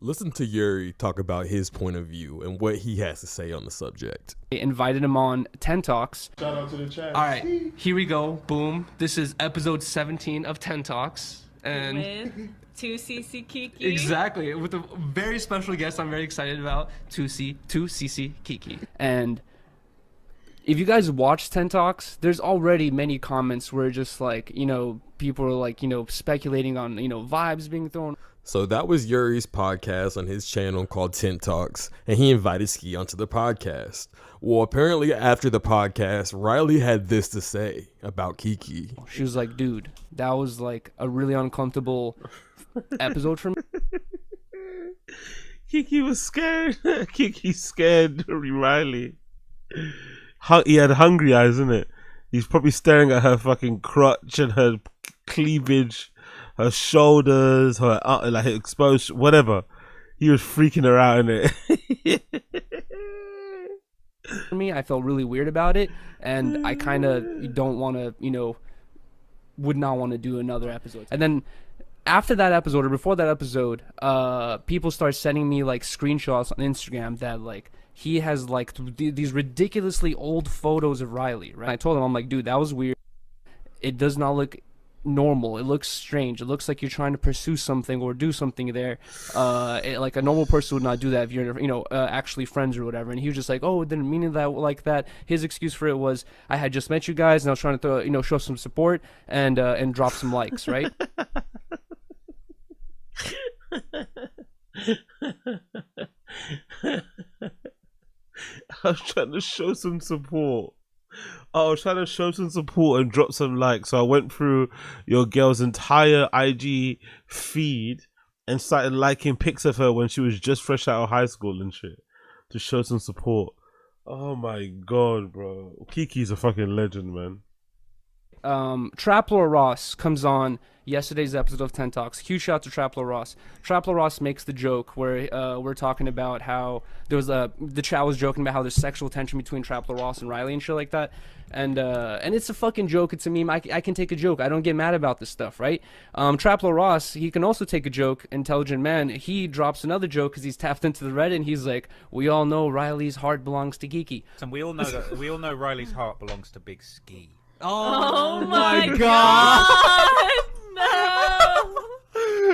Listen to Yuri talk about his point of view and what he has to say on the subject. I invited him on 10 Talks. Shout out to the chat. All right, here we go. Boom. This is episode 17 of 10 Talks. And With 2cc Kiki. exactly, with a very special guest I'm very excited about, 2cc Kiki. And if you guys watch 10 Talks, there's already many comments where just like, people are like, speculating on, vibes being thrown. So that was Yuri's podcast on his channel called Tent Talks, and he invited Ski onto the podcast. Well, apparently after the podcast, Riley had this to say about Kiki. She was like, dude, that was like a really uncomfortable episode for me. Kiki was scared. Kiki scared Riley. He had hungry eyes, isn't it? He's probably staring at her fucking crotch and her cleavage, her shoulders, her like exposed, whatever. He was freaking her out, innit? For me, I felt really weird about it, and I kind of don't want to, would not want to do another episode. And then after that episode, or before that episode, people start sending me like screenshots on Instagram that like he has like these ridiculously old photos of Riley, right? I told him, I'm like, dude, that was weird. It does not look normal. It looks strange. It looks like you're trying to pursue something or do something there. Like a normal person would not do that if you're, actually friends or whatever. And he was just like, oh, it didn't mean that like that. His excuse for it was, I had just met you guys and I was trying to throw, show some support and drop some likes, right? I was trying to show some support. I was trying to show some support and drop some likes. So I went through your girl's entire IG feed and started liking pics of her when she was just fresh out of high school and shit to show some support. Oh my god, bro. Kiki's a fucking legend, man. Trapler Ross comes on yesterday's episode of Tent Talks. Huge shout out to Trapler Ross. Trapler Ross makes the joke where we're talking about how there was the chat was joking about how there's sexual tension between Trapler Ross and Riley and shit like that. And it's a fucking joke. It's a meme. I can take a joke. I don't get mad about this stuff, right? Trapler Ross, he can also take a joke. Intelligent man. He drops another joke because he's tapped into the Reddit and he's like, we all know Riley's heart belongs to Kiki. And we all know Riley's heart belongs to Big Ski. Oh my god! No!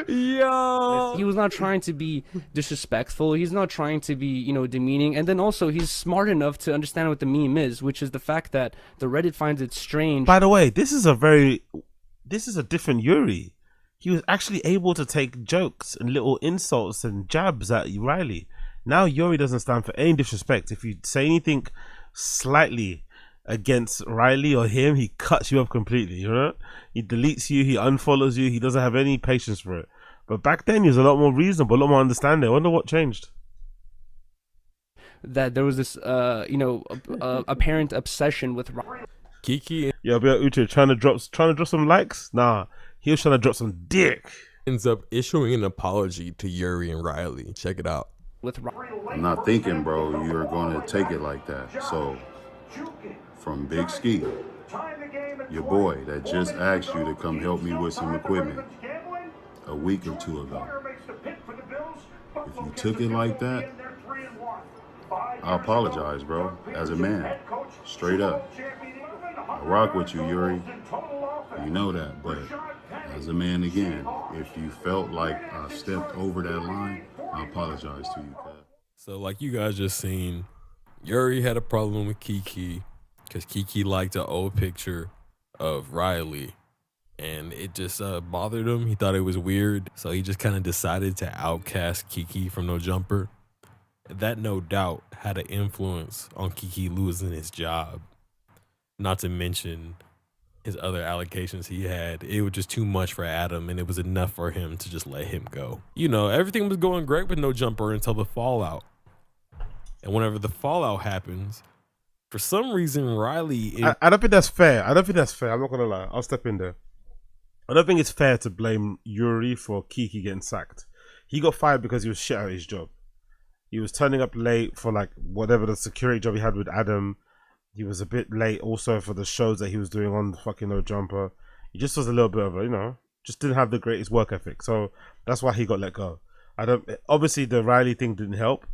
Yo! He was not trying to be disrespectful. He's not trying to be, demeaning. And then also, he's smart enough to understand what the meme is, which is the fact that the Reddit finds it strange. By the way, this is a different Yuri. He was actually able to take jokes and little insults and jabs at Riley. Now Yuri doesn't stand for any disrespect. If you say anything slightly against Riley or him, he cuts you off completely, he deletes you, he unfollows you, he doesn't have any patience for it. But back then he was a lot more reasonable, a lot more understanding. I wonder what changed. That there was this apparent obsession with Riley. Kiki Uche trying to drop some likes. Nah, he was trying to drop some dick. Ends up issuing an apology to Yuri and Riley. Check it out. I'm not thinking, bro, you're going to take it like that. So from Big Ski, your boy that just asked you to come help me with some equipment a week or two ago. If you took it like that, I apologize, bro, as a man, straight up. I rock with you, Yuri. You know that, but as a man again, if you felt like I stepped over that line, I apologize to you, Pat. So like you guys just seen, Yuri had a problem with Kiki because Kiki liked an old picture of Riley and it just bothered him. He thought it was weird. So he just kind of decided to outcast Kiki from No Jumper. That no doubt had an influence on Kiki losing his job. Not to mention his other allocations he had. It was just too much for Adam and it was enough for him to just let him go. Everything was going great with No Jumper until the fallout. And whenever the fallout happens, for some reason, Riley... I don't think that's fair. I'm not going to lie. I'll step in there. I don't think it's fair to blame Yuri for Kiki getting sacked. He got fired because he was shit at his job. He was turning up late for like whatever the security job he had with Adam. He was a bit late also for the shows that he was doing on the fucking No Jumper. He just was a little bit of a, just didn't have the greatest work ethic. So that's why he got let go. Obviously the Riley thing didn't help.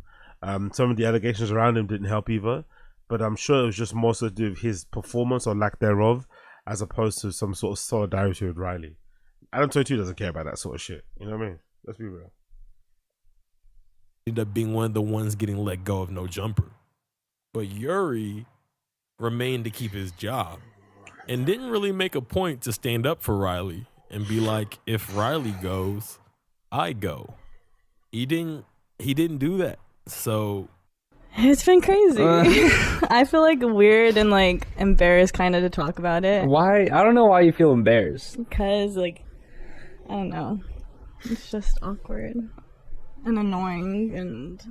Some of the allegations around him didn't help either. But I'm sure it was just more so to do with his performance or lack thereof, as opposed to some sort of solidarity with Riley. Adam 22 doesn't care about that sort of shit. You know what I mean? Let's be real. Ended up being one of the ones getting let go of No Jumper. But Yuri remained to keep his job. and didn't really make a point to stand up for Riley and be like, if Riley goes, I go. He didn't do that. So It's been crazy. I feel like weird and like embarrassed kind of to talk about it. Why? I don't know why you feel embarrassed. Because like, I don't know. It's just awkward and annoying and...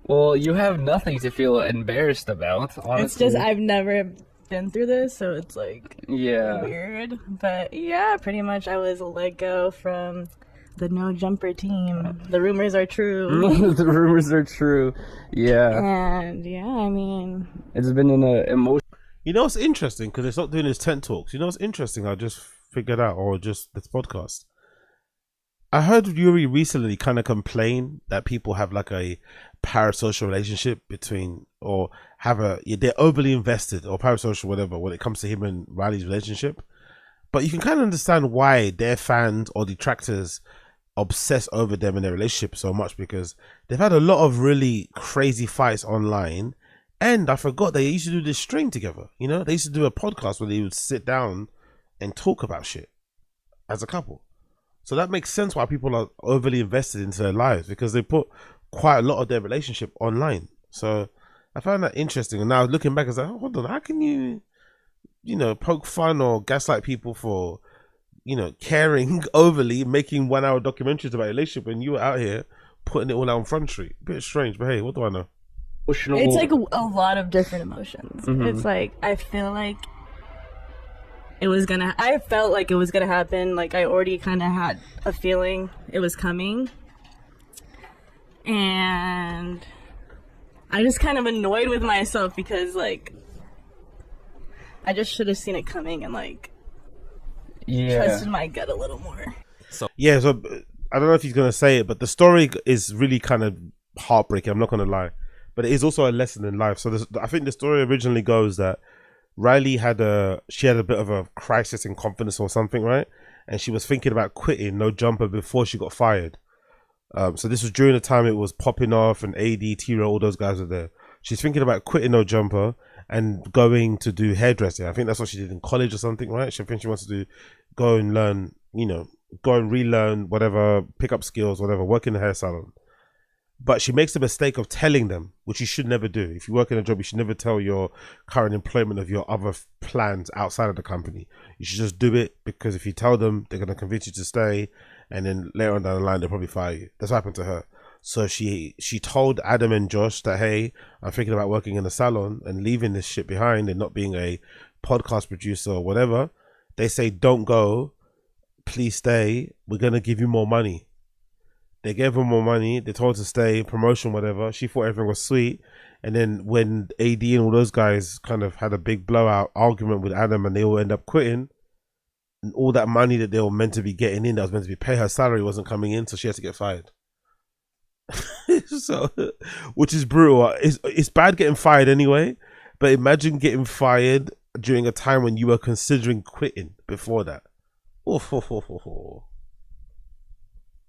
Well, you have nothing to feel embarrassed about, honestly. It's just I've never been through this, so it's like Yeah. weird. But yeah, pretty much I was let go from the no jumper team. The rumors are true. The rumors are true. Yeah. And yeah, I mean, It's been an emotion. You know what's interesting? Because it's not doing his tent talks. You know what's interesting? I just figured out, or just this podcast. I heard Yuri recently kind of complain that people have like a parasocial relationship between, or they're overly invested or parasocial, whatever, when it comes to him and Riley's relationship. But you can kind of understand why their fans or detractors obsess over them and their relationship so much, because they've had a lot of really crazy fights online. And I forgot they used to do this stream together. You know, they used to do a podcast where they would sit down and talk about shit as a couple. So that makes sense why people are overly invested into their lives, because they put quite a lot of their relationship online. So I found that interesting. And now looking back, I was like, hold on, how can you poke fun or gaslight people for, caring overly, making 1 hour documentaries about a relationship when you were out here putting it all out on Front Street? Bit strange, but hey, what do I know? it's like a lot of different emotions. Mhm. It's like, I feel like I felt like it was gonna happen. Like I already kind of had a feeling it was coming. And I just kind of annoyed with myself because like I just should have seen it coming and like trusted my gut a little more. So I don't know if he's gonna say it, but the story is really kind of heartbreaking. I'm not gonna lie, but it is also a lesson in life. So I think the story originally goes that Riley had a bit of a crisis in confidence or something, right? And she was thinking about quitting No Jumper before she got fired. So this was during the time it was popping off, and AD, T-Rail, all those guys were there. She's thinking about quitting No Jumper and going to do hairdressing. I think that's what she did in college or something, right? She thinks she wants to go and learn, go and relearn whatever, pick up skills, whatever, work in the hair salon. But she makes the mistake of telling them, which you should never do. If you work in a job, you should never tell your current employment of your other plans outside of the company. You should just do it, because if you tell them, they're going to convince you to stay, and then later on down the line, they'll probably fire you. That's what happened to her. So she told Adam and Josh that, hey, I'm thinking about working in a salon and leaving this shit behind and not being a podcast producer or whatever. They say, don't go, please stay. We're going to give you more money. They gave her more money. They told her to stay, promotion, whatever. She thought everything was sweet. And then when AD and all those guys kind of had a big blowout argument with Adam and they all end up quitting, and all that money that they were meant to be getting in, that was meant to be pay her salary, wasn't coming in, so she had to get fired. So, which is brutal. It's bad getting fired anyway, but imagine getting fired during a time when you were considering quitting before that.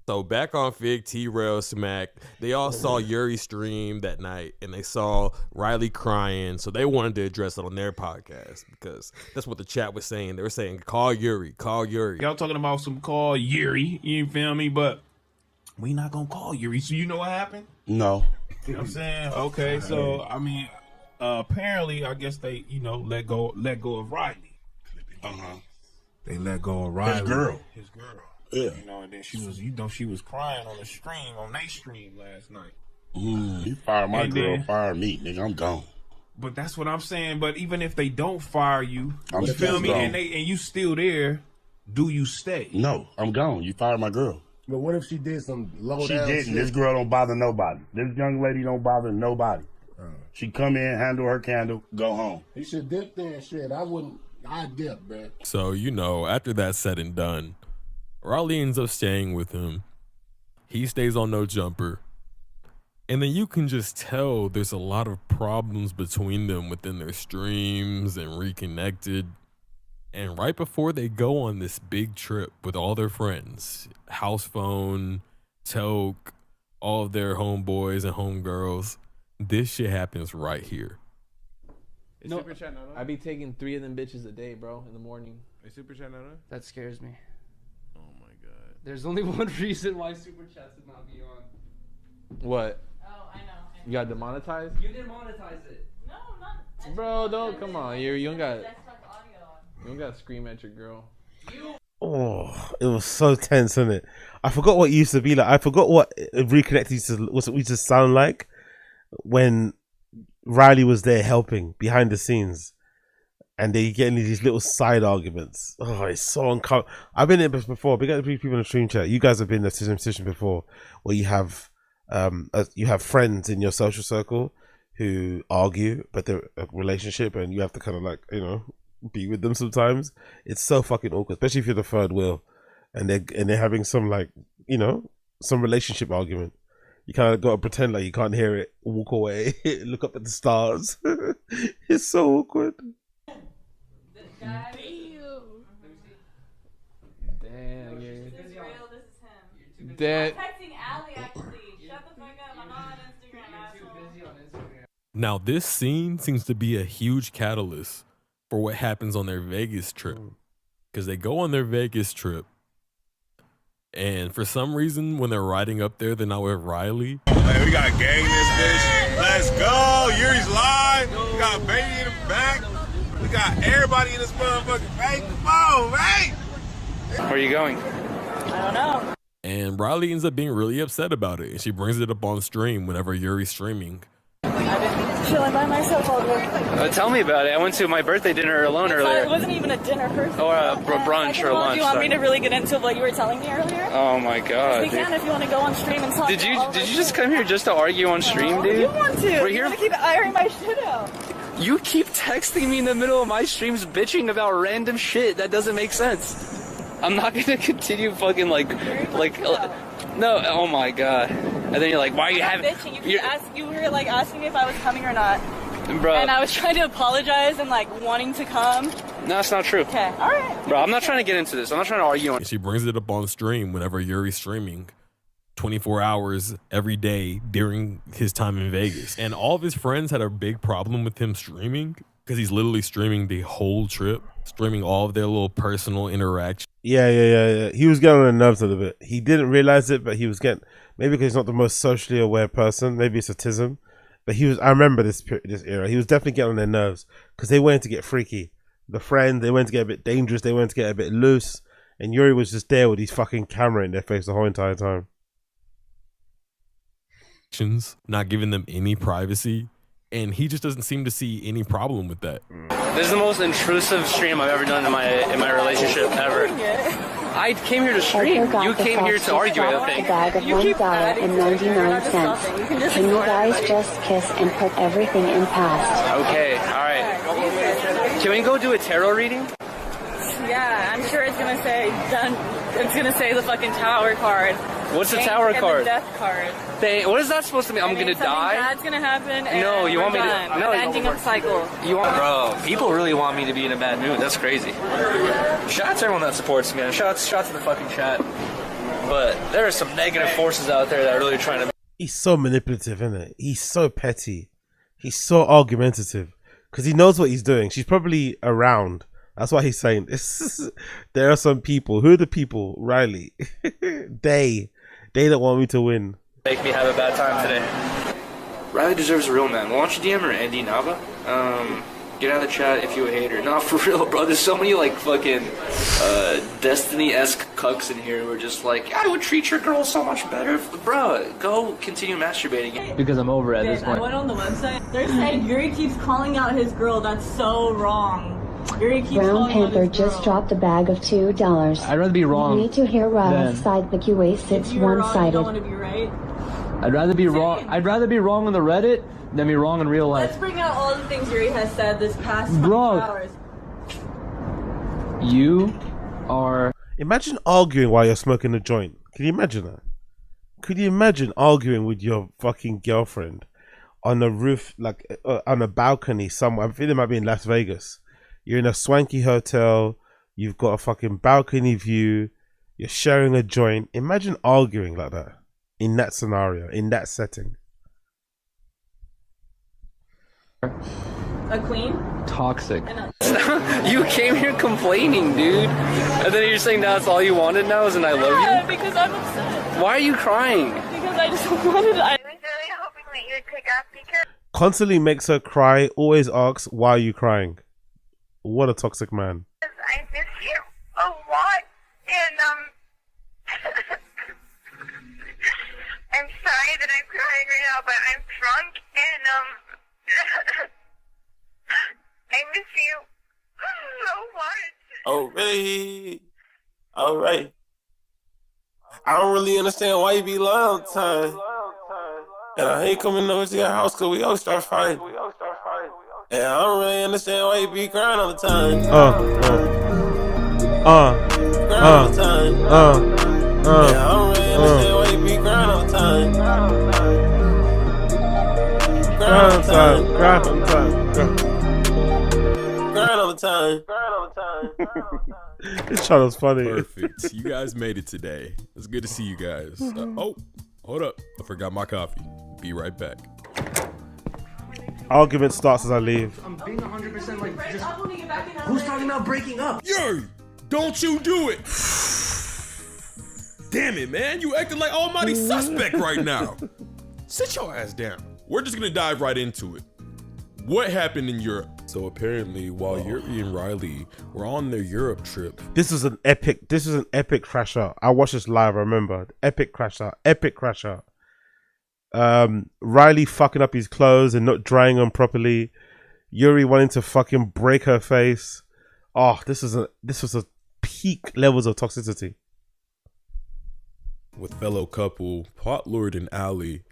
So back on Fig, T-Rail, Smack, they all saw Yuri stream that night, and they saw Riley crying, so they wanted to address it on their podcast, because that's what the chat was saying. They were saying, call Yuri, call Yuri. Y'all talking about some call Yuri, you feel me? But we not gonna call Yuri. So you know what happened? No. You know what I'm saying? Okay, so I mean, apparently, I guess they, let go of Riley. They let go of Riley. His girl. Yeah. And then she was crying on the stream, on their stream last night. You fire my girl, fire me, nigga. I'm gone. But that's what I'm saying. But even if they don't fire you, I'm you feel still me? gone. And you still there, do you stay? No, I'm gone. You fired my girl. But what if she did some low She down didn't. shit? This girl don't bother nobody. This young lady don't bother nobody. She come in, handle her candle, go home. He should dip there and shit. I'd dip, man. So, after that's said and done, Riley ends up staying with him. He stays on No Jumper. And then you can just tell there's a lot of problems between them within their streams and reconnected. And right before they go on this big trip with all their friends, House Phone, Toke, all of their homeboys and homegirls, this shit happens right here. Is Super Chat not on? I be taking 3 of them bitches a day, bro, in the morning. Is Super Chat not on? That scares me. Oh my god. There's only one reason why Super Chats would not be on. What? Oh, I know. You got demonetized? You didn't monetize it. No, not. Bro, don't come on. You don't got. You don't got to scream at your girl. Oh, it was so tense, isn't it? I forgot what it used to be like. I forgot what reconnecting used to sound like when Riley was there helping behind the scenes, and they get into these little side arguments. Oh, it's so uncomfortable. I've been in this before. Big up to people in the stream chat. You guys have been in a situation before where you have friends in your social circle who argue, but they're a relationship, and you have to kind of like, you know, be with them sometimes. It's so fucking awkward, especially if you're the third wheel, and they're having some, like, you know, some relationship argument. You kind of got to pretend like you can't hear it, walk away, look up at the stars. It's so awkward. Damn. I'm texting Allie actually. Shut the fuck up. I'm not on Instagram, asshole. Now, this scene seems to be a huge catalyst for what happens on their Vegas trip. Because they go on their Vegas trip, and for some reason, when they're riding up there, they're not with Riley. Hey, we got gang this bitch. Let's go. Yuri's live. We got Baby in the back. We got everybody in this motherfucker. Hey, come on, right? Where are you going? I don't know. And Riley ends up being really upset about it, and she brings it up on stream whenever Yuri's streaming. I've been chilling by myself all day. Tell me about it. I went to my birthday dinner alone earlier. It wasn't even a dinner first. Or a brunch or lunch. Do you want me to really get into what you were telling me earlier? Oh my god. We can if you want to go on stream and talk. Did you just come here just to argue on stream, dude? You want to. We're You here. want to keep airing my shit out. You keep texting me in the middle of my streams bitching about random shit that doesn't make sense. I'm not gonna continue fucking like no, oh my god. And then you're like, why are you having You were like asking me if I was coming or not. Bro. And I was trying to apologize and like wanting to come. No, that's not true. Okay, alright. Bro, I'm not trying to get into this. I'm not trying to argue on. And she brings it up on stream whenever Yuri's streaming 24 hours every day during his time in Vegas. And all of his friends had a big problem with him streaming because he's literally streaming the whole trip, streaming all of their little personal interactions. Yeah. He was getting on the nerves a little bit. He didn't realize it, but he was getting, maybe because he's not the most socially aware person. Maybe it's autism. But he was, I remember this era. He was definitely getting on their nerves because they went to get freaky. The friend, they went to get a bit dangerous. They went to get a bit loose. And Yuri was just there with his fucking camera in their face the whole entire time. Not giving them any privacy. And he just doesn't seem to see any problem with that. This is the most intrusive stream I've ever done in my relationship ever. I came here to stream. You came here to argue, I think. Bag of $1.99. Can you guys just kiss and put everything in past? Okay, alright. Can we go do a tarot reading? Yeah, I'm sure it's gonna say done. It's gonna say the fucking tower card. What's the tower card? The death card. What is that supposed to mean? I'm gonna die? Bad's gonna happen. And no, you want me to? No, ending of cycle. You want, bro? People really want me to be in a bad mood. That's crazy. Shout out to everyone that supports me, man. Shout out to the fucking chat. But there are some negative forces out there that are really trying to. He's so manipulative, isn't it? He's so petty. He's so argumentative because he knows what he's doing. She's probably around. That's why he's saying this. There are some people. Who are the people? Riley. They don't want me to win. Make me have a bad time today. Riley deserves a real man. Why don't you DM her, Andy Nava? Get out of the chat if you a hater. Nah, for real, bro. There's so many like fucking Destiny-esque cucks in here who are just like, I would treat your girl so much better. Bro, go continue masturbating. Because I'm over at this I point. went on the website. They're saying Yuri keeps calling out his girl. That's so wrong. Yuri keeps Brown Panther just dropped a bag of $2. I'd rather be wrong. You need to hear Riley's side. The QA sits one-sided. You don't want to be right. I'd rather be wrong. I'd rather be wrong on the Reddit than be wrong in real life. Let's bring out all the things Yuri has said this past 2 Bro. hours. You are. Imagine arguing while you're smoking a joint. Can you imagine that? Could you imagine arguing with your fucking girlfriend on a roof, like on a balcony somewhere? I think it might be in Las Vegas. You're in a swanky hotel. You've got a fucking balcony view. You're sharing a joint. Imagine arguing like that in that scenario, in that setting. A queen? Toxic. You came here complaining, dude. And then you're saying that's all you wanted now is an I love you? Yeah, because I'm upset. Why are you crying? Because I just wanted. I was really hoping that you would pick up because Constantly makes her cry. Always asks, "Why are you crying?" What a toxic man. I miss you a lot, and I'm sorry that I'm crying right now, but I'm drunk, and I miss you so much. Oh, really? All right. I don't really understand why you be lying all the time. And I ain't coming over to your house because we always start fighting. And I don't really understand why you be crying all the time. Crying all the time. And I don't really understand why you be crying all the time. Crying all the time. Crying all the time. This shot was funny. Perfect. You guys made it today. It's good to see you guys. Oh, hold up. I forgot my coffee. Be right back. Argument starts as I leave. I'm being 100% like just. Who's talking about breaking up? Yo, don't you do it. Damn it, man. You acting like almighty suspect right now. Sit your ass down. We're just gonna dive right into it. What happened in Europe? So apparently, while Yuri and Riley were on their Europe trip, This is an epic crash out. I watched this live. I remember epic crash out. Riley fucking up his clothes and not drying them properly. Yuri wanting to fucking break her face. Oh, this was a peak levels of toxicity. with fellow couple Pot Lord and Allie,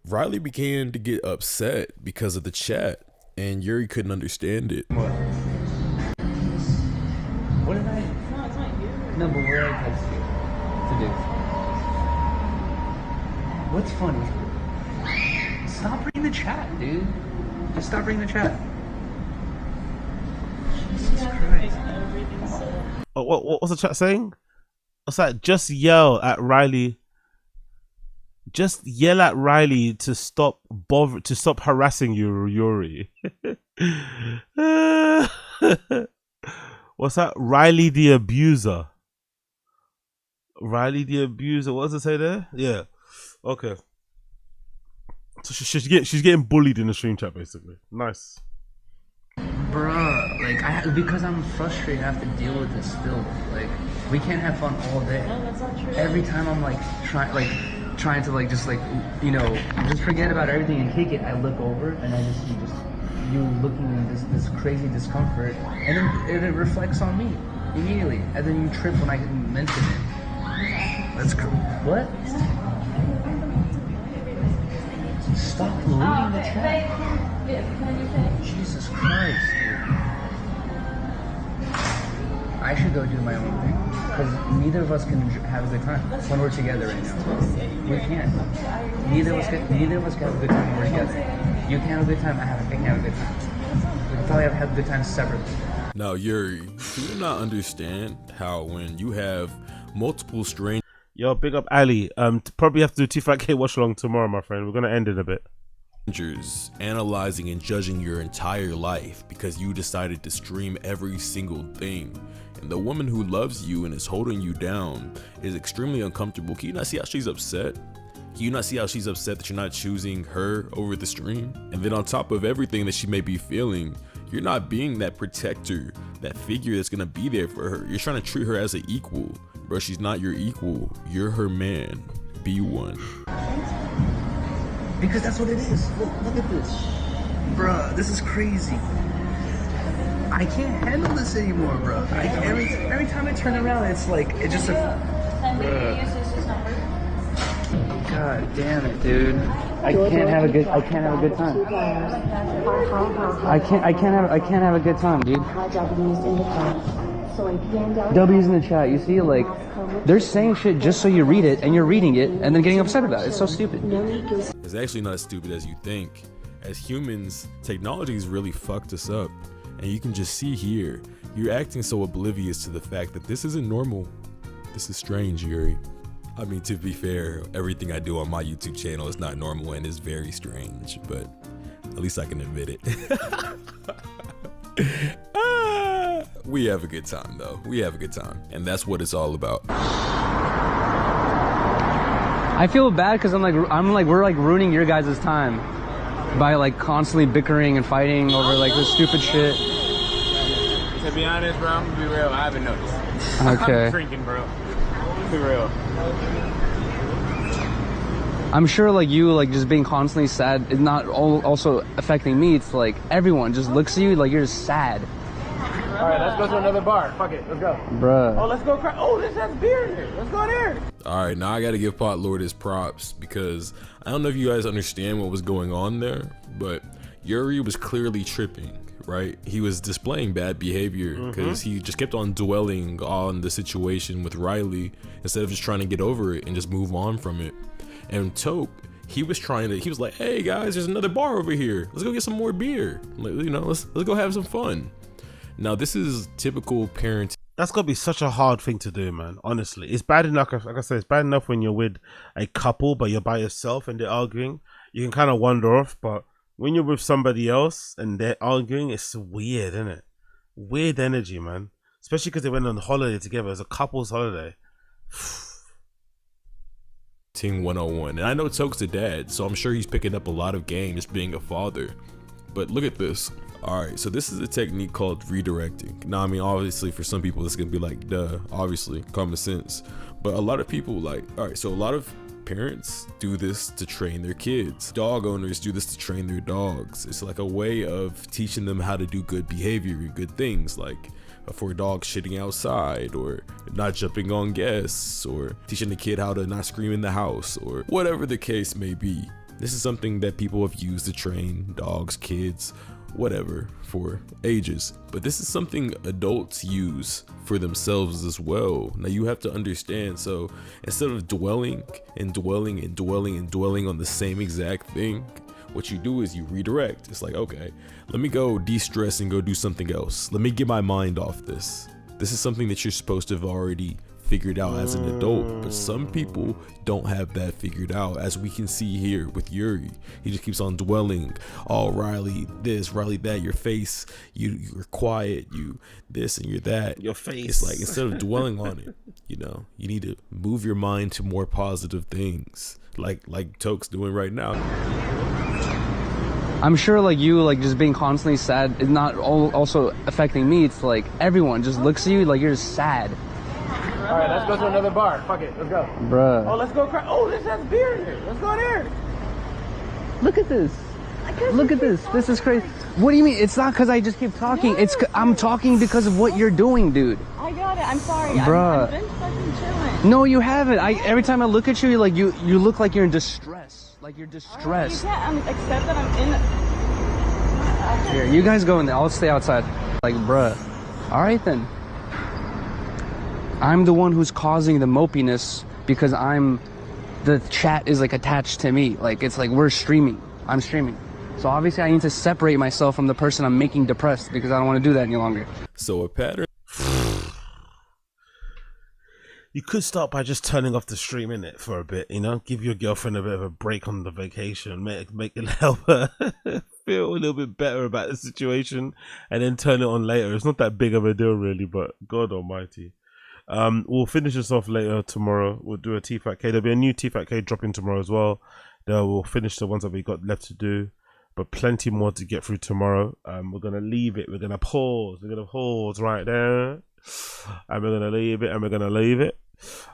Riley began to get upset because of the chat, and Yuri couldn't understand it. What did I? No, it's not you. No, but where I text you to do? What's funny? Stop reading the chat, dude. Just stop reading the chat. Jesus Christ. Oh, what's the chat saying? What's that? Just yell at Riley. Just yell at Riley to stop harassing you, Yuri. What's that? Riley the abuser. Riley the abuser. What does it say there? Yeah. Okay. So she's getting bullied in the stream chat basically. Nice. Bruh, like because I'm frustrated, I have to deal with this still. Like, we can't have fun all day. No, that's not true. Every time I'm like trying to like just forget about everything and kick it. I look over and I just you looking in this crazy discomfort, and then it reflects on me immediately, and then you trip when I mention it. That's what? Stop reading the chat. Jesus Christ, dude. I should go do my own thing, because neither of us can have a good time when we're together right now. We can't. Neither of us can have a good time when we're together. You can have a good time, I can have a good time. We can probably have good times separately. Now, Yuri, do you not understand how when you have multiple strangers... Yo, big up Ali. Probably have to do Tfatk watch along tomorrow, my friend. We're gonna end it a bit. Analyzing and judging your entire life because you decided to stream every single thing, and the woman who loves you and is holding you down is extremely uncomfortable. Can you not see how she's upset? Can you not see how she's upset that you're not choosing her over the stream? And then on top of everything that she may be feeling, you're not being that protector, that figure that's gonna be there for her. You're trying to treat her as an equal. Bro, she's not your equal. You're her man. Be one. Because that's what it is. Look at this. Bruh, this is crazy. I can't handle this anymore, bro. Every time I turn around, it's like, it just... God damn it, dude. I can't have a good time. I can't have a good time, dude. W's in the chat, you see, like, they're saying shit just so you read it, and you're reading it, and then getting upset about it. It's so stupid. It's actually not as stupid as you think. As humans, technology's really fucked us up. And you can just see here, you're acting so oblivious to the fact that this isn't normal. This is strange, Yuri. I mean, to be fair, everything I do on my YouTube channel is not normal and is very strange, but At least I can admit it. We have a good time though. We have a good time. And that's what it's all about. I feel bad because we're like ruining your guys' time by like constantly bickering and fighting over like this stupid shit. To be honest, bro, I'm gonna be real. I haven't noticed. Okay. I'm drinking, bro. Be real. I'm sure like you like just being constantly sad is not also affecting me. It's like everyone just looks at you like you're just sad. All right, let's go to another bar. Fuck it, let's go. Bruh. Oh, let's go. Oh, this has beer in here. Let's go there. All right, now I gotta give Pot Lord his props because I don't know if you guys understand what was going on there, but Yuri was clearly tripping, right? He was displaying bad behavior because he just kept on dwelling on the situation with Riley instead of just trying to get over it and just move on from it. And Toke, he was like, hey guys, there's another bar over here. Let's go get some more beer. Like, you know, let's go have some fun. Now, this is typical parenting. That's got to be such a hard thing to do, man. Honestly, it's bad enough. Like I said, it's bad enough when you're with a couple, but you're by yourself and they're arguing. You can kind of wander off, but when you're with somebody else and they're arguing, it's weird, isn't it? Weird energy, man. Especially because they went on holiday together. It's a couple's holiday. 101. And I know Toke's a dad, so I'm sure he's picking up a lot of game just being a father. But look at this. Alright, so this is a technique called redirecting. Now, I mean, obviously for some people it's gonna be like, duh, obviously, common sense. But a lot of people alright, so a lot of parents do this to train their kids. Dog owners do this to train their dogs. It's like a way of teaching them how to do good behavior, good things, like for a dog shitting outside or not jumping on guests or teaching the kid how to not scream in the house or whatever the case may be. This is something that people have used to train dogs, kids, whatever, for ages. But this is something adults use for themselves as well. Now you have to understand, so instead of dwelling and dwelling and dwelling and dwelling on the same exact thing, what you do is you redirect. It's like, okay, let me go de-stress and go do something else. Let me get my mind off this. This is something that you're supposed to have already figured out as an adult, but some people don't have that figured out, as we can see here with Yuri. He just keeps on dwelling. Oh, Riley this, Riley that, your face, you're quiet, you this and you're that, your face. It's like, instead of dwelling on it, you know, you need to move your mind to more positive things, like Toke's doing right now. I'm sure like you like just being constantly sad is not also affecting me. It's like everyone just looks at you like you're just sad. All right, let's go to another bar. Fuck it, let's go. Bruh. Oh, let's go. Oh, this has beer in here. Let's go there. Look at this. Look at this. This is crazy. What do you mean? It's not because I just keep talking. It's I'm talking because of what you're doing, dude. I got it. I'm sorry. Bruh. I've been fucking chilling. No, you haven't. Every time I look at you, you're like you look like you're in distress. Like you're distressed. You can't accept that I'm in. Here, you guys go in there. I'll stay outside. Like, bruh. All right then. I'm the one who's causing the mopiness because the chat is like attached to me. Like it's like we're streaming. I'm streaming. So obviously I need to separate myself from the person I'm making depressed because I don't want to do that any longer. So a pattern. You could start by just turning off the stream in it for a bit, you know, give your girlfriend a bit of a break on the vacation, make it help her feel a little bit better about the situation, and then turn it on later. It's not that big of a deal really, but God almighty. We'll finish this off later tomorrow. We'll do a Tfatk. There'll be a new Tfatk dropping tomorrow as well. Then we'll finish the ones that we got left to do, but plenty more to get through tomorrow. We're gonna leave it. We're gonna pause. We're gonna pause right there, and we're gonna leave it. And we're gonna leave it.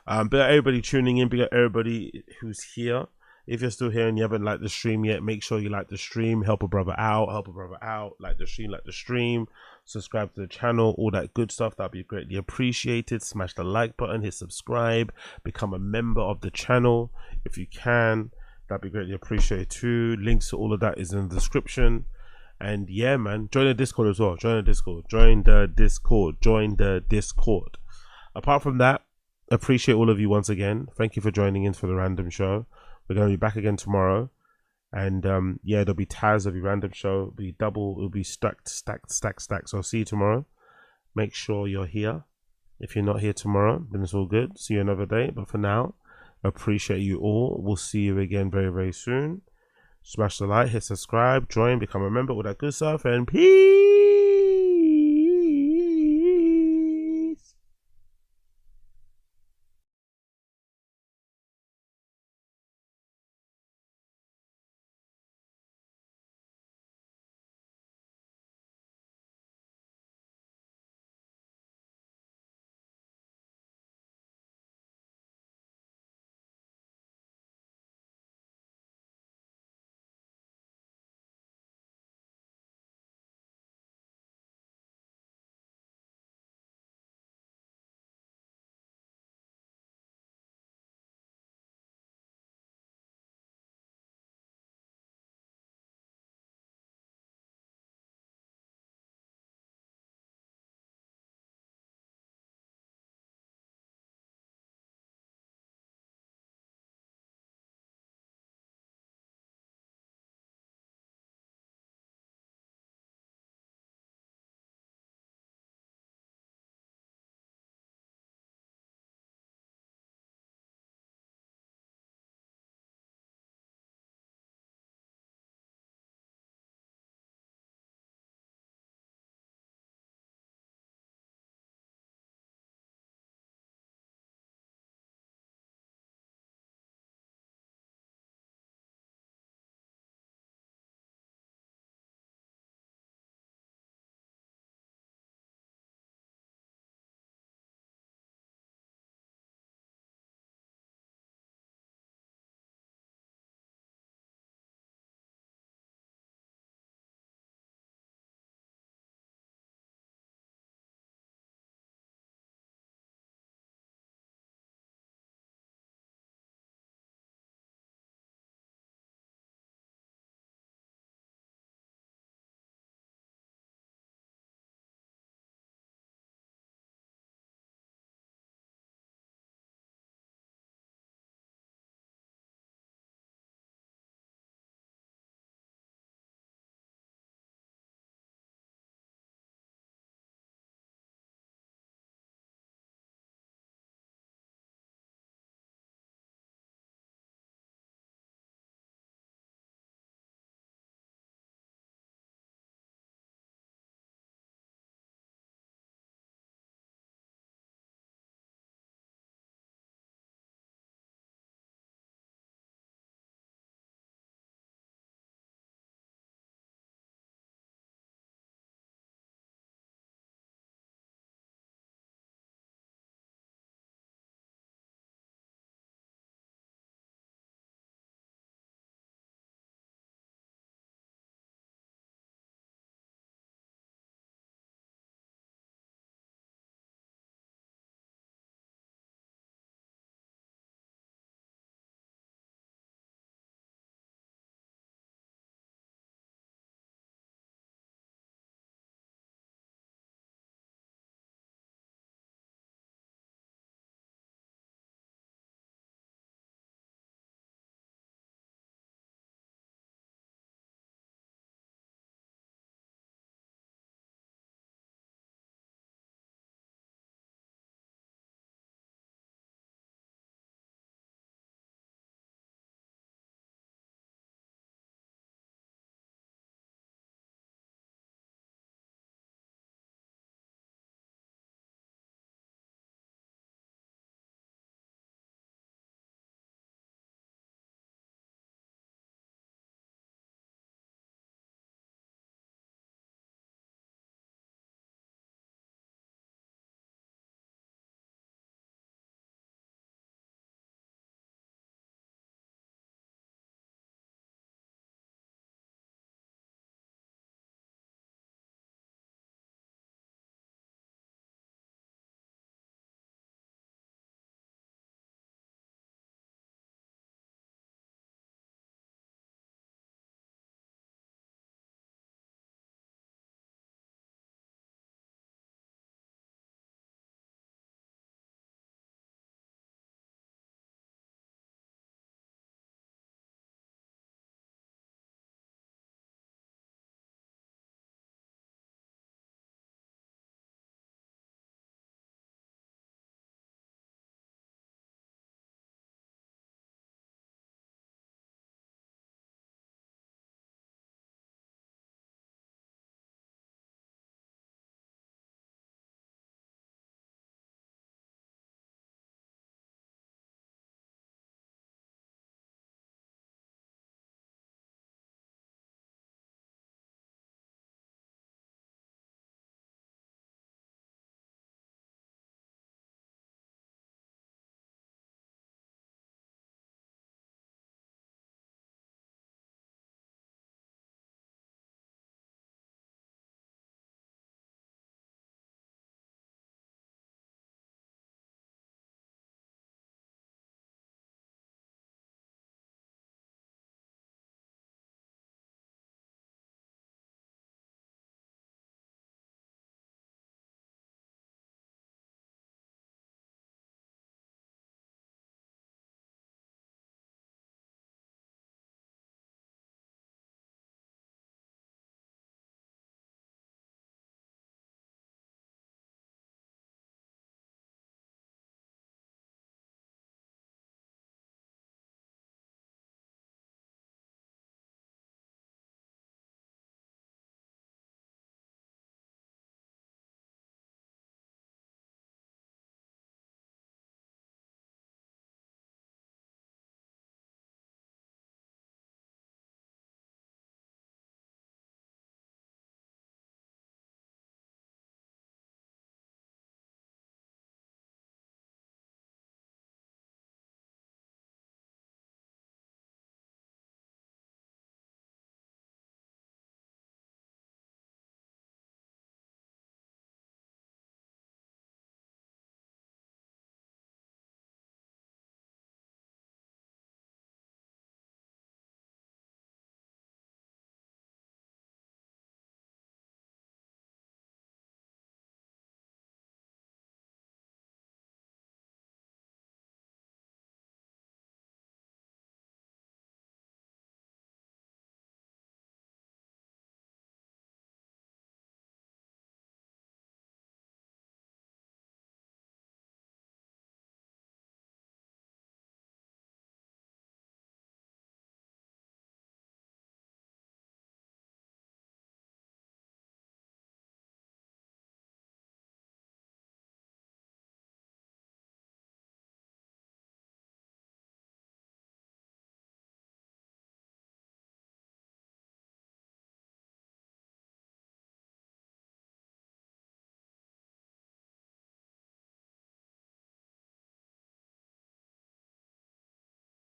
Big up everybody tuning in. Big up everybody who's here. If you're still here and you haven't liked the stream yet, make sure you like the stream. Help a brother out. Help a brother out. Like the stream. Like the stream. Subscribe to the channel, all that good stuff. That'd be greatly appreciated. Smash the like button, hit subscribe, become a member of the channel if you can. That'd be greatly appreciated too. Links to all of that is in the description. And yeah, man, join the Discord as well. Join the Discord. Join the Discord. Join the Discord. Apart from that, appreciate all of you once again. Thank you for joining in for the random show. We're gonna be back again tomorrow. And yeah, there'll be Taz, there'll be random show, it'll be double, it'll be stacked. So I'll see you tomorrow. Make sure you're here. If you're not here tomorrow, then it's all good. See you another day. But for now, appreciate you all. We'll see you again very, very soon. Smash the like, hit subscribe, join, become a member, all that good stuff, and peace.